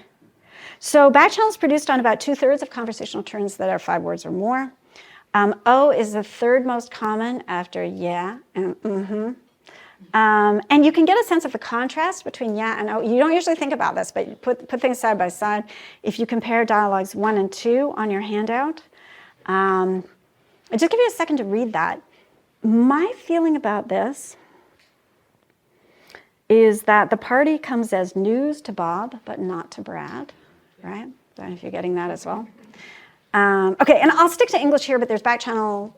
So back-channel is produced on about 2/3 of conversational turns that are 5 words or more. O is the third most common after yeah and and you can get a sense of the contrast between yeah and O. You don't usually think about this, but you put things side by side. If you compare dialogues 1 and 2 on your handout, I'll just give you a second to read that. My feeling about this is that the party comes as news to Bob, but not to Brad, right? I don't know if you're getting that as well. Okay, and I'll stick to English here, but there's back-channel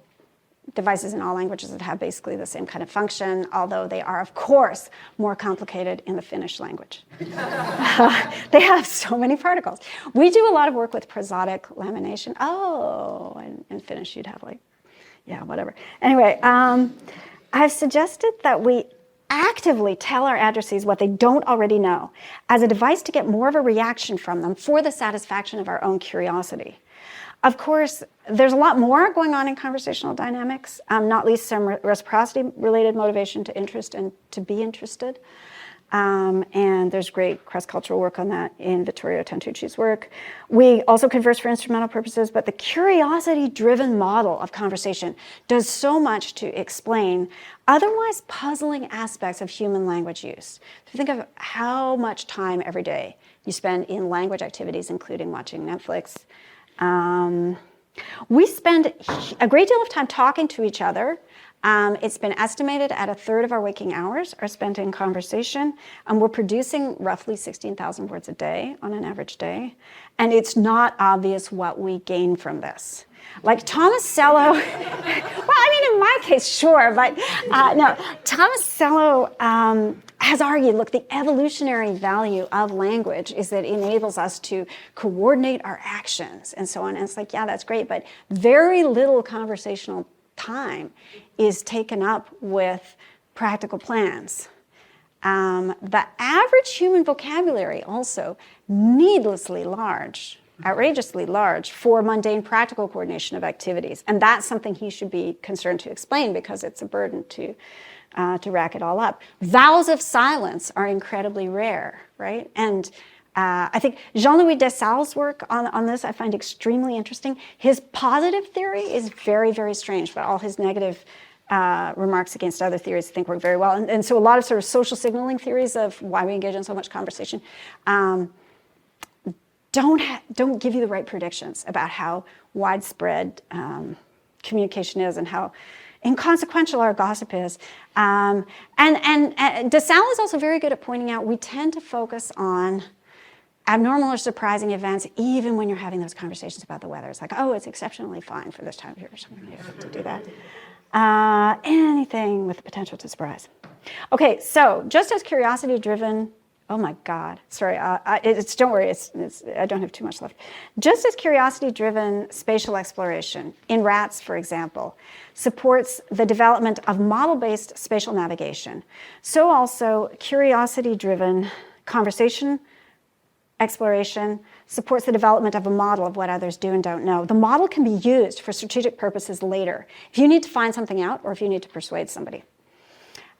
devices in all languages that have basically the same kind of function, although they are, of course, more complicated in the Finnish language. They have so many particles. We do a lot of work with prosodic lamination. Oh, in Finnish you'd have whatever. Anyway, I've suggested that we actively tell our addressees what they don't already know as a device to get more of a reaction from them for the satisfaction of our own curiosity. Of course, there's a lot more going on in conversational dynamics, not least some reciprocity-related motivation to interest and to be interested. And there's great cross-cultural work on that in Vittorio Tantucci's work. We also converse for instrumental purposes, but the curiosity-driven model of conversation does so much to explain otherwise puzzling aspects of human language use. So think of how much time every day you spend in language activities, including watching Netflix, We spend a great deal of time talking to each other. It's been estimated at a third of our waking hours are spent in conversation, and we're producing roughly 16,000 words a day on an average day, and it's not obvious what we gain from this. Like Tomasello, well, I mean, in my case, sure, but no, Tomasello has argued, look, the evolutionary value of language is that it enables us to coordinate our actions and so on. And it's like, yeah, that's great, but very little conversational time is taken up with practical plans. The average human vocabulary also needlessly large, outrageously large for mundane practical coordination of activities. And that's something he should be concerned to explain because it's a burden to rack it all up. Vows of silence are incredibly rare, right? And I think Jean-Louis Dessalles' work on this I find extremely interesting. His positive theory is very, very strange, but all his negative remarks against other theories I think work very well. And so a lot of sort of social signaling theories of why we engage in so much conversation don't give you the right predictions about how widespread communication is and how inconsequential our gossip is. And Dessalles is also very good at pointing out we tend to focus on abnormal or surprising events even when you're having those conversations about the weather. It's like, oh, it's exceptionally fine for this time of year or something to do that. Anything with the potential to surprise. Okay, so just as curiosity-driven, oh my God, sorry, don't worry, I don't have too much left. Just as curiosity-driven spatial exploration, in rats, for example, supports the development of model-based spatial navigation, so also curiosity-driven conversation exploration supports the development of a model of what others do and don't know. The model can be used for strategic purposes later, if you need to find something out or if you need to persuade somebody.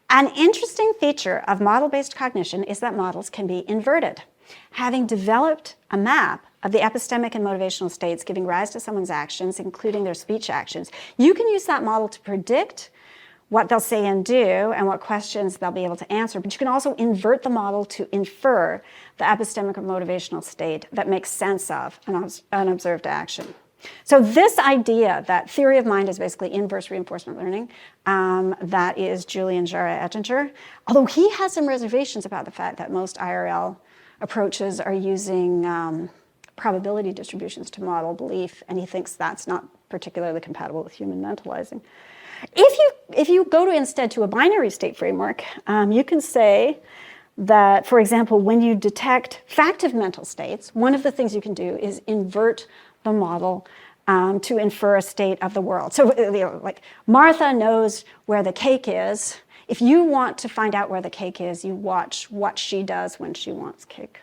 An interesting feature of model-based cognition is that models can be inverted. Having developed a map of the epistemic and motivational states giving rise to someone's actions, including their speech actions, you can use that model to predict what they'll say and do and what questions they'll be able to answer. But you can also invert the model to infer the epistemic or motivational state that makes sense of an unobserved action. So this idea that theory of mind is basically inverse reinforcement learning, that is Julian Jara-Ettinger, although he has some reservations about the fact that most IRL approaches are using probability distributions to model belief, and he thinks that's not particularly compatible with human mentalizing. If you go instead to a binary state framework, you can say that, for example, when you detect factive mental states, one of the things you can do is invert the model to infer a state of the world. So, like Martha knows where the cake is. If you want to find out where the cake is, you watch what she does when she wants cake.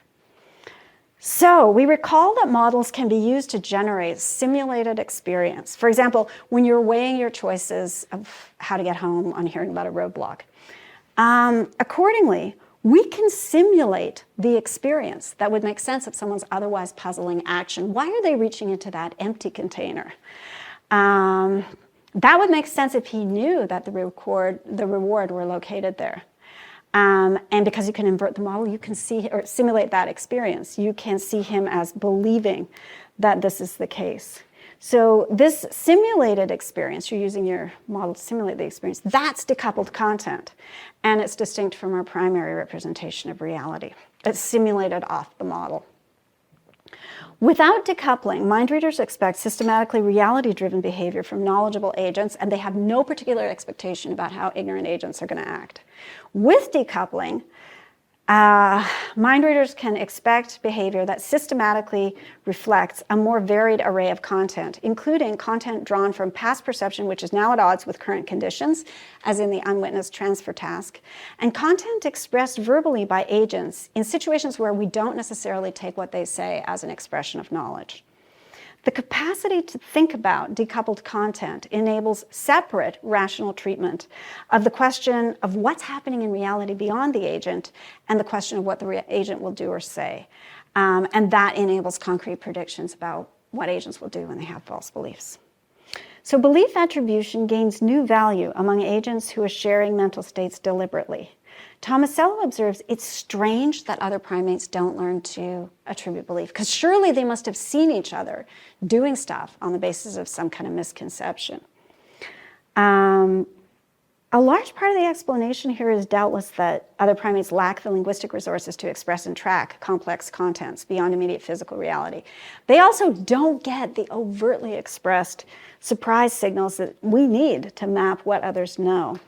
So we recall that models can be used to generate simulated experience. For example, when you're weighing your choices of how to get home on hearing about a roadblock. Accordingly, we can simulate the experience that would make sense of someone's otherwise puzzling action. Why are they reaching into that empty container? That would make sense if he knew that the reward were located there. And because you can invert the model, you can see or simulate that experience. You can see him as believing that this is the case. So this simulated experience, you're using your model to simulate the experience, that's decoupled content. And it's distinct from our primary representation of reality. It's simulated off the model. Without decoupling, mind readers expect systematically reality-driven behavior from knowledgeable agents, and they have no particular expectation about how ignorant agents are going to act. With decoupling, mind readers can expect behavior that systematically reflects a more varied array of content, including content drawn from past perception, which is now at odds with current conditions, as in the unwitnessed transfer task, and content expressed verbally by agents in situations where we don't necessarily take what they say as an expression of knowledge. The capacity to think about decoupled content enables separate rational treatment of the question of what's happening in reality beyond the agent and the question of what the agent will do or say. And that enables concrete predictions about what agents will do when they have false beliefs. So belief attribution gains new value among agents who are sharing mental states deliberately. Tomasello observes it's strange that other primates don't learn to attribute belief, because surely they must have seen each other doing stuff on the basis of some kind of misconception. A large part of the explanation here is doubtless that other primates lack the linguistic resources to express and track complex contents beyond immediate physical reality. They also don't get the overtly expressed surprise signals that we need to map what others know.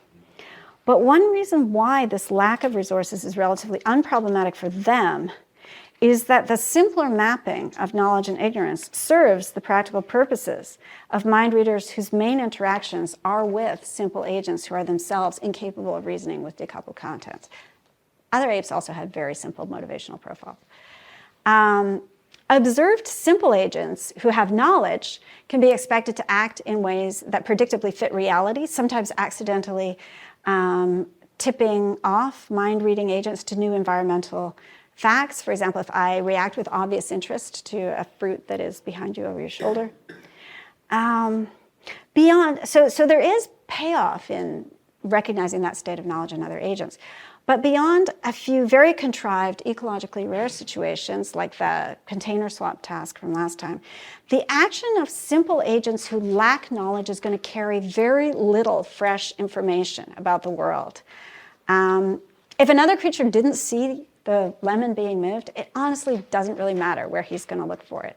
But one reason why this lack of resources is relatively unproblematic for them is that the simpler mapping of knowledge and ignorance serves the practical purposes of mind readers whose main interactions are with simple agents who are themselves incapable of reasoning with decoupled contents. Other apes also had very simple motivational profiles. Observed simple agents who have knowledge can be expected to act in ways that predictably fit reality, sometimes accidentally tipping off mind-reading agents to new environmental facts. For example, if I react with obvious interest to a fruit that is behind you over your shoulder. So there is payoff in recognizing that state of knowledge in other agents. But beyond a few very contrived, ecologically rare situations, like the container swap task from last time, the action of simple agents who lack knowledge is going to carry very little fresh information about the world. If another creature didn't see the lemon being moved, it honestly doesn't really matter where he's going to look for it.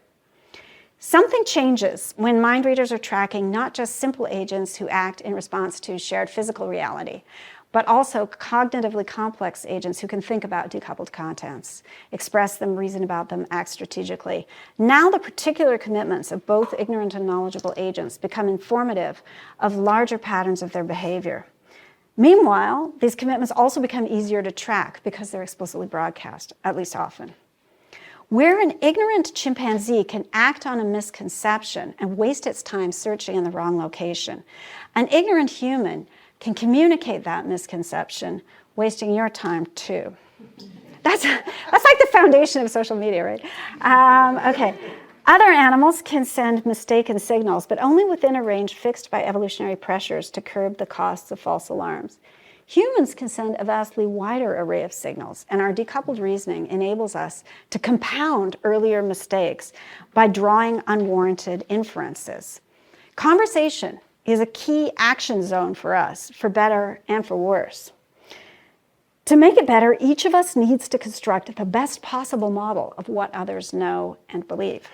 Something changes when mind readers are tracking not just simple agents who act in response to shared physical reality, but also cognitively complex agents who can think about decoupled contents, express them, reason about them, act strategically. Now the particular commitments of both ignorant and knowledgeable agents become informative of larger patterns of their behavior. Meanwhile, these commitments also become easier to track because they're explicitly broadcast, at least often. Where an ignorant chimpanzee can act on a misconception and waste its time searching in the wrong location, an ignorant human can communicate that misconception, wasting your time too. That's like the foundation of social media, right? Okay. Other animals can send mistaken signals, but only within a range fixed by evolutionary pressures to curb the costs of false alarms. Humans can send a vastly wider array of signals, and our decoupled reasoning enables us to compound earlier mistakes by drawing unwarranted inferences. Conversation is a key action zone for us, for better and for worse. To make it better, each of us needs to construct the best possible model of what others know and believe.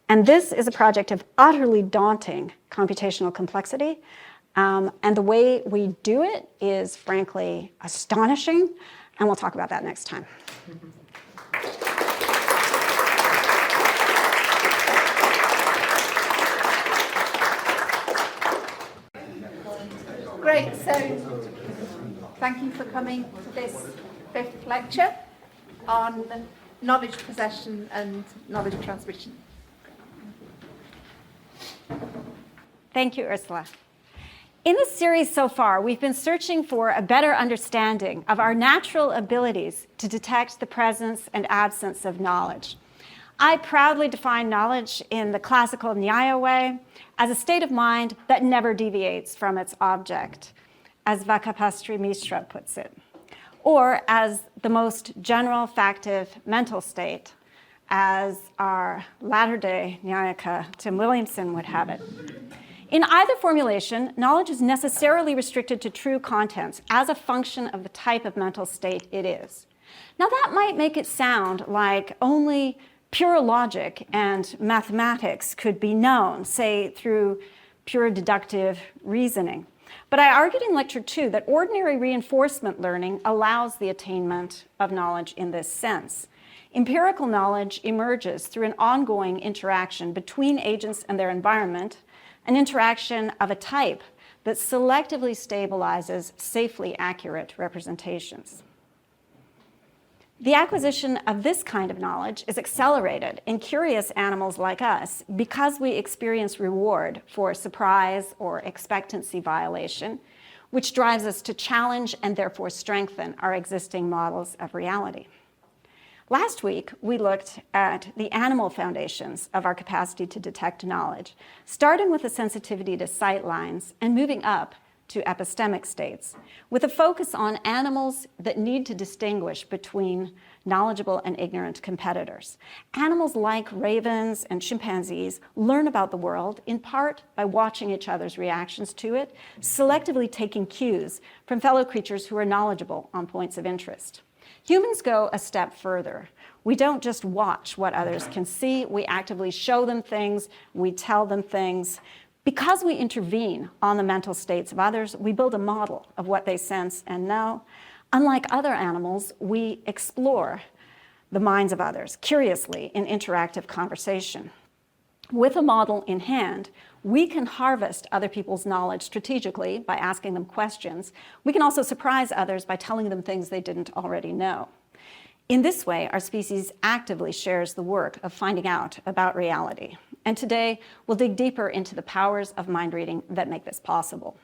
And this is a project of utterly daunting computational complexity. And the way we do it is, frankly, astonishing. And we'll talk about that next time. Great, so thank you for coming to this 5th lecture on knowledge possession and knowledge transmission. Thank you, Ursula. In the series so far, we've been searching for a better understanding of our natural abilities to detect the presence and absence of knowledge. I proudly define knowledge in the classical Nyaya way as a state of mind that never deviates from its object, as Vakapastri Mishra puts it, or as the most general factive mental state, as our latter-day Nyayaka Tim Williamson would have it. In either formulation, knowledge is necessarily restricted to true contents as a function of the type of mental state it is. Now that might make it sound like only pure logic and mathematics could be known, say through pure deductive reasoning. But I argued in lecture 2 that ordinary reinforcement learning allows the attainment of knowledge in this sense. Empirical knowledge emerges through an ongoing interaction between agents and their environment, an interaction of a type that selectively stabilizes safely accurate representations. The acquisition of this kind of knowledge is accelerated in curious animals like us because we experience reward for surprise or expectancy violation, which drives us to challenge and therefore strengthen our existing models of reality. Last week, we looked at the animal foundations of our capacity to detect knowledge, starting with a sensitivity to sight lines and moving up to epistemic states, with a focus on animals that need to distinguish between knowledgeable and ignorant competitors. Animals like ravens and chimpanzees learn about the world in part by watching each other's reactions to it, selectively taking cues from fellow creatures who are knowledgeable on points of interest. Humans go a step further. We don't just watch what others can see, we actively show them things, we tell them things. Because we intervene on the mental states of others, we build a model of what they sense and know. Unlike other animals, we explore the minds of others curiously in interactive conversation. With a model in hand, we can harvest other people's knowledge strategically by asking them questions. We can also surprise others by telling them things they didn't already know. In this way, our species actively shares the work of finding out about reality. And today, we'll dig deeper into the powers of mind reading that make this possible.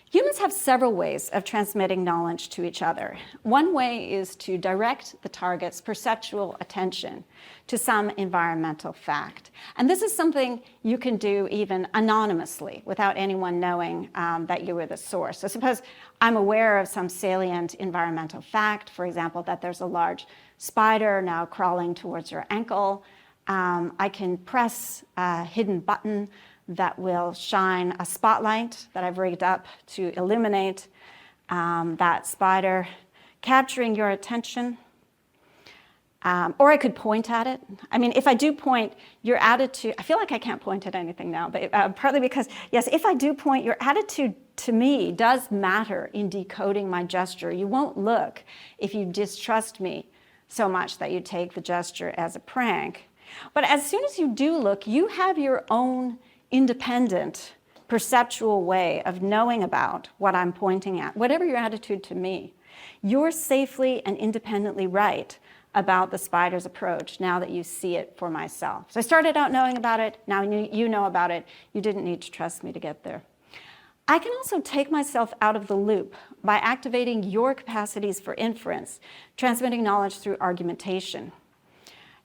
Humans have several ways of transmitting knowledge to each other. One way is to direct the target's perceptual attention to some environmental fact. And this is something you can do even anonymously without anyone knowing that you were the source. So suppose I'm aware of some salient environmental fact, for example, that there's a large spider now crawling towards your ankle. I can press a hidden button that will shine a spotlight that I've rigged up to illuminate that spider, capturing your attention. Or I could point at it. I mean, if I do point, your attitude, I feel like I can't point at anything now, but partly because, yes, if I do point, your attitude to me does matter in decoding my gesture. You won't look if you distrust me so much that you take the gesture as a prank. But as soon as you do look, you have your own independent, perceptual way of knowing about what I'm pointing at, whatever your attitude to me. You're safely and independently right about the spider's approach now that you see it for myself. So I started out knowing about it, now you know about it. You didn't need to trust me to get there. I can also take myself out of the loop by activating your capacities for inference, transmitting knowledge through argumentation.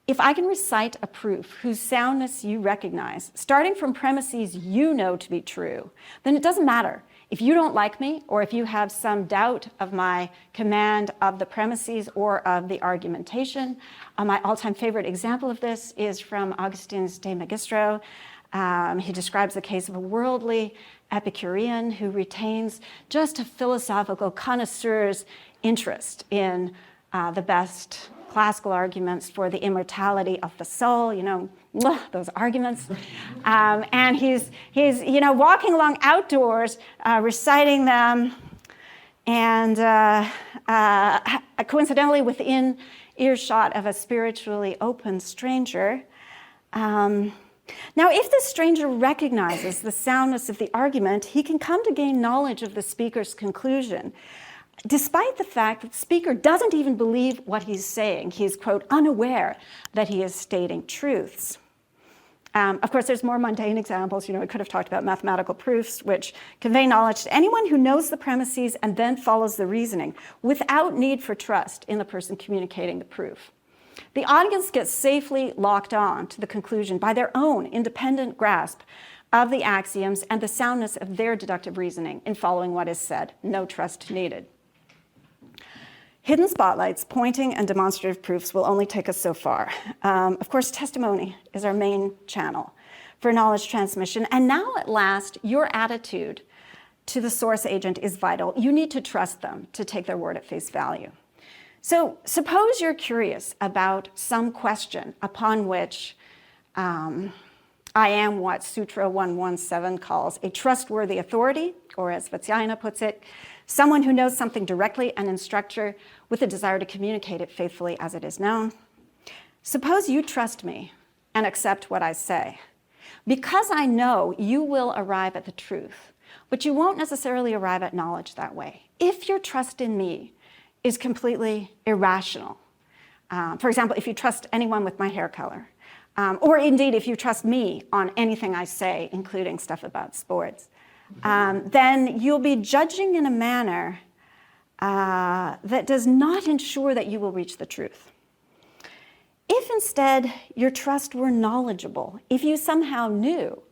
If I can recite a proof whose soundness you recognize, starting from premises you know to be true, then it doesn't matter if you don't like me or if you have some doubt of my command of the premises or of the argumentation. My all-time favorite example of this is from Augustine's De Magistro. He describes the case of a worldly Epicurean who retains just a philosophical connoisseur's interest in the best classical arguments for the immortality of the soul, those arguments. And he's walking along outdoors, reciting them, and coincidentally within earshot of a spiritually open stranger. Now, if the stranger recognizes the soundness of the argument, he can come to gain knowledge of the speaker's conclusion, despite the fact that the speaker doesn't even believe what he's saying. He's, quote, unaware that he is stating truths. Of course, there's more mundane examples. We could have talked about mathematical proofs, which convey knowledge to anyone who knows the premises and then follows the reasoning without need for trust in the person communicating the proof. The audience gets safely locked on to the conclusion by their own independent grasp of the axioms and the soundness of their deductive reasoning in following what is said. No trust needed. Hidden spotlights, pointing, and demonstrative proofs will only take us so far. Of course, testimony is our main channel for knowledge transmission. And now, at last, your attitude to the source agent is vital. You need to trust them to take their word at face value. So suppose you're curious about some question upon which I am what Sutra 117 calls a trustworthy authority, or as Vatsyayana puts it, someone who knows something directly, an instructor with a desire to communicate it faithfully as it is known. Suppose you trust me and accept what I say. Because I know you will arrive at the truth, but you won't necessarily arrive at knowledge that way. If your trust in me is completely irrational, for example, if you trust anyone with my hair color, or indeed if you trust me on anything I say, including stuff about sports, then you'll be judging in a manner that does not ensure that you will reach the truth. If instead your trust were knowledgeable, if you somehow knew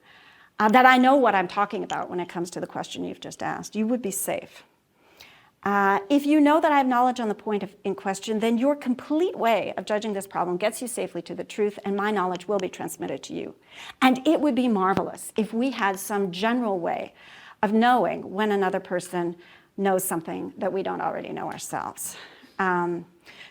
that I know what I'm talking about when it comes to the question you've just asked. You would be safe. If you know that I have knowledge on the point in question, then your complete way of judging this problem gets you safely to the truth, and my knowledge will be transmitted to you. And it would be marvelous if we had some general way of knowing when another person knows something that we don't already know ourselves.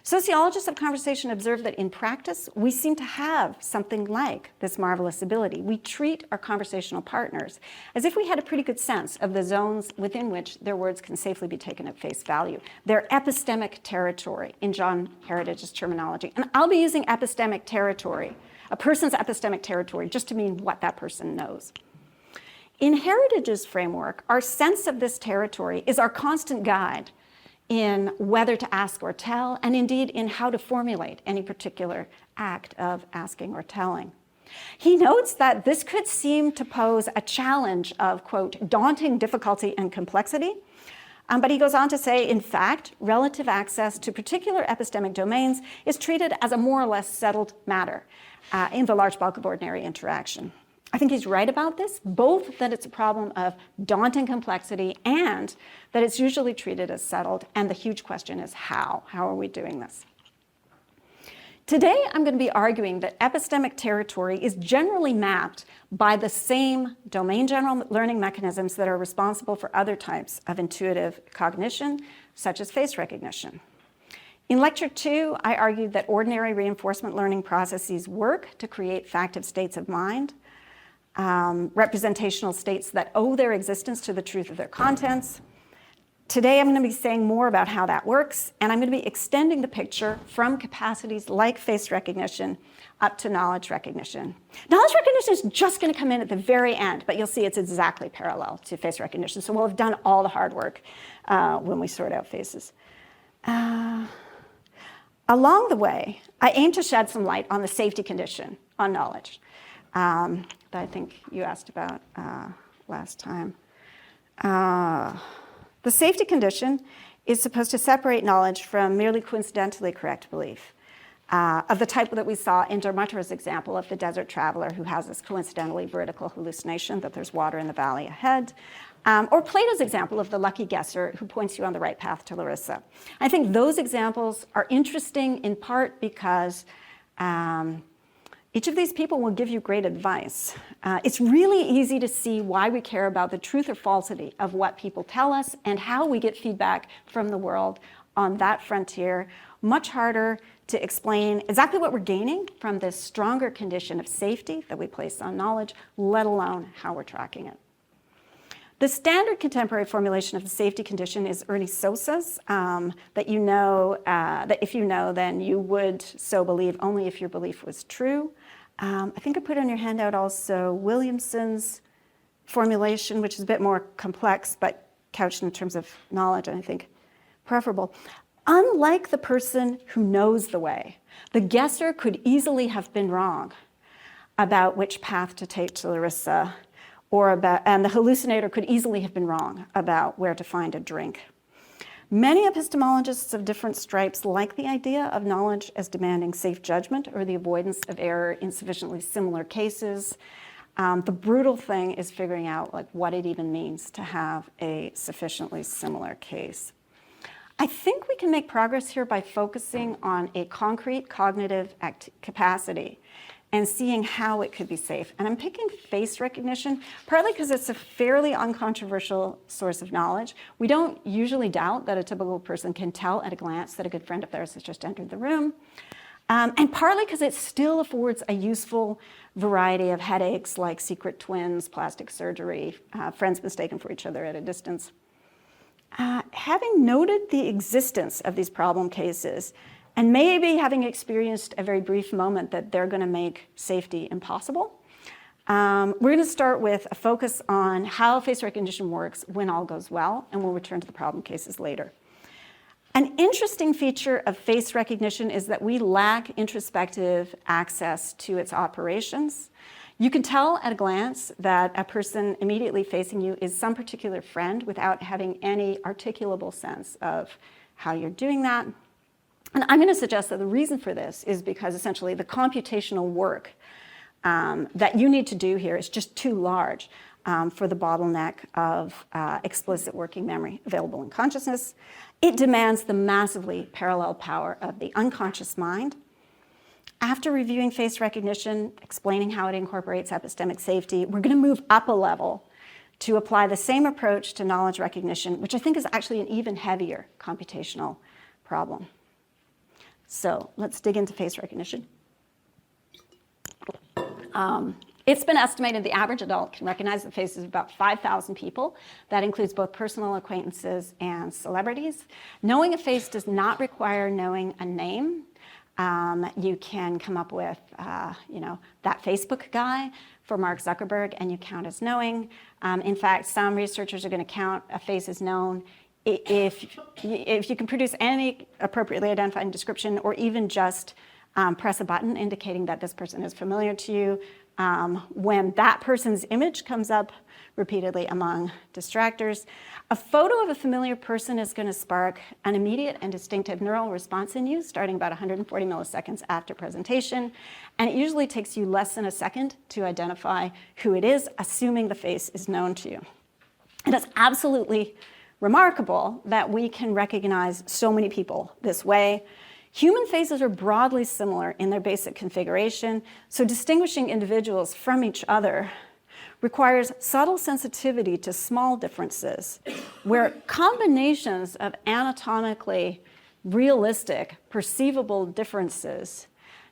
Sociologists of conversation observe that in practice, we seem to have something like this marvelous ability. We treat our conversational partners as if we had a pretty good sense of the zones within which their words can safely be taken at face value. Their epistemic territory, in John Heritage's terminology. And I'll be using epistemic territory, a person's epistemic territory, just to mean what that person knows. In Heritage's framework, our sense of this territory is our constant guide in whether to ask or tell, and indeed in how to formulate any particular act of asking or telling. He notes that this could seem to pose a challenge of, quote, daunting difficulty and complexity, but he goes on to say, in fact, relative access to particular epistemic domains is treated as a more or less settled matter in the large bulk of ordinary interaction. I think he's right about this, both that it's a problem of daunting complexity and that it's usually treated as settled, and the huge question is how? How are we doing this? Today, I'm going to be arguing that epistemic territory is generally mapped by the same domain general learning mechanisms that are responsible for other types of intuitive cognition, such as face recognition. In lecture 2, I argued that ordinary reinforcement learning processes work to create factive states of mind, representational states that owe their existence to the truth of their contents. Today, I'm going to be saying more about how that works, and I'm going to be extending the picture from capacities like face recognition up to knowledge recognition. Knowledge recognition is just going to come in at the very end, but you'll see it's exactly parallel to face recognition, so we'll have done all the hard work when we sort out faces. Along the way, I aim to shed some light on the safety condition on knowledge that I think you asked about last time. The safety condition is supposed to separate knowledge from merely coincidentally correct belief, of the type that we saw in Dermata's example of the desert traveler who has this coincidentally vertical hallucination that there's water in the valley ahead, or Plato's example of the lucky guesser who points you on the right path to Larissa. I think those examples are interesting in part because each of these people will give you great advice. It's really easy to see why we care about the truth or falsity of what people tell us and how we get feedback from the world on that frontier. Much harder to explain exactly what we're gaining from this stronger condition of safety that we place on knowledge, let alone how we're tracking it. The standard contemporary formulation of the safety condition is Ernie Sosa's, that you know, that if you know, then you would so believe only if your belief was true. I think I put on your handout also Williamson's formulation, which is a bit more complex, but couched in terms of knowledge, and I think preferable. Unlike the person who knows the way, the guesser could easily have been wrong about which path to take to Larissa, and the hallucinator could easily have been wrong about where to find a drink. Many epistemologists of different stripes like the idea of knowledge as demanding safe judgment or the avoidance of error in sufficiently similar cases. The brutal thing is figuring out what it even means to have a sufficiently similar case. I think we can make progress here by focusing on a concrete cognitive capacity and seeing how it could be safe. And I'm picking face recognition, partly because it's a fairly uncontroversial source of knowledge. We don't usually doubt that a typical person can tell at a glance that a good friend of theirs has just entered the room. And partly because it still affords a useful variety of headaches like secret twins, plastic surgery, friends mistaken for each other at a distance. Having noted the existence of these problem cases, and maybe having experienced a very brief moment that they're going to make safety impossible, we're going to start with a focus on how face recognition works when all goes well, and we'll return to the problem cases later. An interesting feature of face recognition is that we lack introspective access to its operations. You can tell at a glance that a person immediately facing you is some particular friend without having any articulable sense of how you're doing that. And I'm going to suggest that the reason for this is because essentially the computational work that you need to do here is just too large for the bottleneck of explicit working memory available in consciousness. It demands the massively parallel power of the unconscious mind. After reviewing face recognition, explaining how it incorporates epistemic safety, we're going to move up a level to apply the same approach to knowledge recognition, which I think is actually an even heavier computational problem. So let's dig into face recognition. It's been estimated the average adult can recognize the faces of about 5,000 people. That includes both personal acquaintances and celebrities. Knowing a face does not require knowing a name. You can come up with, that Facebook guy for Mark Zuckerberg, and you count as knowing. In fact, some researchers are going to count a face as known if you can produce any appropriately identifying description, or even just press a button indicating that this person is familiar to you. When that person's image comes up repeatedly among distractors, a photo of a familiar person is going to spark an immediate and distinctive neural response in you, starting about 140 milliseconds after presentation. And it usually takes you less than a second to identify who it is, assuming the face is known to you. And it's absolutely remarkable that we can recognize so many people this way. Human faces are broadly similar in their basic configuration, so distinguishing individuals from each other requires subtle sensitivity to small differences, where combinations of anatomically realistic, perceivable differences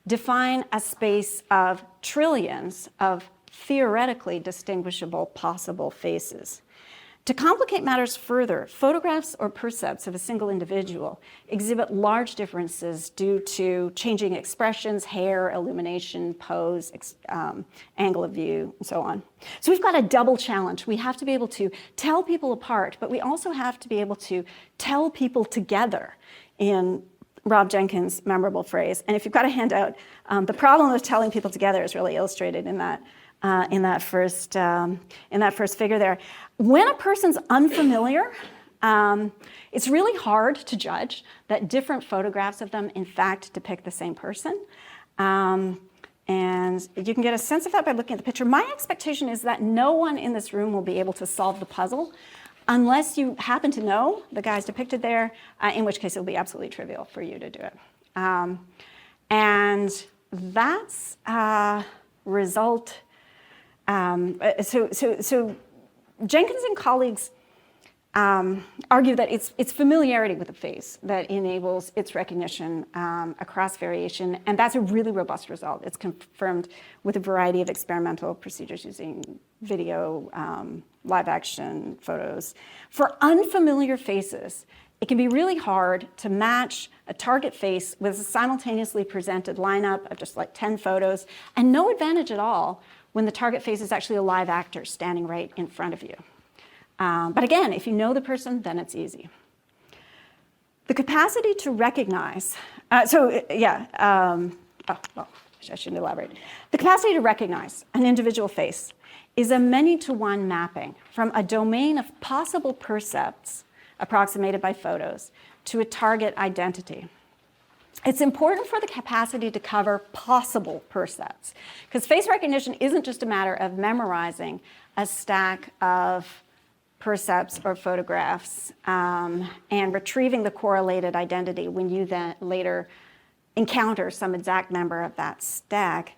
define a space of trillions of theoretically distinguishable possible faces. To complicate matters further, photographs or percepts of a single individual exhibit large differences due to changing expressions, hair, illumination, pose, angle of view, and so on. So we've got a double challenge. We have to be able to tell people apart, but we also have to be able to tell people together, in Rob Jenkins' memorable phrase. And if you've got a handout, the problem of telling people together is really illustrated in that first figure there. When a person's unfamiliar, it's really hard to judge that different photographs of them, in fact, depict the same person. And you can get a sense of that by looking at the picture. My expectation is that no one in this room will be able to solve the puzzle unless you happen to know the guys depicted there, in which case it'll be absolutely trivial for you to do it. And that's result. So Jenkins and colleagues argue that it's familiarity with the face that enables its recognition across variation, and that's a really robust result. It's confirmed with a variety of experimental procedures using video, live action photos. For unfamiliar faces, it can be really hard to match a target face with a simultaneously presented lineup of just like 10 photos, and no advantage at all when the target face is actually a live actor standing right in front of you. But again, if you know the person, then it's easy. The capacity to recognize, I shouldn't elaborate. The capacity to recognize an individual face is a many-to-one mapping from a domain of possible percepts approximated by photos to a target identity. It's important for the capacity to cover possible percepts, because face recognition isn't just a matter of memorizing a stack of percepts or photographs and retrieving the correlated identity when you then later encounter some exact member of that stack.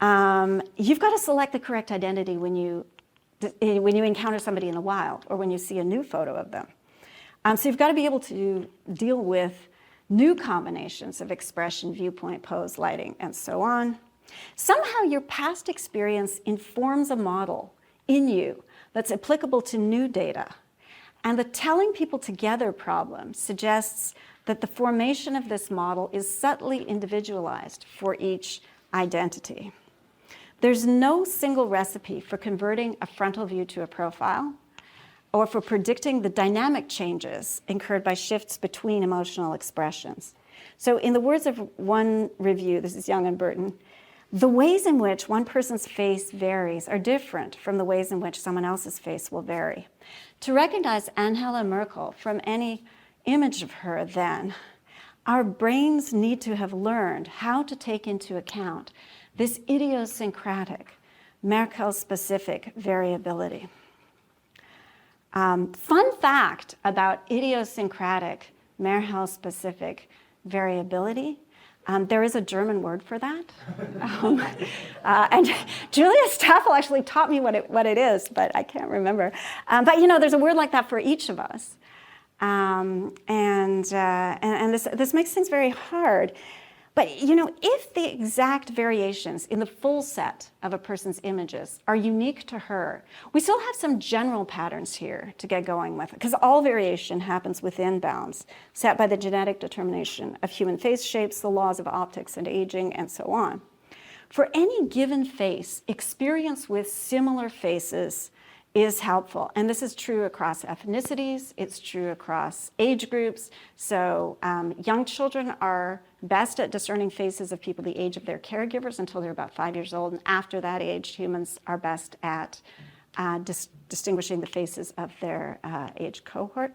You've got to select the correct identity when you encounter somebody in the wild or when you see a new photo of them. So you've got to be able to deal with new combinations of expression, viewpoint, pose, lighting, and so on. Somehow your past experience informs a model in you that's applicable to new data. And the telling people together problem suggests that the formation of this model is subtly individualized for each identity. There's no single recipe for converting a frontal view to a profile, or for predicting the dynamic changes incurred by shifts between emotional expressions. So in the words of one review, this is Young and Burton, the ways in which one person's face varies are different from the ways in which someone else's face will vary. To recognize Angela Merkel from any image of her then, our brains need to have learned how to take into account this idiosyncratic, Merkel-specific variability. Fun fact about idiosyncratic, Merkel-specific variability, there is a German word for that. And Julia Staffel actually taught me what it is, but I can't remember. But there's a word like that for each of us. And this makes things very hard. But if the exact variations in the full set of a person's images are unique to her, we still have some general patterns here to get going with, because all variation happens within bounds set by the genetic determination of human face shapes, the laws of optics and aging, and so on. For any given face, experience with similar faces is helpful. And this is true across ethnicities, it's true across age groups. So young children are best at discerning faces of people the age of their caregivers until they're about 5 years old. And after that age, humans are best at distinguishing the faces of their age cohort,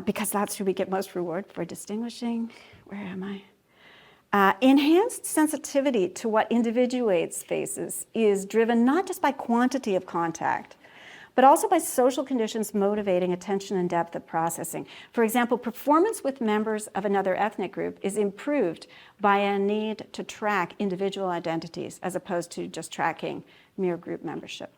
because that's who we get most reward for distinguishing. Where am I? Enhanced sensitivity to what individuates faces is driven not just by quantity of contact, but also by social conditions motivating attention and depth of processing. For example, performance with members of another ethnic group is improved by a need to track individual identities as opposed to just tracking mere group membership.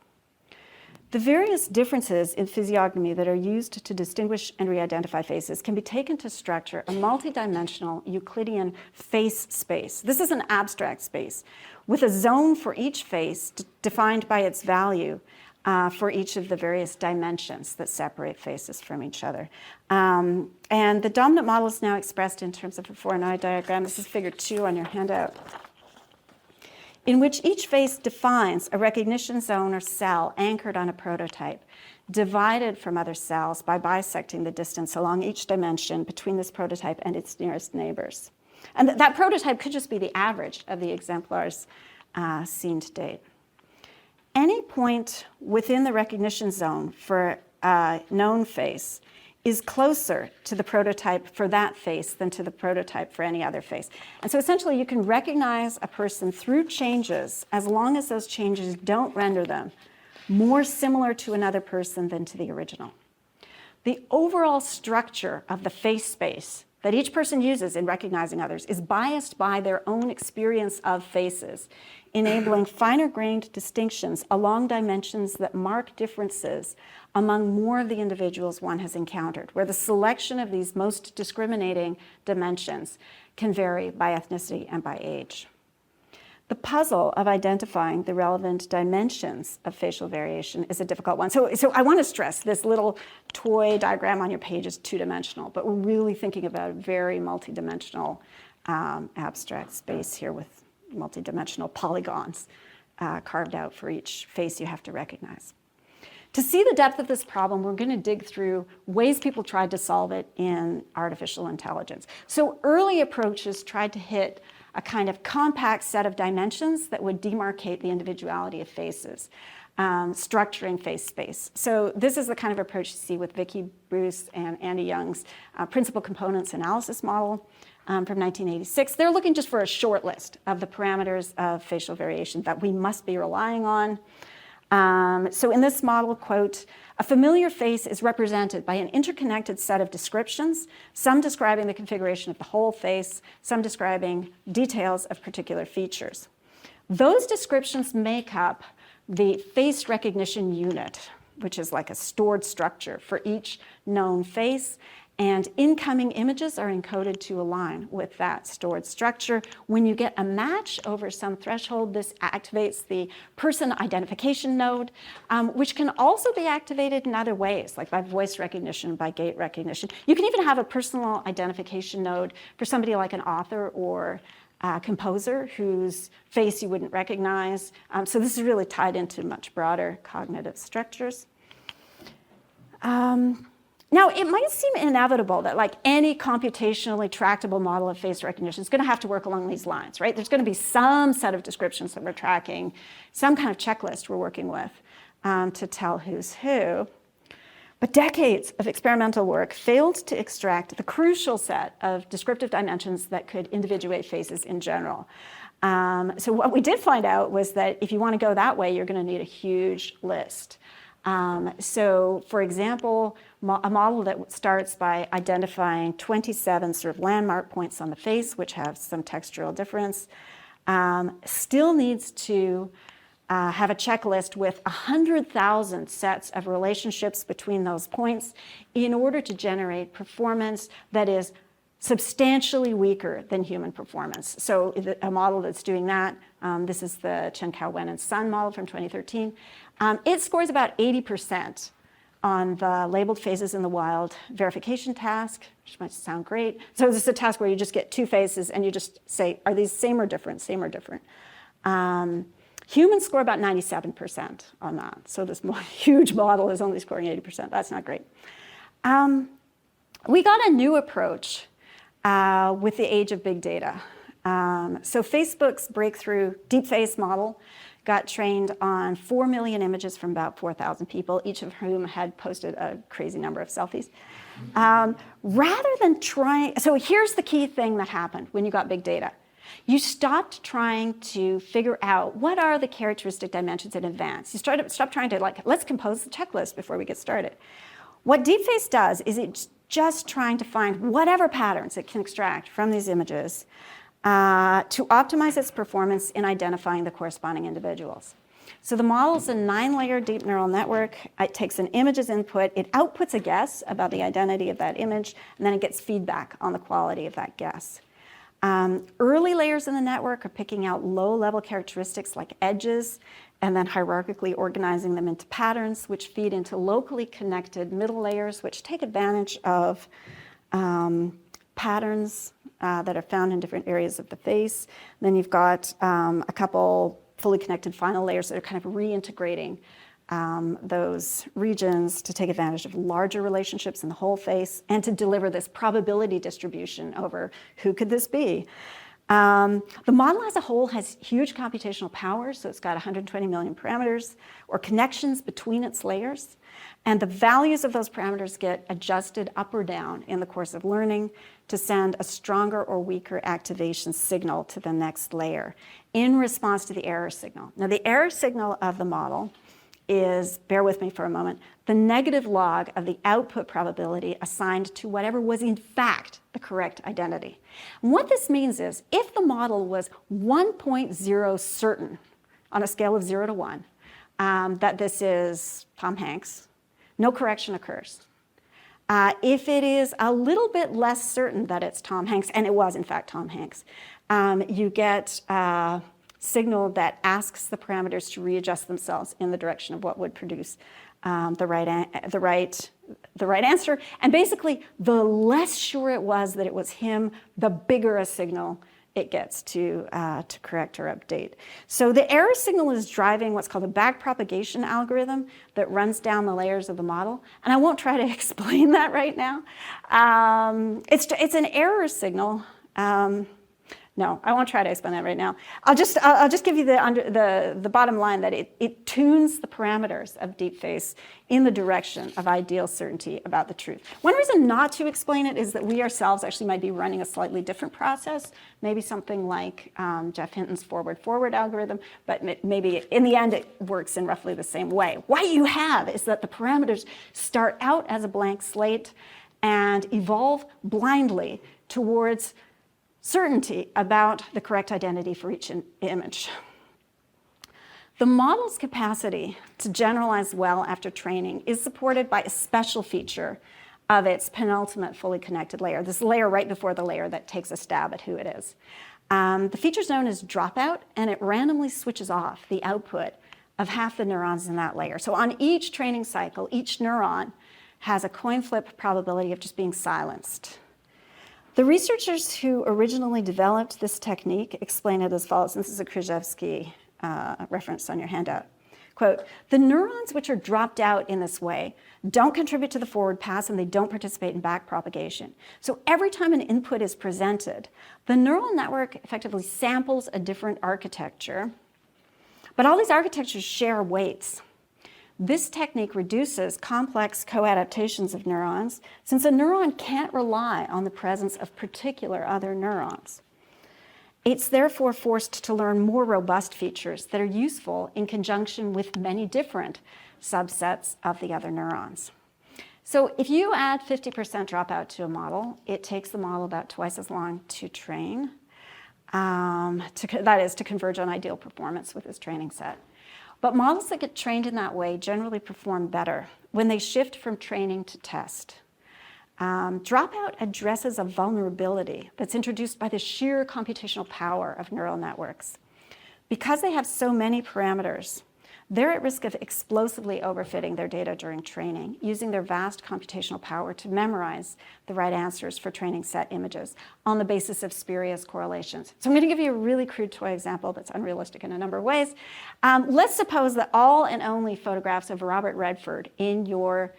The various differences in physiognomy that are used to distinguish and re-identify faces can be taken to structure a multidimensional Euclidean face space. This is an abstract space with a zone for each face defined by its value for each of the various dimensions that separate faces from each other. And the dominant model is now expressed in terms of a 4-9 diagram. This is figure 2 on your handout, in which each face defines a recognition zone or cell anchored on a prototype, divided from other cells by bisecting the distance along each dimension between this prototype and its nearest neighbors. And that prototype could just be the average of the exemplars seen to date. Any point within the recognition zone for a known face is closer to the prototype for that face than to the prototype for any other face. And so essentially you can recognize a person through changes as long as those changes don't render them more similar to another person than to the original. The overall structure of the face space that each person uses in recognizing others is biased by their own experience of faces, enabling finer-grained distinctions along dimensions that mark differences among more of the individuals one has encountered, where the selection of these most discriminating dimensions can vary by ethnicity and by age. The puzzle of identifying the relevant dimensions of facial variation is a difficult one. So I want to stress this little toy diagram on your page is two-dimensional, but we're really thinking about a very multidimensional abstract space here with multidimensional polygons carved out for each face you have to recognize. To see the depth of this problem, we're going to dig through ways people tried to solve it in artificial intelligence. So early approaches tried to hit a kind of compact set of dimensions that would demarcate the individuality of faces, structuring face space. So this is the kind of approach you see with Vicki Bruce and Andy Young's principal components analysis model from 1986. They're looking just for a short list of the parameters of facial variation that we must be relying on. So in this model, quote, a familiar face is represented by an interconnected set of descriptions, some describing the configuration of the whole face, some describing details of particular features. Those descriptions make up the face recognition unit, which is like a stored structure for each known face, and incoming images are encoded to align with that stored structure. When you get a match over some threshold, this activates the person identification node, which can also be activated in other ways, like by voice recognition, by gait recognition. You can even have a personal identification node for somebody like an author or a composer whose face you wouldn't recognize. So this is really tied into much broader cognitive structures. Now, it might seem inevitable that like any computationally tractable model of face recognition is going to have to work along these lines, right? There's going to be some set of descriptions that we're tracking, some kind of checklist we're working with to tell who's who. But decades of experimental work failed to extract the crucial set of descriptive dimensions that could individuate faces in general. So what we did find out was that if you want to go that way, you're going to need a huge list. So for example, a model that starts by identifying 27 sort of landmark points on the face, which have some textural difference, still needs to have a checklist with 100,000 sets of relationships between those points in order to generate performance that is substantially weaker than human performance. So a model that's doing that, this is the Chen Kao Wen and Sun model from 2013. It scores about 80% on the labeled phases in the wild verification task, which might sound great. So this is a task where you just get two faces and you just say, are these same or different, same or different? Humans score about 97% on that. So this huge model is only scoring 80%. That's not great. We got a new approach with the age of big data. So Facebook's breakthrough deep face model got trained on 4 million images from about 4,000 people, each of whom had posted a crazy number of selfies. Rather than trying, so here's the key thing that happened when you got big data. You stopped trying to figure out what are the characteristic dimensions in advance. You stopped trying to let's compose the checklist before we get started. What deepface does is it's just trying to find whatever patterns it can extract from these images to optimize its performance in identifying the corresponding individuals. So the model's a 9-layer deep neural network. It takes an image as input. It outputs a guess about the identity of that image, and then it gets feedback on the quality of that guess. Early layers in the network are picking out low-level characteristics like edges and then hierarchically organizing them into patterns, which feed into locally connected middle layers, which take advantage of patterns that are found in different areas of the face. And then you've got a couple fully connected final layers that are kind of reintegrating those regions to take advantage of larger relationships in the whole face and to deliver this probability distribution over who could this be. The model as a whole has huge computational power, so it's got 120 million parameters or connections between its layers, and the values of those parameters get adjusted up or down in the course of learning to send a stronger or weaker activation signal to the next layer in response to the error signal. Now, the error signal of the model is, bear with me for a moment, the negative log of the output probability assigned to whatever was in fact the correct identity. And what this means is if the model was 1.0 certain on a scale of 0 to 1 that this is Tom Hanks, no correction occurs. If it is a little bit less certain that it's Tom Hanks, and it was in fact Tom Hanks, you get signal that asks the parameters to readjust themselves in the direction of what would produce the right answer. And basically, the less sure it was that it was him, the bigger a signal it gets to correct or update. So the error signal is driving what's called a backpropagation algorithm that runs down the layers of the model. And I won't try to explain that right now. It's an error signal. No, I won't try to explain that right now. I'll just give you the bottom line that it tunes the parameters of deepface in the direction of ideal certainty about the truth. One reason not to explain it is that we ourselves actually might be running a slightly different process, maybe something like Jeff Hinton's forward algorithm, but maybe in the end it works in roughly the same way. What you have is that the parameters start out as a blank slate and evolve blindly towards certainty about the correct identity for each image. The model's capacity to generalize well after training is supported by a special feature of its penultimate fully connected layer, this layer right before the layer that takes a stab at who it is. The feature is known as dropout, and it randomly switches off the output of half the neurons in that layer. So on each training cycle, each neuron has a coin flip probability of just being silenced. The researchers who originally developed this technique explain it as follows. This is a Krzyzewski reference on your handout. Quote, the neurons which are dropped out in this way don't contribute to the forward pass and they don't participate in backpropagation. So every time an input is presented, the neural network effectively samples a different architecture, but all these architectures share weights. This technique reduces complex co-adaptations of neurons since a neuron can't rely on the presence of particular other neurons. It's therefore forced to learn more robust features that are useful in conjunction with many different subsets of the other neurons. So if you add 50% dropout to a model, it takes the model about twice as long to train, that is, to converge on ideal performance with this training set. But models that get trained in that way generally perform better when they shift from training to test. Dropout addresses a vulnerability that's introduced by the sheer computational power of neural networks. Because they have so many parameters, they're at risk of explosively overfitting their data during training, using their vast computational power to memorize the right answers for training set images on the basis of spurious correlations. So I'm going to give you a really crude toy example that's unrealistic in a number of ways. Let's suppose that all and only photographs of Robert Redford in your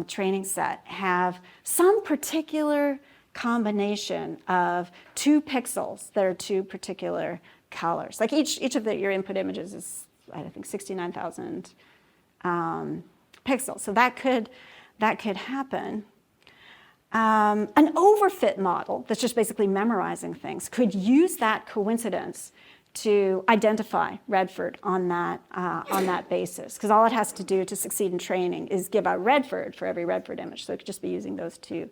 training set have some particular combination of 2 pixels that are 2 particular colors. Like each of your input images is, I think, 69,000 pixels. So that could happen. An overfit model that's just basically memorizing things could use that coincidence to identify Redford on that basis, because all it has to do to succeed in training is give out Redford for every Redford image. So it could just be using those two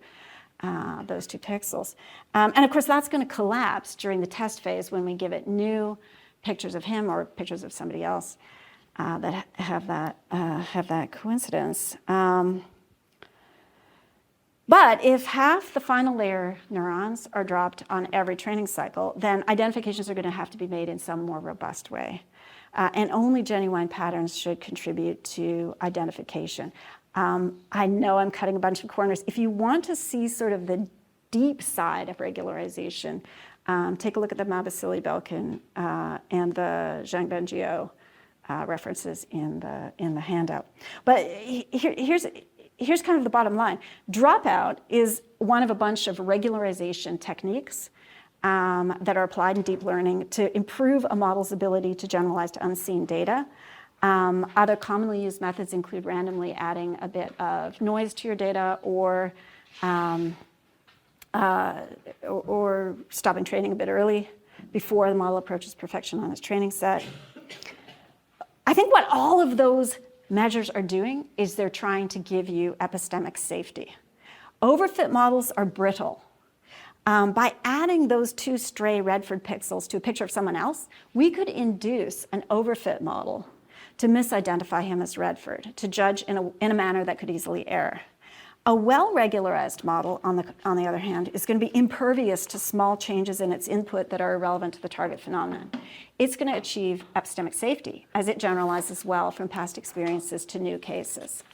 pixels. And of course, that's going to collapse during the test phase when we give it new pictures of him or pictures of somebody else that have that coincidence. But if half the final layer neurons are dropped on every training cycle, then identifications are going to have to be made in some more robust way. And only genuine patterns should contribute to identification. I know I'm cutting a bunch of corners. If you want to see sort of the deep side of regularization, take a look at the Mabasili-Belkin and the Zhang Bengio references in the handout. But here's kind of the bottom line. Dropout is one of a bunch of regularization techniques that are applied in deep learning to improve a model's ability to generalize to unseen data. Other commonly used methods include randomly adding a bit of noise to your data or stopping training a bit early before the model approaches perfection on its training set. I think what all of those measures are doing is they're trying to give you epistemic safety. Overfit models are brittle. By adding those 2 stray Redford pixels to a picture of someone else, we could induce an overfit model to misidentify him as Redford, to judge in a manner that could easily err. A well-regularized model, on the other hand, is going to be impervious to small changes in its input that are irrelevant to the target phenomenon. It's going to achieve epistemic safety as it generalizes well from past experiences to new cases.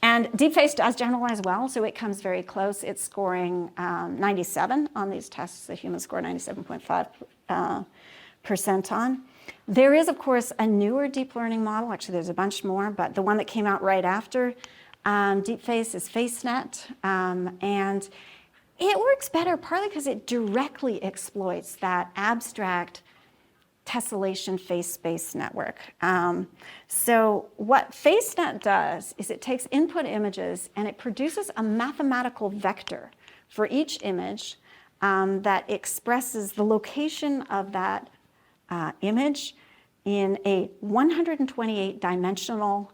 And DeepFace does generalize well, so it comes very close. It's scoring 97 on these tests. The humans score 97.5% on. There is, of course, a newer deep learning model. Actually, there's a bunch more, but the one that came out right after DeepFace is FaceNet, and it works better partly because it directly exploits that abstract tessellation face space network. So what FaceNet does is it takes input images and it produces a mathematical vector for each image that expresses the location of that image in a 128-dimensional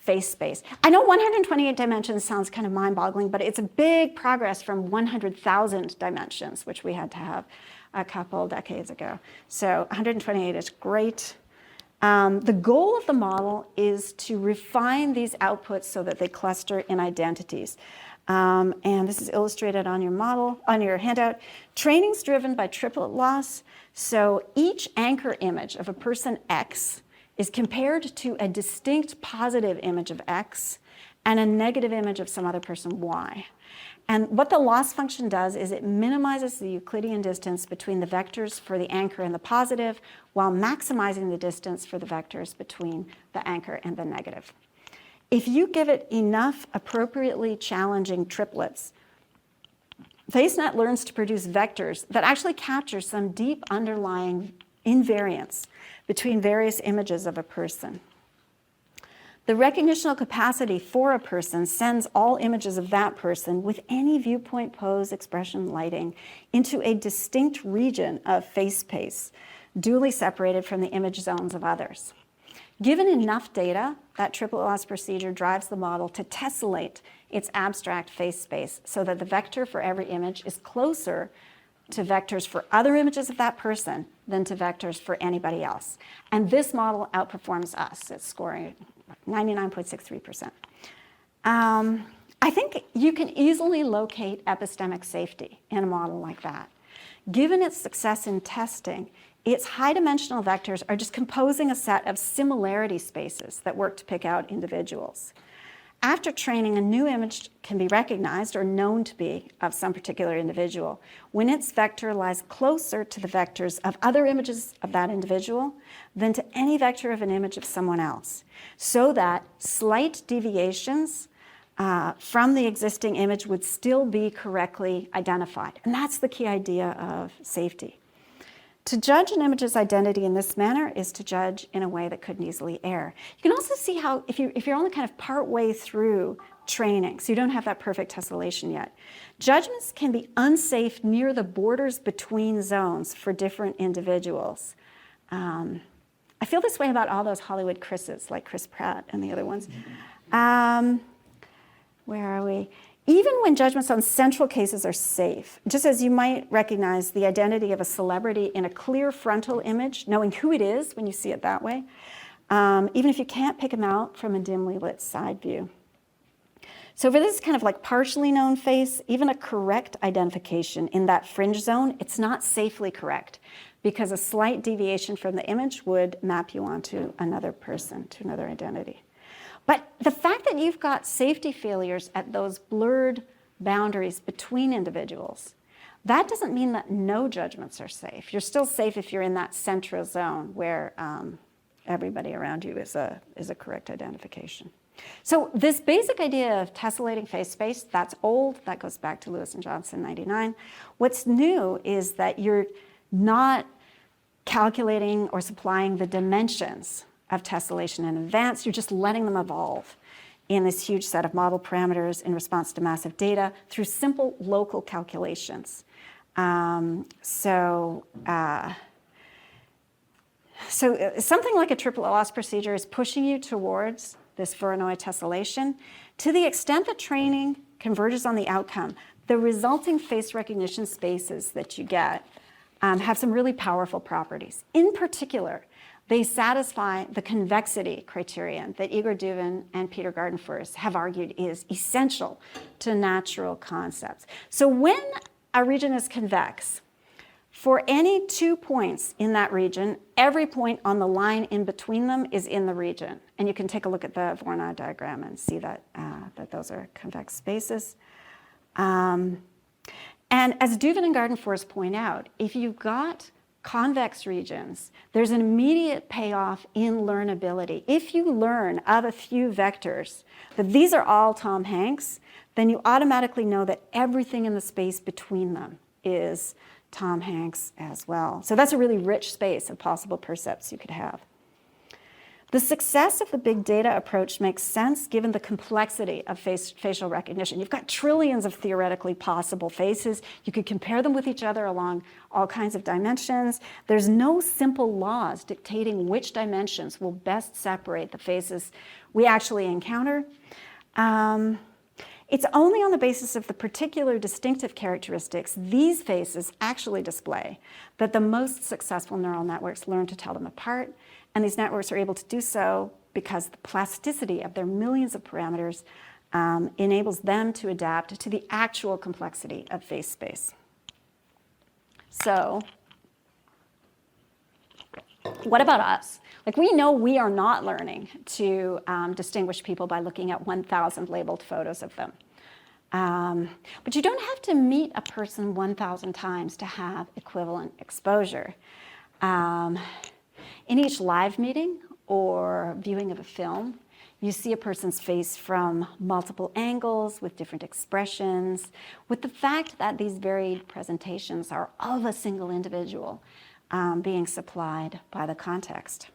face space. I know 128 dimensions sounds kind of mind-boggling, but it's a big progress from 100,000 dimensions, which we had to have a couple decades ago. So 128 is great. The goal of the model is to refine these outputs so that they cluster in identities. And this is illustrated on your handout. Training's driven by triplet loss. So each anchor image of a person X is compared to a distinct positive image of X and a negative image of some other person Y. And what the loss function does is it minimizes the Euclidean distance between the vectors for the anchor and the positive while maximizing the distance for the vectors between the anchor and the negative. If you give it enough appropriately challenging triplets, FaceNet learns to produce vectors that actually capture some deep underlying invariance between various images of a person. The recognitional capacity for a person sends all images of that person with any viewpoint, pose, expression, lighting into a distinct region of face space, duly separated from the image zones of others. Given enough data, that triple OS procedure drives the model to tessellate its abstract face space so that the vector for every image is closer to vectors for other images of that person than to vectors for anybody else. And this model outperforms us. It's scoring 99.63%. I think you can easily locate epistemic safety in a model like that. Given its success in testing, its high-dimensional vectors are just composing a set of similarity spaces that work to pick out individuals. After training, a new image can be recognized or known to be of some particular individual when its vector lies closer to the vectors of other images of that individual than to any vector of an image of someone else, so that slight deviations from the existing image would still be correctly identified. And that's the key idea of safety. To judge an image's identity in this manner is to judge in a way that couldn't easily err. You can also see how, if you're only kind of part way through training, so you don't have that perfect tessellation yet, judgments can be unsafe near the borders between zones for different individuals. I feel this way about all those Hollywood Chris's, like Chris Pratt and the other ones. Where are we? Even when judgments on central cases are safe, just as you might recognize the identity of a celebrity in a clear frontal image, knowing who it is when you see it that way, even if you can't pick them out from a dimly lit side view. So for this kind of like partially known face, even a correct identification in that fringe zone, it's not safely correct because a slight deviation from the image would map you onto another person, to another identity. But the fact that you've got safety failures at those blurred boundaries between individuals, that doesn't mean that no judgments are safe. You're still safe if you're in that central zone where everybody around you is a correct identification. So this basic idea of tessellating face space, that's old. That goes back to Lewis and Johnson, 99. What's new is that you're not calculating or supplying the dimensions of tessellation in advance. You're just letting them evolve in this huge set of model parameters in response to massive data through simple local calculations. So something like a triple OS procedure is pushing you towards this Voronoi tessellation. To the extent that training converges on the outcome, the resulting face recognition spaces that you get have some really powerful properties. In particular, they satisfy the convexity criterion that Igor Duvin and Peter Gardenfors have argued is essential to natural concepts. So when a region is convex, for any 2 points in that region, every point on the line in between them is in the region. And you can take a look at the Voronoi diagram and see that, that those are convex spaces. And as Duvin and Gardenfors point out, if you've got convex regions, there's an immediate payoff in learnability. If you learn of a few vectors that these are all Tom Hanks, then you automatically know that everything in the space between them is Tom Hanks as well. So that's a really rich space of possible percepts you could have. The success of the big data approach makes sense given the complexity of facial recognition. You've got trillions of theoretically possible faces. You could compare them with each other along all kinds of dimensions. There's no simple laws dictating which dimensions will best separate the faces we actually encounter. It's only on the basis of the particular distinctive characteristics these faces actually display that the most successful neural networks learn to tell them apart. And these networks are able to do so because the plasticity of their millions of parameters enables them to adapt to the actual complexity of face space. So what about us? Like, we know we are not learning to distinguish people by looking at 1,000 labeled photos of them. But you don't have to meet a person 1,000 times to have equivalent exposure. In each live meeting or viewing of a film, you see a person's face from multiple angles with different expressions, with the fact that these varied presentations are of a single individual being supplied by the context.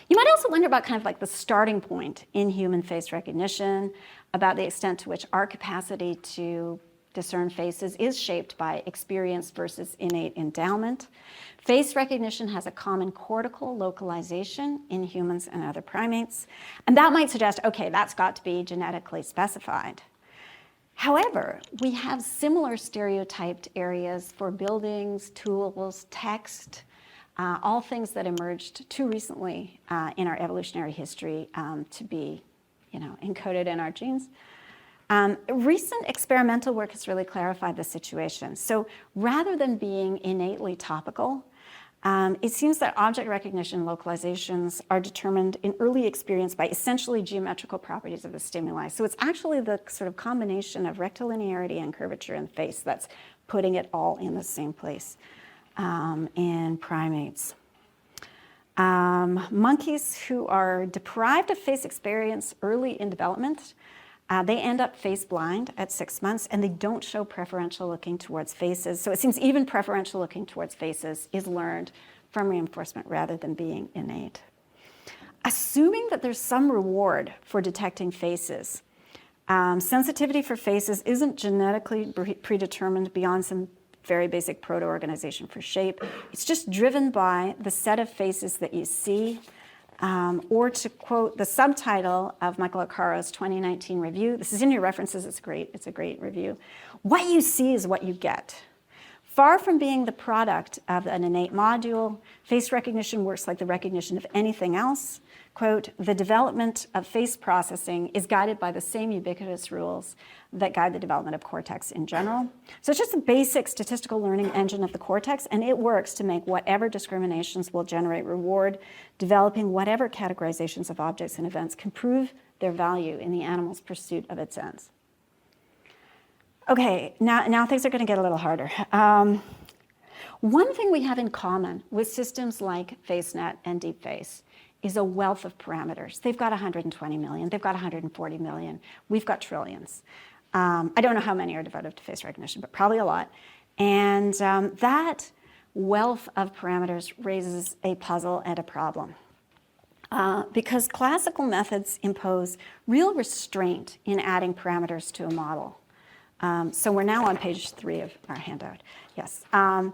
You might also wonder about kind of like the starting point in human face recognition, about the extent to which our capacity to discern faces is shaped by experience versus innate endowment. Face recognition has a common cortical localization in humans and other primates, and that might suggest, okay, that's got to be genetically specified. However, we have similar stereotyped areas for buildings, tools, text, all things that emerged too recently in our evolutionary history to be, encoded in our genes. Recent experimental work has really clarified the situation. So rather than being innately topical, it seems that object recognition localizations are determined in early experience by essentially geometrical properties of the stimuli. So it's actually the sort of combination of rectilinearity and curvature in the face that's putting it all in the same place in primates. Monkeys who are deprived of face experience early in development, they end up face blind at 6 months, and they don't show preferential looking towards faces. So it seems even preferential looking towards faces is learned from reinforcement rather than being innate. Assuming that there's some reward for detecting faces, sensitivity for faces isn't genetically predetermined beyond some very basic proto-organization for shape. It's just driven by the set of faces that you see. Or to quote the subtitle of Michael Ocaro's 2019 review, this is in your references, it's a great review. What you see is what you get. Far from being the product of an innate module, face recognition works like the recognition of anything else. Quote, the development of face processing is guided by the same ubiquitous rules that guide the development of cortex in general. So it's just a basic statistical learning engine of the cortex, and it works to make whatever discriminations will generate reward, developing whatever categorizations of objects and events can prove their value in the animal's pursuit of its ends. Okay, now things are going to get a little harder. One thing we have in common with systems like FaceNet and DeepFace is a wealth of parameters. They've got 120 million, they've got 140 million, we've got trillions. I don't know how many are devoted to face recognition, but probably a lot. And that wealth of parameters raises a puzzle and a problem. Because classical methods impose real restraint in adding parameters to a model. So we're now on page 3 of our handout. Yes. And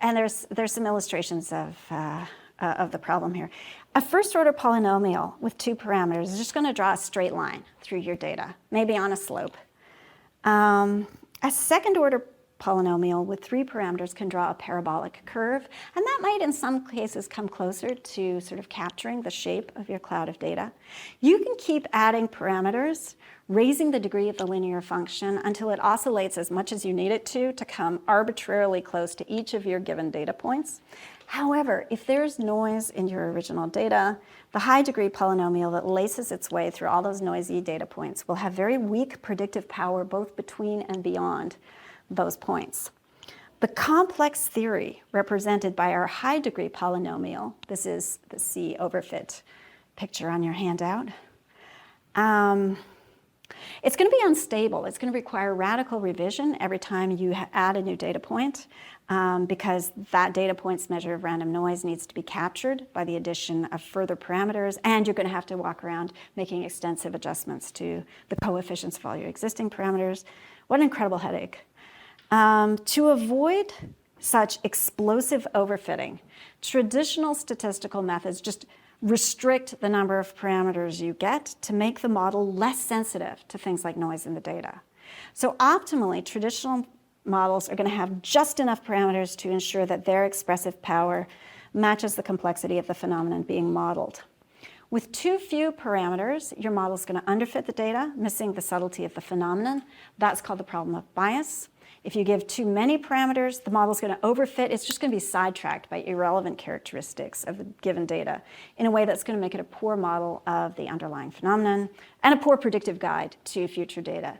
there's some illustrations of the problem here. A first-order polynomial with 2 parameters is just going to draw a straight line through your data, maybe on a slope. A second-order polynomial with 3 parameters can draw a parabolic curve, and that might in some cases come closer to sort of capturing the shape of your cloud of data. You can keep adding parameters, raising the degree of the linear function until it oscillates as much as you need it to come arbitrarily close to each of your given data points. However, if there's noise in your original data, the high-degree polynomial that laces its way through all those noisy data points will have very weak predictive power both between and beyond those points. The complex theory represented by our high-degree polynomial, this is the C overfit picture on your handout, it's going to be unstable. It's going to require radical revision every time you add a new data point because that data point's measure of random noise needs to be captured by the addition of further parameters, and you're going to have to walk around making extensive adjustments to the coefficients of all your existing parameters. What an incredible headache. To avoid such explosive overfitting, traditional statistical methods just restrict the number of parameters you get to make the model less sensitive to things like noise in the data. So optimally, traditional models are going to have just enough parameters to ensure that their expressive power matches the complexity of the phenomenon being modeled. With too few parameters, your model is going to underfit the data, missing the subtlety of the phenomenon. That's called the problem of bias. If you give too many parameters, the model is going to overfit. It's just going to be sidetracked by irrelevant characteristics of the given data in a way that's going to make it a poor model of the underlying phenomenon and a poor predictive guide to future data.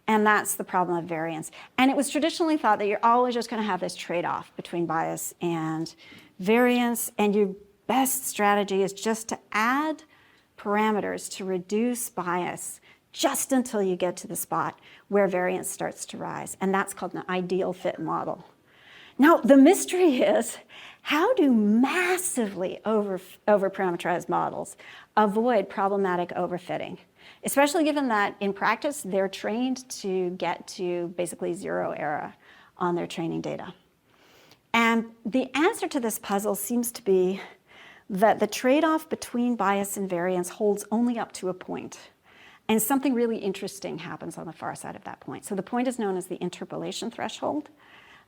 And that's the problem of variance. And it was traditionally thought that you're always just going to have this trade-off between bias and variance, and your best strategy is just to add parameters to reduce bias just until you get to the spot where variance starts to rise. And that's called an ideal fit model. Now, the mystery is, How do massively over-parameterized models avoid problematic overfitting? Especially given that in practice, they're trained to get to basically zero error on their training data. And the answer to this puzzle seems to be that the trade-off between bias and variance holds only up to a point. And something really interesting happens on the far side of that point. So the point is known as the interpolation threshold.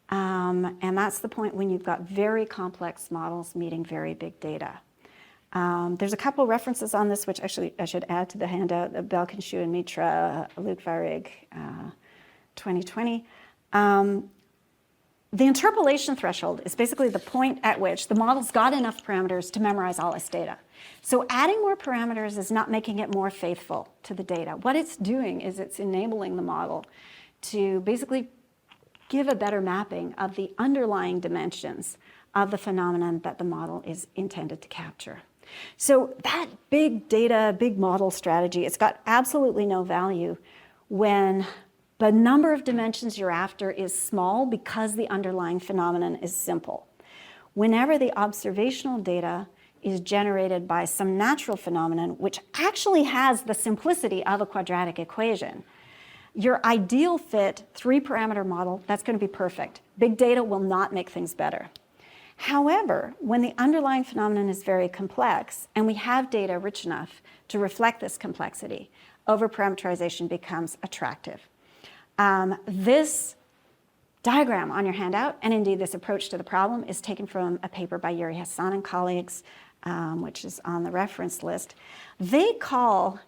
And that's the point when you've got very complex models meeting very big data. There's a couple references on this, which actually I should add to the handout, Belkinshu and Mitra, Luke Varig, 2020. The interpolation threshold is basically the point at which the model's got enough parameters to memorize all its data. So adding more parameters is not making it more faithful to the data. What it's doing is it's enabling the model to basically give a better mapping of the underlying dimensions of the phenomenon that the model is intended to capture. So that big data, big model strategy, it's got absolutely no value when the number of dimensions you're after is small because the underlying phenomenon is simple. Whenever the observational data is generated by some natural phenomenon, which actually has the simplicity of a quadratic equation, your ideal fit 3-parameter model, that's going to be perfect. Big data will not make things better. However, when the underlying phenomenon is very complex and we have data rich enough to reflect this complexity, overparameterization becomes attractive. This diagram on your handout, and indeed this approach to the problem, is taken from a paper by Yuri Hassan and colleagues, which is on the reference list. They call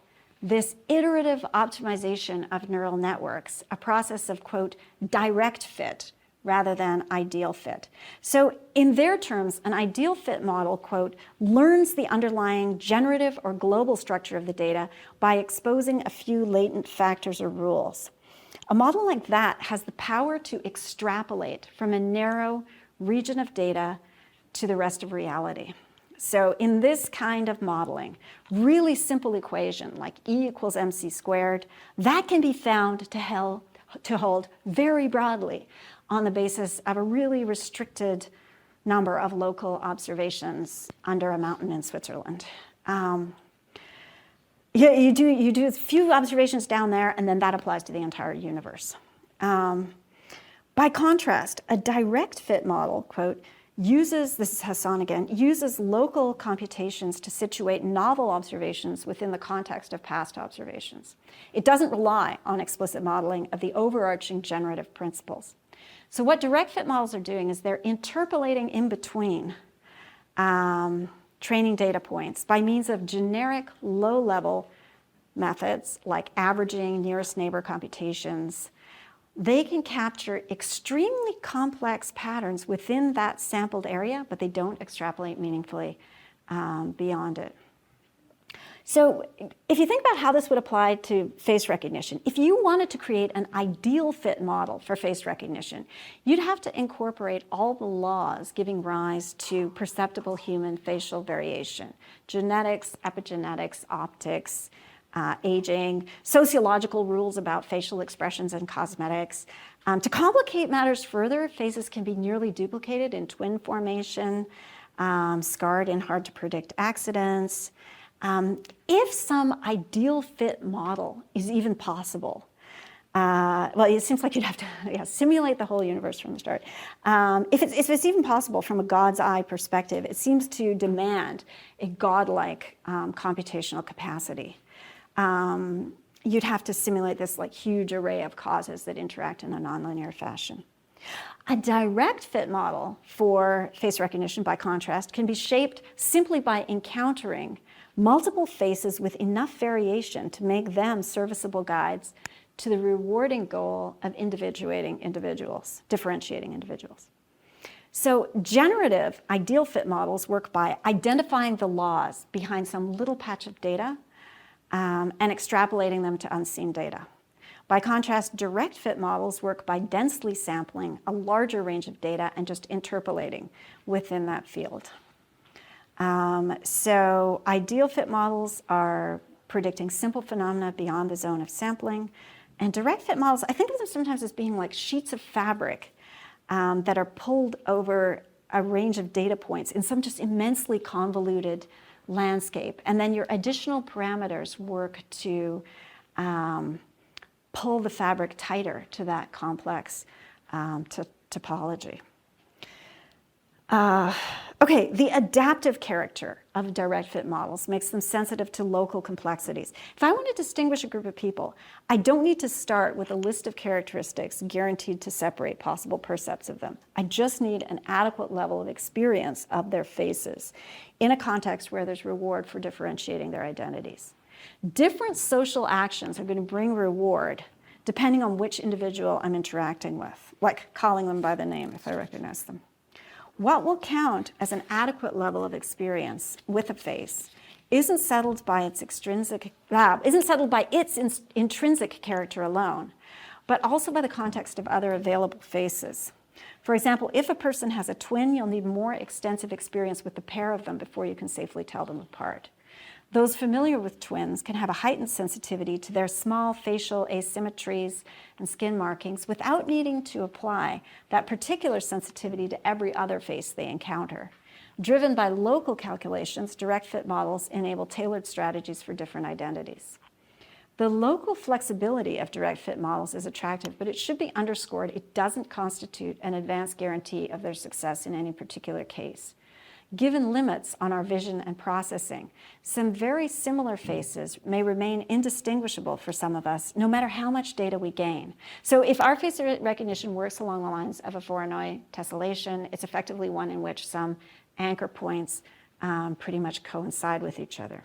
this iterative optimization of neural networks a process of, quote, direct fit rather than ideal fit. So in their terms, an ideal fit model, quote, learns the underlying generative or global structure of the data by exposing a few latent factors or rules. A model like that has the power to extrapolate from a narrow region of data to the rest of reality. So in this kind of modeling, really simple equation like E equals mc squared, that can be found to hold very broadly on the basis of a really restricted number of local observations under a mountain in Switzerland. You do a few observations down there, and then that applies to the entire universe. By contrast, a direct fit model, quote, uses, this is Hassan again, uses local computations to situate novel observations within the context of past observations. It doesn't rely on explicit modeling of the overarching generative principles. So what direct fit models are doing is they're interpolating in between training data points by means of generic low-level methods like averaging, nearest neighbor computations. They can capture extremely complex patterns within that sampled area, but they don't extrapolate meaningfully beyond it. So if you think about how this would apply to face recognition, if you wanted to create an ideal fit model for face recognition, you'd have to incorporate all the laws giving rise to perceptible human facial variation: genetics, epigenetics, optics, aging, sociological rules about facial expressions and cosmetics. To complicate matters further, faces can be nearly duplicated in twin formation, scarred in hard-to-predict accidents. If some ideal fit model is even possible, well, it seems like you'd have to simulate the whole universe from the start. If it's even possible from a God's eye perspective, it seems to demand a godlike computational capacity. You'd have to simulate this like huge array of causes that interact in a nonlinear fashion. A direct fit model for face recognition, by contrast, can be shaped simply by encountering multiple faces with enough variation to make them serviceable guides to the rewarding goal of differentiating individuals. So generative ideal fit models work by identifying the laws behind some little patch of data and extrapolating them to unseen data. By contrast, direct fit models work by densely sampling a larger range of data and just interpolating within that field. So ideal fit models are predicting simple phenomena beyond the zone of sampling. And direct fit models, I think of them sometimes as being like sheets of fabric that are pulled over a range of data points in some just immensely convoluted landscape. And then your additional parameters work to pull the fabric tighter to that complex topology. Okay, the adaptive character of direct fit models makes them sensitive to local complexities. If I want to distinguish a group of people, I don't need to start with a list of characteristics guaranteed to separate possible percepts of them. I just need an adequate level of experience of their faces in a context where there's reward for differentiating their identities. Different social actions are going to bring reward depending on which individual I'm interacting with, like calling them by the name if I recognize them. What will count as an adequate level of experience with a face isn't settled by its intrinsic character alone, but also by the context of other available faces. For example, if a person has a twin, you'll need more extensive experience with the pair of them before you can safely tell them apart. Those familiar with twins can have a heightened sensitivity to their small facial asymmetries and skin markings without needing to apply that particular sensitivity to every other face they encounter. Driven by local calculations, direct fit models enable tailored strategies for different identities. The local flexibility of direct fit models is attractive, but it should be underscored it doesn't constitute an advanced guarantee of their success in any particular case. Given limits on our vision and processing, some very similar faces may remain indistinguishable for some of us, no matter how much data we gain. So if our face recognition works along the lines of a Voronoi tessellation, it's effectively one in which some anchor points pretty much coincide with each other.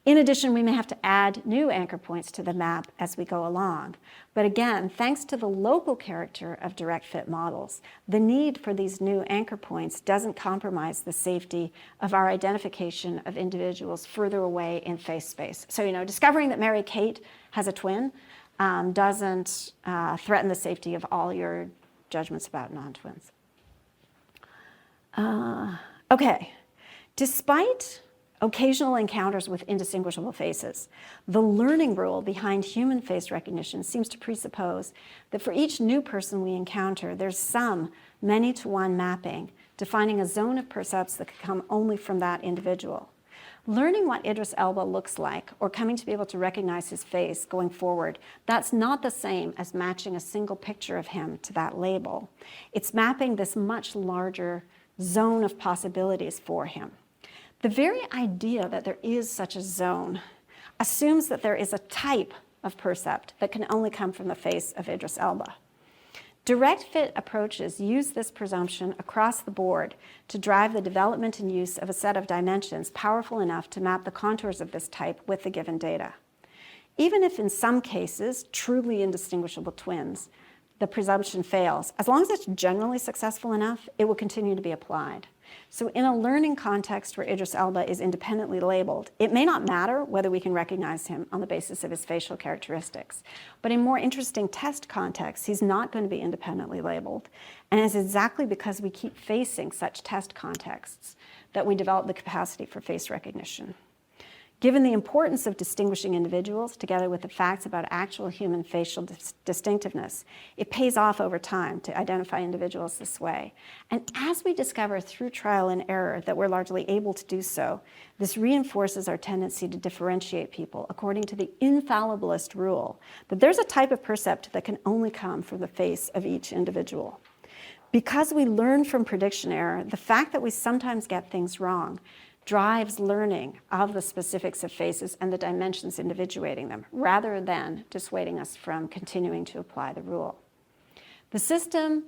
In addition, we may have to add new anchor points to the map as we go along. But again, thanks to the local character of direct fit models, the need for these new anchor points doesn't compromise the safety of our identification of individuals further away in face space. So, discovering that Mary Kate has a twin doesn't threaten the safety of all your judgments about non-twins. Okay, despite occasional encounters with indistinguishable faces, the learning rule behind human face recognition seems to presuppose that for each new person we encounter, there's some many-to-one mapping defining a zone of percepts that could come only from that individual. Learning what Idris Elba looks like, or coming to be able to recognize his face going forward, that's not the same as matching a single picture of him to that label. It's mapping this much larger zone of possibilities for him. The very idea that there is such a zone assumes that there is a type of percept that can only come from the face of Idris Elba. Direct fit approaches use this presumption across the board to drive the development and use of a set of dimensions powerful enough to map the contours of this type with the given data. Even if in some cases, truly indistinguishable twins, the presumption fails, as long as it's generally successful enough, it will continue to be applied. So in a learning context where Idris Elba is independently labeled, it may not matter whether we can recognize him on the basis of his facial characteristics. But in more interesting test contexts, he's not going to be independently labeled. And it's exactly because we keep facing such test contexts that we develop the capacity for face recognition. Given the importance of distinguishing individuals together with the facts about actual human facial distinctiveness, it pays off over time to identify individuals this way. And as we discover through trial and error that we're largely able to do so, this reinforces our tendency to differentiate people according to the infallibilist rule that there's a type of percept that can only come from the face of each individual. Because we learn from prediction error, the fact that we sometimes get things wrong drives learning of the specifics of faces and the dimensions individuating them, rather than dissuading us from continuing to apply the rule. The system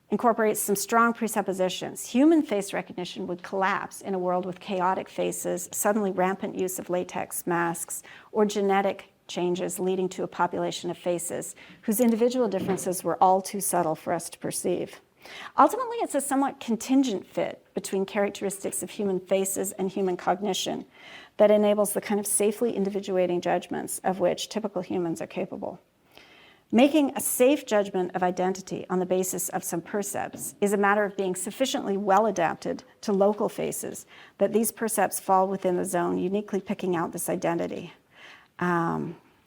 incorporates some strong presuppositions. Human face recognition would collapse in a world with chaotic faces, suddenly rampant use of latex masks, or genetic changes leading to a population of faces whose individual differences were all too subtle for us to perceive. Ultimately, it's a somewhat contingent fit between characteristics of human faces and human cognition that enables the kind of safely individuating judgments of which typical humans are capable. Making a safe judgment of identity on the basis of some percepts is a matter of being sufficiently well adapted to local faces that these percepts fall within the zone, uniquely picking out this identity.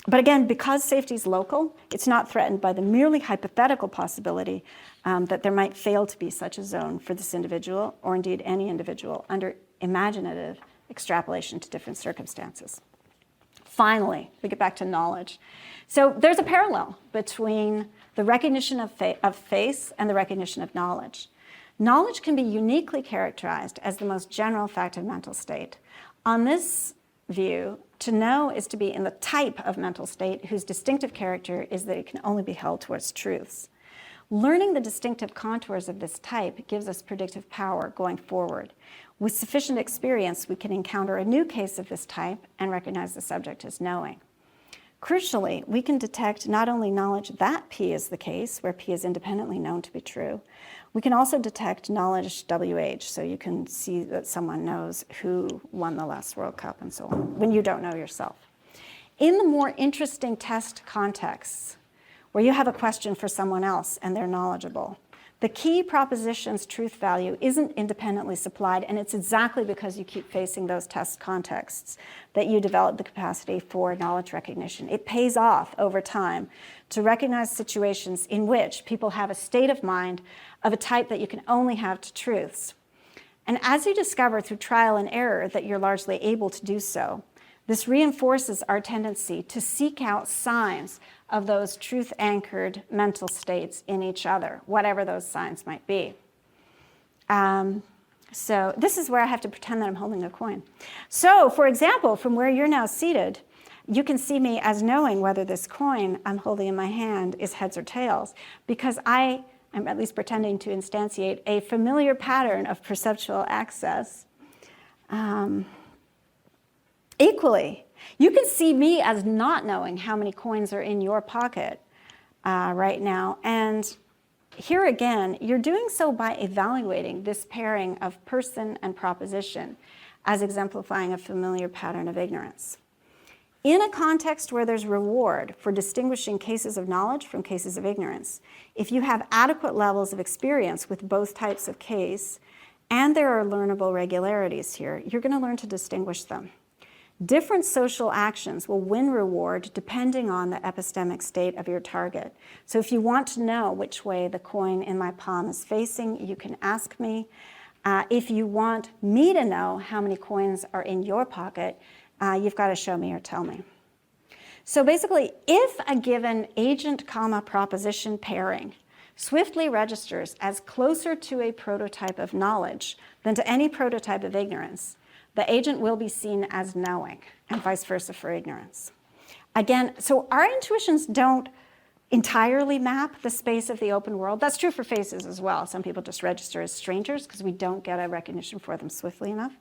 But again, because safety is local, it's not threatened by the merely hypothetical possibility that there might fail to be such a zone for this individual, or indeed any individual, under imaginative extrapolation to different circumstances. Finally, we get back to knowledge. So there's a parallel between the recognition of face and the recognition of knowledge. Knowledge can be uniquely characterized as the most general fact of mental state. On this view, to know is to be in the type of mental state whose distinctive character is that it can only be held towards truths. Learning the distinctive contours of this type gives us predictive power going forward. With sufficient experience, we can encounter a new case of this type and recognize the subject as knowing. Crucially, we can detect not only knowledge that P is the case, where P is independently known to be true, we can also detect knowledge WH, so you can see that someone knows who won the last World Cup and so on, when you don't know yourself. In the more interesting test contexts, where you have a question for someone else and they're knowledgeable, the key proposition's truth value isn't independently supplied, and it's exactly because you keep facing those test contexts that you develop the capacity for knowledge recognition. It pays off over time to recognize situations in which people have a state of mind of a type that you can only have to truths. And as you discover through trial and error that you're largely able to do so, this reinforces our tendency to seek out signs of those truth-anchored mental states in each other, whatever those signs might be. So this is where I have to pretend that I'm holding a coin. So, for example, from where you're now seated, you can see me as knowing whether this coin I'm holding in my hand is heads or tails, because I am at least pretending to instantiate a familiar pattern of perceptual access. Equally, you can see me as not knowing how many coins are in your pocket right now. And here again, you're doing so by evaluating this pairing of person and proposition as exemplifying a familiar pattern of ignorance. In a context where there's reward for distinguishing cases of knowledge from cases of ignorance, if you have adequate levels of experience with both types of case, and there are learnable regularities here, you're going to learn to distinguish them. Different social actions will win reward depending on the epistemic state of your target. So if you want to know which way the coin in my palm is facing, you can ask me. If you want me to know how many coins are in your pocket, you've got to show me or tell me. So basically, if a given agent, proposition pairing swiftly registers as closer to a prototype of knowledge than to any prototype of ignorance, the agent will be seen as knowing, and vice versa for ignorance. Again, so our intuitions don't entirely map the space of the open world. That's true for faces as well. Some people just register as strangers because we don't get a recognition for them swiftly enough.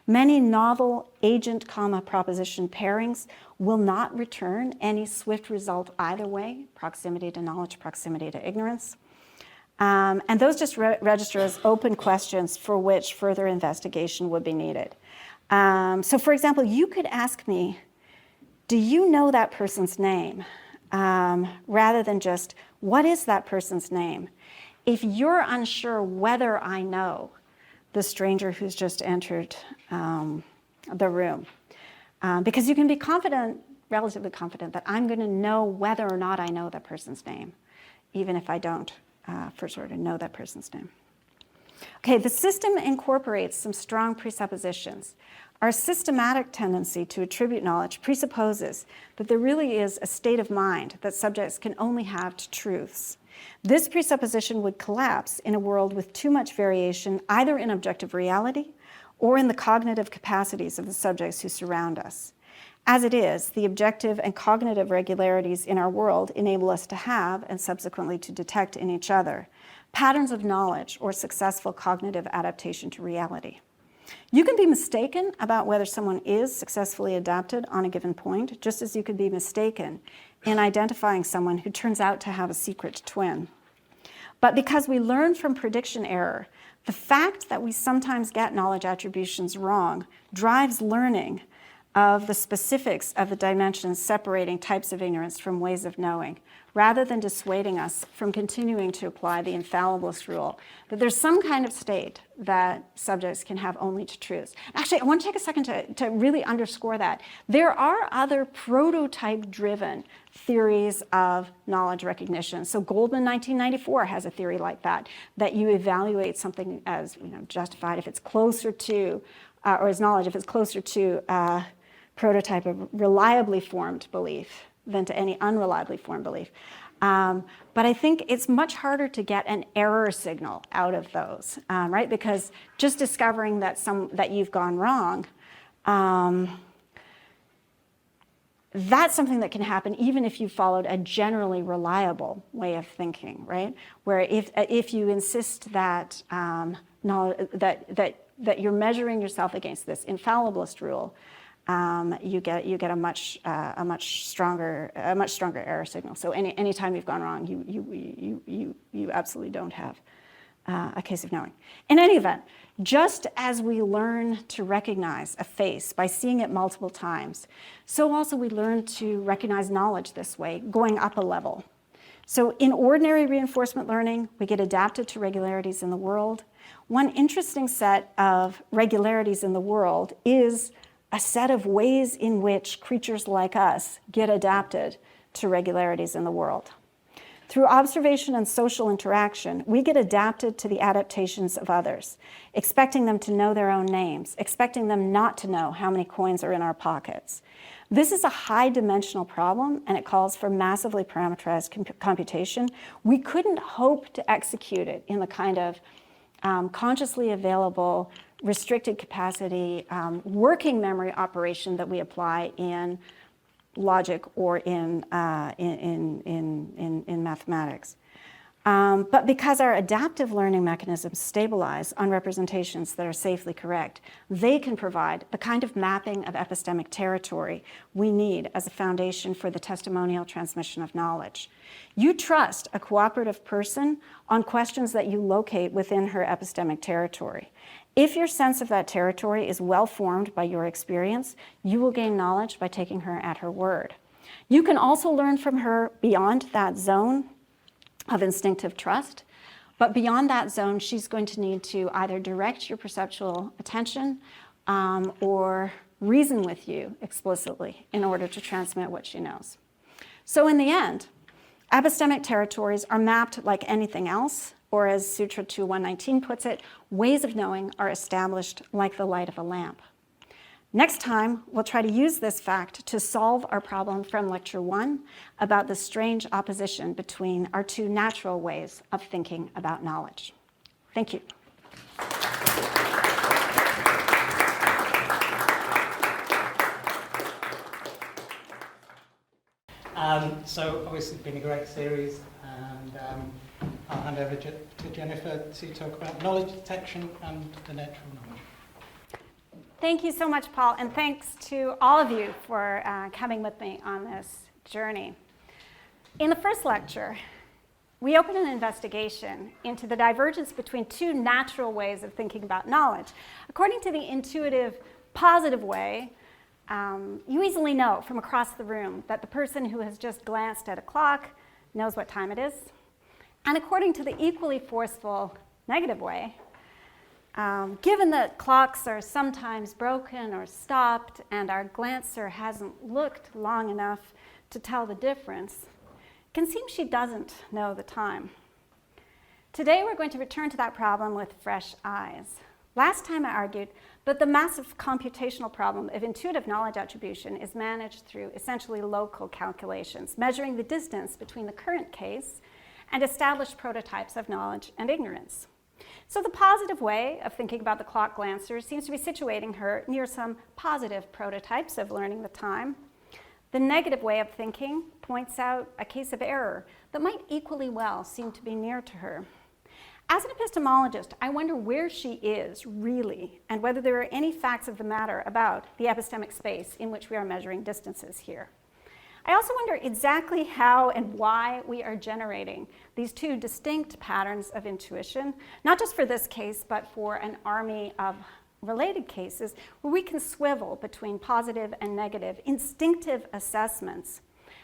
Many novel agent, proposition pairings will not return any swift result either way, proximity to knowledge, proximity to ignorance. And those just register as open questions for which further investigation would be needed. So for example, you could ask me, do you know that person's name? Rather than just, what is that person's name? If you're unsure whether I know the stranger who's just entered the room, because you can be confident, relatively confident, that I'm going to know whether or not I know that person's name, even if I don't for sure to know that person's name. Okay, the system incorporates some strong presuppositions. Our systematic tendency to attribute knowledge presupposes that there really is a state of mind that subjects can only have to truths. This presupposition would collapse in a world with too much variation, either in objective reality or in the cognitive capacities of the subjects who surround us. As it is, the objective and cognitive regularities in our world enable us to have, and subsequently to detect in each other, patterns of knowledge or successful cognitive adaptation to reality. You can be mistaken about whether someone is successfully adapted on a given point, just as you could be mistaken in identifying someone who turns out to have a secret twin. But because we learn from prediction error, the fact that we sometimes get knowledge attributions wrong drives learning of the specifics of the dimensions separating types of ignorance from ways of knowing, rather than dissuading us from continuing to apply the infallibilist rule that there's some kind of state that subjects can have only to truths. Actually, I want to take a second to really underscore that. There are other prototype-driven theories of knowledge recognition. So Goldman, 1994, has a theory like that you evaluate something as justified if it's closer to, or as knowledge if it's closer to a prototype of reliably formed belief than to any unreliably formed belief. But I think it's much harder to get an error signal out of those, right? Because just discovering that you've gone wrong, that's something that can happen even if you followed a generally reliable way of thinking, right? Where if you insist that that you're measuring yourself against this infallibilist rule, you get a much stronger error signal. So any time you've gone wrong, you absolutely don't have a case of knowing. In any event, just as we learn to recognize a face by seeing it multiple times, so also we learn to recognize knowledge this way, going up a level. So in ordinary reinforcement learning, we get adapted to regularities in the world. One interesting set of regularities in the world is a set of ways in which creatures like us get adapted to regularities in the world. Through observation and social interaction, we get adapted to the adaptations of others, expecting them to know their own names, expecting them not to know how many coins are in our pockets. This is a high-dimensional problem, and it calls for massively parameterized computation. We couldn't hope to execute it in the kind of consciously available, restricted capacity, working memory operation that we apply in logic or in mathematics. But because our adaptive learning mechanisms stabilize on representations that are safely correct, they can provide the kind of mapping of epistemic territory we need as a foundation for the testimonial transmission of knowledge. You trust a cooperative person on questions that you locate within her epistemic territory. If your sense of that territory is well formed by your experience, you will gain knowledge by taking her at her word. You can also learn from her beyond that zone of instinctive trust, but beyond that zone, she's going to need to either direct your perceptual attention or reason with you explicitly in order to transmit what she knows. So in the end, epistemic territories are mapped like anything else, or as Sutra 2119 puts it, ways of knowing are established like the light of a lamp. Next time, we'll try to use this fact to solve our problem from Lecture 1 about the strange opposition between our two natural ways of thinking about knowledge. Thank you. So obviously it's been a great series, and I'll hand over to Jennifer to talk about knowledge detection and the nature of knowledge. Thank you so much, Paul, and thanks to all of you for coming with me on this journey. In the first lecture, we opened an investigation into the divergence between two natural ways of thinking about knowledge. According to the intuitive, positive way, you easily know from across the room that the person who has just glanced at a clock knows what time it is. And according to the equally forceful, negative way, given that clocks are sometimes broken or stopped and our glancer hasn't looked long enough to tell the difference, it can seem she doesn't know the time. Today we're going to return to that problem with fresh eyes. Last time I argued that the massive computational problem of intuitive knowledge attribution is managed through essentially local calculations, measuring the distance between the current case and established prototypes of knowledge and ignorance. So the positive way of thinking about the clock glancer seems to be situating her near some positive prototypes of learning the time. The negative way of thinking points out a case of error that might equally well seem to be near to her. As an epistemologist, I wonder where she is really and whether there are any facts of the matter about the epistemic space in which we are measuring distances here. I also wonder exactly how and why we are generating these two distinct patterns of intuition, not just for this case, but for an army of related cases where we can swivel between positive and negative instinctive assessments.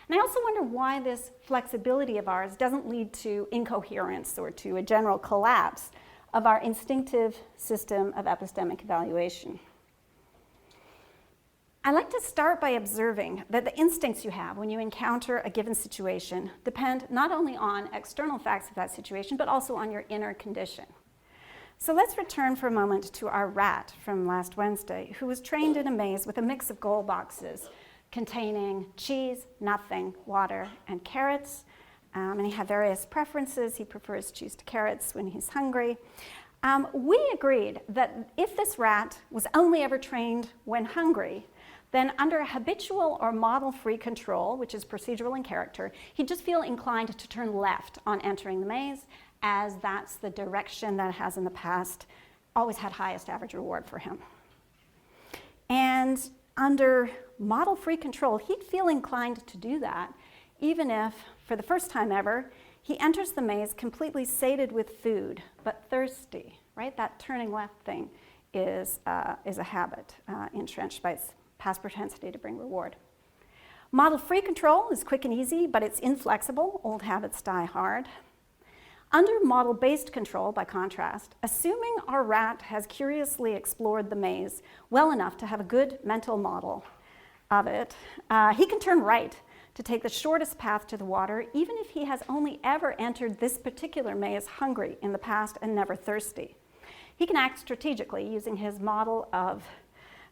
And I also wonder why this flexibility of ours doesn't lead to incoherence or to a general collapse of our instinctive system of epistemic evaluation. I like to start by observing that the instincts you have when you encounter a given situation depend not only on external facts of that situation, but also on your inner condition. So let's return for a moment to our rat from last Wednesday, who was trained in a maze with a mix of goal boxes containing cheese, nothing, water, and carrots. And he had various preferences. He prefers cheese to carrots when he's hungry. We agreed that if this rat was only ever trained when hungry, then under habitual or model-free control, which is procedural in character, he'd just feel inclined to turn left on entering the maze, as that's the direction that it has in the past always had highest average reward for him. And under model-free control, he'd feel inclined to do that, even if, for the first time ever, he enters the maze completely sated with food, but thirsty, right? That turning left thing is a habit entrenched by its past propensity to bring reward. Model-free control is quick and easy, but it's inflexible. Old habits die hard. Under model-based control, by contrast, assuming our rat has curiously explored the maze well enough to have a good mental model of it, he can turn right to take the shortest path to the water, even if he has only ever entered this particular maze hungry in the past and never thirsty. He can act strategically using his model of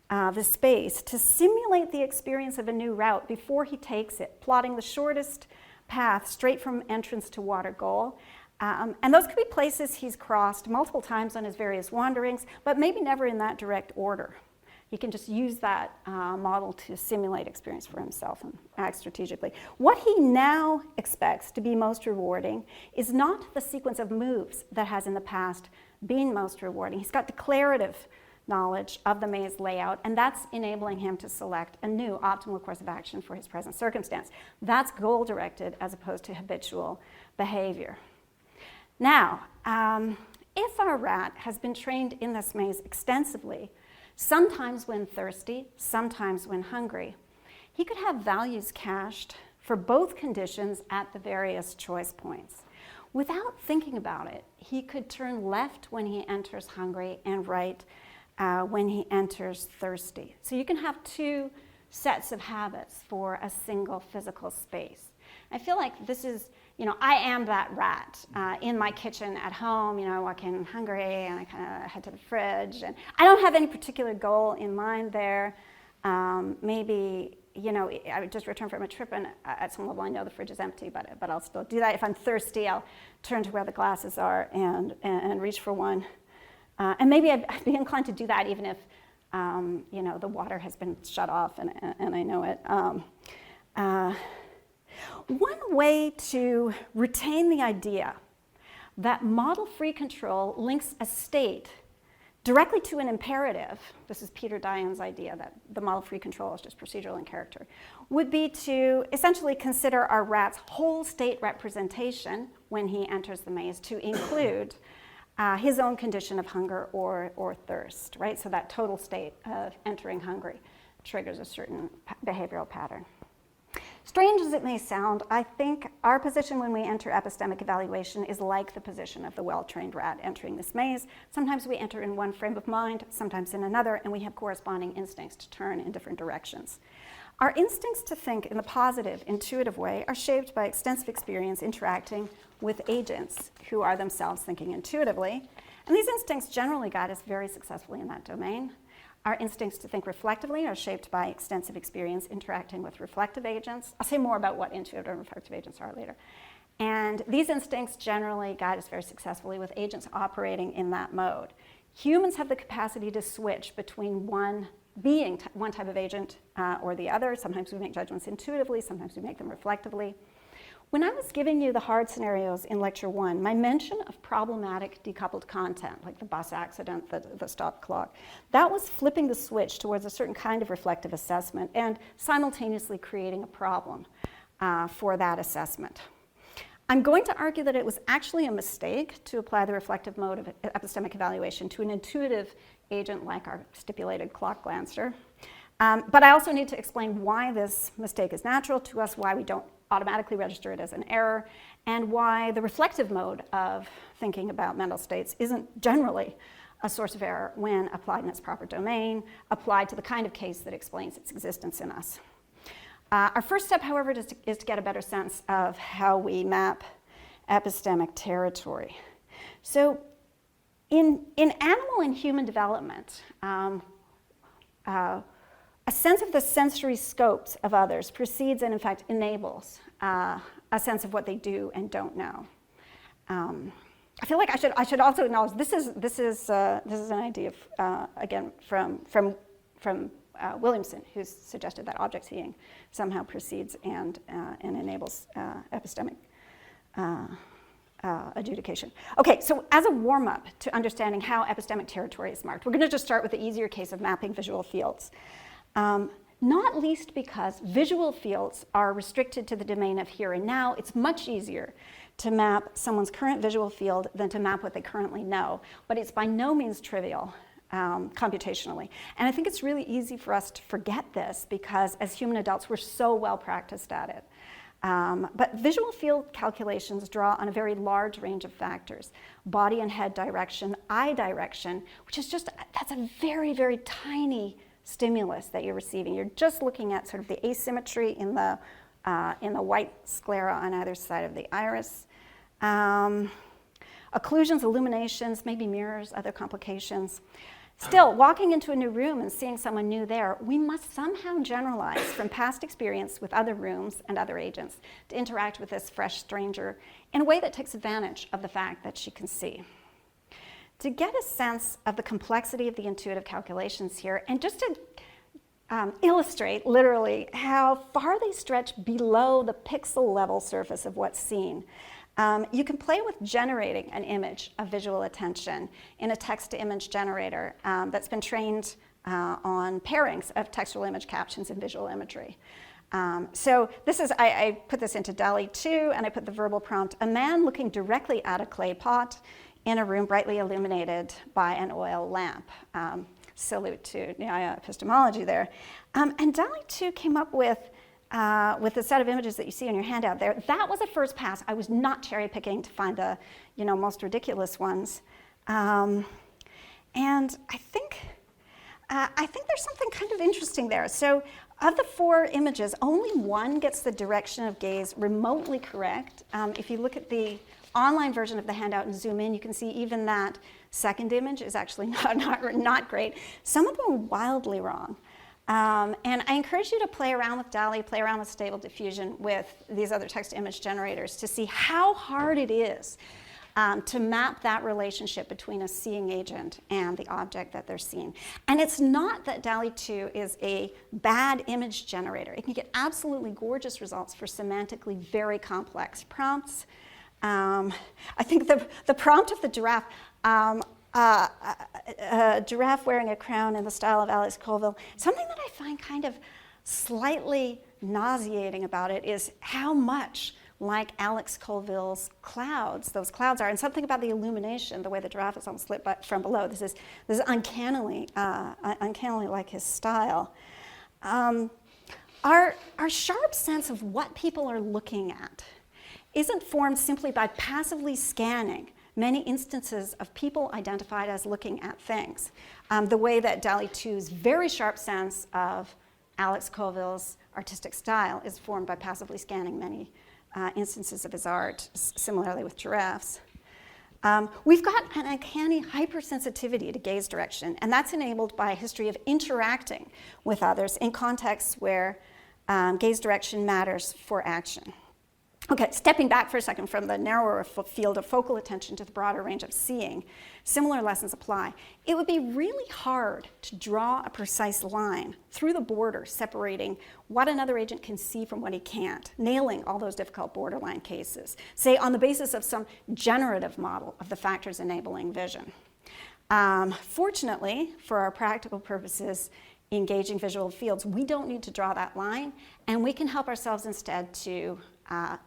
the space to simulate the experience of a new route before he takes it, plotting the shortest path straight from entrance to water goal. And those could be places he's crossed multiple times on his various wanderings, but maybe never in that direct order. He can just use that model to simulate experience for himself and act strategically. What he now expects to be most rewarding is not the sequence of moves that has in the past been most rewarding. He's got declarative knowledge of the maze layout, and that's enabling him to select a new optimal course of action for his present circumstance. That's goal-directed as opposed to habitual behavior. Now, if our rat has been trained in this maze extensively, sometimes when thirsty, sometimes when hungry, he could have values cached for both conditions at the various choice points. Without thinking about it, he could turn left when he enters hungry and right when he enters thirsty. So you can have two sets of habits for a single physical space. I feel like this is, I am that rat in my kitchen at home. I walk in hungry and I kind of head to the fridge. And I don't have any particular goal in mind there. Maybe, I would just return from a trip and at some level I know the fridge is empty, but I'll still do that. If I'm thirsty, I'll turn to where the glasses are and reach for one. And maybe I'd be inclined to do that even if, the water has been shut off and I know it. One way to retain the idea that model-free control links a state directly to an imperative, this is Peter Dian's idea that the model-free control is just procedural in character, would be to essentially consider our rat's whole state representation when he enters the maze to include his own condition of hunger or thirst, right? So that total state of entering hungry triggers a certain behavioral pattern. Strange as it may sound, I think our position when we enter epistemic evaluation is like the position of the well-trained rat entering this maze. Sometimes we enter in one frame of mind, sometimes in another, and we have corresponding instincts to turn in different directions. Our instincts to think in the positive, intuitive way are shaped by extensive experience interacting with agents who are themselves thinking intuitively, and these instincts generally guide us very successfully in that domain. Our instincts to think reflectively are shaped by extensive experience interacting with reflective agents. I'll say more about what intuitive and reflective agents are later. And these instincts generally guide us very successfully with agents operating in that mode. Humans have the capacity to switch between one type of agent or the other. Sometimes we make judgments intuitively, sometimes we make them reflectively. When I was giving you the hard scenarios in lecture 1, my mention of problematic decoupled content, like the bus accident, the stop clock, that was flipping the switch towards a certain kind of reflective assessment and simultaneously creating a problem for that assessment. I'm going to argue that it was actually a mistake to apply the reflective mode of epistemic evaluation to an intuitive agent like our stipulated clock glancer. But I also need to explain why this mistake is natural to us, why we don't automatically register it as an error, and why the reflective mode of thinking about mental states isn't generally a source of error when applied in its proper domain, applied to the kind of case that explains its existence in us. Our first step, however, is to get a better sense of how we map epistemic territory. So in animal and human development, a sense of the sensory scopes of others precedes and, in fact, enables a sense of what they do and don't know. I feel like I should also acknowledge this is an idea of, again from Williamson, who's suggested that object seeing somehow precedes and enables epistemic adjudication. Okay, so as a warm-up to understanding how epistemic territory is marked, we're going to just start with the easier case of mapping visual fields. Not least because visual fields are restricted to the domain of here and now. It's much easier to map someone's current visual field than to map what they currently know, but it's by no means trivial computationally. And I think it's really easy for us to forget this because as human adults, we're so well practiced at it. But visual field calculations draw on a very large range of factors. Body and head direction, eye direction, which is that's a very, very tiny stimulus that you're receiving. You're just looking at sort of the asymmetry in the white sclera on either side of the iris. Occlusions, illuminations, maybe mirrors, other complications. Still, walking into a new room and seeing someone new there, we must somehow generalize from past experience with other rooms and other agents to interact with this fresh stranger in a way that takes advantage of the fact that she can see. To get a sense of the complexity of the intuitive calculations here, and just to illustrate literally how far they stretch below the pixel level surface of what's seen, you can play with generating an image of visual attention in a text-to-image generator that's been trained on pairings of textual image captions and visual imagery. So this is, I put this into DALL-E 2, and I put the verbal prompt, a man looking directly at a clay pot in a room brightly illuminated by an oil lamp. Salute to Nyaya epistemology there. And DALL-E 2 came up with the set of images that you see in your handout there. That was a first pass. I was not cherry picking to find the most ridiculous ones. And I think there's something kind of interesting there. So of the 4 images, only one gets the direction of gaze remotely correct. If you look at the online version of the handout and zoom in, you can see even that second image is actually not great. Some of them are wildly wrong. And I encourage you to play around with DALL-E, play around with Stable Diffusion with these other text-to-image generators to see how hard it is to map that relationship between a seeing agent and the object that they're seeing. And it's not that DALL-E 2 is a bad image generator. It can get absolutely gorgeous results for semantically very complex prompts. I think the prompt of the giraffe, a giraffe wearing a crown in the style of Alex Colville, something that I find kind of slightly nauseating about it is how much like Alex Colville's clouds those clouds are, and something about the illumination, the way the giraffe is almost lit from below. This is uncannily like his style. Our sharp sense of what people are looking at isn't formed simply by passively scanning many instances of people identified as looking at things, the way that DALL-E 2's very sharp sense of Alex Colville's artistic style is formed by passively scanning many instances of his art, similarly with giraffes. We've got an uncanny hypersensitivity to gaze direction, and that's enabled by a history of interacting with others in contexts where gaze direction matters for action. Okay, stepping back for a second from the narrower field of focal attention to the broader range of seeing, similar lessons apply. It would be really hard to draw a precise line through the border separating what another agent can see from what he can't, nailing all those difficult borderline cases, say on the basis of some generative model of the factors enabling vision. Fortunately, for our practical purposes, engaging visual fields, we don't need to draw that line, and we can help ourselves instead to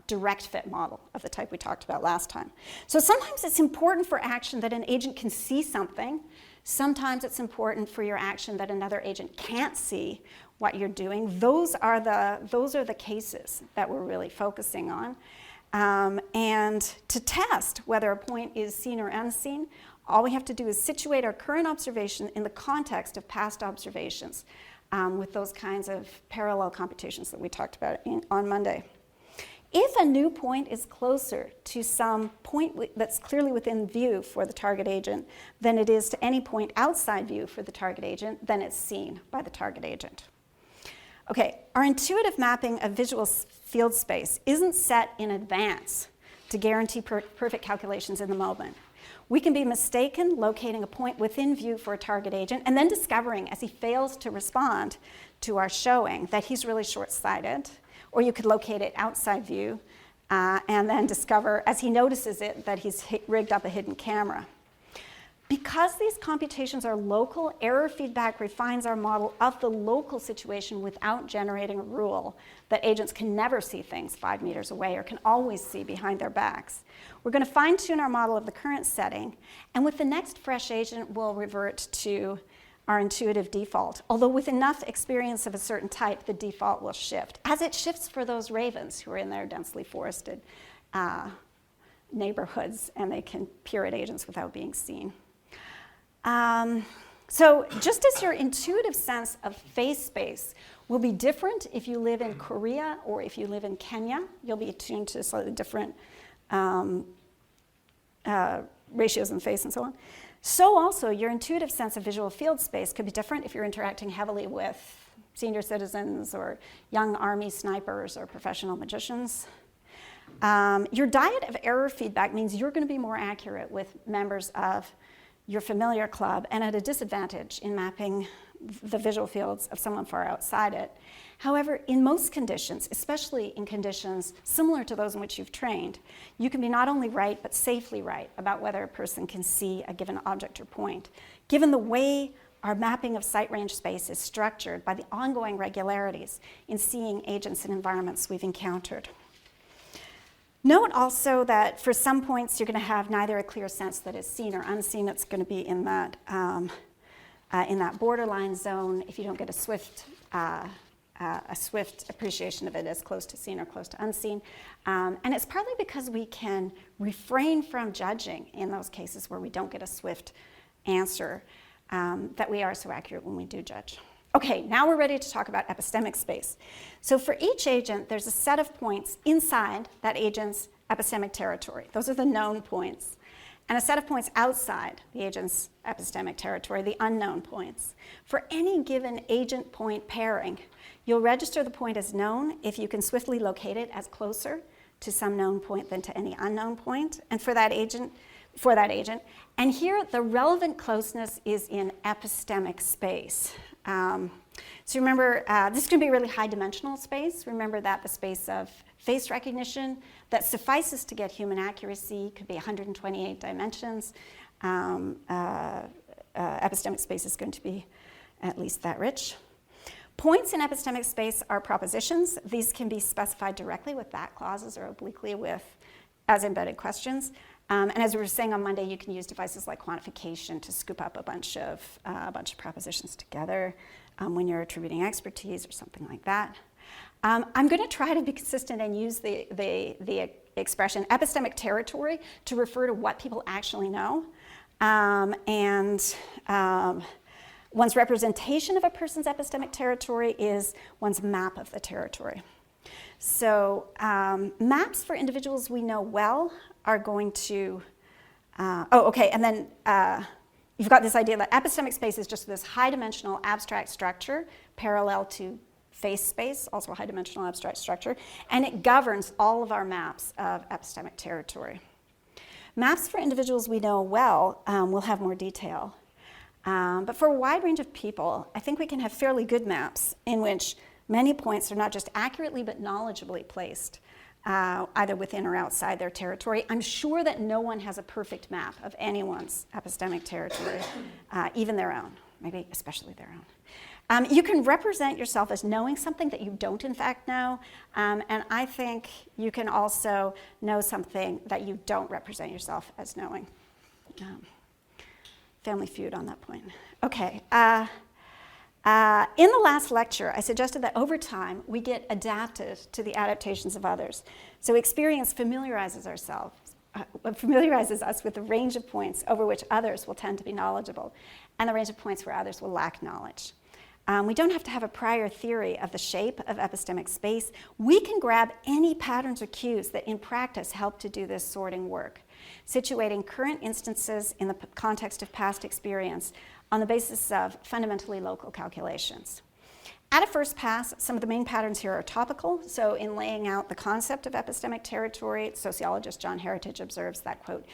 direct fit model of the type we talked about last time. So sometimes it's important for action that an agent can see something Sometimes it's important for your action that another agent can't see what you're doing. Those are the cases that we're really focusing on. And to test whether a point is seen or unseen, all we have to do is situate our current observation in the context of past observations with those kinds of parallel computations that we talked about on Monday. If a new point is closer to some point that's clearly within view for the target agent than it is to any point outside view for the target agent, then it's seen by the target agent. Okay, our intuitive mapping of visual field space isn't set in advance to guarantee perfect calculations in the moment. We can be mistaken locating a point within view for a target agent and then discovering as he fails to respond to our showing that he's really short-sighted. Or you could locate it outside view and then discover as he notices it that he's rigged up a hidden camera. Because these computations are local, error feedback refines our model of the local situation without generating a rule that agents can never see things 5 meters away or can always see behind their backs. We're going to fine-tune our model of the current setting, and with the next fresh agent, we'll revert to our intuitive default. Although with enough experience of a certain type, the default will shift, as it shifts for those ravens who are in their densely forested neighborhoods, and they can peer at agents without being seen. So just as your intuitive sense of face space will be different if you live in Korea or if you live in Kenya, you'll be attuned to slightly different ratios in face and so on. So also your intuitive sense of visual field space could be different if you're interacting heavily with senior citizens or young army snipers or professional magicians. Your diet of error feedback means you're going to be more accurate with members of your familiar club and at a disadvantage in mapping the visual fields of someone far outside it. However, in most conditions, especially in conditions similar to those in which you've trained, you can be not only right but safely right about whether a person can see a given object or point, given the way our mapping of sight range space is structured by the ongoing regularities in seeing agents in environments we've encountered. Note also that for some points you're going to have neither a clear sense that is seen or unseen. It's going to be in that borderline zone if you don't get a swift appreciation of it as close to seen or close to unseen. And it's partly because we can refrain from judging in those cases where we don't get a swift answer that we are so accurate when we do judge. Okay, now we're ready to talk about epistemic space. So for each agent, there's a set of points inside that agent's epistemic territory. Those are the known points. And a set of points outside the agent's epistemic territory, the unknown points. For any given agent-point pairing, you'll register the point as known if you can swiftly locate it as closer to some known point than to any unknown point. And for that agent, and here the relevant closeness is in epistemic space. So remember, this is going to be a really high-dimensional space. Remember that the space of face recognition that suffices to get human accuracy could be 128 dimensions. Epistemic space is going to be at least that rich. Points in epistemic space are propositions. These can be specified directly with that clauses or obliquely as embedded questions. And as we were saying on Monday, you can use devices like quantification to scoop up a bunch of propositions together when you're attributing expertise or something like that. I'm going to try to be consistent and use the expression epistemic territory to refer to what people actually know. One's representation of a person's epistemic territory is one's map of the territory. So maps for individuals we know well are going to, and then you've got this idea that epistemic space is just this high-dimensional abstract structure parallel to face space, also a high-dimensional abstract structure, and it governs all of our maps of epistemic territory. Maps for individuals we know well will have more detail. But for a wide range of people, I think we can have fairly good maps in which many points are not just accurately but knowledgeably placed, either within or outside their territory. I'm sure that no one has a perfect map of anyone's epistemic territory, even their own, maybe especially their own. You can represent yourself as knowing something that you don't in fact know, and I think you can also know something that you don't represent yourself as knowing. Family Feud on that point. Okay. In the last lecture, I suggested that over time, we get adapted to the adaptations of others. So experience familiarizes us with the range of points over which others will tend to be knowledgeable, and the range of points where others will lack knowledge. We don't have to have a prior theory of the shape of epistemic space. We can grab any patterns or cues that in practice help to do this sorting work, situating current instances in the context of past experience on the basis of fundamentally local calculations. At a first pass, some of the main patterns here are topical. So in laying out the concept of epistemic territory, sociologist John Heritage observes that, quote,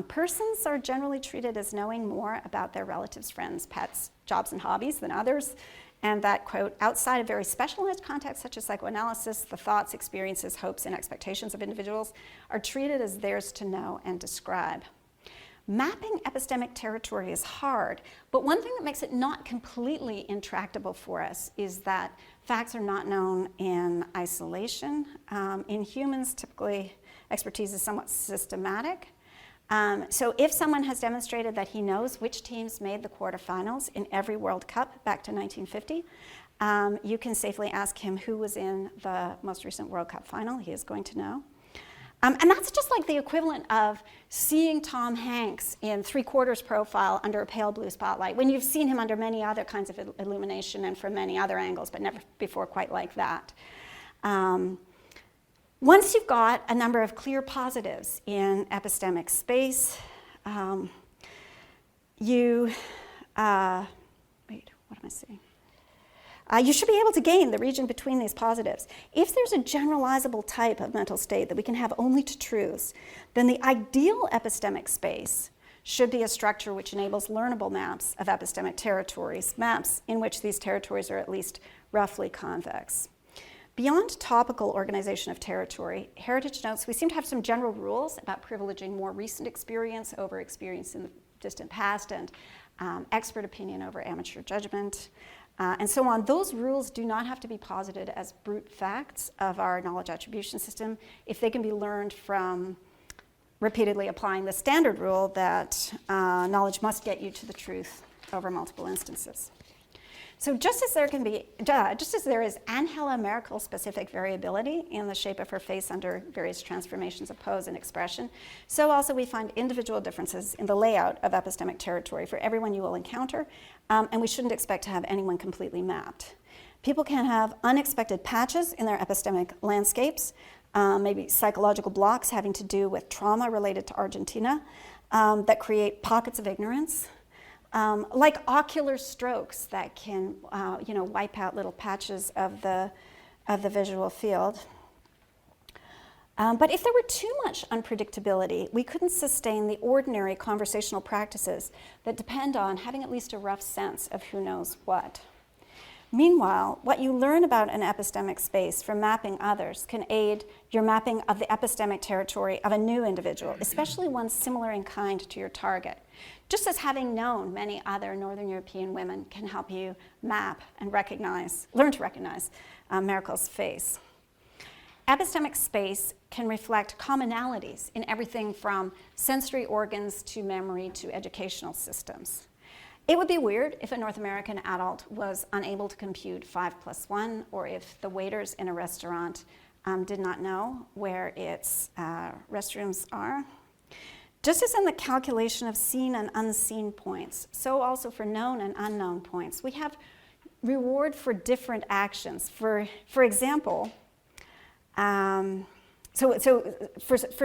persons are generally treated as knowing more about their relatives, friends, pets, jobs, and hobbies than others, and that, quote, outside of very specialized contexts such as psychoanalysis, the thoughts, experiences, hopes, and expectations of individuals are treated as theirs to know and describe. Mapping epistemic territory is hard, but one thing that makes it not completely intractable for us is that facts are not known in isolation. In humans, typically, expertise is somewhat systematic. So if someone has demonstrated that he knows which teams made the quarterfinals in every World Cup back to 1950, you can safely ask him who was in the most recent World Cup final. He is going to know. And that's just like the equivalent of seeing Tom Hanks in three-quarters profile under a pale blue spotlight, when you've seen him under many other kinds of illumination and from many other angles, but never before quite like that. Once you've got a number of clear positives in epistemic space, you should be able to gain the region between these positives. If there's a generalizable type of mental state that we can have only to truths, then the ideal epistemic space should be a structure which enables learnable maps of epistemic territories, maps in which these territories are at least roughly convex. Beyond topical organization of territory, Heritage notes we seem to have some general rules about privileging more recent experience over experience in the distant past, and expert opinion over amateur judgment, and so on. Those rules do not have to be posited as brute facts of our knowledge attribution system if they can be learned from repeatedly applying the standard rule that knowledge must get you to the truth over multiple instances. So just as there is Angela Merkel-specific variability in the shape of her face under various transformations of pose and expression, so also we find individual differences in the layout of epistemic territory for everyone you will encounter, and we shouldn't expect to have anyone completely mapped. People can have unexpected patches in their epistemic landscapes, maybe psychological blocks having to do with trauma related to Argentina that create pockets of ignorance. Like ocular strokes that can, wipe out little patches of the visual field. But if there were too much unpredictability, we couldn't sustain the ordinary conversational practices that depend on having at least a rough sense of who knows what. Meanwhile, what you learn about an epistemic space from mapping others can aid your mapping of the epistemic territory of a new individual, especially one similar in kind to your target. Just as having known many other Northern European women can help you map and learn to recognize Merkel's face. Epistemic space can reflect commonalities in everything from sensory organs to memory to educational systems. It would be weird if a North American adult was unable to compute 5 + 1, or if the waiters in a restaurant did not know where its restrooms are. Just as in the calculation of seen and unseen points, so also for known and unknown points, we have reward for different actions. For example, for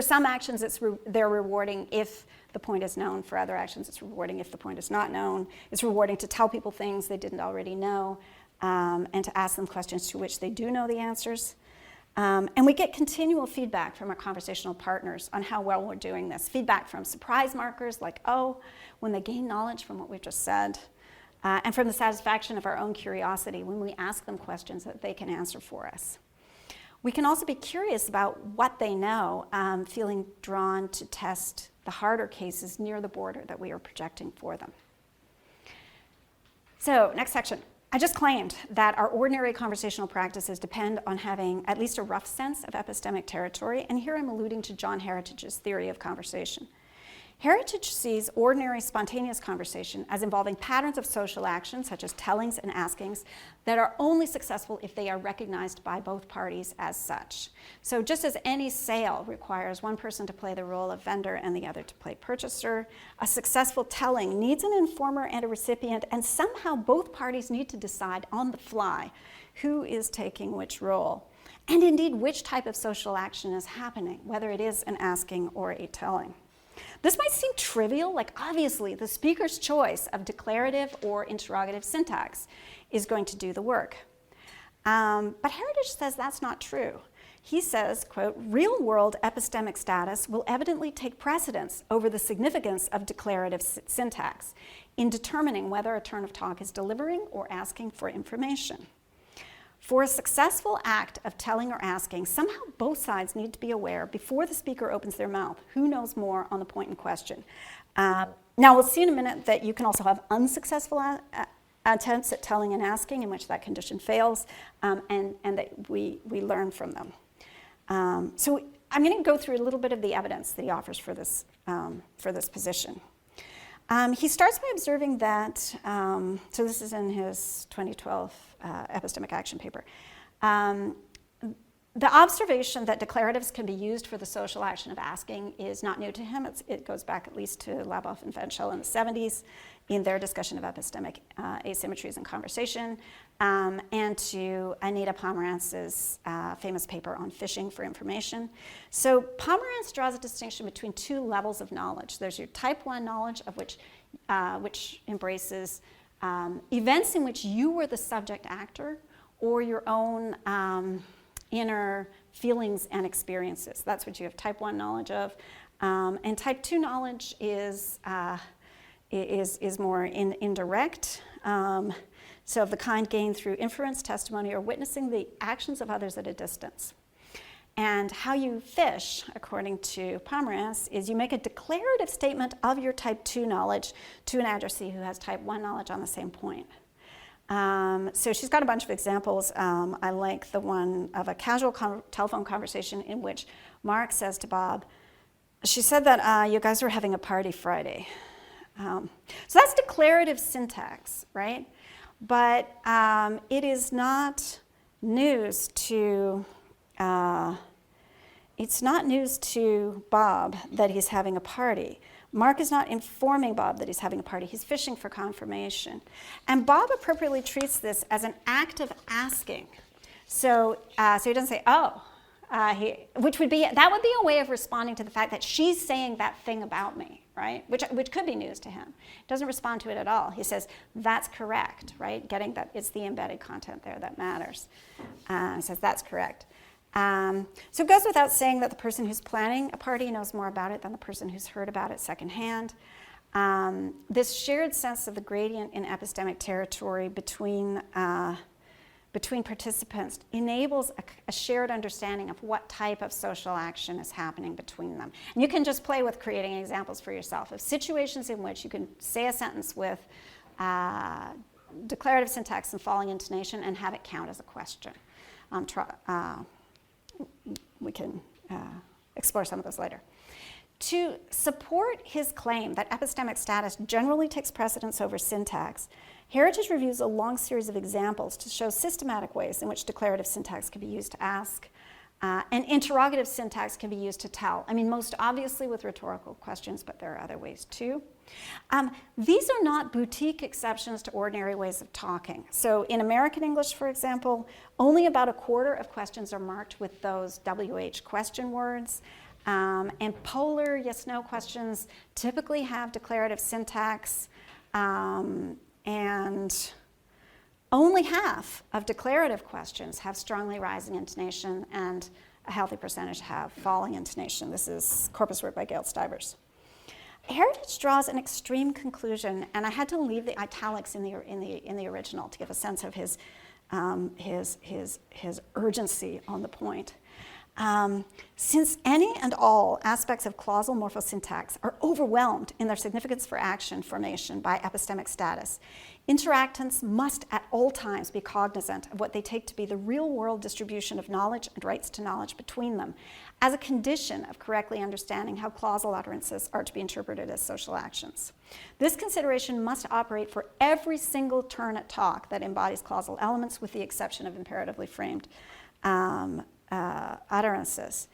some actions, they're rewarding if the point is known. For other actions, it's rewarding if the point is not known. It's rewarding to tell people things they didn't already know, and to ask them questions to which they do know the answers. And we get continual feedback from our conversational partners on how well we're doing this. Feedback from surprise markers like, oh, when they gain knowledge from what we've just said, and from the satisfaction of our own curiosity when we ask them questions that they can answer for us. We can also be curious about what they know, feeling drawn to test the harder cases near the border that we are projecting for them. So, next section. I just claimed that our ordinary conversational practices depend on having at least a rough sense of epistemic territory, and here I'm alluding to John Heritage's theory of conversation. Heritage sees ordinary spontaneous conversation as involving patterns of social action, such as tellings and askings, that are only successful if they are recognized by both parties as such. So just as any sale requires one person to play the role of vendor and the other to play purchaser, a successful telling needs an informer and a recipient, and somehow both parties need to decide on the fly who is taking which role, and indeed which type of social action is happening, whether it is an asking or a telling. This might seem trivial, like obviously the speaker's choice of declarative or interrogative syntax is going to do the work. But Heritage says that's not true. He says, quote, real-world epistemic status will evidently take precedence over the significance of declarative syntax in determining whether a turn of talk is delivering or asking for information. For a successful act of telling or asking, somehow both sides need to be aware before the speaker opens their mouth who knows more on the point in question. Now, we'll see in a minute that you can also have unsuccessful attempts at telling and asking in which that condition fails, and that we learn from them. So I'm going to go through a little bit of the evidence that he offers for this position. He starts by observing that, so this is in his 2012 epistemic action paper, the observation that declaratives can be used for the social action of asking is not new to him. It goes back at least to Laboff and Van Schell in the 70s in their discussion of epistemic asymmetries in conversation, and to Anita Pomerantz's famous paper on fishing for information. So Pomerantz draws a distinction between two levels of knowledge. There's your type 1 knowledge, of which embraces events in which you were the subject actor or your own inner feelings and experiences. That's what you have type 1 knowledge of. And type 2 knowledge is more indirect, so of the kind gained through inference, testimony, or witnessing the actions of others at a distance. And how you fish, according to Pomerantz, is you make a declarative statement of your type 2 knowledge to an addressee who has type 1 knowledge on the same point. So she's got a bunch of examples. I like the one of a casual telephone conversation in which Mark says to Bob, she said that you guys were having a party Friday. So that's declarative syntax, right? But it is not news to Bob that he's having a party. Mark is not informing Bob that he's having a party. He's fishing for confirmation. And Bob appropriately treats this as an act of asking. So he doesn't say, oh, which would be a way of responding to the fact that she's saying that thing about me, right? Which could be news to him. Doesn't respond to it at all. He says, that's correct, right? Getting that it's the embedded content there that matters. He says, that's correct. So it goes without saying that the person who's planning a party knows more about it than the person who's heard about it secondhand. This shared sense of the gradient in epistemic territory between participants enables a shared understanding of what type of social action is happening between them. And you can just play with creating examples for yourself of situations in which you can say a sentence with declarative syntax and falling intonation and have it count as a question. We can explore some of those later. To support his claim that epistemic status generally takes precedence over syntax, Heritage reviews a long series of examples to show systematic ways in which declarative syntax can be used to ask, and interrogative syntax can be used to tell. I mean, most obviously with rhetorical questions, but there are other ways too. These are not boutique exceptions to ordinary ways of talking. So in American English, for example, only about a quarter of questions are marked with those WH question words. And polar yes-no questions typically have declarative syntax, and only half of declarative questions have strongly rising intonation, and a healthy percentage have falling intonation. This is corpus work by Gail Stivers. Heritage draws an extreme conclusion, and I had to leave the italics in the original to give a sense of his urgency on the point. Since any and all aspects of clausal morphosyntax are overwhelmed in their significance for action formation by epistemic status, interactants must at all times be cognizant of what they take to be the real-world distribution of knowledge and rights to knowledge between them, as a condition of correctly understanding how clausal utterances are to be interpreted as social actions. This consideration must operate for every single turn at talk that embodies clausal elements, with the exception of imperatively framed utterances.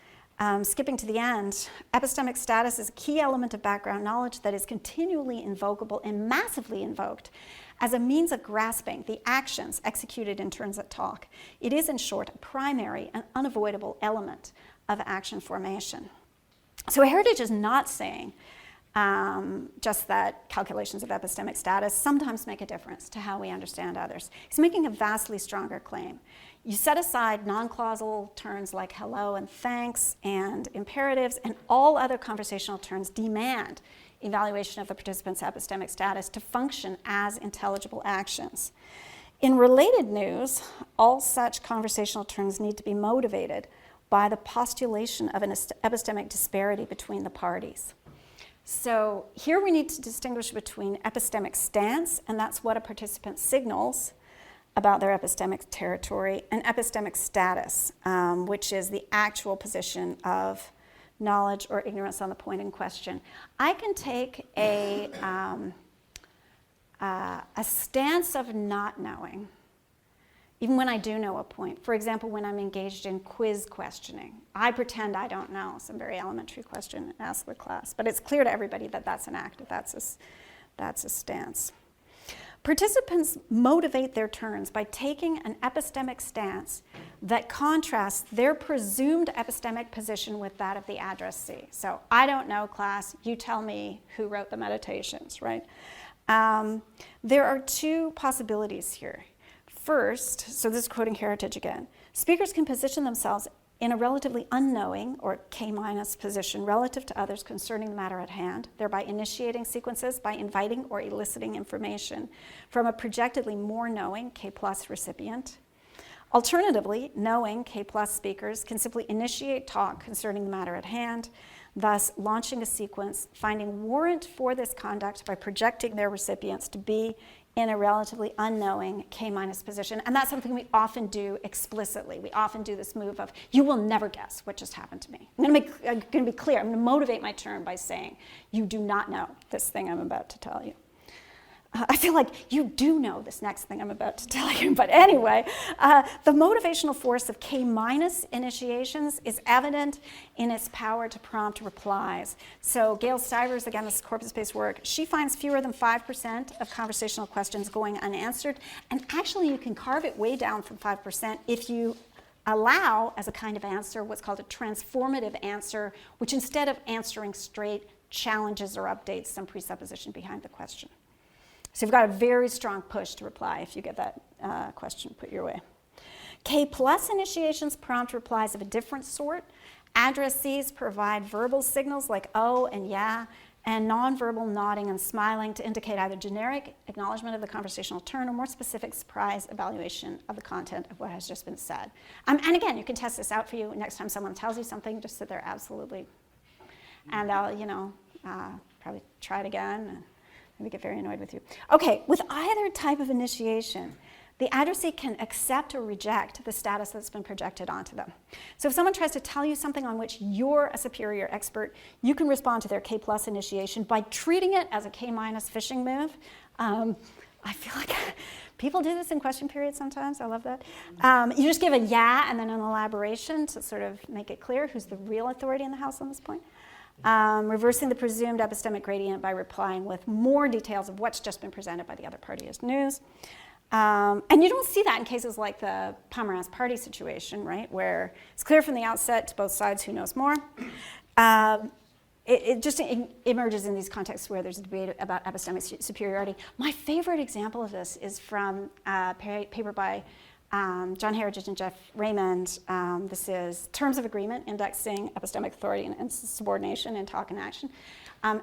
Skipping to the end, epistemic status is a key element of background knowledge that is continually invocable and massively invoked as a means of grasping the actions executed in turns at talk. It is, in short, a primary and unavoidable element of action formation. So heritage is not saying just that calculations of epistemic status sometimes make a difference to how we understand others. He's making a vastly stronger claim. You set aside non-clausal terms like hello and thanks and imperatives, and all other conversational terms demand evaluation of the participant's epistemic status to function as intelligible actions. In related news, all such conversational terms need to be motivated by the postulation of an epistemic disparity between the parties. So here we need to distinguish between epistemic stance, and that's what a participant signals about their epistemic territory, and epistemic status, which is the actual position of knowledge or ignorance on the point in question. I can take a stance of not knowing, even when I do know a point. For example, when I'm engaged in quiz questioning. I pretend I don't know some very elementary question and ask the class, but it's clear to everybody that that's an act, that's a stance. Participants motivate their turns by taking an epistemic stance that contrasts their presumed epistemic position with that of the addressee. So, I don't know, class, you tell me who wrote the meditations, right? There are two possibilities here. First, so this is quoting Heritage again, speakers can position themselves in a relatively unknowing, or K- position relative to others concerning the matter at hand, thereby initiating sequences by inviting or eliciting information from a projectedly more knowing K+ recipient. Alternatively, knowing K+ speakers can simply initiate talk concerning the matter at hand, thus launching a sequence, finding warrant for this conduct by projecting their recipients to be in a relatively unknowing K- position. And that's something we often do explicitly. We often do this move of, you will never guess what just happened to me. I'm going to be clear. I'm going to motivate my turn by saying, you do not know this thing I'm about to tell you. I feel like you do know this next thing I'm about to tell you. But anyway, the motivational force of K- initiations is evident in its power to prompt replies. So Gail Stivers, again, this is corpus-based work, she finds fewer than 5% of conversational questions going unanswered. And actually, you can carve it way down from 5% if you allow, as a kind of answer, what's called a transformative answer, which instead of answering straight, challenges or updates some presupposition behind the question. So you've got a very strong push to reply if you get that question put your way. K+ initiations prompt replies of a different sort. Addressees provide verbal signals like oh and yeah, and nonverbal nodding and smiling to indicate either generic acknowledgement of the conversational turn or more specific surprise evaluation of the content of what has just been said. And again, you can test this out for you. Next time someone tells you something, just sit there absolutely. And I'll, probably try it again. And maybe get very annoyed with you. Okay, with either type of initiation, the addressee can accept or reject the status that's been projected onto them. So if someone tries to tell you something on which you're a superior expert, you can respond to their K+ initiation by treating it as a K- phishing move. I feel like people do this in question periods sometimes. I love that. You just give a yeah and then an elaboration to sort of make it clear who's the real authority in the house on this point. Reversing the presumed epistemic gradient by replying with more details of what's just been presented by the other party as news. And you don't see that in cases like the Pomerantz party situation, right, where it's clear from the outset to both sides who knows more. It just emerges in these contexts where there's a debate about epistemic superiority. My favorite example of this is from a paper by John Heritage and Jeff Raymond. This is Terms of Agreement, Indexing Epistemic Authority and Subordination in Talk and Action.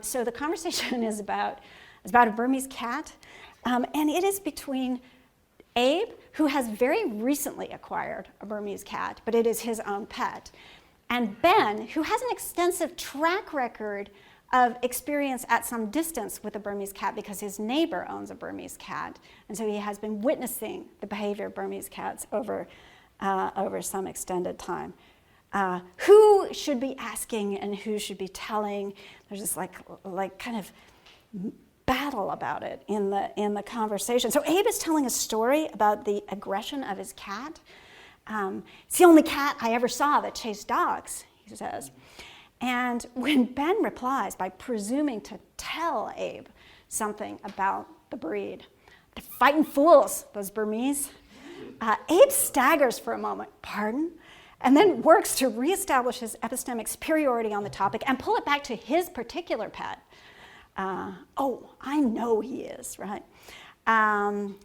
So the conversation is about a Burmese cat, and it is between Abe, who has very recently acquired a Burmese cat, but it is his own pet, And Ben, who has an extensive track record of experience at some distance with a Burmese cat because his neighbor owns a Burmese cat, and so he has been witnessing the behavior of Burmese cats over some extended time. Who should be asking and who should be telling? There's this like kind of battle about it in the conversation. So Abe is telling a story about the aggression of his cat. It's the only cat I ever saw that chased dogs, he says. And when Ben replies by presuming to tell Abe something about the breed, they're fighting fools, those Burmese. Abe staggers for a moment, pardon? And then works to reestablish his epistemic superiority on the topic and pull it back to his particular pet. Oh, I know he is, right?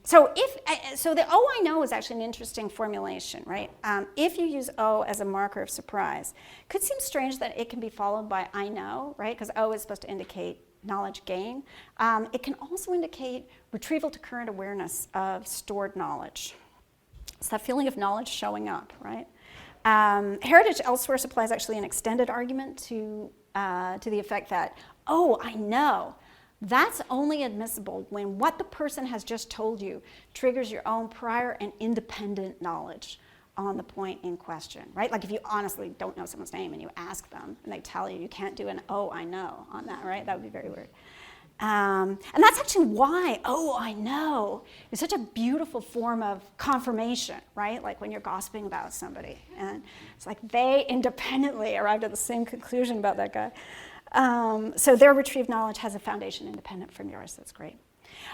So the "oh, I know" is actually an interesting formulation, right? If you use "oh" as a marker of surprise, it could seem strange that it can be followed by "I know," right? Because "oh" is supposed to indicate knowledge gain. It can also indicate retrieval to current awareness of stored knowledge. It's that feeling of knowledge showing up, right? Heritage elsewhere supplies actually an extended argument to the effect that, "oh, I know," that's only admissible when what the person has just told you triggers your own prior and independent knowledge on the point in question, right? Like if you honestly don't know someone's name and you ask them and they tell you, you can't do an "oh, I know" on that, right? That would be very weird. And that's actually why "oh, I know" is such a beautiful form of confirmation, right? Like when you're gossiping about somebody and it's like they independently arrived at the same conclusion about that guy. So their retrieved knowledge has a foundation independent from yours. That's great.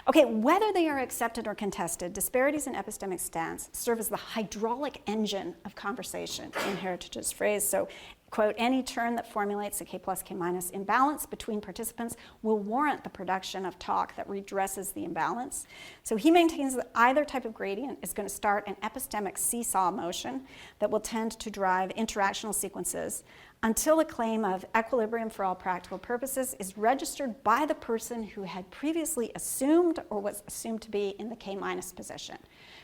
Okay, whether they are accepted or contested, disparities in epistemic stance serve as the hydraulic engine of conversation in Heritage's phrase. So, quote, "any turn that formulates a K plus K minus imbalance between participants will warrant the production of talk that redresses the imbalance." So he maintains that either type of gradient is going to start an epistemic seesaw motion that will tend to drive interactional sequences until a claim of equilibrium for all practical purposes is registered by the person who had previously assumed or was assumed to be in the K minus position.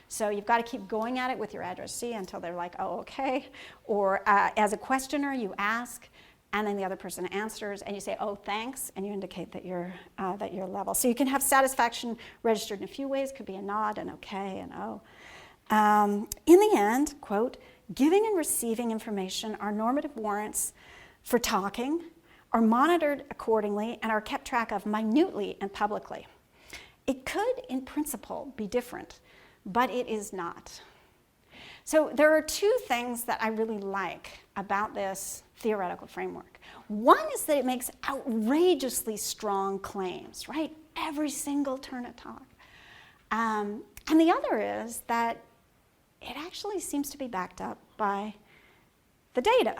So you've got to keep going at it with your addressee until they're like, "oh, okay." Or as a questioner, you ask, and then the other person answers, and you say, "oh, thanks," and you indicate that you're level. So you can have satisfaction registered in a few ways. Could be a nod, an okay, an oh. In the end, quote, "giving and receiving information are normative warrants for talking, are monitored accordingly, and are kept track of minutely and publicly. It could, in principle, be different, but it is not." So there are two things that I really like about this theoretical framework. One is that it makes outrageously strong claims, right? Every single turn of talk. And the other is that it actually seems to be backed up by the data.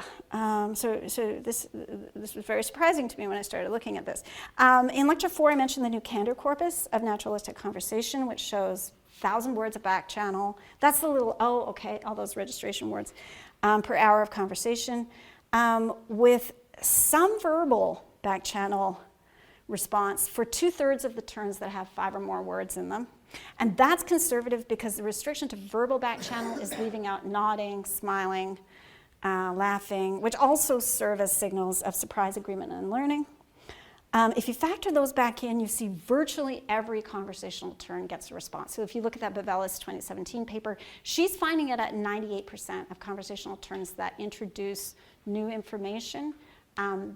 So this was very surprising to me when I started looking at this. In lecture 4, I mentioned the new candor corpus of naturalistic conversation, which shows 1,000 words of back channel. That's the little "oh, okay," all those registration words per hour of conversation, with some verbal back channel response for 2/3 of the turns that have 5 or more words in them. And that's conservative because the restriction to verbal back channel is leaving out nodding, smiling, laughing, which also serve as signals of surprise, agreement, and learning. If you factor those back in, you see virtually every conversational turn gets a response. So if you look at that Bavelis 2017 paper, she's finding it at 98% of conversational turns that introduce new information.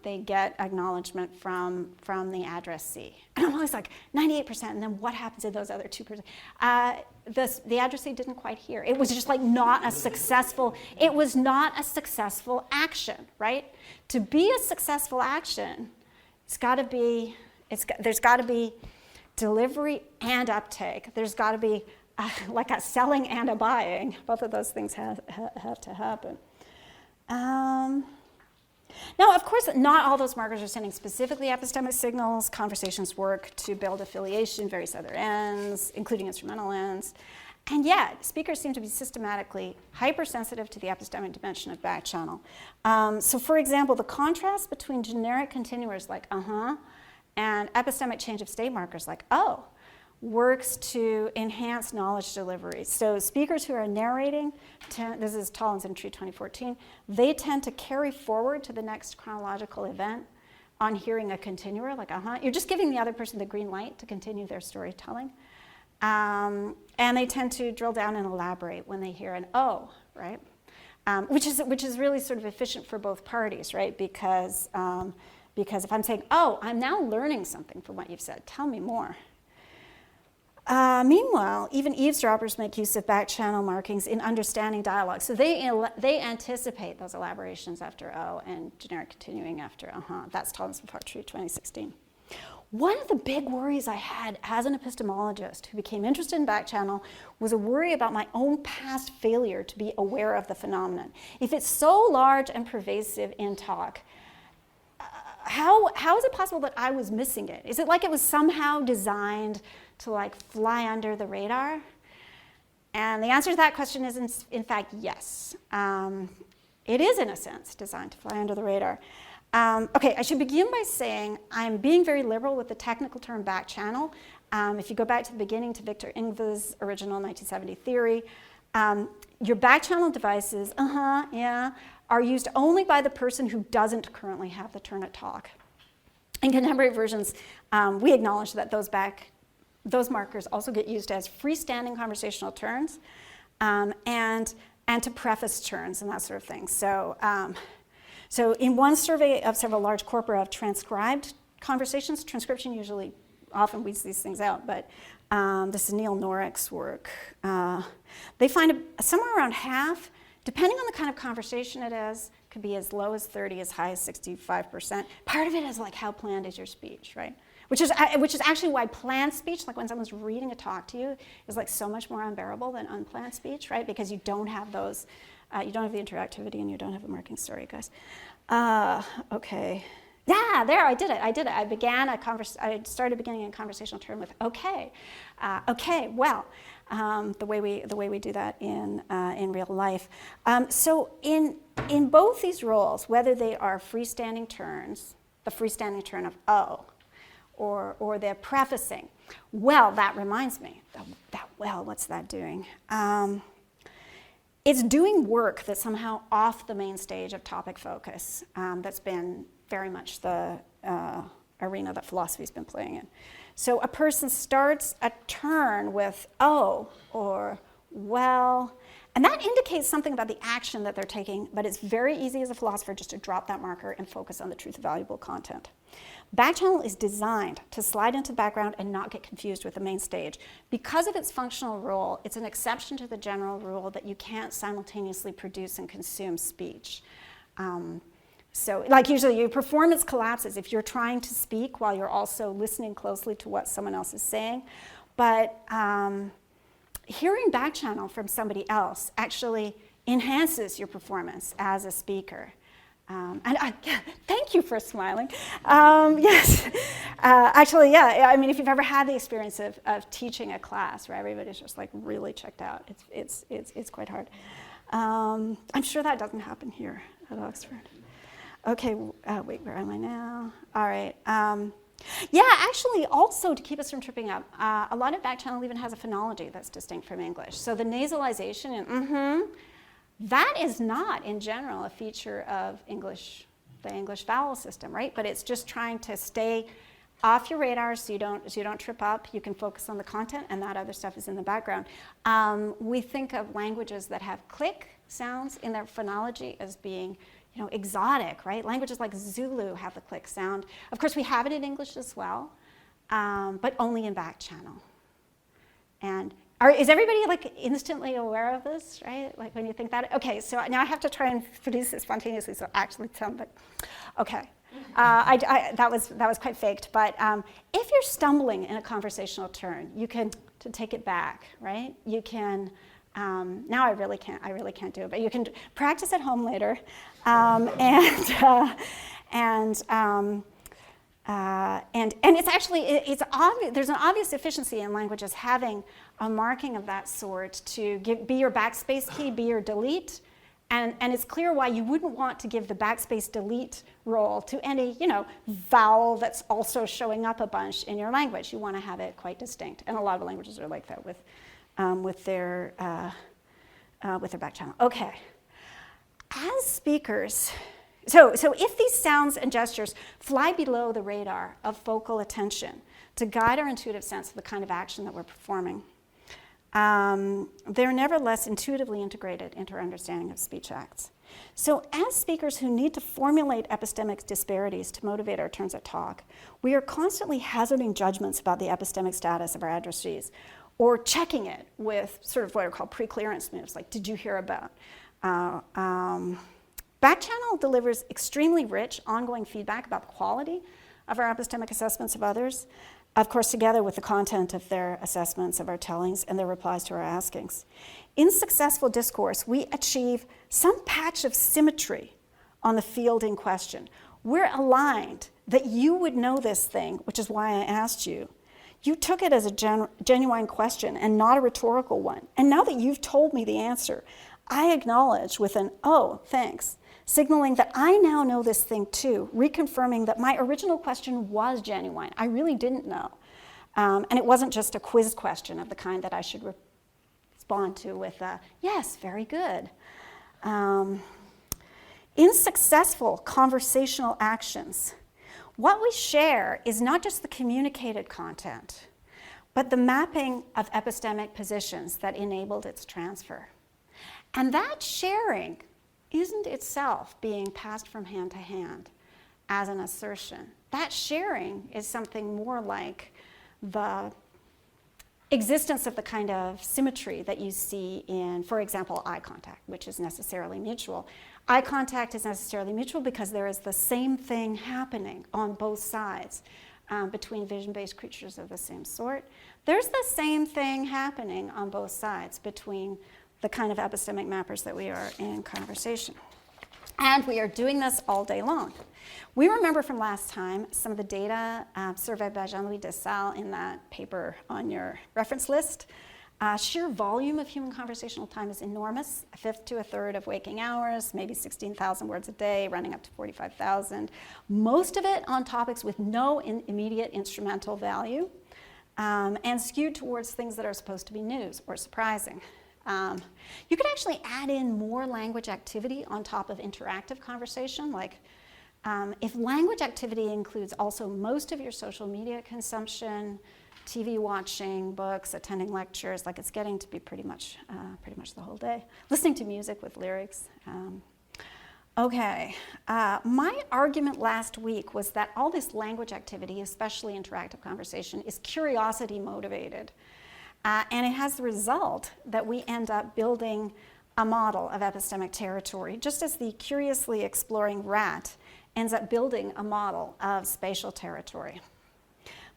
They get acknowledgement from the addressee. And I'm always like, 98%, and then what happens to those other 2%? The addressee didn't quite hear. It was just like not a successful, it was not a successful action, right? To be a successful action, there's got to be delivery and uptake. There's got to be like a selling and a buying. Both of those things have to happen. Now, of course, not all those markers are sending specifically epistemic signals. Conversations work to build affiliation, various other ends, including instrumental ends. And yet, speakers seem to be systematically hypersensitive to the epistemic dimension of back channel. So for example, the contrast between generic continuers like and epistemic change of state markers like "oh" works to enhance knowledge delivery. So speakers who are narrating, this is Tollins and Tree 2014, they tend to carry forward to the next chronological event on hearing a continuer, like you're just giving the other person the green light to continue their storytelling. And they tend to drill down and elaborate when they hear an oh, right? Which is really sort of efficient for both parties, right? Because if I'm saying, oh, I'm now learning something from what you've said, tell me more. Meanwhile, even eavesdroppers make use of back-channel markings in understanding dialogue. So they anticipate those elaborations after oh and generic continuing after That's Tollins and Tree 2016. One of the big worries I had as an epistemologist who became interested in back-channel was a worry about my own past failure to be aware of the phenomenon. If it's so large and pervasive in talk, how is it possible that I was missing it? Is it like it was somehow designed to like fly under the radar? And the answer to that question is in fact yes. It is in a sense designed to fly under the radar. Okay, I should begin by saying I'm being very liberal with the technical term back channel. If you go back to the beginning to Victor Ingves' original 1970 theory, your back channel devices, are used only by the person who doesn't currently have the turn at talk. In contemporary versions, we acknowledge that those markers also get used as freestanding conversational turns and to preface turns and that sort of thing. So in one survey of several large corpora of transcribed conversations, transcription usually often weeds these things out, but this is Neil Norick's work. They find somewhere around half, depending on the kind of conversation it is, could be as low as 30, as high as 65%. Part of it is like how planned is your speech, right? Which is actually why planned speech, like when someone's reading a talk to you, is like so much more unbearable than unplanned speech, right? Because you don't have those, you don't have the interactivity and you don't have the marking. Sorry, guys. Okay. Yeah, there, I did it. I started beginning a conversational term with okay. Okay, well, the way we do that in real life. So in both these roles, whether they are freestanding turns, the freestanding turn of oh, or they're prefacing, well, that reminds me, well, what's that doing? It's doing work that's somehow off the main stage of topic focus. That's been very much the arena that philosophy's been playing in. So a person starts a turn with oh or well, and that indicates something about the action that they're taking, but it's very easy as a philosopher just to drop that marker and focus on the truth of valuable content. Backchannel is designed to slide into the background and not get confused with the main stage. Because of its functional role, it's an exception to the general rule that you can't simultaneously produce and consume speech. So like usually your performance collapses if you're trying to speak while you're also listening closely to what someone else is saying. But hearing backchannel from somebody else actually enhances your performance as a speaker. Thank you for smiling. Yes, actually, yeah. I mean, if you've ever had the experience of teaching a class where everybody's just like really checked out, it's quite hard. I'm sure that doesn't happen here at Oxford. Okay, wait, where am I now? All right. Yeah, actually, also to keep us from tripping up, a lot of backchannel even has a phonology that's distinct from English. So the nasalization and that is not, in general, a feature of the English vowel system, right? But it's just trying to stay off your radar so you don't trip up. You can focus on the content, and that other stuff is in the background. We think of languages that have click sounds in their phonology as being, exotic, right? Languages like Zulu have the click sound. Of course, we have it in English as well, but only in backchannel. And is everybody like instantly aware of this, right? Like when you think that, okay, so now I have to try and produce it spontaneously, so actually sound like, okay. That was quite faked, but if you're stumbling in a conversational turn, you can, to take it back, right? You can, now I really can't do it, but you can practice at home later, and it's actually, there's an obvious efficiency in languages having a marking of that sort to be your backspace key, be your delete, And it's clear why you wouldn't want to give the backspace delete role to any, vowel that's also showing up a bunch in your language. You want to have it quite distinct. And a lot of languages are like that with their back channel. Okay. As speakers, so if these sounds and gestures fly below the radar of focal attention to guide our intuitive sense of the kind of action that we're performing, they're nevertheless intuitively integrated into our understanding of speech acts. So as speakers who need to formulate epistemic disparities to motivate our turns at talk, we are constantly hazarding judgments about the epistemic status of our addressees, or checking it with sort of what are called pre-clearance moves, like, did you hear about? Backchannel delivers extremely rich, ongoing feedback about the quality of our epistemic assessments of others, of course, together with the content of their assessments of our tellings and their replies to our askings. In successful discourse, we achieve some patch of symmetry on the field in question. We're aligned that you would know this thing, which is why I asked you. You took it as a genuine question and not a rhetorical one. And now that you've told me the answer, I acknowledge with an, oh, thanks, signaling that I now know this thing too, reconfirming that my original question was genuine. I really didn't know. And it wasn't just a quiz question of the kind that I should respond to with, yes, very good. In successful conversational actions, what we share is not just the communicated content, but the mapping of epistemic positions that enabled its transfer. And that sharing isn't itself being passed from hand to hand as an assertion. That sharing is something more like the existence of the kind of symmetry that you see in, for example, eye contact, which is necessarily mutual. Eye contact is necessarily mutual because there is the same thing happening on both sides between vision-based creatures of the same sort. There's the same thing happening on both sides between the kind of epistemic mappers that we are in conversation. And we are doing this all day long. We remember from last time some of the data surveyed by Jean-Louis Dessalles in that paper on your reference list. Sheer volume of human conversational time is enormous, a fifth to a third of waking hours, maybe 16,000 words a day, running up to 45,000. Most of it on topics with no immediate instrumental value, and skewed towards things that are supposed to be news or surprising. You could actually add in more language activity on top of interactive conversation, like if language activity includes also most of your social media consumption, TV watching, books, attending lectures, like it's getting to be pretty much the whole day. Listening to music with lyrics. My argument last week was that all this language activity, especially interactive conversation, is curiosity motivated. And it has the result that we end up building a model of epistemic territory, just as the curiously exploring rat ends up building a model of spatial territory.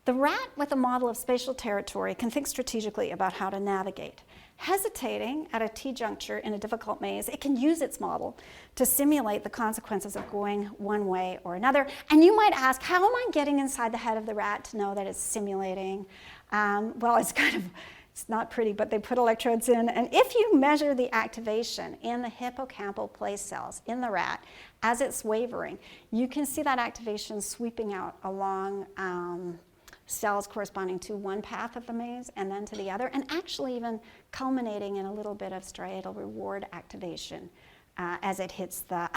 The rat with a model of spatial territory can think strategically about how to navigate. Hesitating at a T-juncture in a difficult maze, it can use its model to simulate the consequences of going one way or another. And you might ask, how am I getting inside the head of the rat to know that it's simulating? Well, it's not pretty, but they put electrodes in. And if you measure the activation in the hippocampal place cells in the rat as it's wavering, you can see that activation sweeping out along cells corresponding to one path of the maze and then to the other, and actually even culminating in a little bit of striatal reward activation as it hits the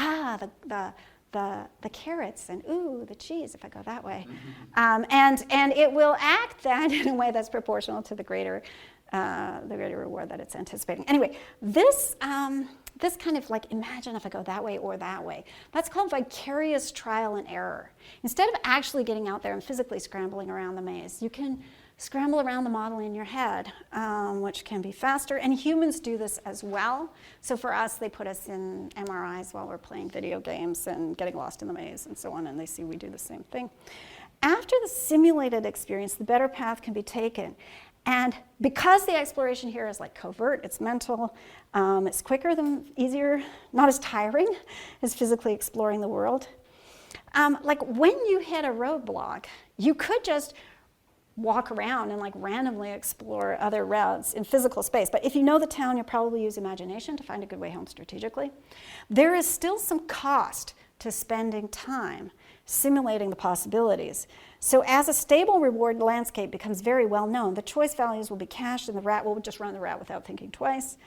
carrots and ooh, the cheese if I go that way. And it will act then in a way that's proportional to the greater reward that it's anticipating. Anyway, this kind of like, imagine if I go that way or that way, that's called vicarious trial and error. Instead of actually getting out there and physically scrambling around the maze, you can scramble around the model in your head, which can be faster. And humans do this as well. So for us, they put us in MRIs while we're playing video games and getting lost in the maze and so on, and they see we do the same thing. After the simulated experience, the better path can be taken. And because the exploration here is like covert, it's mental, it's quicker, easier, not as tiring as physically exploring the world. Like when you hit a roadblock, you could just walk around and like randomly explore other routes in physical space. But if you know the town, you'll probably use imagination to find a good way home strategically. There is still some cost to spending time simulating the possibilities. So as a stable reward landscape becomes very well known, the choice values will be cached and the rat will just run the route without thinking twice.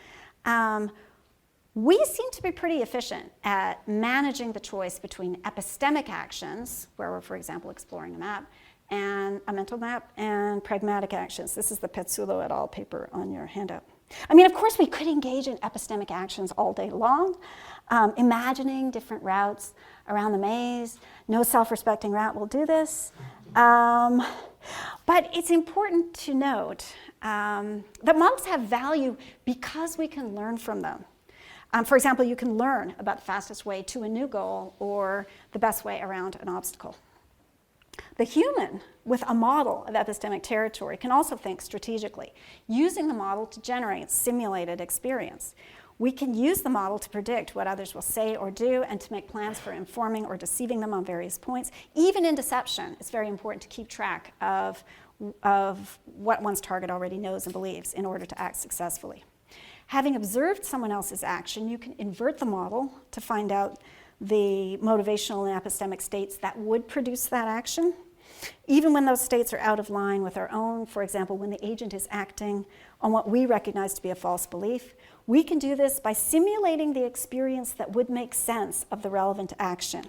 We seem to be pretty efficient at managing the choice between epistemic actions, where we're, for example, exploring a map, and a mental map, and pragmatic actions. This is the Pezzulo et al. Paper on your handout. I mean, of course, we could engage in epistemic actions all day long, imagining different routes around the maze. No self-respecting rat will do this. But it's important to note that models have value because we can learn from them. For example, you can learn about the fastest way to a new goal or the best way around an obstacle. The human, with a model of epistemic territory, can also think strategically, using the model to generate simulated experience. We can use the model to predict what others will say or do and to make plans for informing or deceiving them on various points. Even in deception, it's very important to keep track of what one's target already knows and believes in order to act successfully. Having observed someone else's action, you can invert the model to find out the motivational and epistemic states that would produce that action, even when those states are out of line with our own. For example, when the agent is acting on what we recognize to be a false belief. We can do this by simulating the experience that would make sense of the relevant action.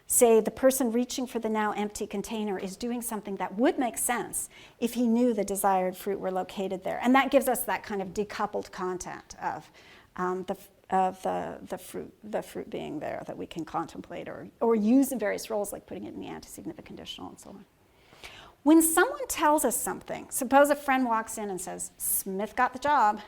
Say the person reaching for the now empty container is doing something that would make sense if he knew the desired fruit were located there. And that gives us that kind of decoupled content of the fruit being there that we can contemplate or use in various roles, like putting it in the antecedent, the conditional, and so on. When someone tells us something, suppose a friend walks in and says, "Smith got the job,"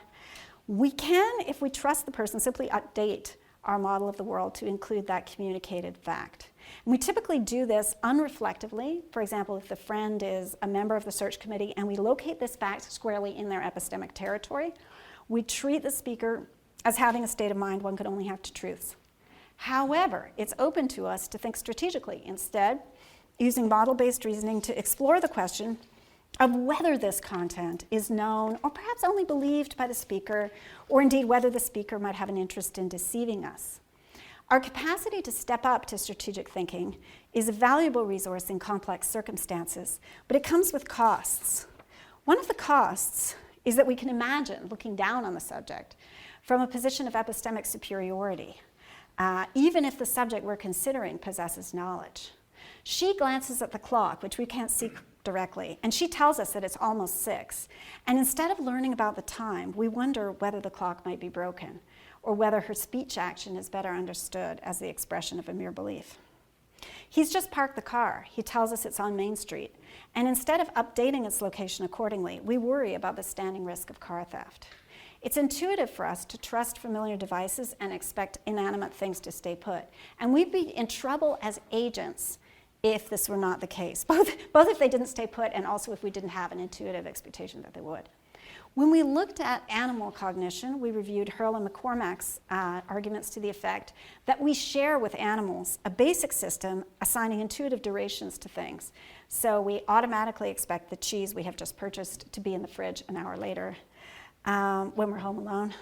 we can, if we trust the person, simply update our model of the world to include that communicated fact. And we typically do this unreflectively. For example, if the friend is a member of the search committee and we locate this fact squarely in their epistemic territory, we treat the speaker as having a state of mind one could only have two truths. However, it's open to us to think strategically instead, using model-based reasoning to explore the question of whether this content is known or perhaps only believed by the speaker, or indeed whether the speaker might have an interest in deceiving us. Our capacity to step up to strategic thinking is a valuable resource in complex circumstances, but it comes with costs. One of the costs is that we can imagine looking down on the subject from a position of epistemic superiority, even if the subject we're considering possesses knowledge. She glances at the clock, which we can't see directly, and she tells us that it's almost 6. And instead of learning about the time, we wonder whether the clock might be broken, or whether her speech action is better understood as the expression of a mere belief. He's just parked the car. He tells us it's on Main Street. And instead of updating its location accordingly, we worry about the standing risk of car theft. It's intuitive for us to trust familiar devices and expect inanimate things to stay put. And we'd be in trouble as agents if this were not the case, both if they didn't stay put and also if we didn't have an intuitive expectation that they would. When we looked at animal cognition, we reviewed Hurl and McCormack's arguments to the effect that we share with animals a basic system assigning intuitive durations to things. So we automatically expect the cheese we have just purchased to be in the fridge an hour later when we're home alone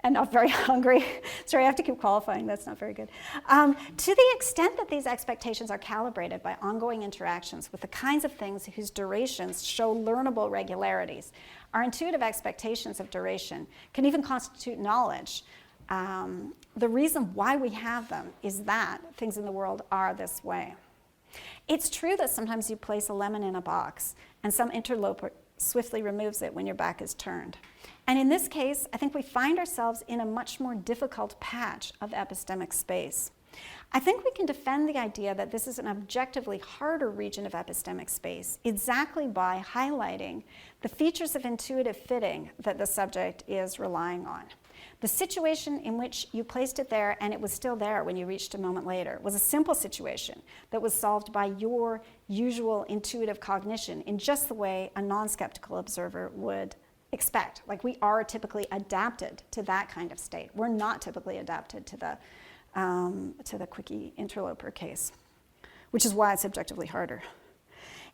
and not very hungry. Sorry, I have to keep qualifying, that's not very good. To the extent that these expectations are calibrated by ongoing interactions with the kinds of things whose durations show learnable regularities, our intuitive expectations of duration can even constitute knowledge. The reason why we have them is that things in the world are this way. It's true that sometimes you place a lemon in a box and some interloper swiftly removes it when your back is turned. And in this case, I think we find ourselves in a much more difficult patch of epistemic space. I think we can defend the idea that this is an objectively harder region of epistemic space exactly by highlighting the features of intuitive fitting that the subject is relying on. The situation in which you placed it there and it was still there when you reached a moment later was a simple situation that was solved by your usual intuitive cognition in just the way a non-skeptical observer would expect. Like, we are typically adapted to that kind of state. We're not typically adapted to the quickie interloper case, which is why it's objectively harder.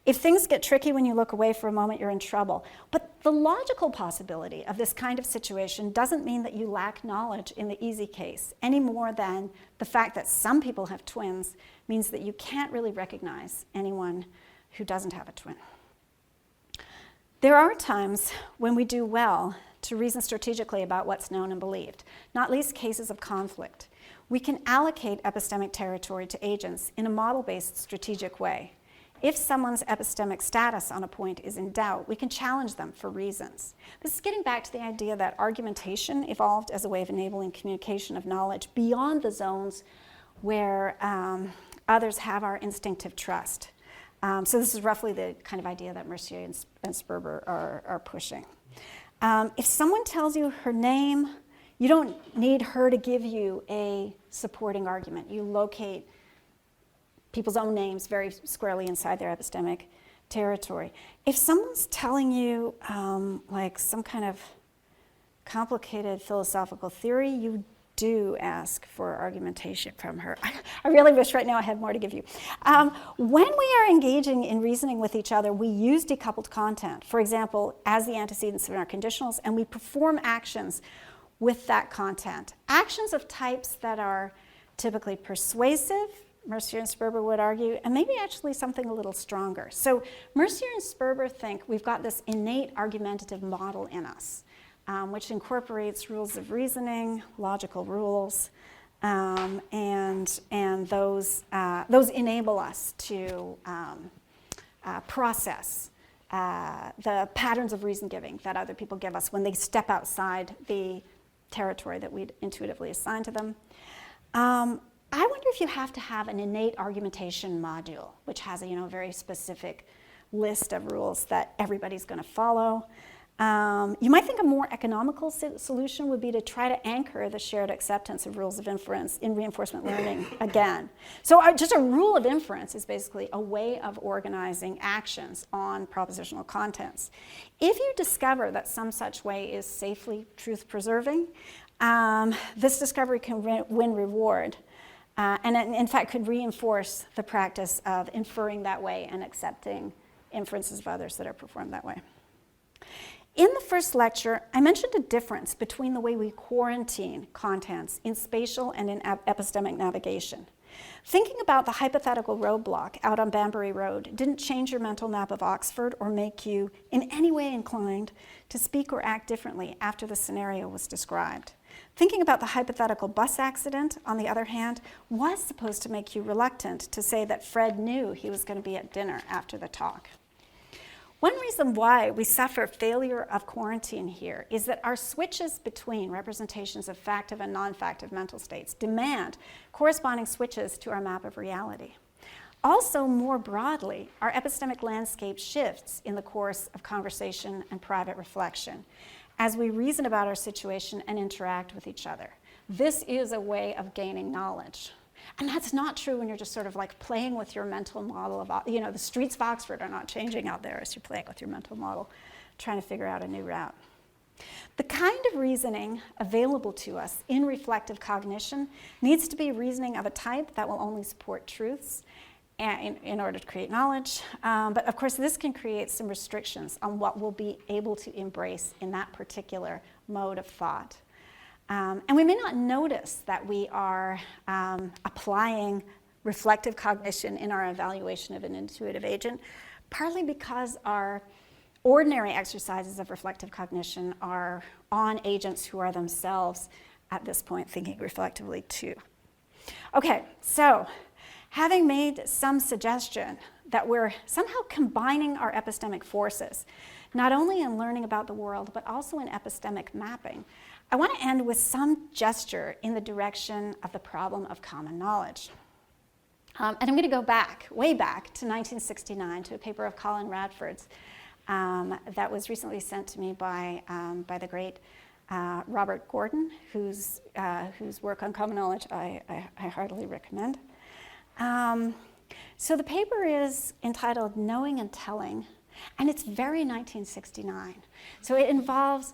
If things get tricky when you look away for a moment, you're in trouble. But the logical possibility of this kind of situation doesn't mean that you lack knowledge in the easy case, any more than the fact that some people have twins means that you can't really recognize anyone who doesn't have a twin. There are times when we do well to reason strategically about what's known and believed, not least cases of conflict. We can allocate epistemic territory to agents in a model-based strategic way. If someone's epistemic status on a point is in doubt, we can challenge them for reasons. This is getting back to the idea that argumentation evolved as a way of enabling communication of knowledge beyond the zones where others have our instinctive trust. So this is roughly the kind of idea that Mercier and Sperber are pushing. If someone tells you her name, you don't need her to give you a supporting argument. You locate people's own names very squarely inside their epistemic territory. If someone's telling you like some kind of complicated philosophical theory, you do ask for argumentation from her. I really wish right now I had more to give you. When we are engaging in reasoning with each other, we use decoupled content, for example, as the antecedents in our conditionals, and we perform actions with that content. Actions of types that are typically persuasive, Mercier and Sperber would argue, and maybe actually something a little stronger. So Mercier and Sperber think we've got this innate argumentative model in us, which incorporates rules of reasoning, logical rules, and those enable us to process the patterns of reason giving that other people give us when they step outside the territory that we'd intuitively assign to them. I wonder if you have to have an innate argumentation module, which has a very specific list of rules that everybody's going to follow. You might think a more economical solution would be to try to anchor the shared acceptance of rules of inference in reinforcement learning again. So just a rule of inference is basically a way of organizing actions on propositional contents. If you discover that some such way is safely truth-preserving, this discovery can win reward. And in fact could reinforce the practice of inferring that way and accepting inferences of others that are performed that way. In the first lecture, I mentioned a difference between the way we quarantine contents in spatial and in epistemic navigation. Thinking about the hypothetical roadblock out on Banbury Road didn't change your mental map of Oxford or make you in any way inclined to speak or act differently after the scenario was described. Thinking about the hypothetical bus accident, on the other hand, was supposed to make you reluctant to say that Fred knew he was going to be at dinner after the talk. One reason why we suffer failure of quarantine here is that our switches between representations of factive and non-factive mental states demand corresponding switches to our map of reality. Also, more broadly, our epistemic landscape shifts in the course of conversation and private reflection as we reason about our situation and interact with each other. This is a way of gaining knowledge. And that's not true when you're just sort of like playing with your mental model about, the streets of Oxford are not changing out there as you're playing with your mental model, trying to figure out a new route. The kind of reasoning available to us in reflective cognition needs to be reasoning of a type that will only support truths in order to create knowledge. But of course, this can create some restrictions on what we'll be able to embrace in that particular mode of thought. And we may not notice that we are applying reflective cognition in our evaluation of an intuitive agent, partly because our ordinary exercises of reflective cognition are on agents who are themselves, at this point, thinking reflectively too. Okay, so having made some suggestion that we're somehow combining our epistemic forces, not only in learning about the world, but also in epistemic mapping, I want to end with some gesture in the direction of the problem of common knowledge. And I'm going to go back, way back to 1969, to a paper of Colin Radford's that was recently sent to me by the great Robert Gordon, whose work on common knowledge I heartily recommend. So the paper is entitled Knowing and Telling, and it's very 1969. So it involves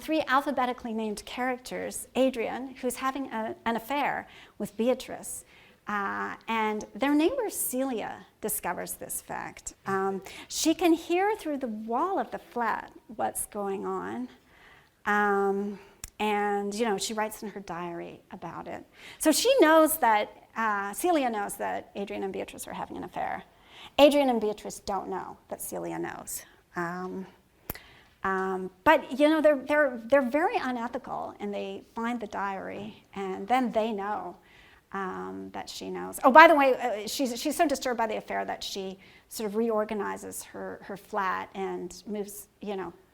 three alphabetically named characters: Adrian, who's having an affair with Beatrice, And their neighbor Celia discovers this fact. She can hear through the wall of the flat what's going on. And she writes in her diary about it. So she knows that, Celia knows that Adrian and Beatrice are having an affair. Adrian and Beatrice don't know that Celia knows. But they're very unethical, and they find the diary, and then they know that she knows. Oh, by the way, she's so disturbed by the affair that she sort of reorganizes her flat and moves,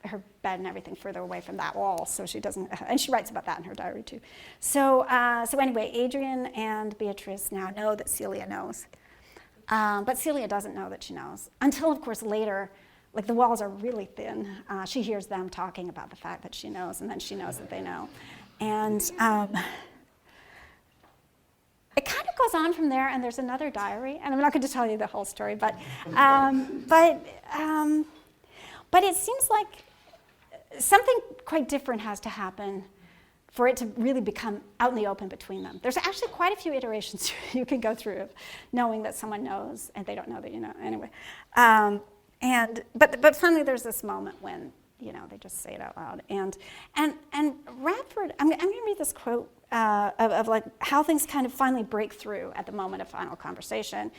her bed and everything further away from that wall, so she doesn't. And she writes about that in her diary too. So anyway, Adrian and Beatrice now know that Celia knows, but Celia doesn't know that she knows until, of course, later. Like, the walls are really thin. She hears them talking about the fact that she knows, and then she knows that they know, and. It kind of goes on from there, and there's another diary, and I'm not going to tell you the whole story, but it seems like something quite different has to happen for it to really become out in the open between them. There's actually quite a few iterations you can go through of knowing that someone knows and they don't know that you know. Anyway, but finally there's this moment when they just say it out loud. And Radford, I'm going to read this quote of like how things kind of finally break through at the moment of final conversation.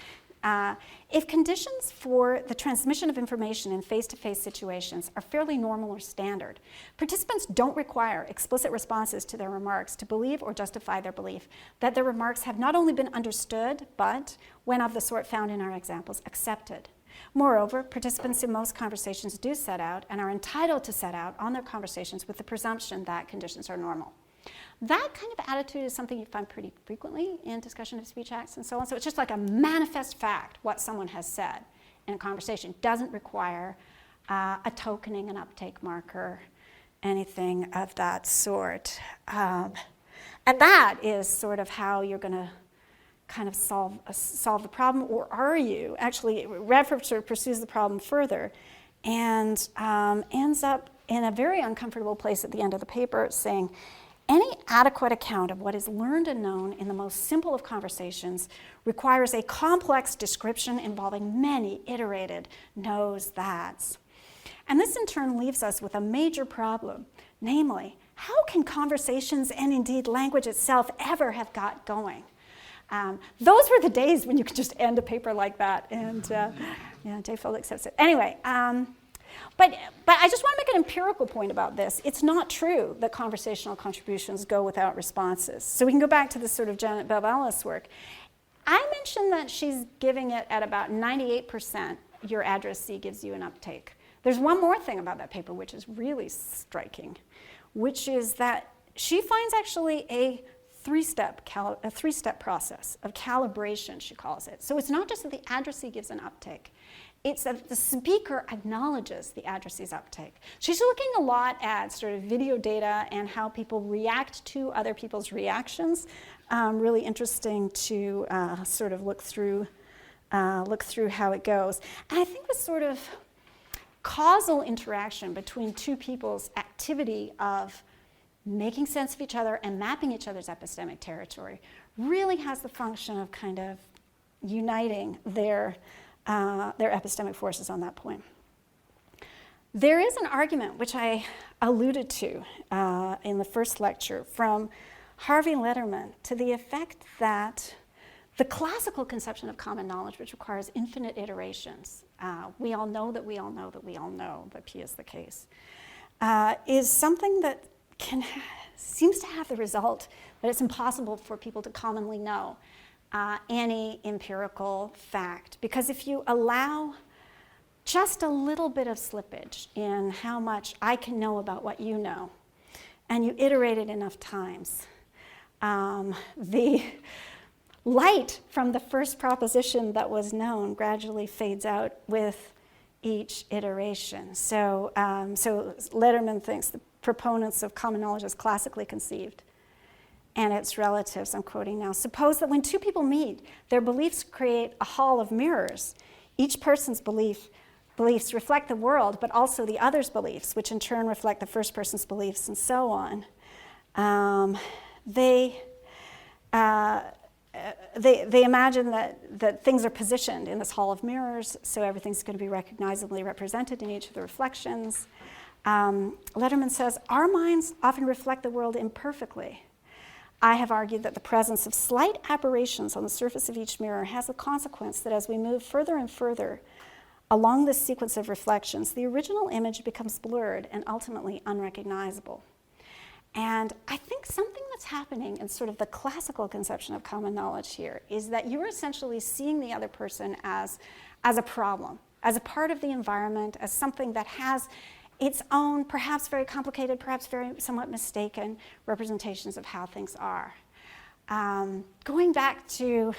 If conditions for the transmission of information in face-to-face situations are fairly normal or standard, participants don't require explicit responses to their remarks to believe or justify their belief that their remarks have not only been understood, but, when of the sort found in our examples, accepted. Moreover, participants in most conversations do set out and are entitled to set out on their conversations with the presumption that conditions are normal. That kind of attitude is something you find pretty frequently in discussion of speech acts and so on. So it's just like a manifest fact what someone has said in a conversation. It doesn't require a tokening, an uptake marker, anything of that sort. And that is sort of how you're going to kind of solve the problem, or are you? Actually, Radford sort of pursues the problem further and ends up in a very uncomfortable place at the end of the paper saying, any adequate account of what is learned and known in the most simple of conversations requires a complex description involving many iterated knows that's. And this in turn leaves us with a major problem, namely, how can conversations and indeed language itself ever have got going? Those were the days when you could just end a paper like that, and J. Phil accepts it. Anyway, but I just want to make an empirical point about this. It's not true that conversational contributions go without responses. So we can go back to this sort of Janet Belvalis work. I mentioned that she's giving it at about 98%, your addressee gives you an uptake. There's one more thing about that paper which is really striking, which is that she finds actually a three-step process of calibration, she calls it. So it's not just that the addressee gives an uptake. It's that the speaker acknowledges the addressee's uptake. She's looking a lot at sort of video data and how people react to other people's reactions. Really interesting to sort of look through how it goes. And I think this sort of causal interaction between two people's activity of making sense of each other and mapping each other's epistemic territory really has the function of kind of uniting their epistemic forces on that point. There is an argument, which I alluded to in the first lecture, from Harvey Letterman to the effect that the classical conception of common knowledge, which requires infinite iterations, we all know that we all know that we all know that P is the case, is something that seems to have the result that it's impossible for people to commonly know any empirical fact. Because if you allow just a little bit of slippage in how much I can know about what you know, and you iterate it enough times, the light from the first proposition that was known gradually fades out with each iteration. So Letterman thinks the proponents of common knowledge is classically conceived, and its relatives, I'm quoting now, suppose that when two people meet, their beliefs create a hall of mirrors. Each person's beliefs reflect the world, but also the other's beliefs, which in turn reflect the first person's beliefs, and so on. they imagine that things are positioned in this hall of mirrors, so everything's going to be recognizably represented in each of the reflections. Letterman says, our minds often reflect the world imperfectly. I have argued that the presence of slight aberrations on the surface of each mirror has the consequence that as we move further and further along this sequence of reflections, the original image becomes blurred and ultimately unrecognizable. And I think something that's happening in sort of the classical conception of common knowledge here is that you're essentially seeing the other person as a problem, as a part of the environment, as something that has its own, perhaps very complicated, perhaps very somewhat mistaken representations of how things are. Going back to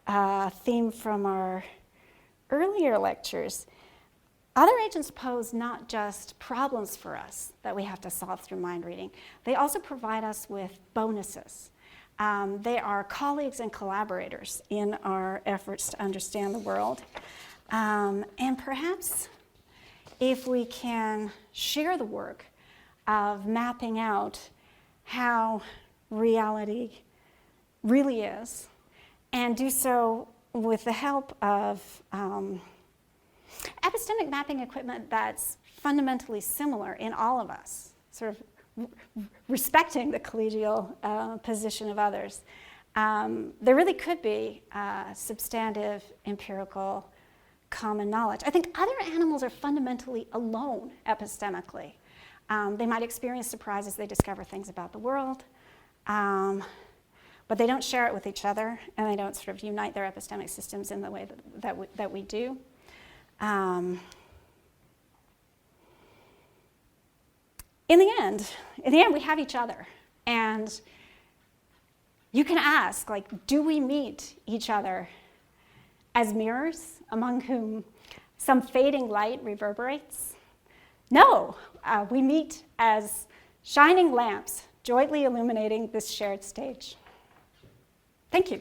a theme from our earlier lectures, other agents pose not just problems for us that we have to solve through mind reading, they also provide us with bonuses. They are colleagues and collaborators in our efforts to understand the world. And perhaps if we can share the work of mapping out how reality really is, and do so with the help of epistemic mapping equipment that's fundamentally similar in all of us, sort of respecting the collegial position of others, there really could be substantive empirical common knowledge. I think other animals are fundamentally alone epistemically. They might experience surprise as they discover things about the world, but they don't share it with each other, and they don't sort of unite their epistemic systems in the way that we do. In the end, we have each other, and you can ask, like, do we meet each other as mirrors among whom some fading light reverberates? No, we meet as shining lamps jointly illuminating this shared stage. Thank you.